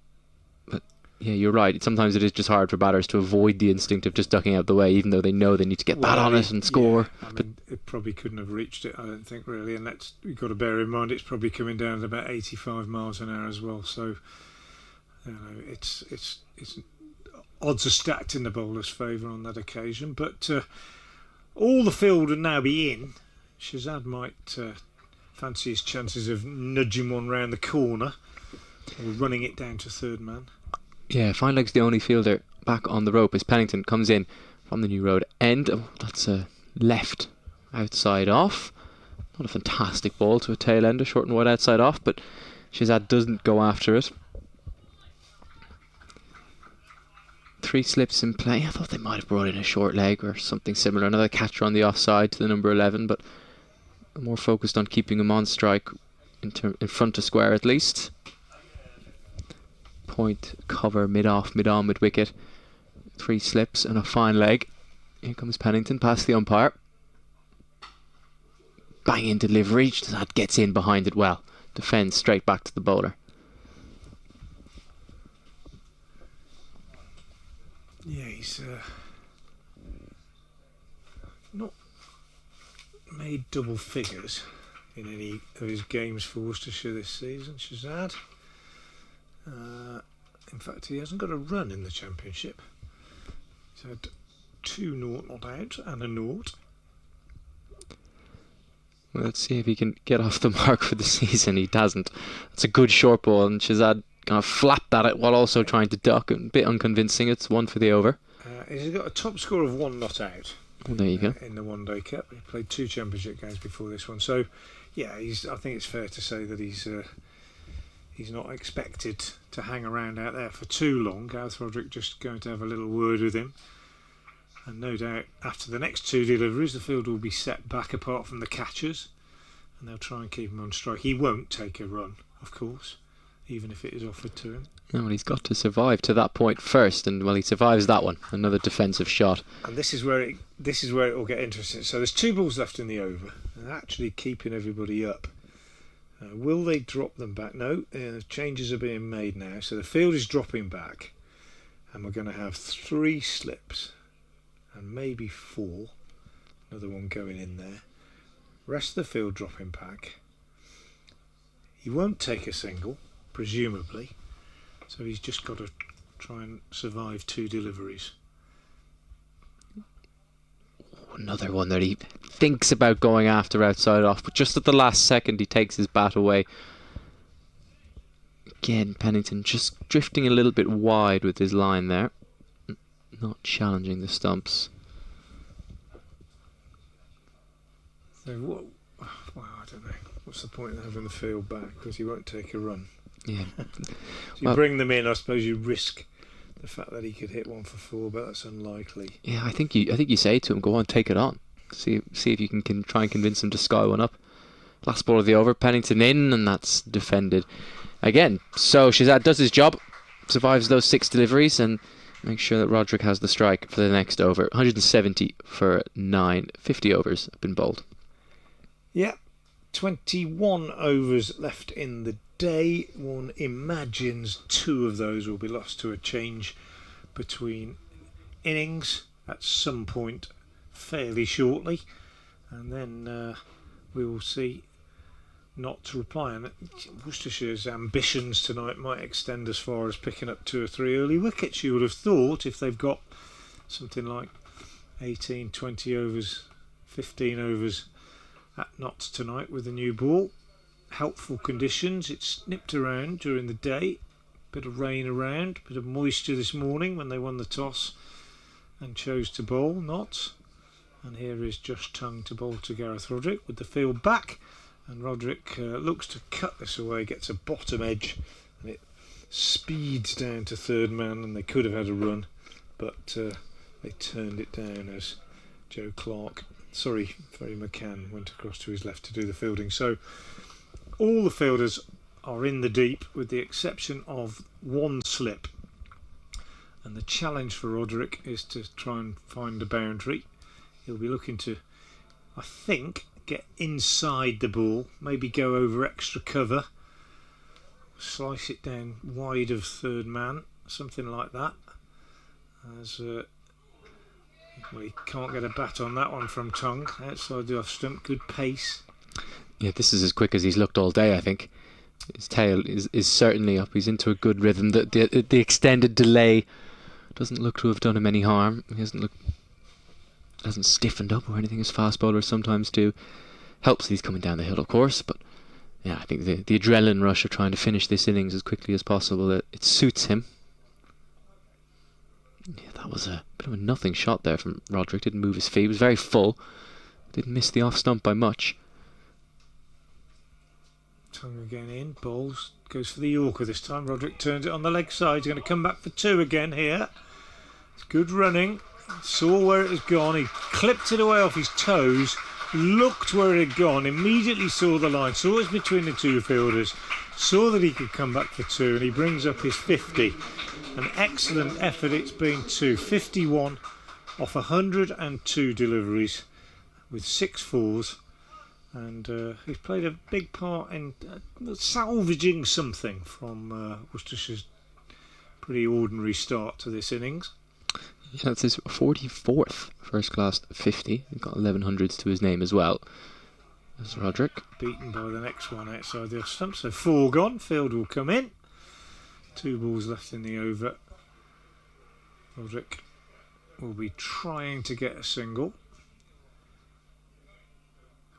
But yeah, you're right. Sometimes it is just hard for batters to avoid the instinct of just ducking out the way, even though they know they need to get bat on it and score. Yeah, I mean, it probably couldn't have reached it, I don't think, really. And you've got to bear in mind it's probably coming down at about 85 miles an hour as well. So, it's odds are stacked in the bowler's favour on that occasion. But all the field would now be in. Shahzad might fancy his chances of nudging one round the corner or running it down to third man. Yeah, fine leg's the only fielder back on the rope as Pennington comes in from the New Road end. Oh, that's a left outside off. Not a fantastic ball to a tail ender, short and wide outside off, but Shazad doesn't go after it. 3 slips in play. I thought they might have brought in a short leg or something similar. Another catcher on the offside to the number 11, but more focused on keeping him on strike in front of square at least. Point, cover, mid-off, mid-on, mid-wicket. 3 slips and a fine leg. Here comes Pennington past the umpire. Bang in delivery. That gets in behind it well. Defends straight back to the bowler. Yeah, he's not made double figures in any of his games for Worcestershire this season, Shazad. In fact, he hasn't got a run in the Championship. He's had 2 naught not out and a naught. Well, let's see if he can get off the mark for the season. He doesn't. It's a good short ball, and Shazad kind of flapped at it while also trying to duck. A bit unconvincing. It's 1 for the over. He's got a top score of 1 not out. Well, there you go. In the One Day Cup. He played 2 Championship games before this one. So, yeah, I think it's fair to say that he's not expected to hang around out there for too long. Gareth Roderick just going to have a little word with him. And no doubt after the next 2 deliveries, the field will be set back apart from the catchers. And they'll try and keep him on strike. He won't take a run, of course, even if it is offered to him. No, well, he's got to survive to that point first, and well, he survives that one. Another defensive shot. And this is where it will get interesting. So there's 2 balls left in the over, and actually keeping everybody up. Will they drop them back? No, changes are being made now. So the field is dropping back, and we're going to have 3 slips, and maybe 4. Another one going in there. Rest of the field dropping back. He won't take a single, presumably. So he's just got to try and survive 2 deliveries. Another one that he thinks about going after outside off, but just at the last second he takes his bat away. Again, Pennington just drifting a little bit wide with his line there. Not challenging the stumps. So well, I don't know. What's the point of having the field back? Because he won't take a run. Yeah. So you bring them in, I suppose you risk the fact that he could hit 1 for 4, but that's unlikely. Yeah, I think you say to him, go on, take it on. See if you can try and convince him to sky one up. Last ball of the over, Pennington in, and that's defended again. So Shazad does his job, survives those 6 deliveries, and makes sure that Roderick has the strike for the next over. 170 for 9. 50 overs have been bowled. Yeah, 21 overs left in the day. One imagines 2 of those will be lost to a change between innings at some point fairly shortly, and then we will see not to reply. And Worcestershire's ambitions tonight might extend as far as picking up 2 or 3 early wickets, you would have thought, if they've got something like 18, 20 overs, 15 overs at Notts tonight with the new ball. Helpful conditions. It's nipped around during the day. Bit of rain around, bit of moisture this morning when they won the toss and chose to bowl Notts. And here is Josh Tongue to bowl to Gareth Roderick with the field back. And Roderick looks to cut this away, gets a bottom edge, and it speeds down to 3rd man, and they could have had a run, but they turned it down as Ferry McCann went across to his left to do the fielding. So all the fielders are in the deep with the exception of 1 slip, and the challenge for Roderick is to try and find a boundary. He'll be looking to, I think, get inside the ball, maybe go over extra cover, slice it down wide of 3rd man, something like that. As well, he can't get a bat on that one from Tongue outside the off stump. Good pace. Yeah, this is as quick as he's looked all day, I think. His tail is certainly up. He's into a good rhythm. The extended delay doesn't look to have done him any harm. He hasn't stiffened up or anything as fast bowlers sometimes do. Helps that he's coming down the hill, of course, but yeah, I think the adrenaline rush of trying to finish this innings as quickly as possible, it suits him. Yeah, that was a bit of a nothing shot there from Rodri. Didn't move his feet. It was very full. Didn't miss the off stump by much. Tongue again in, bowls, goes for the Yorker this time. Roderick turns it on the leg side. He's going to come back for 2 again here. It's good running. Saw where it has gone. He clipped it away off his toes, looked where it had gone, immediately saw the line, saw it was between the two fielders, saw that he could come back for 2, and he brings up his 50. An excellent effort it's been too. 51 off 102 deliveries with 6 fours. And he's played a big part in salvaging something from Worcestershire's pretty ordinary start to this innings. Yeah, that's his 44th first-class 50. He's got 1100s to his name as well. There's Roderick. Beaten by the next one outside the off stump. So 4 gone. Field will come in. 2 balls left in the over. Roderick will be trying to get a single.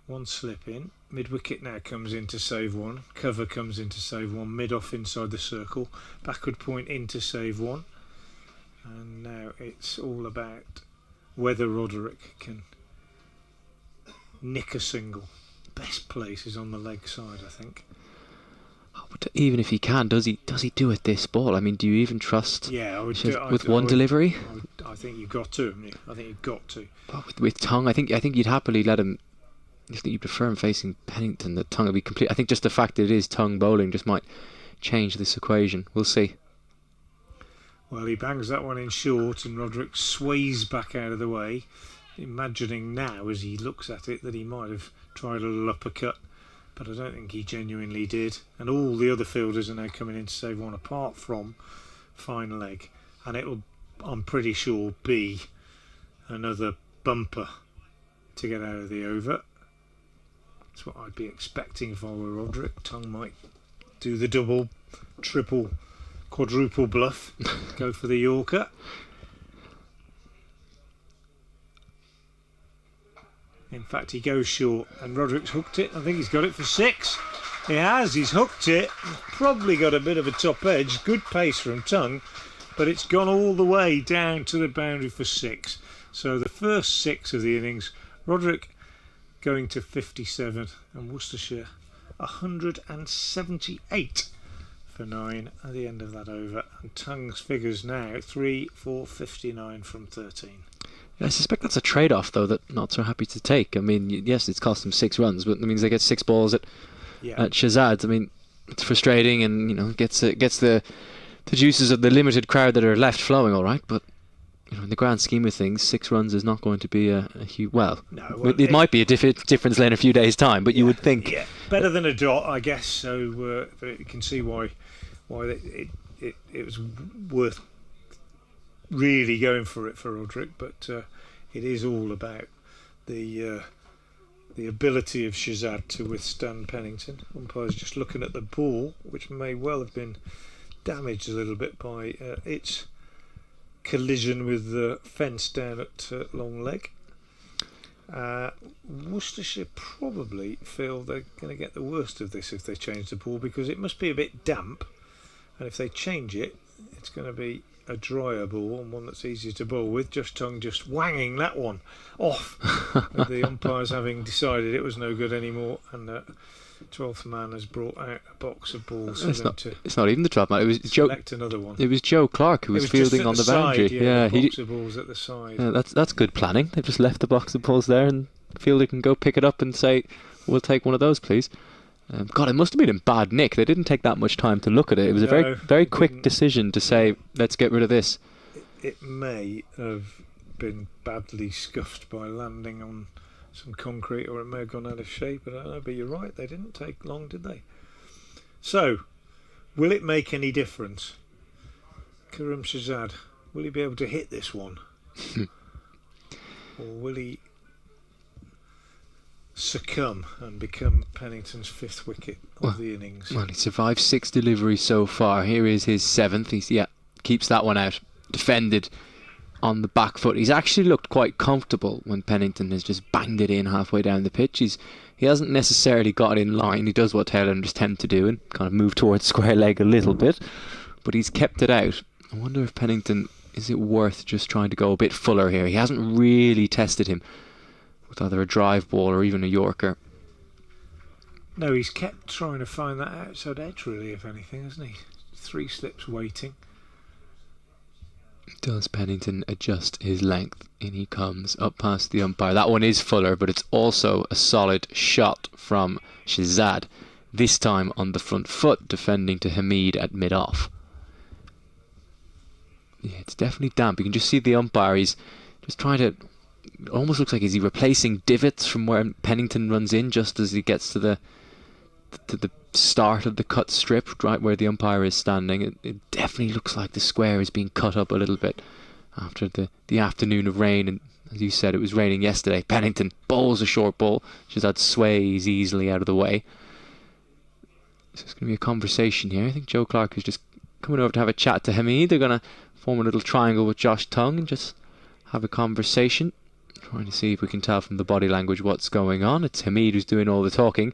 1 slip in. Mid-wicket now comes in to save 1. Cover comes in to save 1. Mid-off inside the circle. Backward point in to save 1. And now it's all about whether Roderick can nick a single. Best place is on the leg side, I think. Oh, but even if he can, does he do it this ball? I mean, do you even trust? Yeah, I would with one delivery. I think you've got to. Haven't you? I think you've got to. But with Tongue, I think you'd happily let him. I think you'd prefer him facing Pennington. That Tongue would be complete. I think just the fact that it is Tongue bowling just might change this equation. We'll see. Well, he bangs that one in short, and Roderick sways back out of the way, imagining now as he looks at it that he might have tried a little uppercut, but I don't think he genuinely did. And all the other fielders are now coming in to save 1 apart from fine leg, and it'll, I'm pretty sure, be another bumper to get out of the over. That's what I'd be expecting if I were Roderick. Tongue might do the double, triple, quadruple bluff, go for the Yorker. In fact, he goes short, and Roderick's hooked it. I think he's got it for 6. He has, he's hooked it. Probably got a bit of a top edge. Good pace from Tongue, but it's gone all the way down to the boundary for 6. So the first 6 of the innings, Roderick going to 57, and Worcestershire 178 for 9 at the end of that over. And Tongue's figures now 3 for 59 from 13. I suspect that's a trade-off, though, that not so happy to take. I mean, yes, it's cost them 6 runs, but that means they get 6 balls at Shahzad. I mean, it's frustrating, and gets the juices of the limited crowd that are left flowing, all right. But in the grand scheme of things, 6 runs is not going to be a huge. Well, it might be a difference in a few days' time, but you would think better than a dot, I guess. So you can see why it was worth really going for it for Roderick, but it is all about the ability of Shahzad to withstand Pennington. Umpire's just looking at the ball, which may well have been damaged a little bit by its collision with the fence down at long leg. Worcestershire probably feel they're going to get the worst of this if they change the ball, because it must be a bit damp, and if they change it, it's going to be a drier ball and one that's easier to bowl with. Tongue just wanging that one off with the umpires having decided it was no good anymore, and 12th man has brought out a box of balls for them to. It's not even the 12th man. It was select another one. It was Joe Clark who was fielding on the boundary. Yeah, box of balls at the side. Yeah, that's good planning. They've just left the box of balls there, and the fielder can go pick it up and say, "We'll take one of those, please." God, it must have been in bad nick. They didn't take that much time to look at it. It was a very quick decision to say, let's get rid of this. It may have been badly scuffed by landing on some concrete, or it may have gone out of shape. I don't know, but you're right, they didn't take long, did they? So, will it make any difference? Karim Shahzad, will he be able to hit this one? Or will he succumb and become Pennington's 5th wicket of the innings? Well, he survived 6 deliveries so far. Here is his 7th. He keeps that one out. Defended on the back foot. He's actually looked quite comfortable when Pennington has just banged it in halfway down the pitch. He hasn't necessarily got in line. He does what tailenders tend to do and kind of move towards square leg a little bit, but he's kept it out. I wonder if Pennington is it worth just trying to go a bit fuller here? He hasn't really tested him with either a drive ball or even a Yorker. No, he's kept trying to find that outside edge, really, if anything, hasn't he? 3 slips waiting. Does Pennington adjust his length? In he comes up past the umpire. That one is fuller, but it's also a solid shot from Shahzad. This time on the front foot, defending to Hamid at mid-off. Yeah, it's definitely damp. You can just see the umpire. He's just trying to... It almost looks like is he replacing divots from where Pennington runs in just as he gets to the start of the cut strip, right where the umpire is standing. It definitely looks like the square is being cut up a little bit after the afternoon of rain, and as you said, it was raining yesterday. Pennington bowls a short ball. Shahzad sways easily out of the way. So it's going to be a conversation here. I think Joe Clark is just coming over to have a chat to Hamid. They're going to form a little triangle with Josh Tongue and just have a conversation, trying to see if we can tell from the body language what's going on. It's Hamid who's doing all the talking.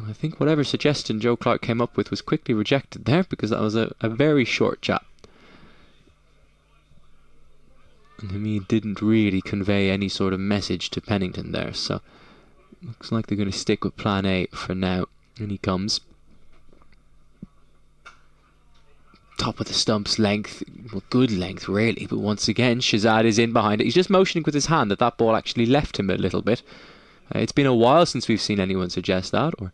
I think whatever suggestion Joe Clark came up with was quickly rejected there, because that was a very short chat. And Hamid didn't really convey any sort of message to Pennington there, so looks like they're going to stick with plan A for now. And he comes. Top of the stump's length, well, good length really, but once again Shahzad is in behind it. He's just motioning with his hand that ball actually left him a little bit. It's been a while since we've seen anyone suggest that, or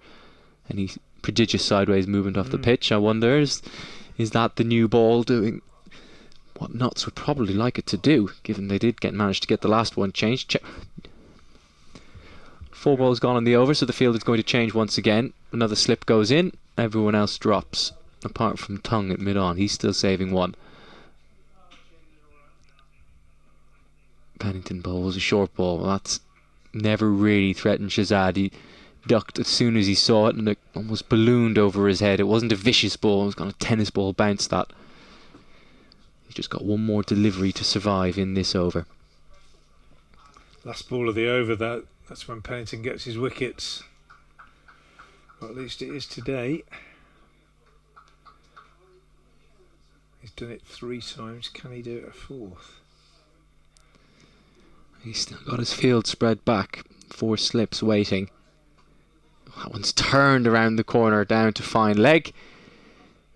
any prodigious sideways movement off the pitch. I wonder, is that the new ball doing what Notts would probably like it to do, given they did manage to get the last one changed. 4 balls gone on the over, so the field is going to change once again. Another slip goes in, everyone else drops, apart from Tongue at mid-on. He's still saving 1. Pennington bowls a short ball. Well, that's never really threatened Shahzad. He ducked as soon as he saw it, and it almost ballooned over his head. It wasn't a vicious ball, it was kind of a tennis ball bounce that. He's just got one more delivery to survive in this over. Last ball of the over, that's when Pennington gets his wickets. Or at least it is today. He's done it 3 times. Can he do it a 4th? He's still got his field spread back. 4 slips waiting. That one's turned around the corner down to fine leg,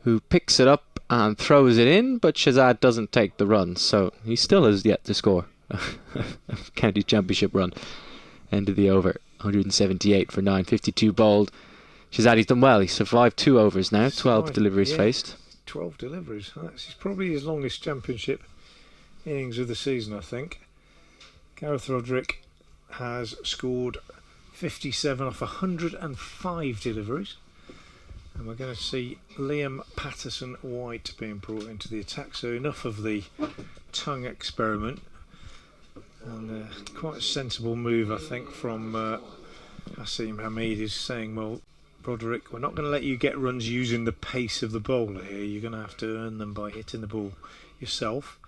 who picks it up and throws it in, but Shahzad doesn't take the run, so he still has yet to score a county championship run. End of the over. 178 for 9, 52 bowled. Shahzad, he's done well. He's survived 2 overs now, 12 deliveries faced. 12 deliveries. That's probably his longest championship innings of the season, I think. Gareth Rodri has scored 57 off 105 deliveries. And we're going to see Liam Patterson-White being brought into the attack. So enough of the Tongue experiment. And quite a sensible move, I think, from Asim Hamid, is saying, well, Rodri, we're not going to let you get runs using the pace of the bowler here. You're going to have to earn them by hitting the ball yourself.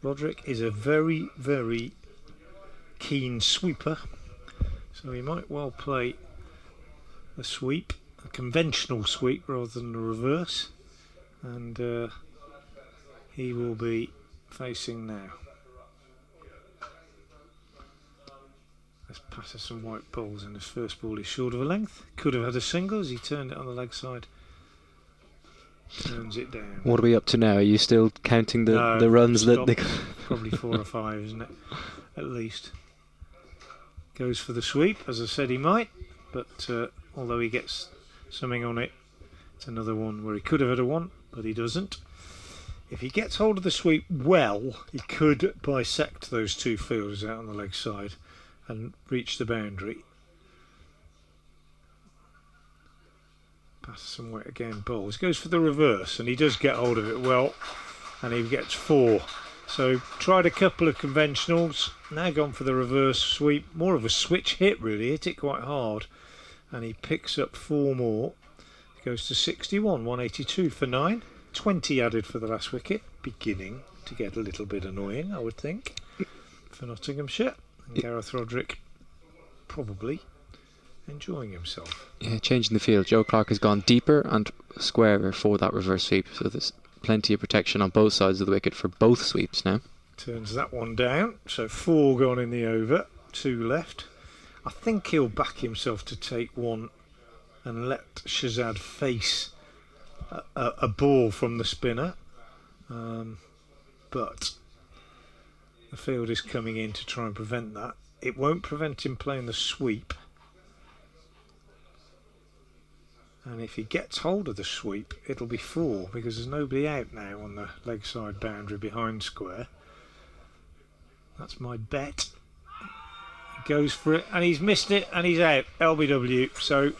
Rodri is a very, very keen sweeper, so he might well play a sweep, a conventional sweep rather than a reverse, and he will be facing now. As Patterson-White bowls, and his first ball is short of a length. Could have had a single as he turned it on the leg side. Turns it down. What are we up to now? Are you still counting the runs that they... Probably 4 or 5, isn't it? At least. Goes for the sweep, as I said he might, but although he gets something on it, it's another one where he could have had a 1, but he doesn't. If he gets hold of the sweep well, he could bisect those 2 fielders out on the leg side and reach the boundary. Patterson-White again bowls, goes for the reverse, and he does get hold of it well, and he gets 4. So tried a couple of conventionals, now gone for the reverse sweep, more of a switch hit really, hit it quite hard, and he picks up 4 more. Goes to 61, 182 for 9, 20 added for the last wicket, beginning to get a little bit annoying, I would think, for Nottinghamshire. And Gareth Rodri probably enjoying himself. Yeah, changing the field. Joe Clark has gone deeper and squarer for that reverse sweep, so this plenty of protection on both sides of the wicket for both sweeps now. Turns that one down, so 4 gone in the over, 2 left. I think he'll back himself to take one and let Shazad face a ball from the spinner, but the field is coming in to try and prevent that. It won't prevent him playing the sweep, and if he gets hold of the sweep it'll be 4 because there's nobody out now on the leg side boundary behind square. That's my bet. He goes for it and he's missed it and he's out. LBW. So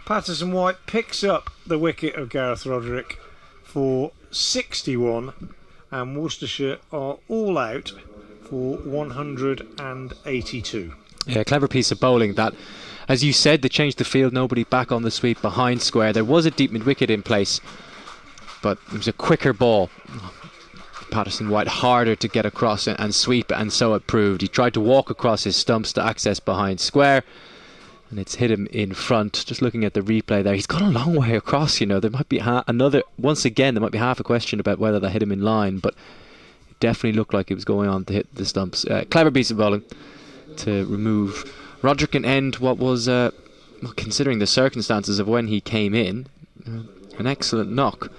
Patterson-White picks up the wicket of Gareth Roderick for 61, and Worcestershire are all out for 182. Yeah, clever piece of bowling that. As you said, they changed the field, nobody back on the sweep behind square. There was a deep mid-wicket in place, but it was a quicker ball. Patterson-White harder to get across and sweep, and so it proved. He tried to walk across his stumps to access behind square, and it's hit him in front. Just looking at the replay there, he's gone a long way across, you know. There might be once again, there might be half a question about whether that hit him in line, but it definitely looked like it was going on to hit the stumps. Clever piece of bowling to remove. Roderick can end what was, considering the circumstances of when he came in, an excellent knock.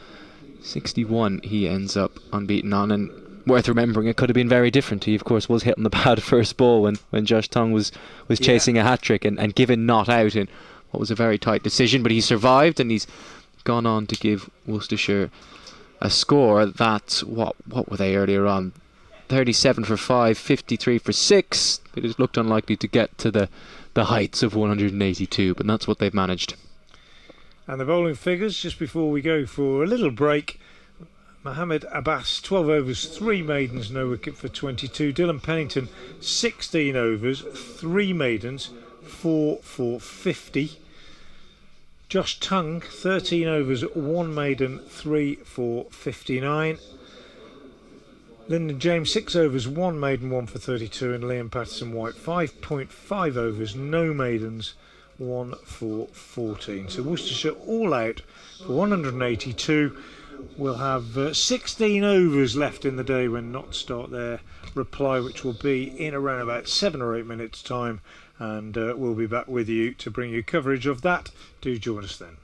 61 he ends up unbeaten on, and worth remembering, it could have been very different. He of course was hit on the bad first ball when Josh Tongue was chasing a hat-trick and given not out in what was a very tight decision, but he survived and he's gone on to give Worcestershire a score that, what were they earlier on? 37 for 5, 53 for 6. They just looked unlikely to get to the heights of 182, but that's what they've managed. And the bowling figures just before we go for a little break. Mohammed Abbas, 12 overs, 3 maidens, no wicket for 22. Dylan Pennington, 16 overs, 3 maidens, 4 for 50. Josh Tongue, 13 overs, 1 maiden, 3 for 59. Lyndon James, 6 overs, 1 maiden, 1 for 32. And Liam Patterson-White, 5.5 overs, no maidens, 1 for 14. So Worcestershire all out for 182. We'll have 16 overs left in the day when Not start their reply, which will be in around about 7 or 8 minutes time, and we'll be back with you to bring you coverage of that. Do join us then.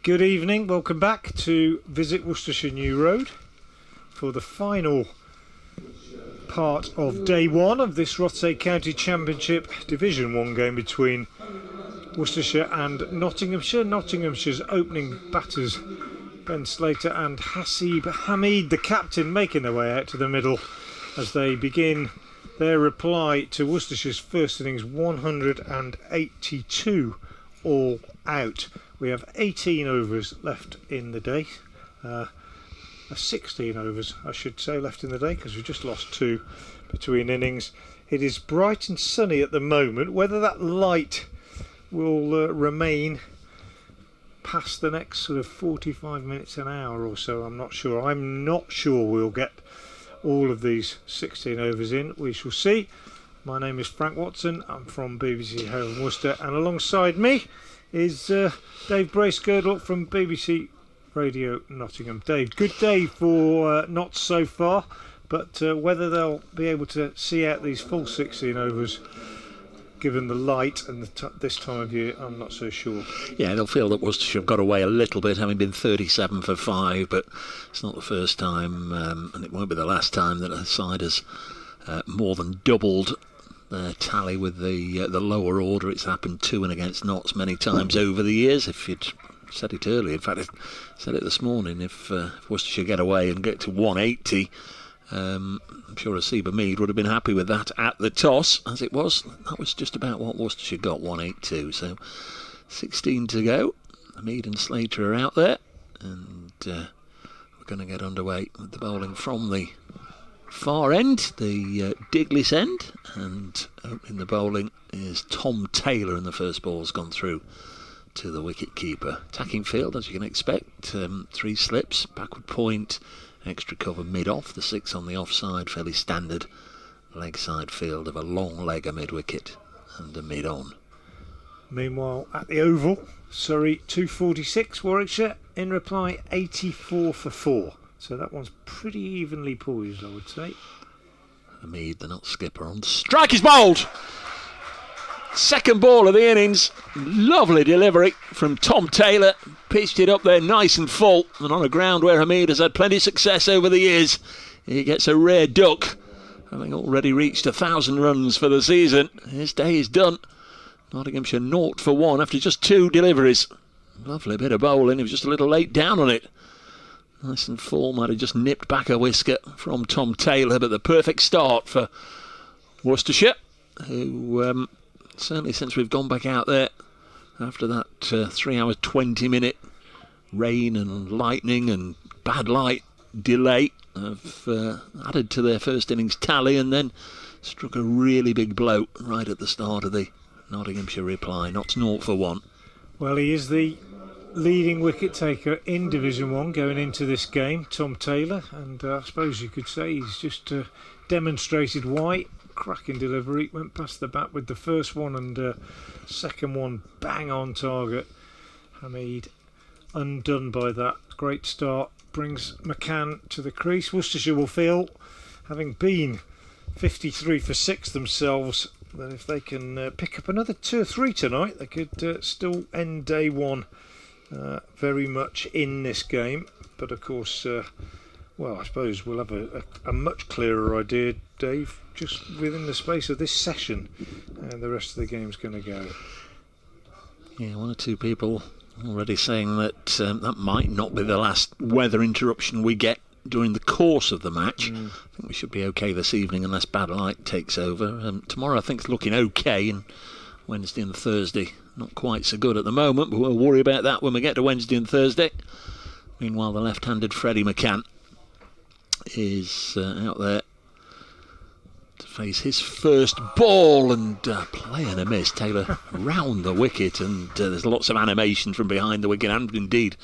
Good evening, welcome back to Visit Worcestershire New Road for the final part of day one of this Rothesay County Championship Division 1 game between Worcestershire and Nottinghamshire. Nottinghamshire's opening batters Ben Slater and Hasib Hamid, the captain, making their way out to the middle as they begin their reply to Worcestershire's first innings, 182 all out. We have 18 overs left in the day, 16 overs I should say left in the day, because we've just lost 2 between innings. It is bright and sunny at the moment. Whether that light will remain past the next sort of 45 minutes, an hour or so, I'm not sure. I'm not sure we'll get all of these 16 overs in. We shall see. My name is Frank Watson. I'm from BBC Home Worcester, and alongside me is Dave Bracegirdle from BBC Radio Nottingham. Dave, good day for Notts so far, but whether they'll be able to see out these full 16 overs given the light and this time of year, I'm not so sure. Yeah, they'll feel that Worcestershire have got away a little bit, having been 37 for 5, but it's not the first time, and it won't be the last time, that a side has more than doubled their tally with the lower order. It's happened to and against Notts many times over the years. If you'd said it earlier, in fact I said it this morning, if Worcestershire get away and get to 180, I'm sure Hasib Hamid would have been happy with that at the toss. As it was, that was just about what Worcestershire got, 182. So 16 to go. Hamid and Slater are out there, and we're going to get underway with the bowling from the far end, the Diglis end, and opening the bowling is Tom Taylor, and the first ball's gone through to the wicket keeper. Attacking field, as you can expect, 3 slips, backward point, extra cover mid-off, the 6 on the offside, fairly standard leg side field of a long legger mid-wicket and a mid-on. Meanwhile, at the Oval, Surrey 246, Warwickshire in reply 84 for 4. So that one's pretty evenly poised, I would say. Hamid, the not skipper, on strike is bowled. Second ball of the innings. Lovely delivery from Tom Taylor. Pitched it up there nice and full, and on a ground where Hamid has had plenty of success over the years, he gets a rare duck, having already reached 1,000 runs for the season. His day is done. Nottinghamshire 0 for 1 after just 2 deliveries. Lovely bit of bowling. He was just a little late down on it. Nice and full. Might have just nipped back a whisker from Tom Taylor, but the perfect start for Worcestershire, who certainly since we've gone back out there after that 3 hours 20 minute rain and lightning and bad light delay, have added to their first innings tally, and then struck a really big blow right at the start of the Nottinghamshire reply. Notts 0 for 1. Well, he is the leading wicket taker in Division 1 going into this game, Tom Taylor, and I suppose you could say he's just demonstrated why. Cracking delivery, went past the bat with the first one, and second one bang on target. Hamid undone by that. Great start, brings McCann to the crease. Worcestershire will feel, having been 53 for 6 themselves, that if they can pick up another 2 or 3 tonight, they could still end day 1 very much in this game. But of course, well, I suppose we'll have a much clearer idea, Dave, just within the space of this session, and the rest of the game's going to go. Yeah, 1 or 2 people already saying that that might not be the last weather interruption we get during the course of the match. I think we should be okay this evening unless bad light takes over. Tomorrow I think it's looking okay, and Wednesday and Thursday not quite so good at the moment, but we'll worry about that when we get to Wednesday and Thursday. Meanwhile, the left-handed Freddie McCann is out there to face his first ball, and playing a miss. Taylor round the wicket, and there's lots of animation from behind the wicket and indeed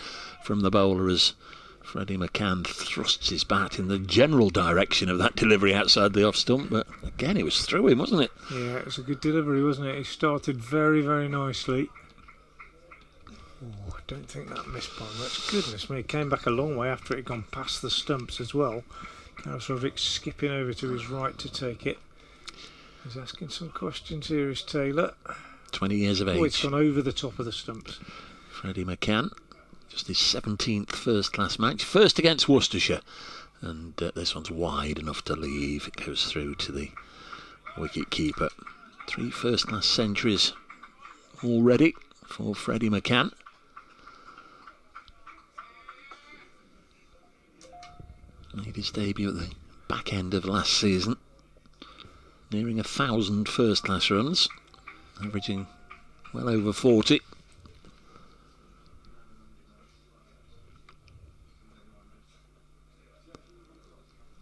from the bowler as Freddie McCann thrusts his bat in the general direction of that delivery outside the off stump, but again it was through him, wasn't it? Yeah, it was a good delivery, wasn't it? He started very, very nicely. Oh, I don't think that missed by much. Goodness me, it came back a long way after it had gone past the stumps as well. Rodri skipping over to his right to take it. He's asking some questions here, is Taylor. 20 years of age. Oh, it's gone over the top of the stumps. Freddie McCann Just his 17th first-class match. First against Worcestershire. And this one's wide enough to leave. It goes through to the wicket-keeper. 3 first-class centuries already for Freddie McCann. Made his debut at the back end of last season. Nearing 1,000 first-class runs. Averaging well over 40.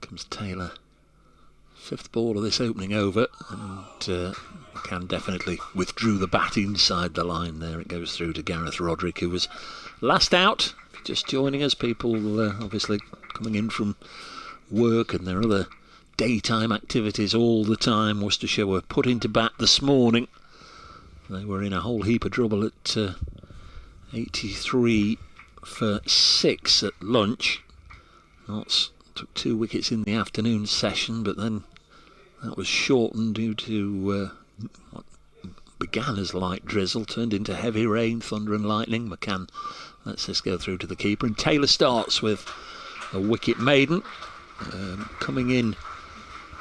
Comes Taylor. 5th ball of this opening over, and McCann definitely withdrew the bat inside the line there. It goes through to Gareth Rodri, who was last out. Just joining us, people obviously coming in from work and their other daytime activities all the time. Worcestershire were put into bat this morning. They were in a whole heap of trouble at 83 for 6 at lunch. Notts took 2 wickets in the afternoon session, but then that was shortened due to what began as light drizzle, turned into heavy rain, thunder and lightning. McCann lets this go through to the keeper, and Taylor starts with a wicket maiden. Coming in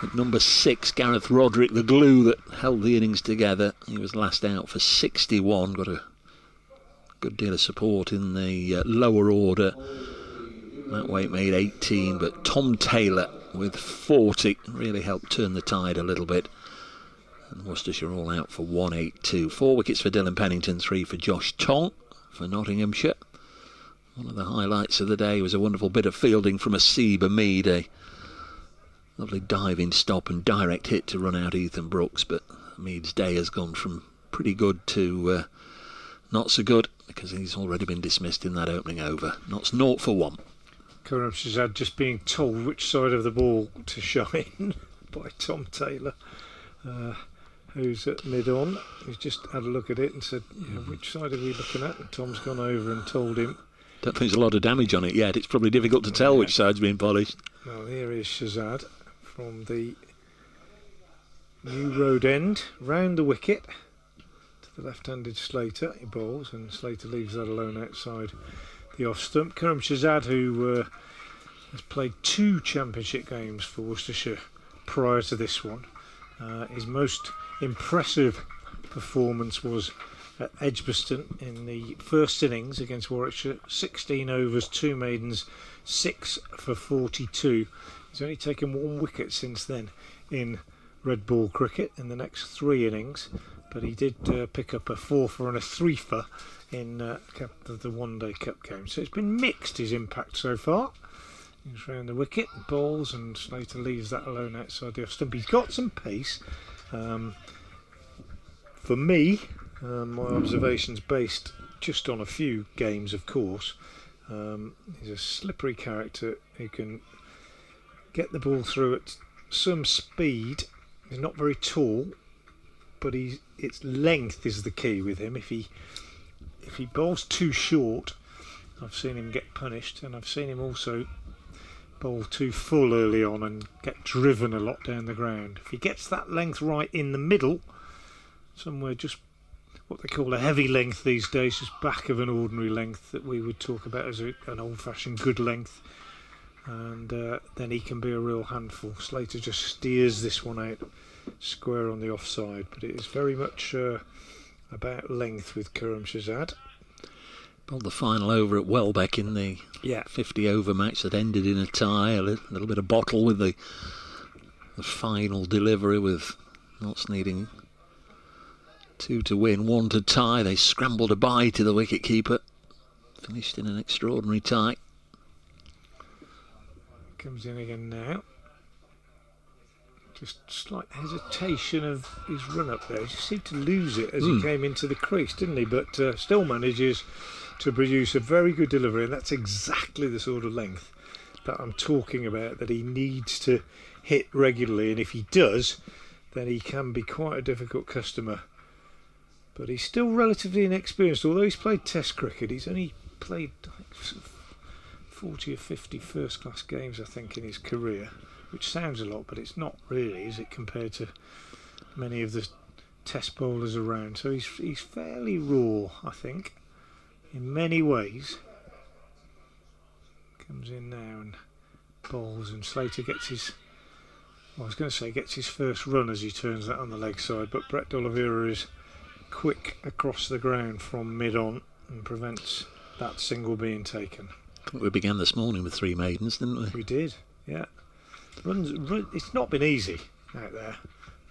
at number 6, Gareth Rodri, the glue that held the innings together. He was last out for 61, got a good deal of support in the lower order. That weight made 18, but Tom Taylor with 40 really helped turn the tide a little bit. And Worcestershire all out for 182. 4 wickets for Dylan Pennington, 3 for Josh Tong for Nottinghamshire. One of the highlights of the day was a wonderful bit of fielding from Asiba Mead, a lovely diving stop and direct hit to run out Ethan Brooks, but Mead's day has gone from pretty good to not so good, because he's already been dismissed in that opening over. Notts 0 for 1. Counterattacks just being told which side of the ball to shine by Tom Taylor, who's at mid-on. He's just had a look at it and said, which side are we looking at? And Tom's gone over and told him. Don't think there's a lot of damage on it yet. It's probably difficult to tell which side's been polished. Well, here is Shazad from the New Road end, round the wicket to the left-handed Slater. He bowls, and Slater leaves that alone outside the off stump. Karam Shazad, who has played 2 championship games for Worcestershire prior to this one. His most impressive performance was at Edgbaston in the first innings against Warwickshire. 16 overs, 2 maidens, 6 for 42. He's only taken 1 wicket since then in red ball cricket in the next 3 innings, but he did pick up a 4-for and a 3-for in the one-day cup game. So it's been mixed, his impact so far. He's round the wicket, balls, and Slater leaves that alone outside the off stump. He's got some pace. For me, my observations based just on a few games, of course. He's a slippery character who can get the ball through at some speed. He's not very tall, but its length is the key with him. If he bowls too short, I've seen him get punished, and I've seen him also bowl too full early on and get driven a lot down the ground. If he gets that length right in the middle, somewhere just what they call a heavy length these days, just back of an ordinary length that we would talk about as an old-fashioned good length, and then he can be a real handful. Slater just steers this one out square on the offside, but it is very much about length with Karam Shazad. Bowled the final over at Welbeck in the 50 over match that ended in a tie. A little bit of bottle with the final delivery, with Notts needing 2 to win, 1 to tie. They scrambled a bye to the wicket keeper. Finished in an extraordinary tie. Comes in again now. Just slight hesitation of his run up there. He just seemed to lose it as he came into the crease, didn't he? But still manages to produce a very good delivery, and that's exactly the sort of length that I'm talking about, that he needs to hit regularly, and if he does, then he can be quite a difficult customer. But he's still relatively inexperienced. Although he's played Test cricket, he's only played 40 or 50 first-class games, I think, in his career, which sounds a lot, but it's not really, is it, compared to many of the Test bowlers around. So he's fairly raw, I think, in many ways. Comes in now and bowls, and Slater gets his, well, I was going to say gets his first run as he turns that on the leg side, but Brett D'Oliveira is quick across the ground from mid-on and prevents that single being taken. I think we began this morning with 3 maidens, didn't we? We did, yeah. It's not been easy out there.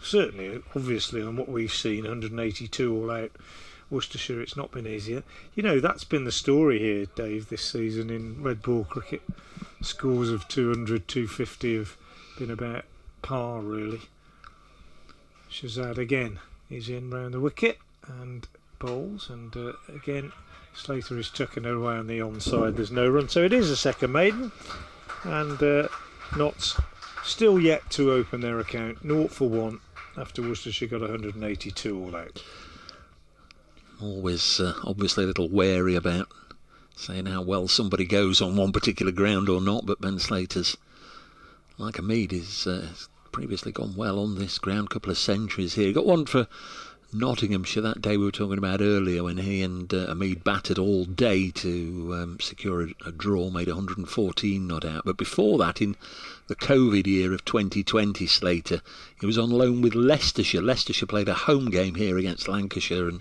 Certainly, obviously, on what we've seen, 182 all out Worcestershire, it's not been easier. You know, that's been the story here, Dave, this season in red ball cricket. Scores of 200, 250 have been about par, really. Shazad again is in round the wicket and bowls, and again Slater is tucking her away on the onside. There's no run, so it is a second maiden, and Notts still yet to open their account. 0 for 1 after Worcestershire got 182 all out. Always obviously a little wary about saying how well somebody goes on one particular ground or not, but Ben Slater's, like Hamid, is previously gone well on this ground. Couple of centuries here. He got one for Nottinghamshire that day we were talking about earlier, when he and Hamid batted all day to secure a draw, made 114 not out. But before that, in the COVID year of 2020, Slater, he was on loan with Leicestershire. Leicestershire played a home game here against Lancashire, and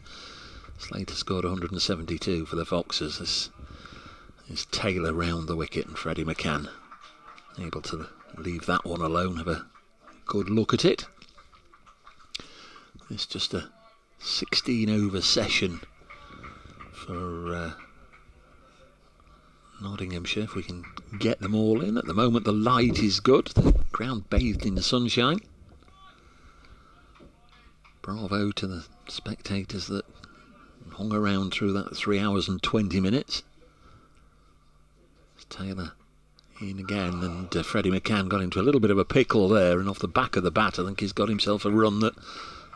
Slater scored 172 for the Foxes. This Taylor round the wicket, and Freddie McCann able to leave that one alone, have a good look at it. It's just a 16 over session for Nottinghamshire, if we can get them all in. At the moment the light is good, the ground bathed in the sunshine. Bravo to the spectators that hung around through that 3 hours and 20 minutes. Taylor in again, and Freddie McCann got into a little bit of a pickle there, and off the back of the bat I think he's got himself a run that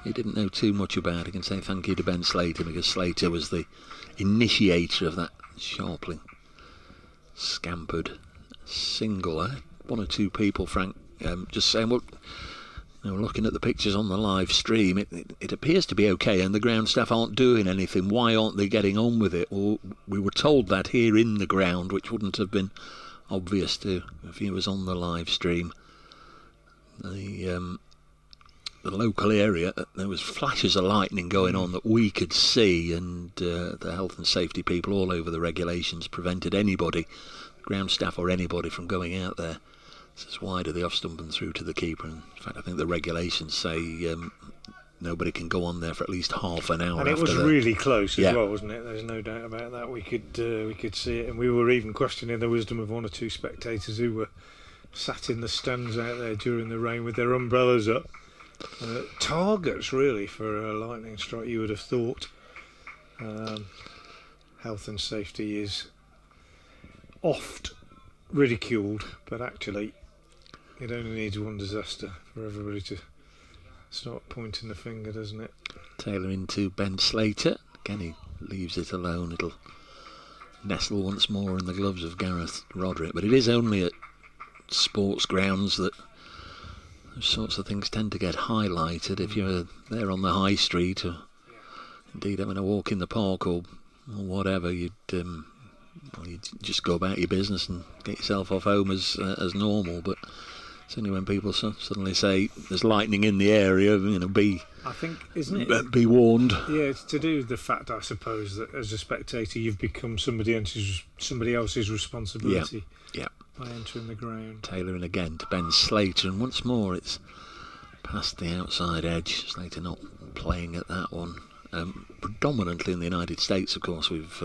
he didn't know too much about. He can say thank you to Ben Slater, because Slater was the initiator of that sharply scampered single. One or two people, Frank, just saying, well, you know, looking at the pictures on the live stream, it appears to be okay, and the ground staff aren't doing anything. Why aren't they getting on with it? Well, we were told that here in the ground, which wouldn't have been obvious to viewers on the live stream. The local area, there was flashes of lightning going on that we could see, and the health and safety people all over the regulations prevented anybody, ground staff or anybody, from going out there. It's wide of the off stump and through to the keeper. And in fact, I think the regulations say nobody can go on there for at least half an hour. And it was really close as well, wasn't it? There's no doubt about that. We could see it, and we were even questioning the wisdom of one or two spectators who were sat in the stands out there during the rain with their umbrellas up. Targets really for a lightning strike, you would have thought. Health and safety is oft ridiculed, but actually it only needs one disaster for everybody to start pointing the finger, doesn't it? Taylor into Ben Slater. Again, he leaves it alone. It'll nestle once more in the gloves of Gareth Rodri. But it is only at sports grounds that those sorts of things tend to get highlighted. If you're there on the high street, or indeed having a walk in the park or whatever, you'd just go about your business and get yourself off home as normal. But it's only when people suddenly say there's lightning in the area, I think, isn't it? Be warned. Yeah, it's to do with the fact, I suppose, that as a spectator you've become somebody else's responsibility. Yeah. By entering the ground. Taylor in again to Ben Slater, and once more it's past the outside edge. Slater not playing at that one. Predominantly in the United States, of course. We've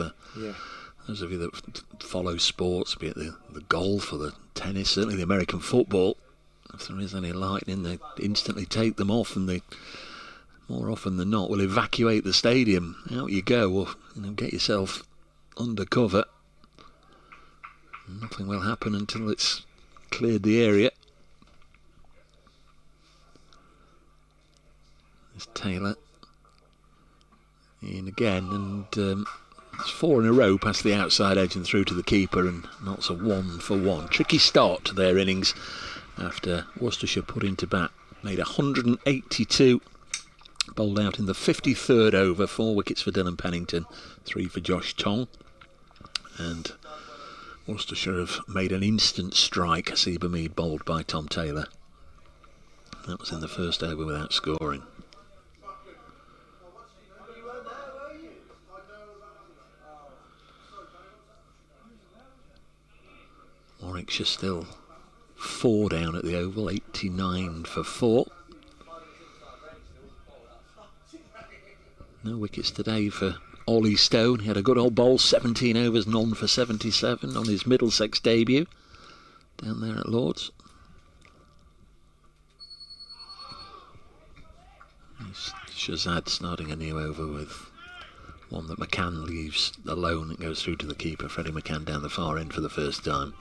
those of you that follow sports, be it the golf or the tennis, certainly the American football, if there is any lightning, they instantly take them off, and they, more often than not, will evacuate the stadium. Out you go, or get yourself under cover. Nothing will happen until it's cleared the area. There's Taylor in again, and it's 4 in a row past the outside edge and through to the keeper, and Notts a 1 for 1. Tricky start to their innings after Worcestershire put into bat. Made 182, bowled out in the 53rd over. 4 wickets for Dylan Pennington, 3 for Josh Tong, and Worcestershire have made an instant strike. Seabermead bowled by Tom Taylor. That was in the first over without scoring. Warwickshire still 4 down at the Oval, 89 for 4. No wickets today for Ollie Stone. He had a good old bowl, 17 overs, none for 77 on his Middlesex debut down there at Lord's. Shazad starting a new over with one that McCann leaves alone. It goes through to the keeper, Freddie McCann, down the far end for the first time.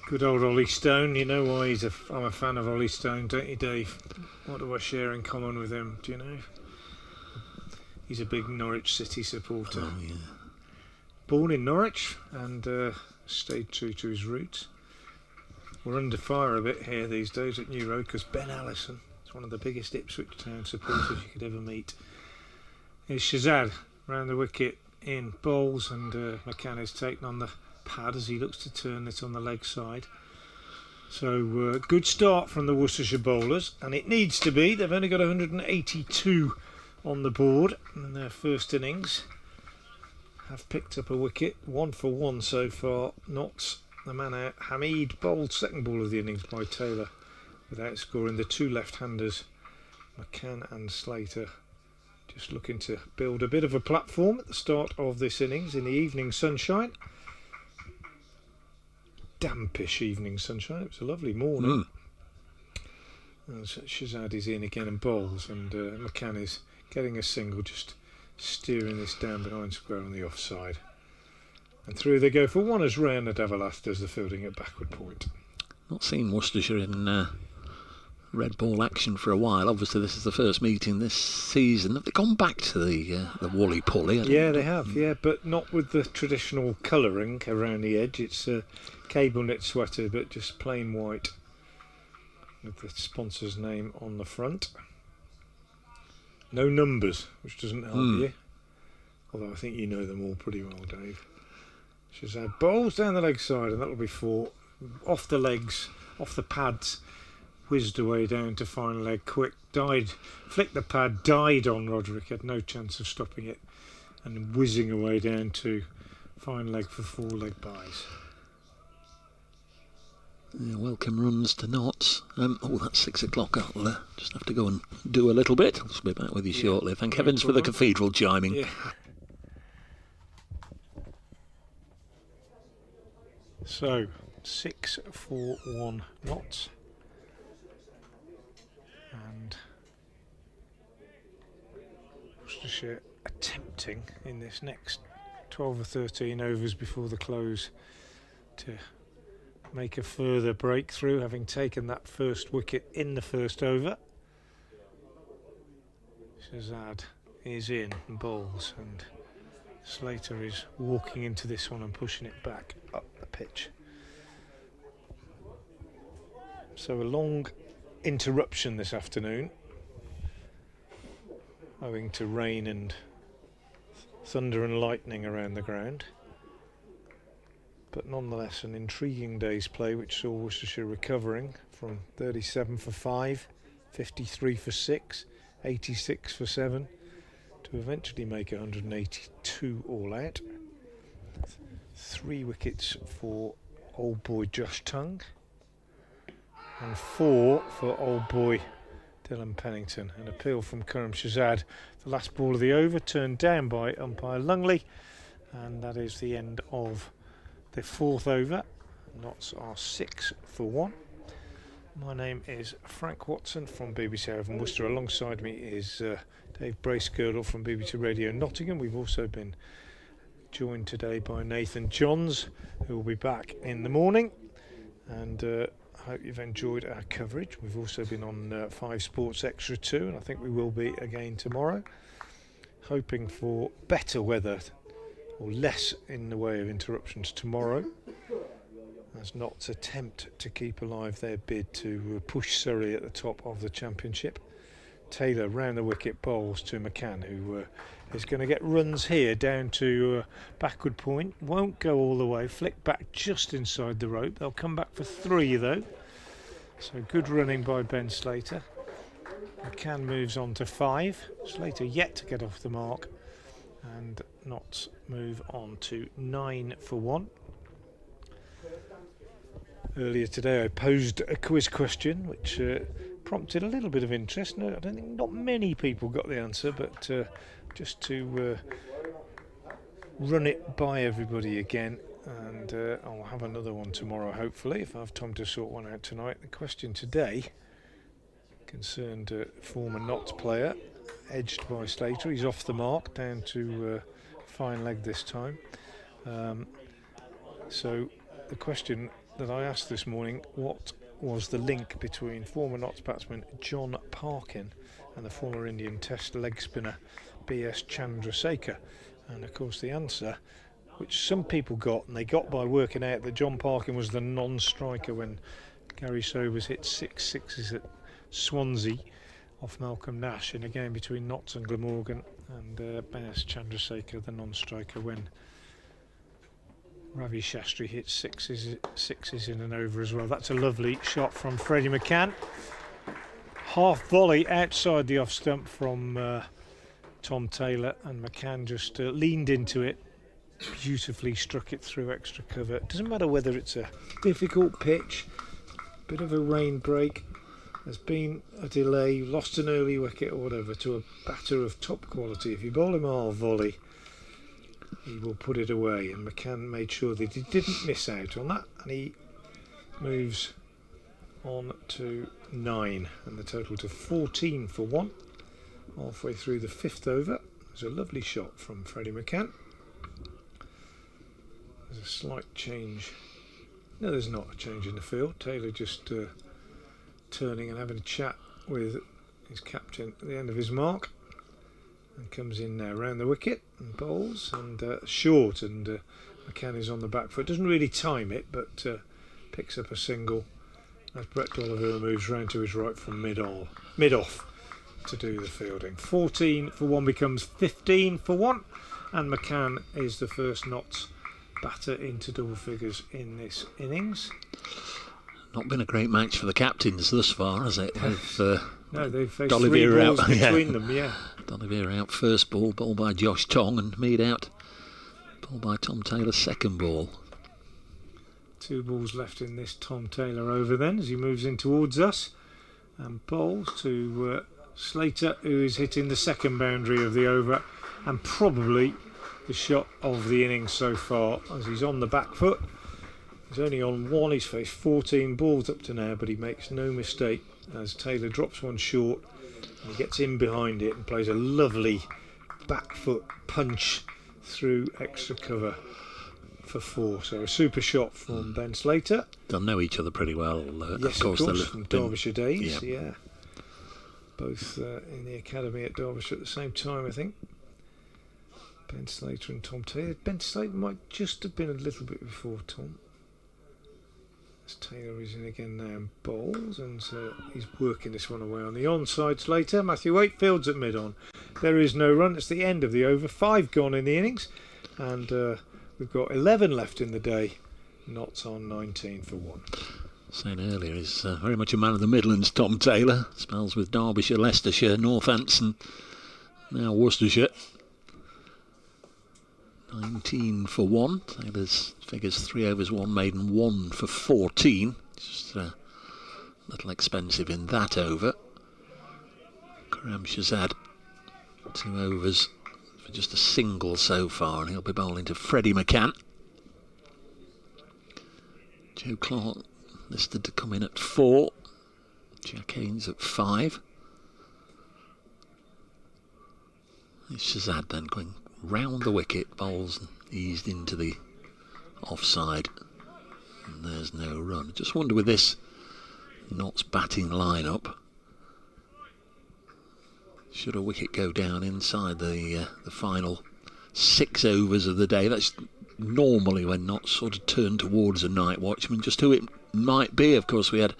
Good old Ollie Stone. You know why I'm a fan of Ollie Stone, don't you, Dave? What do I share in common with him? Do you know? He's a big Norwich City supporter. Oh, yeah. Born in Norwich and stayed true to his roots. We're under fire a bit here these days at New Road because Ben Allison is one of the biggest Ipswich Town supporters you could ever meet. Here's Shazad round the wicket in bowls, and McCann is taken on the pad as he looks to turn it on the leg side. So good start from the Worcestershire bowlers, and it needs to be. They've only got 182 on the board in their first innings. Have picked up a wicket, 1 for 1 so far. Not the man out. Hamid bowled second ball of the innings by Taylor without scoring. The two left-handers, McCann and Slater, just looking to build a bit of a platform at the start of this innings in the evening sunshine. Dampish evening sunshine. It was a lovely morning. Shazad is in again and bowls, and McCann is getting a single, just steering this down behind square on the offside. And through they go for one as Ray and Nadavalast does the fielding at backward point. Not seen Worcestershire in red ball action for a while. Obviously this is the first meeting this season. Have they gone back to the Wally Pulley? Yeah, they have, yeah, but not with the traditional colouring around the edge. It's a cable knit sweater, but just plain white with the sponsor's name on the front. No numbers, which doesn't help you. Although I think you know them all pretty well, Dave. Shazad bowls down the leg side, and that'll be 4. Off the legs, off the pads, whizzed away down to final leg, quick, flicked the pad, died on Rodri, had no chance of stopping it, and whizzing away down to final leg for 4 leg byes. Yeah, welcome runs to Notts. That's 6 o'clock. I'll just have to go and do a little bit. I'll just be back with you shortly. Thank heavens for the cathedral chiming. Yeah. So 6 for 1 Notts, and Worcestershire attempting in this next 12 or 13 overs before the close to make a further breakthrough, having taken that first wicket in the first over. Shazad is in and bowls, and Slater is walking into this one and pushing it back up the pitch. So a long interruption this afternoon, owing to rain and thunder and lightning around the ground. But nonetheless an intriguing day's play, which saw Worcestershire recovering from 37 for 5, 53 for 6, 86 for 7, to eventually make 182 all out. 3 wickets for old boy Josh Tongue, and 4 for old boy Dylan Pennington. An appeal from Karam Shazad, the last ball of the over, turned down by umpire Lungley, and that is the end of the 4th over. Notts are 6 for 1. My name is Frank Watson from BBC Avon Worcester. Alongside me is Dave Bracegirdle from BBC Radio Nottingham. We've also been joined today by Nathan Johns, who will be back in the morning, and I hope you've enjoyed our coverage. We've also been on 5 Sports Extra 2, and I think we will be again tomorrow, hoping for better weather or less in the way of interruptions tomorrow, as Notts attempt to keep alive their bid to push Surrey at the top of the Championship. Taylor round the wicket bowls to McCann, who is going to get runs here down to backward point. Won't go all the way. Flick back just inside the rope. They'll come back for 3 though. So good running by Ben Slater. McCann moves on to 5. Slater yet to get off the mark. And Notts move on to 9 for 1. Earlier today I posed a quiz question which prompted a little bit of interest. No, I don't think not many people got the answer, but just to run it by everybody again, and I'll have another one tomorrow hopefully if I have time to sort one out tonight. The question today concerned a former Notts player, edged by Slater. He's off the mark, down to fine leg this time. So the question that I asked this morning: what was the link between former Notts batsman John Parkin and the former Indian Test leg spinner B.S. Chandrasekhar? And of course the answer, which some people got, and they got by working out that John Parkin was the non-striker when Gary Sobers hit 6 sixes at Swansea off Malcolm Nash in a game between Notts and Glamorgan, and B.S. Chandrasekhar the non-striker when Ravi Shastri hit sixes in an over as well. That's a lovely shot from Freddie McCann. Half volley outside the off stump from Tom Taylor, and McCann just leaned into it, beautifully struck it through extra cover. It doesn't matter whether it's a difficult pitch, bit of a rain break, there's been a delay, lost an early wicket or whatever, to a batter of top quality. If you bowl him a half volley, he will put it away, and McCann made sure that he didn't miss out on that, and he moves on to 9 and the total to 14 for 1. Halfway through the 5th over, there's a lovely shot from Freddie McCann. There's a slight change. No, there's not a change in the field. Taylor just turning and having a chat with his captain at the end of his mark, and comes in now round the wicket and bowls, and short, and McCann is on the back foot. Doesn't really time it, but picks up a single as Brett Dolliver moves round to his right from mid-off to do the fielding. 14 for 1 becomes 15 for 1, and McCann is the first Notts batter into double figures in this innings. Not been a great match for the captains thus far, has it? No, they've faced Dolliver 3 balls out between them, yeah. Dolliver out first ball by Josh Tong, and Mead out, ball by Tom Taylor second ball. 2 balls left in this Tom Taylor over then as he moves in towards us, and bowls to Slater, who is hitting the second boundary of the over and probably the shot of the innings so far, as he's on the back foot. He's only on 1, he's faced 14 balls up to now, but he makes no mistake as Taylor drops one short and he gets in behind it and plays a lovely back foot punch through extra cover for 4. So a super shot from Ben Slater. They'll know each other pretty well. Yes, of course, from Derbyshire days, yeah. Both in the academy at Derbyshire at the same time, I think. Ben Slater and Tom Taylor. Ben Slater might just have been a little bit before Tom. As Taylor is in again now and bowls, and he's working this one away on the onside. Slater, Matthew Wakefields at mid-on. There is no run. It's the end of the over. 5 gone in the innings, and we've got 11 left in the day. Notts on 19 for 1. Saying earlier, he's very much a man of the Midlands, Tom Taylor. Spells with Derbyshire, Leicestershire, Northampton, now Worcestershire. 19 for 1. Taylor's figures 3 overs, 1 maiden, 1 for 14. Just a little expensive in that over. Karam Shazad, 2 overs for just a single so far, and he'll be bowling to Freddie McCann. Joe Clark listed to come in at 4. Jack Haynes at 5. It's Shazad then going round the wicket, bowls eased into the offside, and there's no run. Just wonder with this Notts batting lineup, should a wicket go down inside the final 6 overs of the day, that's normally when Notts sort of turn towards a night watchman. Just who it might be. Of course, we had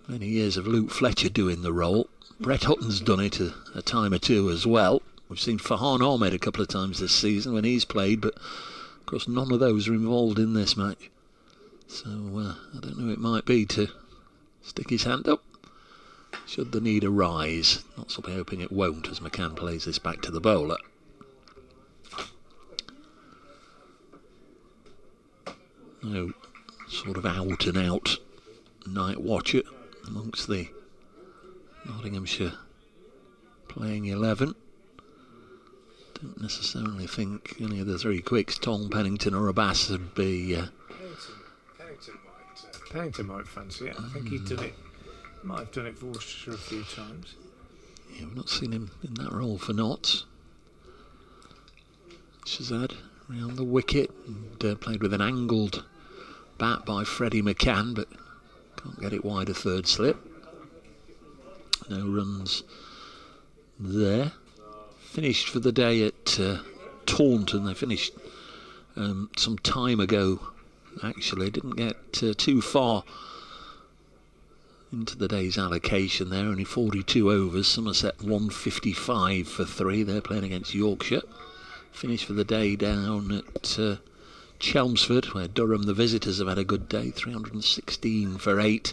many years of Luke Fletcher doing the role. Brett Hutton's done it a time or two as well. We've seen Farhan Ahmed a couple of times this season when he's played, but of course none of those are involved in this match. So I don't know who it might be to stick his hand up should the need arise. Not so hoping it won't, as McCann plays this back to the bowler. No sort of out and out night watcher amongst the Nottinghamshire playing 11. Don't necessarily think any of the three quicks, Tong, Pennington or Abbas, would be... Pennington might fancy it. I think he's done it. Might have done it for Worcestershire a few times. Yeah, we've not seen him in that role for Notts. Shazad around the wicket and played with an angled bat by Freddie McCann, but can't get it wide of third slip. No runs there. Finished for the day at Taunton. They finished some time ago, actually. Didn't get too far into the day's allocation there. Only 42 overs. Somerset 155 for 3. They're playing against Yorkshire. Finished for the day down at Chelmsford, where Durham, the visitors, have had a good day. 316 for 8.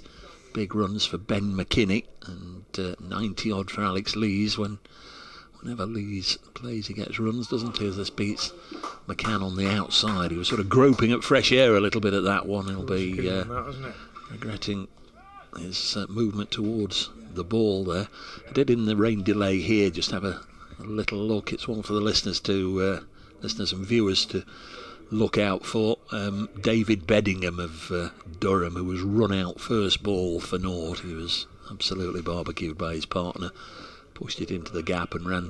Big runs for Ben McKinney and 90 odd for Alex Lees. Whenever Lees plays, he gets runs, doesn't he? As this beats McCann on the outside. He was sort of groping at fresh air a little bit at that one. He'll be regretting his movement towards the ball there. I did, in the rain delay here, just have a little look. It's one for the listeners and viewers to look out for. David Beddingham of Durham, who was run out first ball for naught. He was absolutely barbecued by his partner. Pushed it into the gap and ran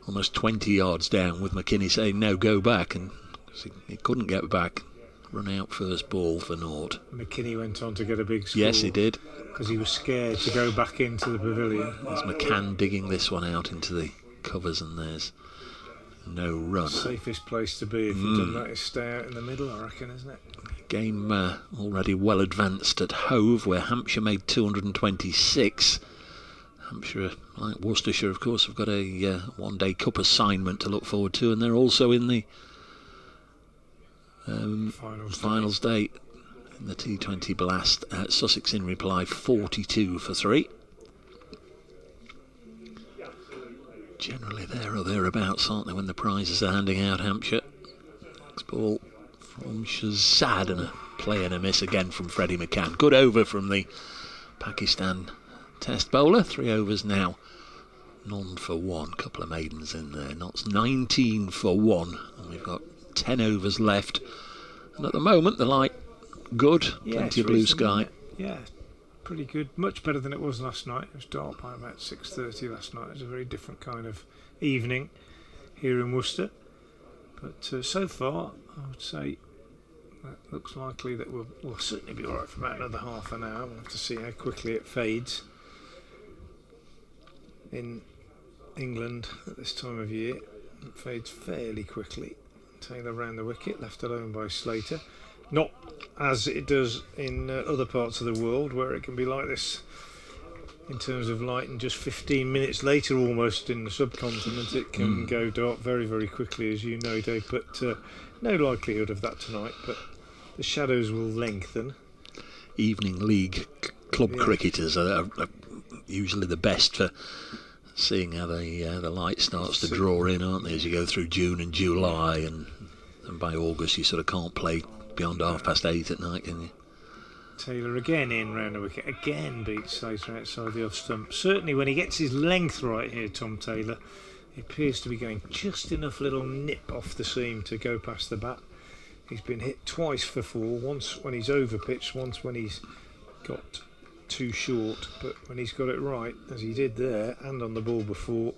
almost 20 yards down, with McKinney saying no, go back, and he couldn't get back. Run out first ball for naught. McKinney went on to get a big score. Yes, he did, because he was scared to go back into the pavilion. There's McCann digging this one out into the covers, and there's no run. Safest place to be if you've done that is stay out in the middle, I reckon, isn't it? Game already well advanced at Hove, where Hampshire made 226. Hampshire, like Worcestershire, of course, have got a one-day cup assignment to look forward to, and they're also in the finals day in the T20 Blast. Sussex in reply 42 for 3. Generally there or thereabouts, aren't they, when the prizes are handing out, Hampshire? Next ball from Shazad, and a play and a miss again from Freddie McCann. Good over from the Pakistan Test bowler. 3 overs now, none for 1. Couple of maidens in there. Notts 19 for 1, and we've got 10 overs left. And at the moment, the light good. Plenty of blue sky. Yeah, pretty good. Much better than it was last night. It was dark by about 6:30 last night. It was a very different kind of evening here in Worcester. But so far, I would say that looks likely that we'll certainly be all right for about another half an hour. We'll have to see how quickly it fades. In England at this time of year, it fades fairly quickly. Taylor round the wicket, left alone by Slater. Not as it does in other parts of the world, where it can be like this in terms of light, and just 15 minutes later almost in the subcontinent it can go dark very, very quickly, as you know, Dave. But no likelihood of that tonight, but the shadows will lengthen. Evening League club cricketers are usually the best for seeing how the light starts to draw in, aren't they, as you go through June and July, and by August you sort of can't play beyond 8:30 at night, can you? Taylor again in round the wicket, again beats Slater outside the off stump. Certainly when he gets his length right here, Tom Taylor, he appears to be going just enough little nip off the seam to go past the bat. He's been hit twice for 4, once when he's over pitched, once when he's got too short, but when he's got it right, as he did there and on the ball before,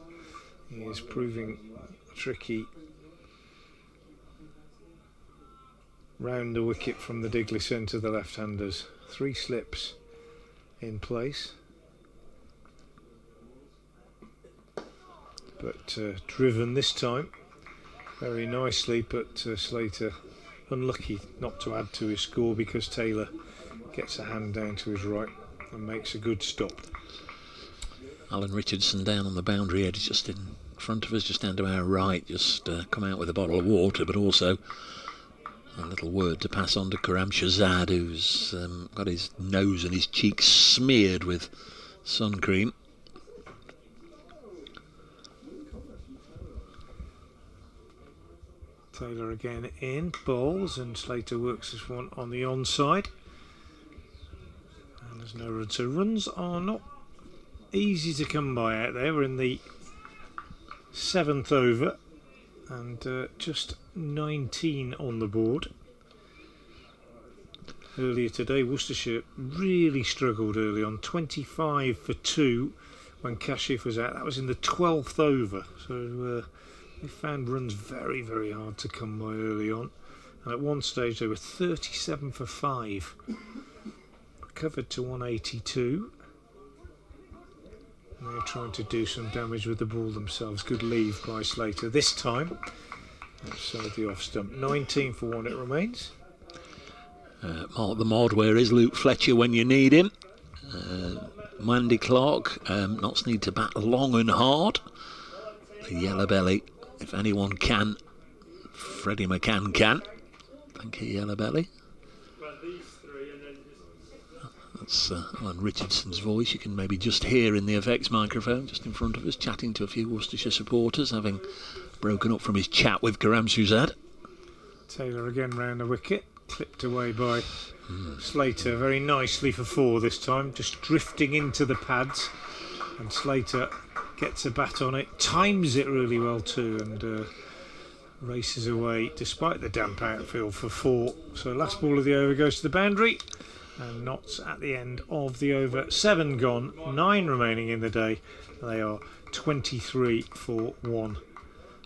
he is proving tricky. Round the wicket from the Digley centre, the left-handers. 3 slips in place, but driven this time very nicely, but Slater unlucky not to add to his score, because Taylor gets a hand down to his right and makes a good stop. Alan Richardson down on the boundary edge, just in front of us, just down to our right, just come out with a bottle of water, but also a little word to pass on to Counterattacks, who's got his nose and his cheeks smeared with sun cream. Taylor again in, bowls, and Slater works this one on the onside. And there's no run. So runs are not easy to come by out there. We're in the 7th over and just 19 on the board. Earlier today, Worcestershire really struggled early on, 25 for 2 when Kashif was out. That was in the 12th over. So they found runs very, very hard to come by early on. And at one stage they were 37 for 5. Recovered to 182. And they're trying to do some damage with the ball themselves. Good leave by Slater this time. Outside the off stump. 19 for 1 it remains. Mark the mod, where is Luke Fletcher when you need him? Mandy Clark, Notts need to bat long and hard. The yellow belly, if anyone can, Freddie McCann can. Thank you, yellow belly. That's Alan Richardson's voice. You can maybe just hear in the effects microphone just in front of us, chatting to a few Worcestershire supporters, having broken up from his chat with Counterattacks. Taylor again round the wicket, clipped away by Slater very nicely for 4 this time, just drifting into the pads, and Slater gets a bat on it, times it really well too, and races away despite the damp outfield for 4. So last ball of the over goes to the boundary, and Notts at the end of the over. 7 gone, 9 remaining in the day. They are 23 for 1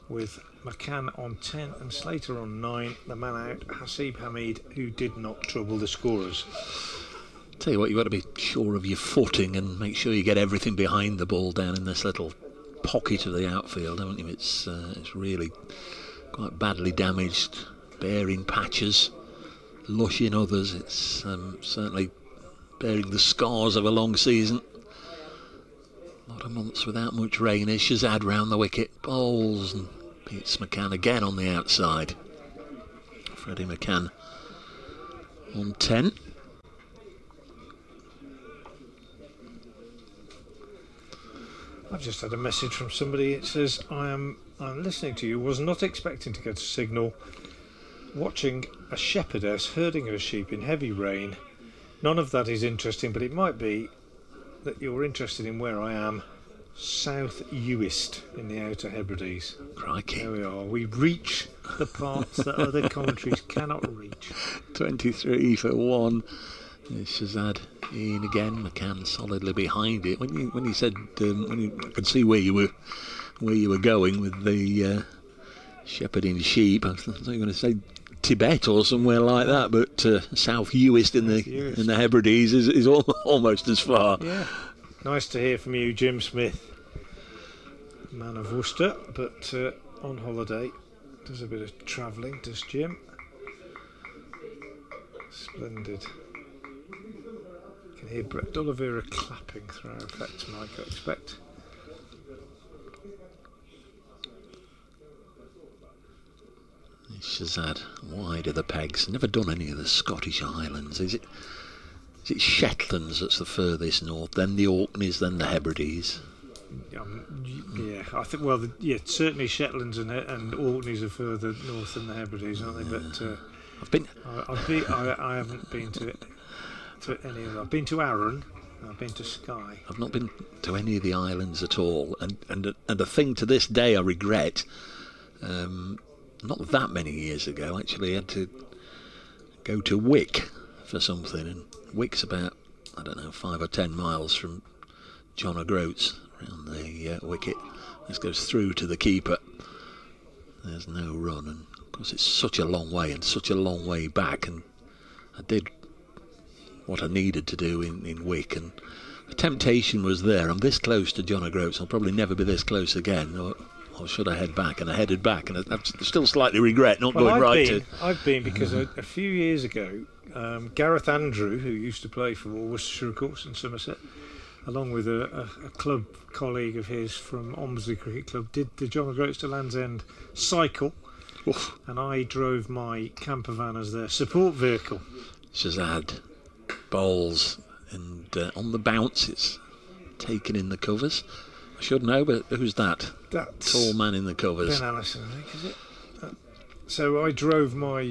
with McCann on 10 and Slater on 9. The man out, Hasib Hamid, who did not trouble the scorers. Tell you what, you've got to be sure of your footing and make sure you get everything behind the ball down in this little pocket of the outfield, haven't you? It's really quite badly damaged, bearing patches, lush in others. It's certainly bearing the scars of a long season. A lot of months without much rain. As Shazad round the wicket, bowls and beats McCann again on the outside. Freddie McCann on 10. I've just had a message from somebody. It says, I'm listening to you, was not expecting to get a signal, watching a shepherdess herding her sheep in heavy rain. None of that is interesting, but it might be that you're interested in where I am. South Uist in the Outer Hebrides. Crikey. There we are. We reach the parts that other commentaries cannot reach. 23 for 1. Shazad in again. McCann solidly behind it. When you said when you could see where you were going with the shepherding sheep, I thought you were going to say Tibet or somewhere like that, but South Uist in the Hebrides is almost as far. Yeah. Nice to hear from you, Jim Smith, man of Worcester, but on holiday. Does a bit of travelling, does Jim. Splendid. You can hear Brett D'Oliveira clapping through our effects mic, I expect. Shazad, wide of the pegs. Never done any of the Scottish Islands. Is it Shetlands that's the furthest north, then the Orkneys, then the Hebrides? Yeah, I think. Well, certainly Shetlands and Orkneys are further north than the Hebrides, aren't they? But I haven't been to any of them. I've been to Arran. I've been to Skye. I've not been to any of the islands at all, and a thing to this day I regret. Not that many years ago, actually, I had to go to Wick for something, and Wick's about, 5 or 10 miles from John O'Groats around the wicket. This goes through to the keeper. There's no run, and of course it's such a long way and such a long way back, and I did what I needed to do in Wick, and the temptation was there. I'm this close to John O'Groats, I'll probably never be this close again, or should I head back? And I headed back, and I still slightly regret not going right. I've been because a few years ago, Gareth Andrew, who used to play for Worcestershire, of course, in Somerset, along with a club colleague of his from Ombersley Cricket Club, did the John O'Groats to Land's End cycle. Oof. And I drove my camper van as their support vehicle. Shazad bowls, and on the bounce it's taken in the covers. I should know, but who's that? That's tall man in the covers. Ben Allison, I think, is it? So I drove my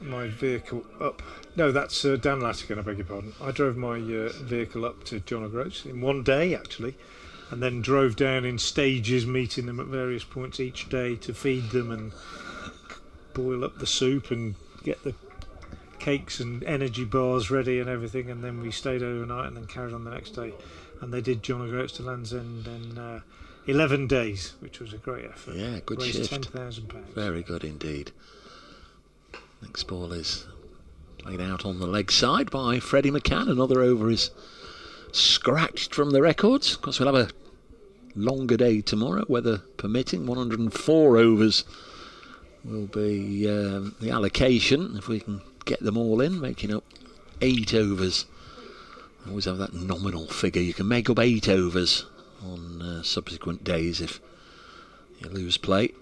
my vehicle up. No, that's Dan Latigan, I beg your pardon. I drove my vehicle up to John O'Groats in one day, actually, and then drove down in stages, meeting them at various points each day to feed them and boil up the soup and get the cakes and energy bars ready and everything, and then we stayed overnight and then carried on the next day. And they did John O'Groats to Land's End in 11 days, which was a great effort. Yeah, good Raised shift. £10,000. Very good indeed. Next ball is played out on the leg side by Freddie McCann. Another over is scratched from the records. Of course, we'll have a longer day tomorrow, weather permitting. 104 overs will be the allocation, if we can get them all in, making up 8 overs. Always have that nominal figure. You can make up 8 overs on subsequent days if you lose play.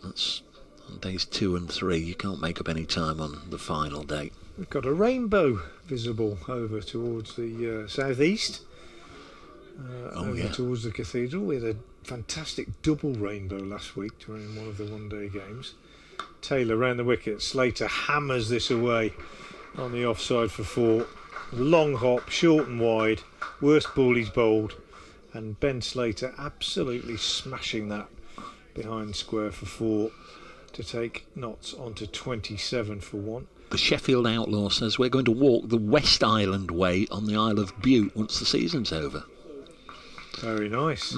That's on days 2 and 3. You can't make up any time on the final day. We've got a rainbow visible over towards the southeast, towards the cathedral. We had a fantastic double rainbow last week during one of the one-day games. Taylor round the wicket. Slater hammers this away on the offside for 4. Long hop, short and wide, worst ball he's bowled, and Ben Slater absolutely smashing that behind square for 4 to take Notts onto 27 for 1. The Sheffield Outlaw says we're going to walk the West Island way on the Isle of Bute once the season's over. Very nice.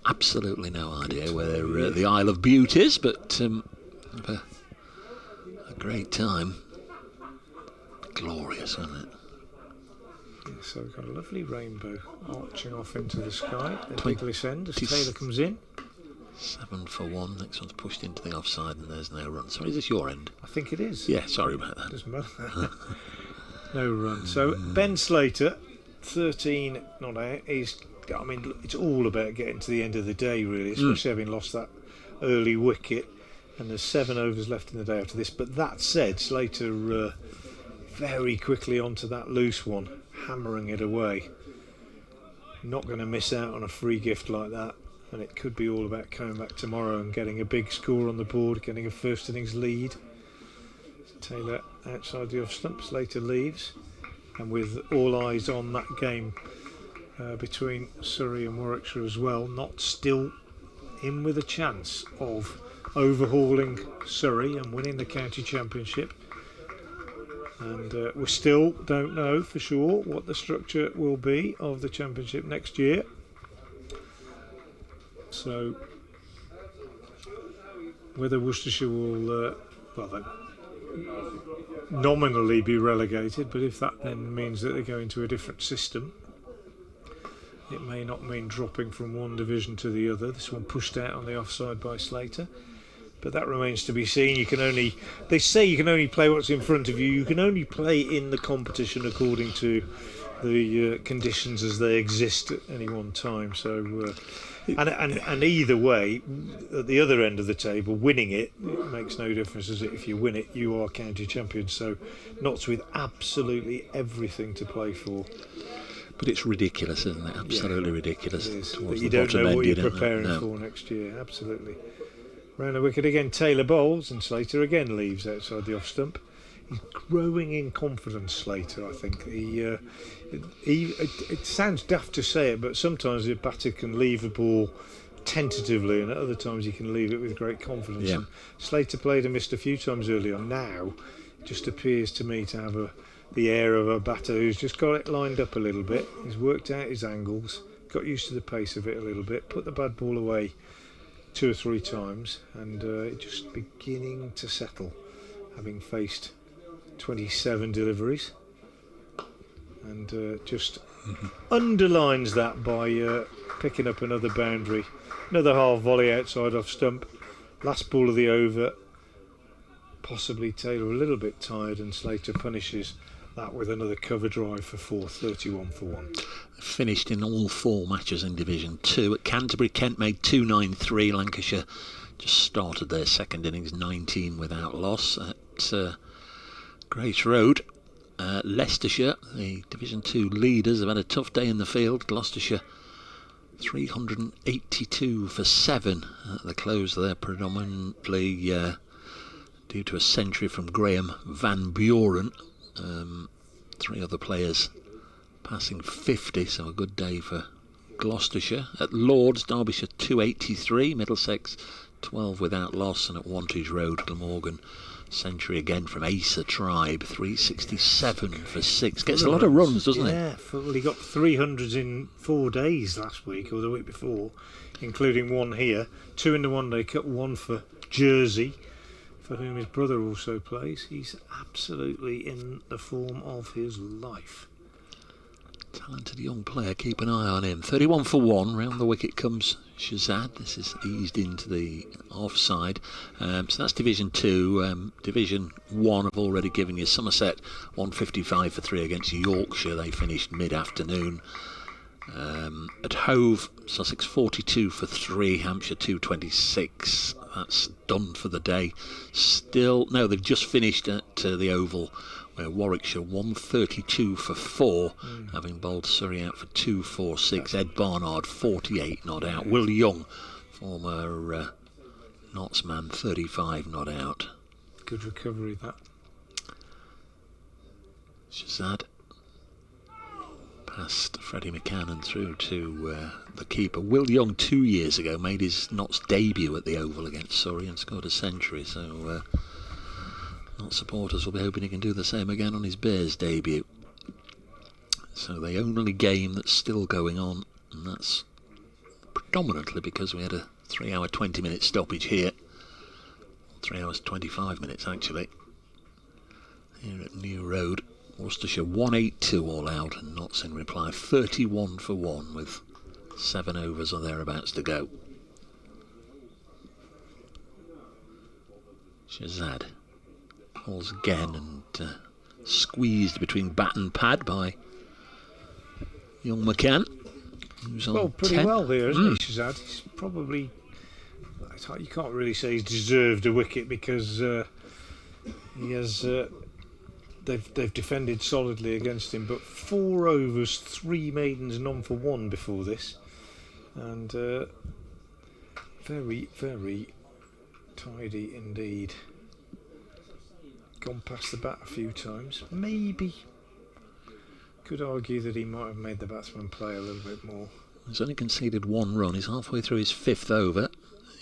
Absolutely no idea where the Isle of Bute is, but have a great time. Glorious, isn't it? Yeah, so we've got a lovely rainbow arching off into the sky at Bigless End as Taylor comes in. 7 for 1. Next one's pushed into the offside and there's no run. Sorry, is this your end? I think it is. Yeah, sorry about that. Doesn't matter. No run. So Ben Slater, 13 not out. I mean, it's all about getting to the end of the day, really, especially having lost that early wicket. And there's 7 overs left in the day after this. But that said, Slater very quickly onto that loose one, hammering it away. Not going to miss out on a free gift like that, and it could be all about coming back tomorrow and getting a big score on the board, getting a first innings lead. Taylor outside the off stump, Slater leaves, and with all eyes on that game between Surrey and Warwickshire as well, not still in with a chance of overhauling Surrey and winning the county championship. And we still don't know for sure what the structure will be of the championship next year. So whether Worcestershire will nominally be relegated, but if that then means that they go into a different system, it may not mean dropping from one division to the other. This one pushed out on the offside by Slater. But that remains to be seen. They say you can only play what's in front of you. You can only play in the competition according to the conditions as they exist at any one time. So, and either way, at the other end of the table, winning it makes no difference. As if you win it, you are county champions. So, Notts with absolutely everything to play for. But it's ridiculous, isn't it? Absolutely ridiculous. It is. But you don't know what you're preparing for next year. Absolutely. Round the wicket again, Taylor bowls, and Slater again leaves outside the off stump. He's growing in confidence, Slater, I think. It sounds daft to say it, but sometimes a batter can leave a ball tentatively, and at other times he can leave it with great confidence. Yeah. And Slater played and missed a few times early on. Now, it just appears to me to have the air of a batter who's just got it lined up a little bit. He's worked out his angles, got used to the pace of it a little bit, put the bad ball away 2 or 3 times, and just beginning to settle, having faced 27 deliveries, and just underlines that by picking up another boundary, another half volley outside off stump. Last ball of the over, possibly Taylor a little bit tired, and Slater punishes that with another cover drive for 4, 31 for 1. Finished in all 4 matches in Division 2. At Canterbury, Kent made 293. Lancashire just started their second innings 19 without loss. At Grace Road, Leicestershire, the Division 2 leaders, have had a tough day in the field. Gloucestershire 382 for 7 at the close there, predominantly due to a century from Graham Van Buren. 3 other players passing 50, so a good day for Gloucestershire. At Lords, Derbyshire 283, Middlesex 12 without loss, and at Wantage Road, Glamorgan century again from Asa Tribe 367 for 6. Gets a lot of runs, doesn't it? Yeah, well, he got 300s in 4 days last week or the week before, including 1 here, 2 in the One Day Cup, 1 for Jersey, for whom his brother also plays. He's absolutely in the form of his life. Talented young player, keep an eye on him. 31 for 1, round the wicket comes Shazad. This is eased into the offside. So that's Division 2. Division 1, I've already given you. Somerset 155 for 3 against Yorkshire. They finished mid-afternoon. At Hove, Sussex 42 for 3, Hampshire 226. That's done for the day. Still, no, they've just finished at the Oval, where Warwickshire 132 for 4, having bowled Surrey out for 246. Ed Barnard 48 not out. Will Young, former Notts man, 35 not out. Good recovery, that. Shazad past Freddie McCann and through to the keeper. Will Young 2 years ago made his Notts debut at the Oval against Surrey and scored a century, so Notts supporters will be hoping he can do the same again on his Bears debut. So the only game that's still going on, and that's predominantly because we had a 3 hour 20 minute stoppage here, 3 hours 25 minutes actually, here at New Road. Worcestershire 182 all out, and Notts in reply 31 for 1 with 7 overs or thereabouts to go. Shazad falls again and squeezed between bat and pad by young McCann, who's on pretty 10. well here, isn't he, Shazad? He's probably, you can't really say he's deserved a wicket because he has. They've defended solidly against him, but 4 overs, 3 maidens, none for 1 before this, and very, very tidy indeed. Gone past the bat a few times. Maybe could argue that he might have made the batsman play a little bit more. He's only conceded 1 run. He's halfway through his 5th over.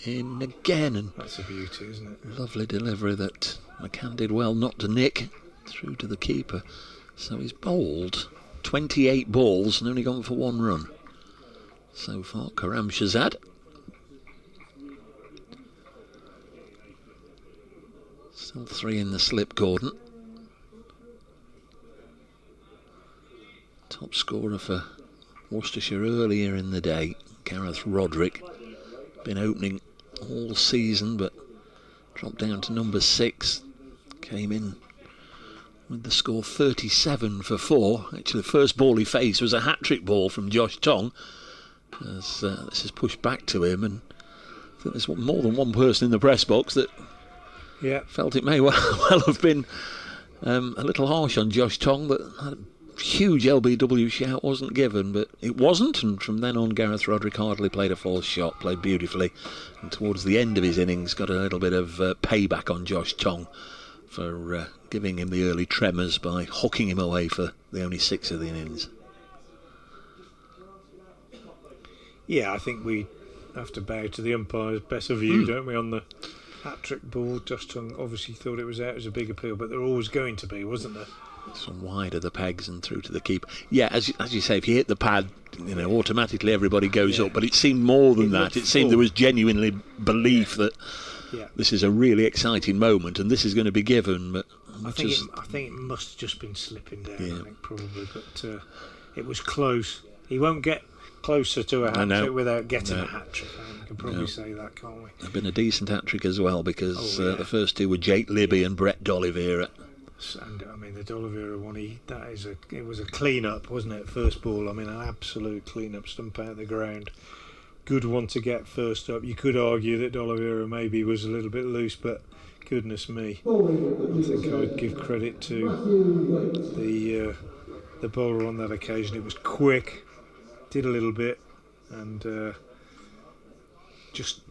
In again, and that's a beauty, isn't it? Lovely delivery that McCann did well not to nick. Through to the keeper. So he's bowled 28 balls and only gone for 1 run so far. Karam Shazad. Still 3 in the slip, Gordon. Top scorer for Worcestershire earlier in the day, Gareth Rodri. Been opening all season but dropped down to number 6. Came in with the score 37 for 4. Actually, the first ball he faced was a hat-trick ball from Josh Tong. As this is pushed back to him, and I think there's more than one person in the press box that felt it may well have been a little harsh on Josh Tong, that had a huge LBW shout wasn't given, but it wasn't, and from then on Gareth Rodri hardly played a false shot, played beautifully, and towards the end of his innings got a little bit of payback on Josh Tong for giving him the early tremors by hooking him away for the only 6 of the innings. Yeah, I think we have to bow to the umpire's best view, don't we, on the hat-trick ball. Josh Tongue obviously thought it was out as a big appeal, but there always going to be, wasn't there? Some wide of the pegs and through to the keeper. Yeah, as you say, if you hit the pad, automatically everybody goes up, but it seemed more than that. It seemed there was genuinely belief that this is a really exciting moment and this is going to be given, but I think it must have just been slipping down, I think, probably, but it was close. He won't get closer to a hat-trick without getting a hat-trick. I think we can probably say that, can't we? It's been a decent hat-trick as well, because the first 2 were Jake Libby and Brett D'Oliveira. And I mean the D'Oliveira one, it was a clean up, wasn't it? First ball, I mean an absolute clean up, stump out the ground. Good one to get first up. You could argue that D'Oliveira maybe was a little bit loose, but goodness me, I think I would give credit to the bowler on that occasion. It was quick, did a little bit, and just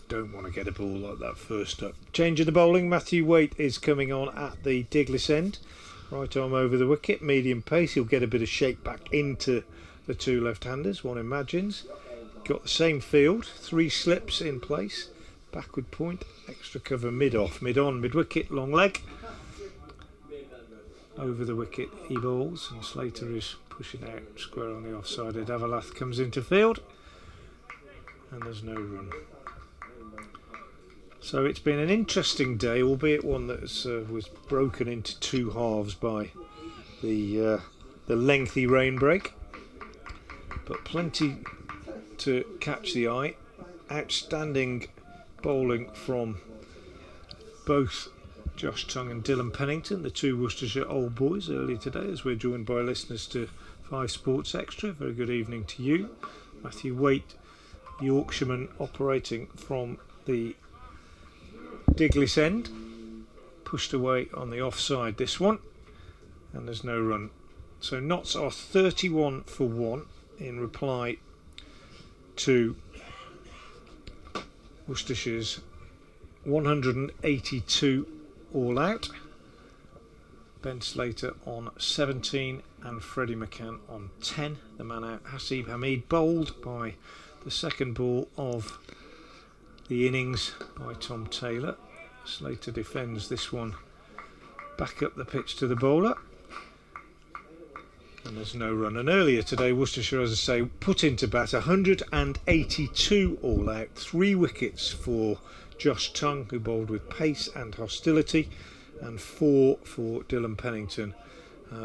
don't want to get a ball like that first up. Change of the bowling. Matthew Waite is coming on at the Diglis end. Right arm over the wicket, medium pace. He'll get a bit of shake back into the two left-handers, one imagines. Got the same field, 3 slips in place. Backward point, extra cover, mid-off, mid-on, mid-wicket, long leg. Over the wicket he bowls, and Slater is pushing out square on the offside. Davalath comes into field, and there's no run. So it's been an interesting day, albeit one that was broken into 2 halves by the lengthy rain break. But plenty to catch the eye. Outstanding bowling from both Josh Tongue and Dylan Pennington, the 2 Worcestershire old boys, earlier today, as we're joined by listeners to 5 Sports Extra. Very good evening to you. Matthew Waite, Yorkshireman, operating from the Diglis end, pushed away on the offside this one, and there's no run. So Notts are 31 for 1 in reply to Worcestershire's 182 all out. Ben Slater on 17 and Freddie McCann on 10. The man out, Hasib Hamid, bowled by the second ball of the innings by Tom Taylor. Slater defends this one back up the pitch to the bowler, and there's no run. And earlier today Worcestershire, as I say, put into bat 182 all out, 3 wickets for Josh Tongue, who bowled with pace and hostility, and 4 for Dylan Pennington.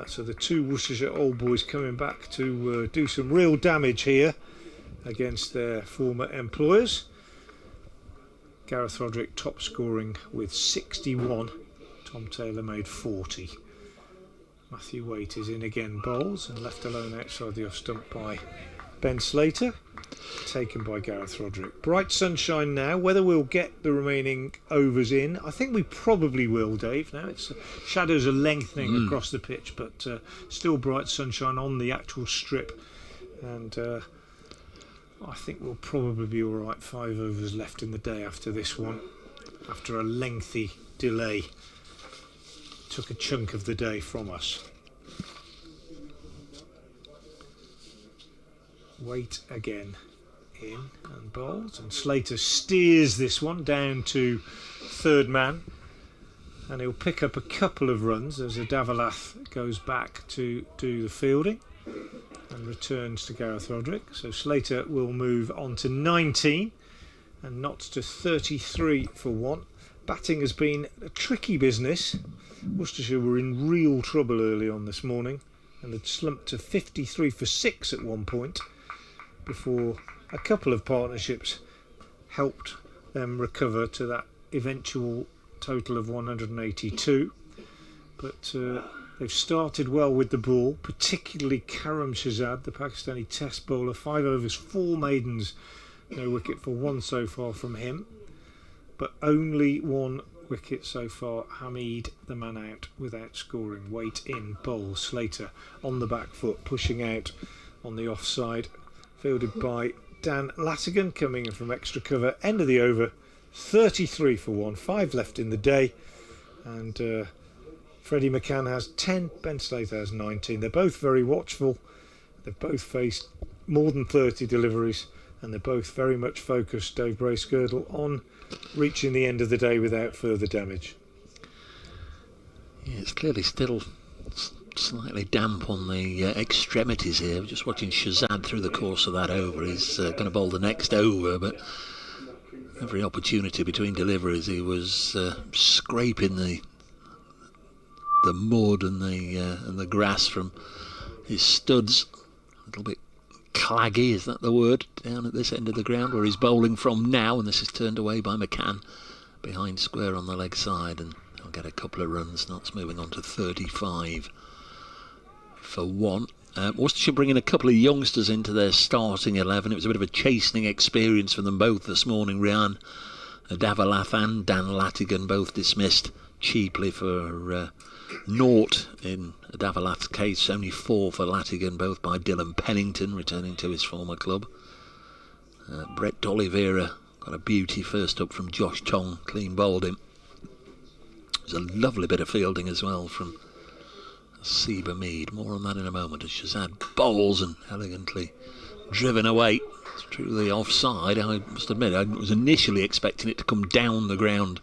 So the 2 Worcestershire old boys coming back to do some real damage here against their former employers. Gareth Rodri top scoring with 61. Tom Taylor made 40. Matthew Waite is in again, bowls, and left alone outside the off stump by Ben Slater, taken by Gareth Rodri. Bright sunshine now. Whether we'll get the remaining overs in, I think we probably will, Dave. Now shadows are lengthening across the pitch, but still bright sunshine on the actual strip, and I think we'll probably be alright. 5 overs left in the day after this one, after a lengthy delay. Took a chunk of the day from us. Waite again in and bowls, and Slater steers this one down to third man, and he'll pick up a couple of runs as Davalath goes back to do the fielding and returns to Gareth Rodri. So Slater will move on to 19 and Notts to 33 for 1. Batting has been a tricky business. Worcestershire were in real trouble early on this morning and had slumped to 53 for 6 at one point before a couple of partnerships helped them recover to that eventual total of 182. But they've started well with the ball, particularly Karam Shahzad, the Pakistani test bowler. 5 overs, 4 maidens, no wicket for 1 so far from him, but only 1 wicket so far. Hamid, the man out, without scoring. Waite in, bowls. Slater on the back foot, pushing out on the offside, fielded by Dan Latigan, coming in from extra cover. End of the over, 33 for 1, 5 left in the day, and Freddie McCann has 10, Ben Slater has 19. They're both very watchful. They've both faced more than 30 deliveries, and they're both very much focused, Dave Bracegirdle, on reaching the end of the day without further damage. Yeah, it's clearly still slightly damp on the extremities here. Just watching Shahzad through the course of that over. He's going to bowl the next over, but every opportunity between deliveries he was scraping the mud and the grass from his studs. A little bit claggy, is that the word, down at this end of the ground where he's bowling from now, and this is turned away by McCann behind square on the leg side, and get a couple of runs. Notts moving on to 35 for 1. Worcestershire bringing a couple of youngsters into their starting 11. It was a bit of a chastening experience for them both this morning. Ryan Davalath and Dan Latigan both dismissed cheaply for naught in Davalath's case. Only 4 for Latigan, both by Dylan Pennington, returning to his former club. Brett D'Oliveira got a beauty first up from Josh Tong, clean bowled him. It was a lovely bit of fielding as well from Seba Mead. More on that in a moment as Shazad bowls and elegantly driven away through the offside. I must admit I was initially expecting it to come down the ground,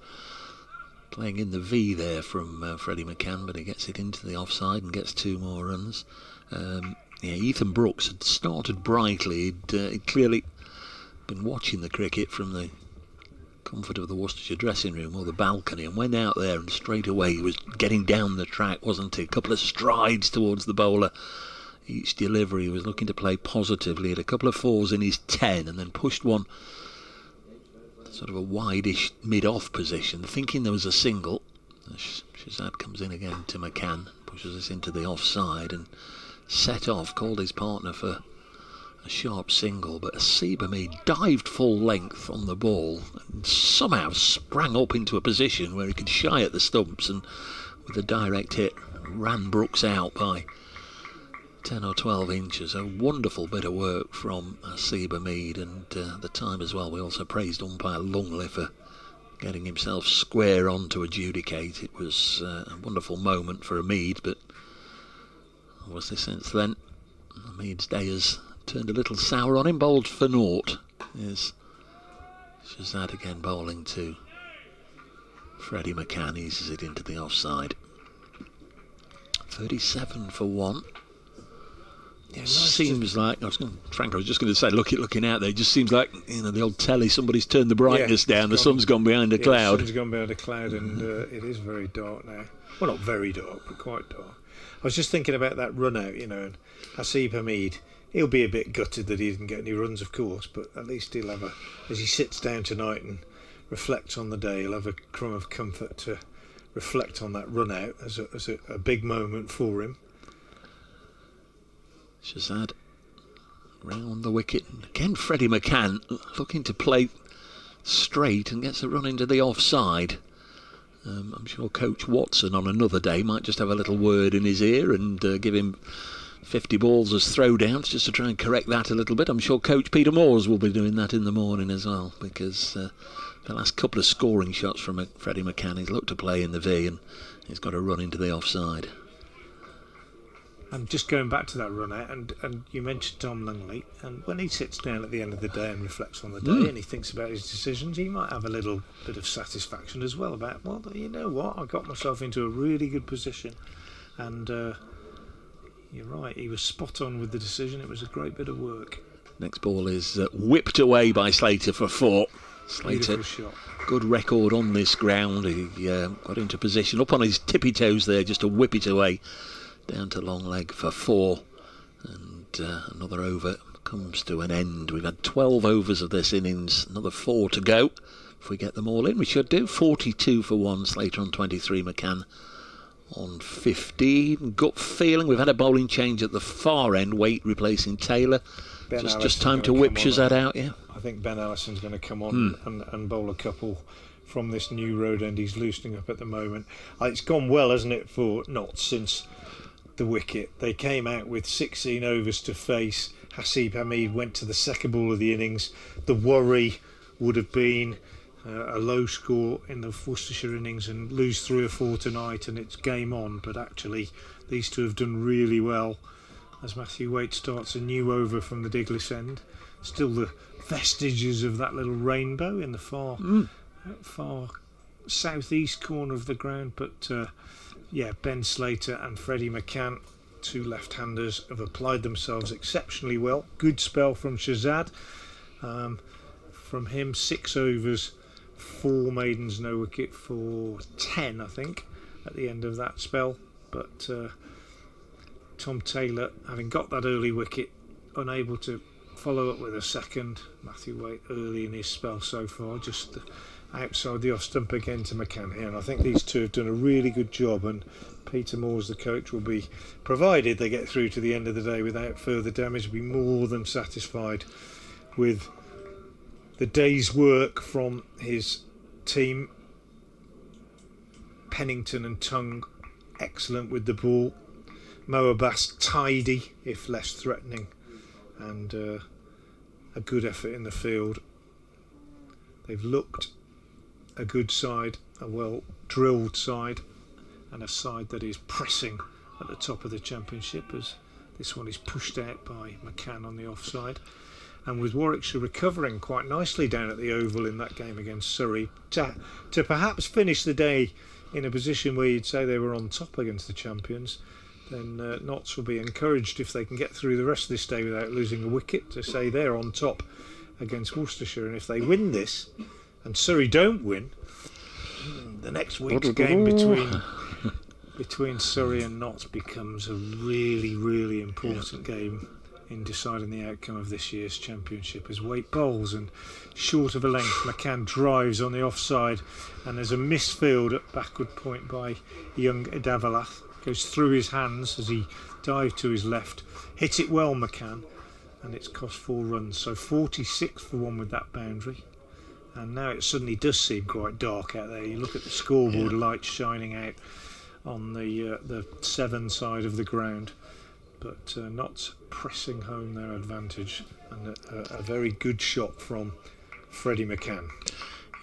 playing in the V there from Freddie McCann, but he gets it into the offside and gets 2 more runs. Ethan Brooks had started brightly. He'd clearly been watching the cricket from the comfort of the Worcestershire dressing room or the balcony, and went out there and straight away he was getting down the track, wasn't he? A couple of strides towards the bowler each delivery. He was looking to play positively. He had a couple of 4s in his 10 and then pushed one sort of a wide-ish mid-off position, thinking there was a single. Shazad comes in again to McCann, pushes us into the offside and set off, called his partner for a sharp single, but Seba Mead dived full length on the ball and somehow sprang up into a position where he could shy at the stumps, and with a direct hit ran Brooks out by 10 or 12 inches. A wonderful bit of work from Seba Mead, and the time as well. We also praised umpire Lungley for getting himself square on to adjudicate. It was a wonderful moment for a Mead, but obviously since then Mead's day has turned a little sour on him. Bowled for naught is Shazad again, bowling to Freddie McCann, eases it into the offside. 37 for 1. Yeah, seems like Frank, I was just going to say, looking out there, it just seems like, the old telly, somebody's turned the brightness down, the sun's gone behind a cloud. The sun's gone behind a cloud, and it is very dark now. Well, not very dark, but quite dark. I was just thinking about that run out, and Hasib Hamid, he'll be a bit gutted that he didn't get any runs, of course, but at least he'll have as he sits down tonight and reflects on the day, he'll have a crumb of comfort to reflect on that run out as a big moment for him. Shazad round the wicket. Again, Freddie McCann looking to play straight and gets a run into the offside. I'm sure Coach Watson on another day might just have a little word in his ear and give him 50 balls as throwdowns just to try and correct that a little bit. I'm sure Coach Peter Moores will be doing that in the morning as well, because the last couple of scoring shots from Freddie McCann, he's looked to play in the V and he's got a run into the offside. And just going back to that run out, and you mentioned Tom Lungley, and when he sits down at the end of the day and reflects on the day and he thinks about his decisions, he might have a little bit of satisfaction as well about, well, you know what, I got myself into a really good position, and you're right, he was spot on with the decision. It was a great bit of work. Next ball is whipped away by Slater for 4. Slater, good record on this ground. He got into position up on his tippy toes there just to whip it away down to long leg for 4, and another over comes to an end. We've had 12 overs of this innings, another 4 to go. If we get them all in, we should do. 42 for 1, Slater on 23, McCann on 15. Gut feeling, we've had a bowling change at the far end, Waite replacing Taylor. Just time to whip Shazad out, yeah. I think Ben Allison's going to come on and bowl a couple from this new road end he's loosening up at the moment. It's gone well, hasn't it, for Notts since the wicket. They came out with 16 overs to face. Hasib Hamid went to the second ball of the innings. The worry would have been a low score in the Worcestershire innings and lose 3 or 4 tonight and it's game on, but actually these two have done really well as Matthew Waite starts a new over from the Diglis end. Still the vestiges of that little rainbow in the far southeast corner of the ground, but Ben Slater and Freddie McCann, two left-handers, have applied themselves exceptionally well. Good spell from Shazad. From him, 6 overs, 4 maidens, no wicket for 10, I think, at the end of that spell. But Tom Taylor, having got that early wicket, unable to follow up with a second. Matthew Waite early in his spell so far, just outside the off stump again to McCann here, and I think these two have done a really good job, and Peter Moores, the coach, will be, provided they get through to the end of the day without further damage, will be more than satisfied with the day's work from his team. Pennington and Tongue excellent with the ball. Mo Abbas tidy if less threatening, and a good effort in the field. They've looked a good side, a well drilled side, and a side that is pressing at the top of the championship, as this one is pushed out by McCann on the offside. And with Warwickshire recovering quite nicely down at the Oval in that game against Surrey, to perhaps finish the day in a position where you'd say they were on top against the champions, then Notts will be encouraged if they can get through the rest of this day without losing a wicket, to say they're on top against Worcestershire. And if they win this and Surrey don't win, the next week's game between Surrey and Notts becomes a really, really important game in deciding the outcome of this year's championship, as Waite bowls, and short of a length McCann drives on the offside, and there's a misfield at backward point by young Davalath, goes through his hands as he dived to his left, hit it well McCann, and it's cost 4 runs, so 46 for 1 with that boundary. And now it suddenly does seem quite dark out there. You look at the scoreboard, lights shining out on the 7 side of the ground, but Notts pressing home their advantage, and a very good shot from Freddie McCann.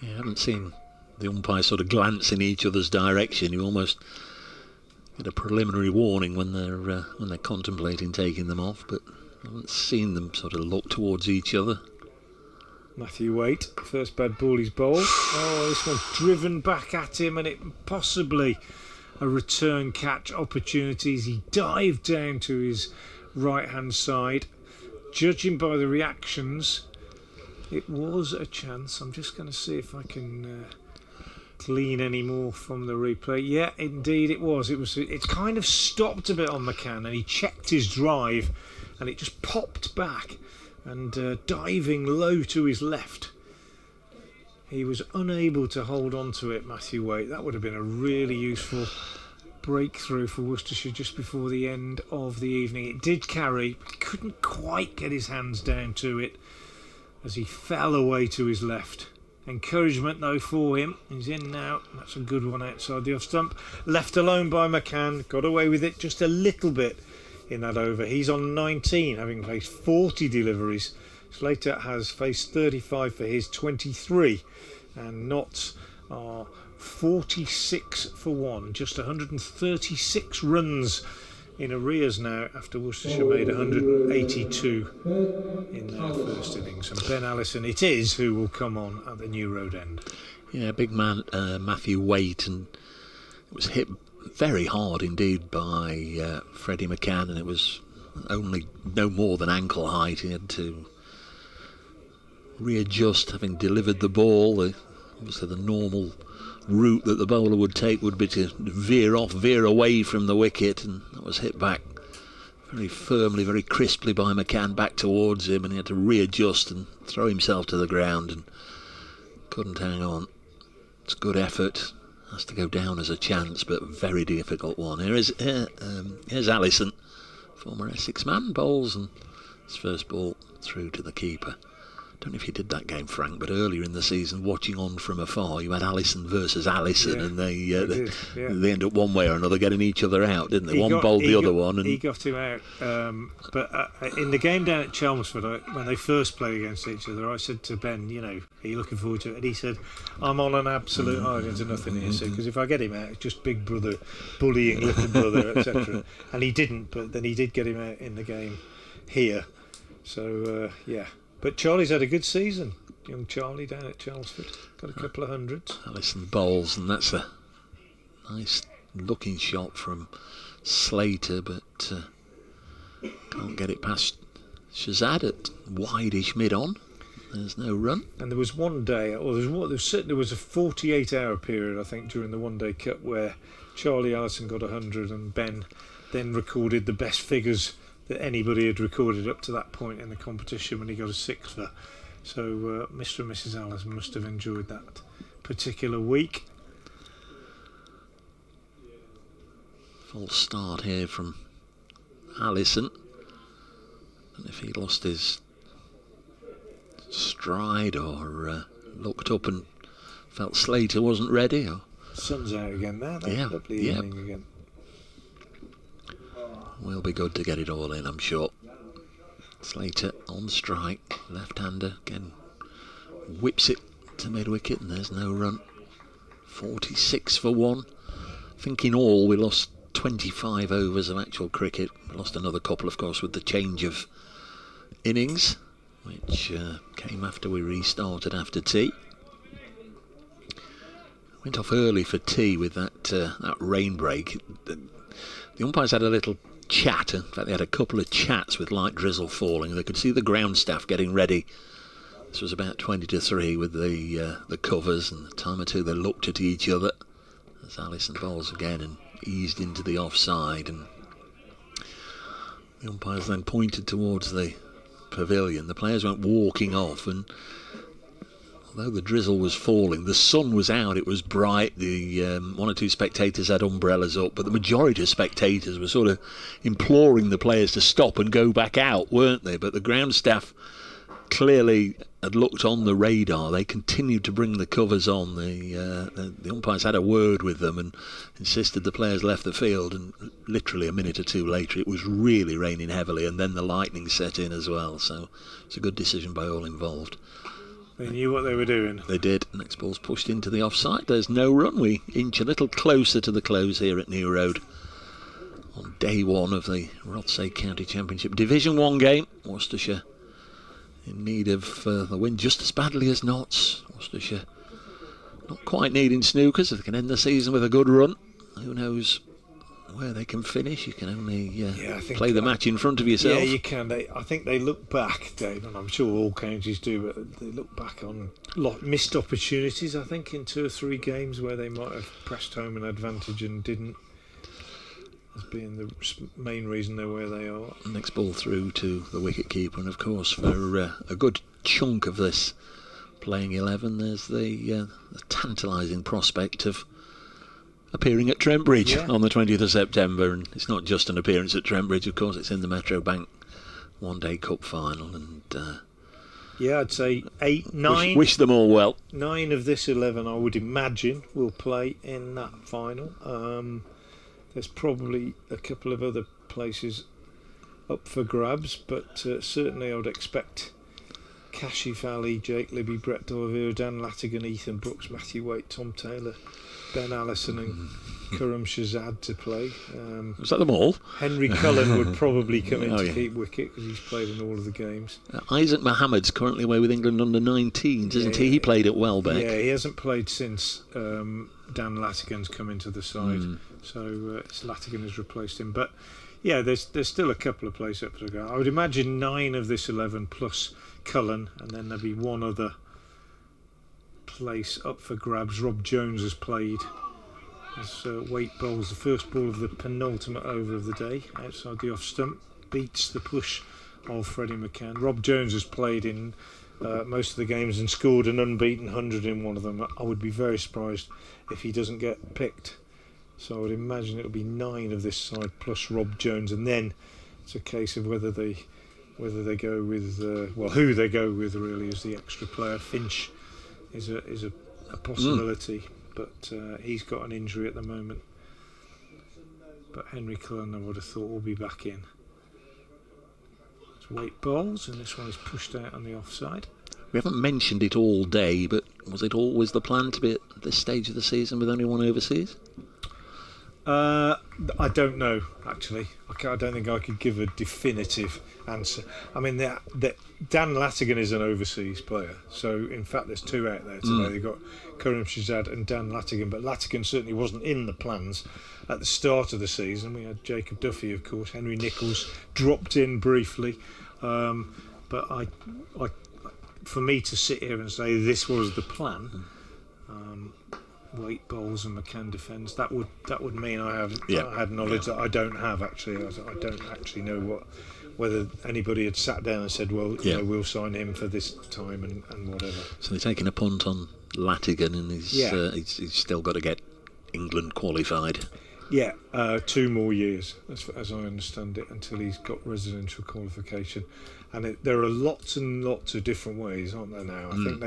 Yeah, I haven't seen the umpires sort of glance in each other's direction. You almost get a preliminary warning when they're contemplating taking them off, but I haven't seen them sort of look towards each other. Matthew Waite, first bad ball he's bowled. Oh, this one's driven back at him, and it possibly a return catch opportunity as he dived down to his right hand side. Judging by the reactions, it was a chance. I'm just going to see if I can glean any more from the replay. Yeah, indeed it was. It kind of stopped a bit on McCann, and he checked his drive, and it just popped back, and diving low to his left, he was unable to hold on to it, Matthew Waite. That would have been a really useful breakthrough for Worcestershire just before the end of the evening. It did carry, but he couldn't quite get his hands down to it as he fell away to his left. Encouragement though for him. He's in now. That's a good one outside the off stump. Left alone by McCann. Got away with it just a little bit in that over. He's on 19, having faced 40 deliveries. Slater has faced 35 for his 23, and Notts are 46 for 1, just 136 runs in arrears now after Worcestershire made 182 in their first innings. And Ben Allison it is who will come on at the New Road end. Yeah, big man Matthew Waite, and it was hit very hard indeed by Freddie McCann, and it was only no more than ankle height. He had to readjust, having delivered the ball. Obviously the normal route that the bowler would take would be to veer away from the wicket, and that was hit back very firmly, very crisply by McCann back towards him, and he had to readjust and throw himself to the ground and couldn't hang on. It's a good effort, has to go down as a chance, but very difficult one. Here's Allison, former Essex man, bowls, and his first ball through to the keeper. Don't know if you did that game, Frank, but earlier in the season, watching on from afar, you had Allison versus Allison, and they end up one way or another getting each other out, didn't they? One bowled the other one, and he got him out. But in the game down at Chelmsford, when they first played against each other, I said to Ben, are you looking forward to it? And he said, I'm on an absolute island to nothing here, because if I get him out, it's just big brother bullying little brother, etc. And he didn't, but then he did get him out in the game here. So But Charlie's had a good season. Young Charlie down at Chelmsford. Got a couple of hundreds. Allison bowls, and that's a nice looking shot from Slater, but can't get it past Shazad at wide-ish mid-on. There's no run. And there was one day, or there was a 48-hour period, I think, during the one-day cut where Charlie Allison got 100 and Ben then recorded the best figures that anybody had recorded up to that point in the competition when he got a sixer. So Mr. and Mrs. Allison must have enjoyed that particular week. False start here from Allison. And if he lost his stride or looked up and felt Slater wasn't ready. Or Sun's out again now. Lovely evening again. Will be good to get it all in, I'm sure. Slater on strike, left-hander again, whips it to mid-wicket, and there's no run. 46 for 1. I think in all we lost 25 overs of actual cricket. We lost another couple, of course, with the change of innings, which came after we restarted after tea. Went off early for tea with that rain break. The umpires had a little chat. In fact, they had a couple of chats with light drizzle falling. They could see the ground staff getting ready. This was about 20 to 3 with the covers, and the time or two they looked at each other as Allison bowls again and eased into the offside, and the umpires then pointed towards the pavilion. The players went walking off, and although the drizzle was falling, the sun was out, it was bright. The one or two spectators had umbrellas up, but the majority of spectators were sort of imploring the players to stop and go back out, weren't they? But the ground staff clearly had looked on the radar. They continued to bring the covers on. The umpires had a word with them and insisted the players left the field, and literally a minute or two later it was really raining heavily, and then the lightning set in as well. So it's a good decision by all involved. They knew what they were doing. They did. Next ball's pushed into the offside. There's no run. We inch a little closer to the close here at New Road on day one of the Rothesay County Championship Division 1 game. Worcestershire in need of the win just as badly as Notts. Worcestershire not quite needing snookers. If they can end the season with a good run, who knows where they can finish. You can only play the match in front of yourself. Yeah, you can. I think they look back, Dave, and I'm sure all counties do, but they look back on missed opportunities, I think, in 2 or 3 games where they might have pressed home an advantage and didn't, as being the main reason they're where they are. Next ball through to the wicket-keeper, and of course for a good chunk of this playing 11 there's the tantalising prospect of appearing at Trent Bridge on the 20th of September. And it's not just an appearance at Trent Bridge, of course, it's in the Metro Bank One Day Cup final, and I'd say 8, 9. Wish them all well. 9 of this 11, I would imagine, will play in that final. There's probably a couple of other places up for grabs, but certainly I would expect Kashif Ali, Jake Libby, Brett D'Oliveira, Dan Latigan, Ethan Brooks, Matthew Waite, Tom Taylor, Ben Allison and Khurram Shahzad to play. Was that them all? Henry Cullen would probably come in to keep wicket because he's played in all of the games. Isaac Mohammed's currently away with England under 19s, isn't he? He played at Welbeck. Yeah, he hasn't played since Dan Latigan's come into the side. So Latigan has replaced him. But yeah, there's still a couple of places up to go. I would imagine 9 of this 11 plus Cullen, and then there'll be one other place up for grabs. Rob Jones has played as Waite bowls the first ball of the penultimate over of the day outside the off stump, beats the push of Freddie McCann. Rob Jones has played in most of the games and scored an unbeaten 100 in one of them. I would be very surprised if he doesn't get picked. So I would imagine it'll be 9 of this side plus Rob Jones, and then it's a case of whether they go with who they go with really as the extra player. Finch is a possibility, but he's got an injury at the moment. But Henry Cullen, I would have thought, will be back in. It's Waite bowls, and this one is pushed out on the offside. We haven't mentioned it all day, but was it always the plan to be at this stage of the season with only one overseas? I don't know, actually. I don't think I could give a definitive answer. I mean, Dan Latigan is an overseas player, so in fact there's 2 out there today. They've got Khurram Shahzad and Dan Latigan, but Latigan certainly wasn't in the plans at the start of the season. We had Jacob Duffy, of course. Henry Nichols dropped in briefly, but for me to sit here and say this was the plan, Waite bowls and McCann defends, that would mean I had knowledge that I don't have actually. I don't actually know whether anybody had sat down and said, well, we'll sign him for this time and whatever. So they're taking a punt on Latigan, and he's still got to get England qualified. Yeah, 2 more years, as I understand it, until he's got residential qualification. And there are lots and lots of different ways, aren't there now? I think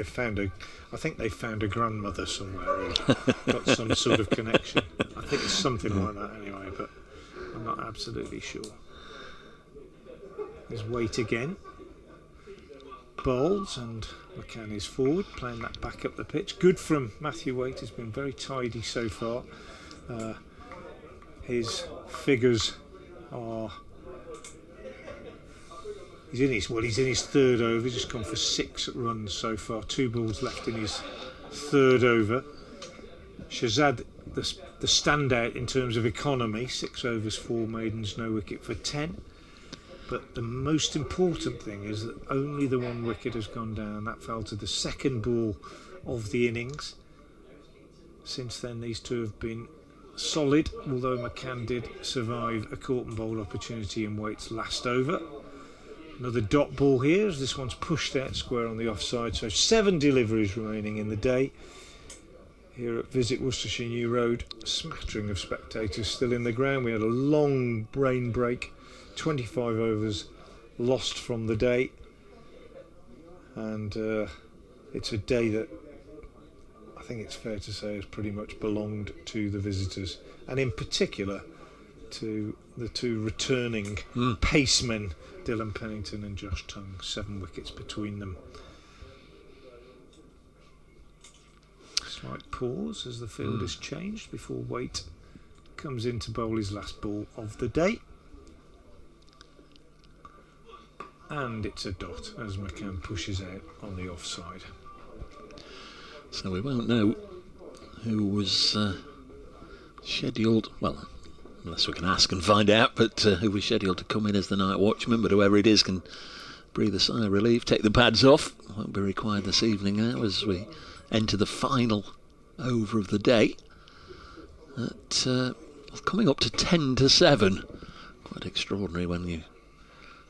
they found a grandmother somewhere who's got some sort of connection. I think it's something like that anyway, but I'm not absolutely sure. There's Waite again. Bowls, and McCann is forward, playing that back up the pitch. Good from Matthew Waite, has been very tidy so far. His figures are... He's in his 3rd over, just gone for 6 runs so far. 2 balls left in his 3rd over. Shazad, the standout in terms of economy, 6 overs, 4 maidens, no wicket for 10. But the most important thing is that only the 1 wicket has gone down. That fell to the 2nd ball of the innings. Since then, these 2 have been solid, although McCann did survive a caught and bowled opportunity in Waite's last over. Another dot ball here, as this one's pushed out square on the offside. So 7 deliveries remaining in the day here at Visit Worcestershire New Road. A smattering of spectators still in the ground. We had a long rain break, 25 overs lost from the day, and it's a day that I think it's fair to say has pretty much belonged to the visitors, and in particular to the 2 returning pacemen, Dylan Pennington and Josh Tongue. 7 wickets between them. Slight pause as the field is changed before Waite comes in to bowl his last ball of the day. And it's a dot as McCann pushes out on the offside. So we won't know who was scheduled, well, unless we can ask and find out, but who was scheduled to come in as the night watchman. But whoever it is can breathe a sigh of relief, take the pads off. Won't be required this evening now as we enter the final over of the day. At, coming up to 10-7. Quite extraordinary when you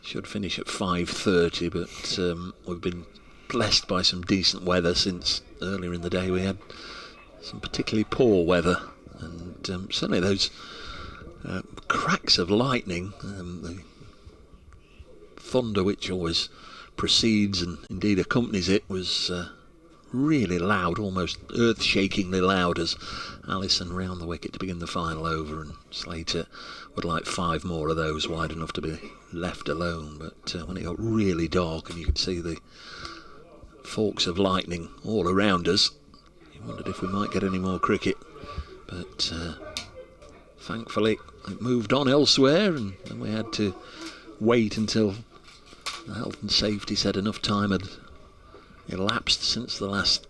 should finish at 5:30, but we've been blessed by some decent weather since earlier in the day. We had some particularly poor weather, and certainly those cracks of lightning, the thunder which always precedes and indeed accompanies it, was really loud, almost earth-shakingly loud, as Allison round the wicket to begin the final over, and Slater would like 5 more of those wide enough to be left alone. But when it got really dark and you could see the forks of lightning all around us, you wondered if we might get any more cricket. But thankfully it moved on elsewhere, and then we had to wait until the health and safety said enough time had elapsed since the last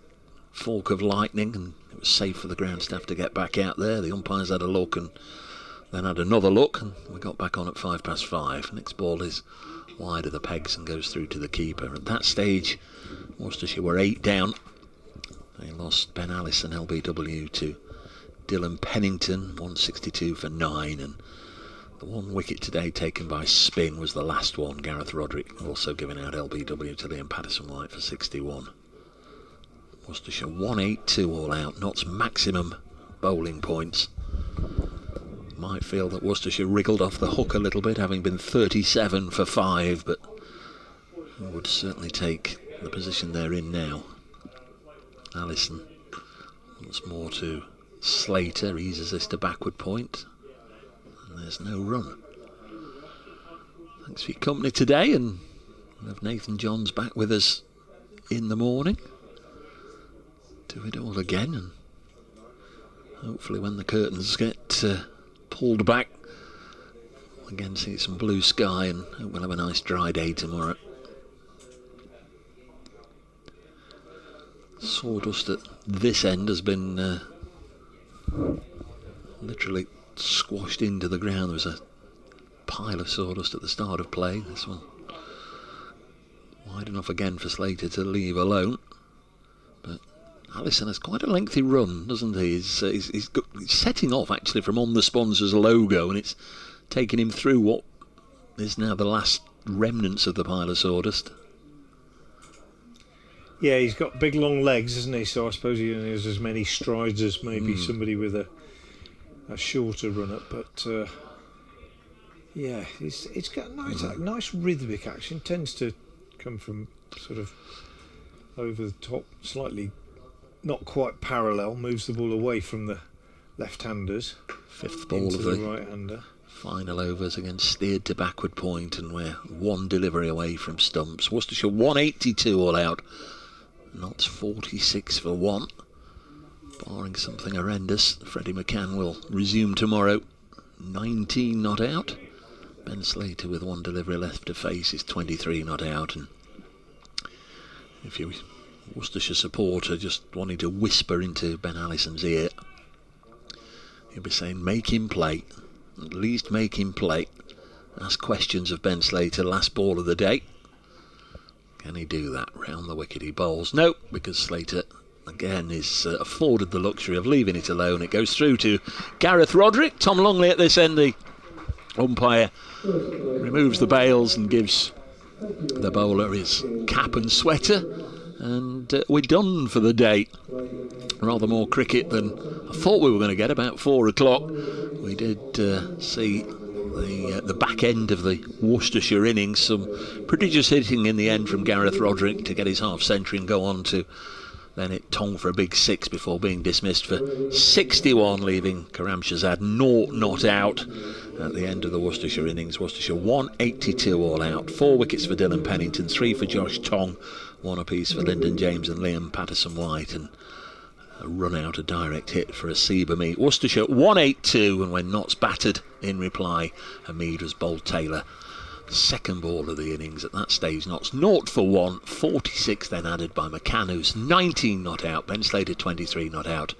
fork of lightning, and it was safe for the ground staff to get back out there. The umpires had a look and then had another look, and we got back on at 5:05. Next ball is wide of the pegs and goes through to the keeper. At that stage, Worcestershire were 8 down. They lost Ben Allison, LBW, to Dylan Pennington, 162 for 9, and the 1 wicket today taken by spin was the last one. Gareth Rodri also giving out LBW to Liam Patterson-White for 61. Worcestershire 182 all out, Nott's maximum bowling points. Might feel that Worcestershire wriggled off the hook a little bit, having been 37 for 5, but would certainly take the position they're in now. Allison once more to Slater, eases this to backward point, and there's no run. Thanks for your company today, and we'll have Nathan Johns back with us in the morning. Do it all again, and hopefully when the curtains get pulled back, again see some blue sky, and hope we'll have a nice dry day tomorrow. Sawdust at this end has been literally squashed into the ground. There was a pile of sawdust at the start of play. This one wide enough again for Slater to leave alone, but Allison has quite a lengthy run, doesn't he? He's setting off actually from on the sponsor's logo, and it's taken him through what is now the last remnants of the pile of sawdust. Yeah, he's got big long legs, hasn't he? So I suppose he only has as many strides as maybe somebody with a shorter run-up. But yeah, it's got nice rhythmic action. Tends to come from sort of over the top, slightly not quite parallel. Moves the ball away from the left-handers. Fifth ball into of the the right-hander. final overs against steered to backward point, and we're one delivery away from stumps. Worcestershire 182 all out. Notts 46 for 1. Barring something horrendous, Freddie McCann will resume tomorrow. 19 not out. Ben Slater with one delivery left to face is 23 not out. And if you're a Worcestershire supporter just wanting to whisper into Ben Allison's ear, he'll be saying, make him play. At least make him play. Ask questions of Ben Slater, last ball of the day. Can he do that? Round the wicket he bowls. No, because Slater again is afforded the luxury of leaving it alone. It goes through to Gareth Rodri. Tom Longley at this end, the umpire, removes the bails and gives the bowler his cap and sweater, and we're done for the day. Rather more cricket than I thought we were going to get. About 4 o'clock we did see the back end of the Worcestershire innings. Some prodigious hitting in the end from Gareth Rodri to get his half century and go on to then hit Tong for a big 6 before being dismissed for 61, leaving Karamshazad 0 not out at the end of the Worcestershire innings. Worcestershire 182 all out. 4 wickets for Dylan Pennington, 3 for Josh Tong, 1 apiece for Lyndon James and Liam Patterson-White, and a run out, a direct hit for a Seabermeet. Worcestershire 182, and when Notts battered in reply, Hamid was bowled Taylor. Second ball of the innings. At that stage, Notts 0 for 1, 46 then added by McCann, who's 19 not out. Ben Slater 23 not out.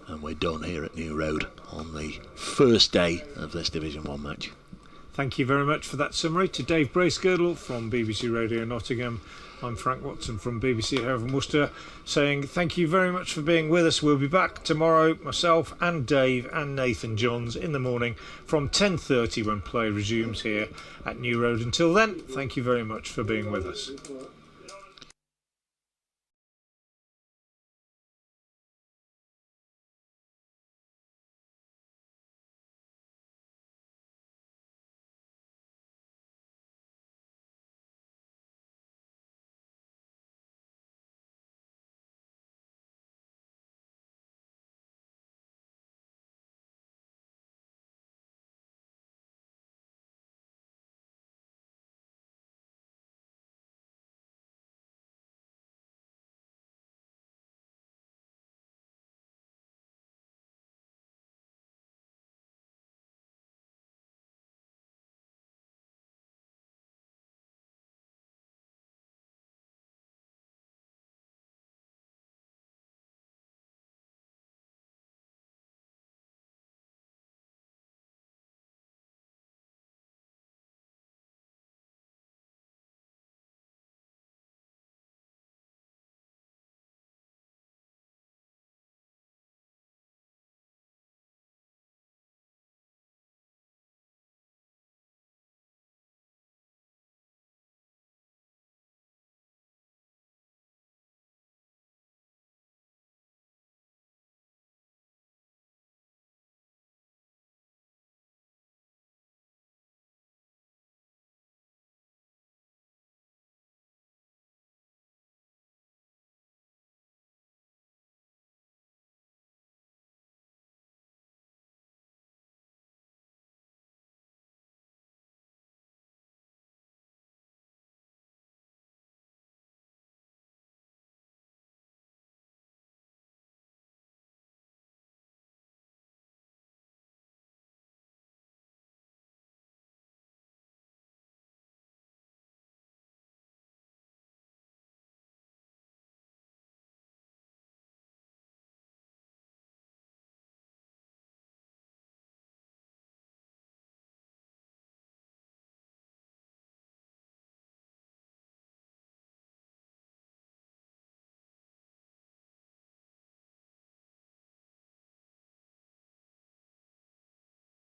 And we're done here at New Road on the first day of this Division 1 match. Thank you very much for that summary to Dave Bracegirdle from BBC Radio Nottingham. I'm Frank Watson from BBC Hereford and Worcester, saying thank you very much for being with us. We'll be back tomorrow, myself and Dave and Nathan Johns, in the morning from 10:30 when play resumes here at New Road. Until then, thank you very much for being with us.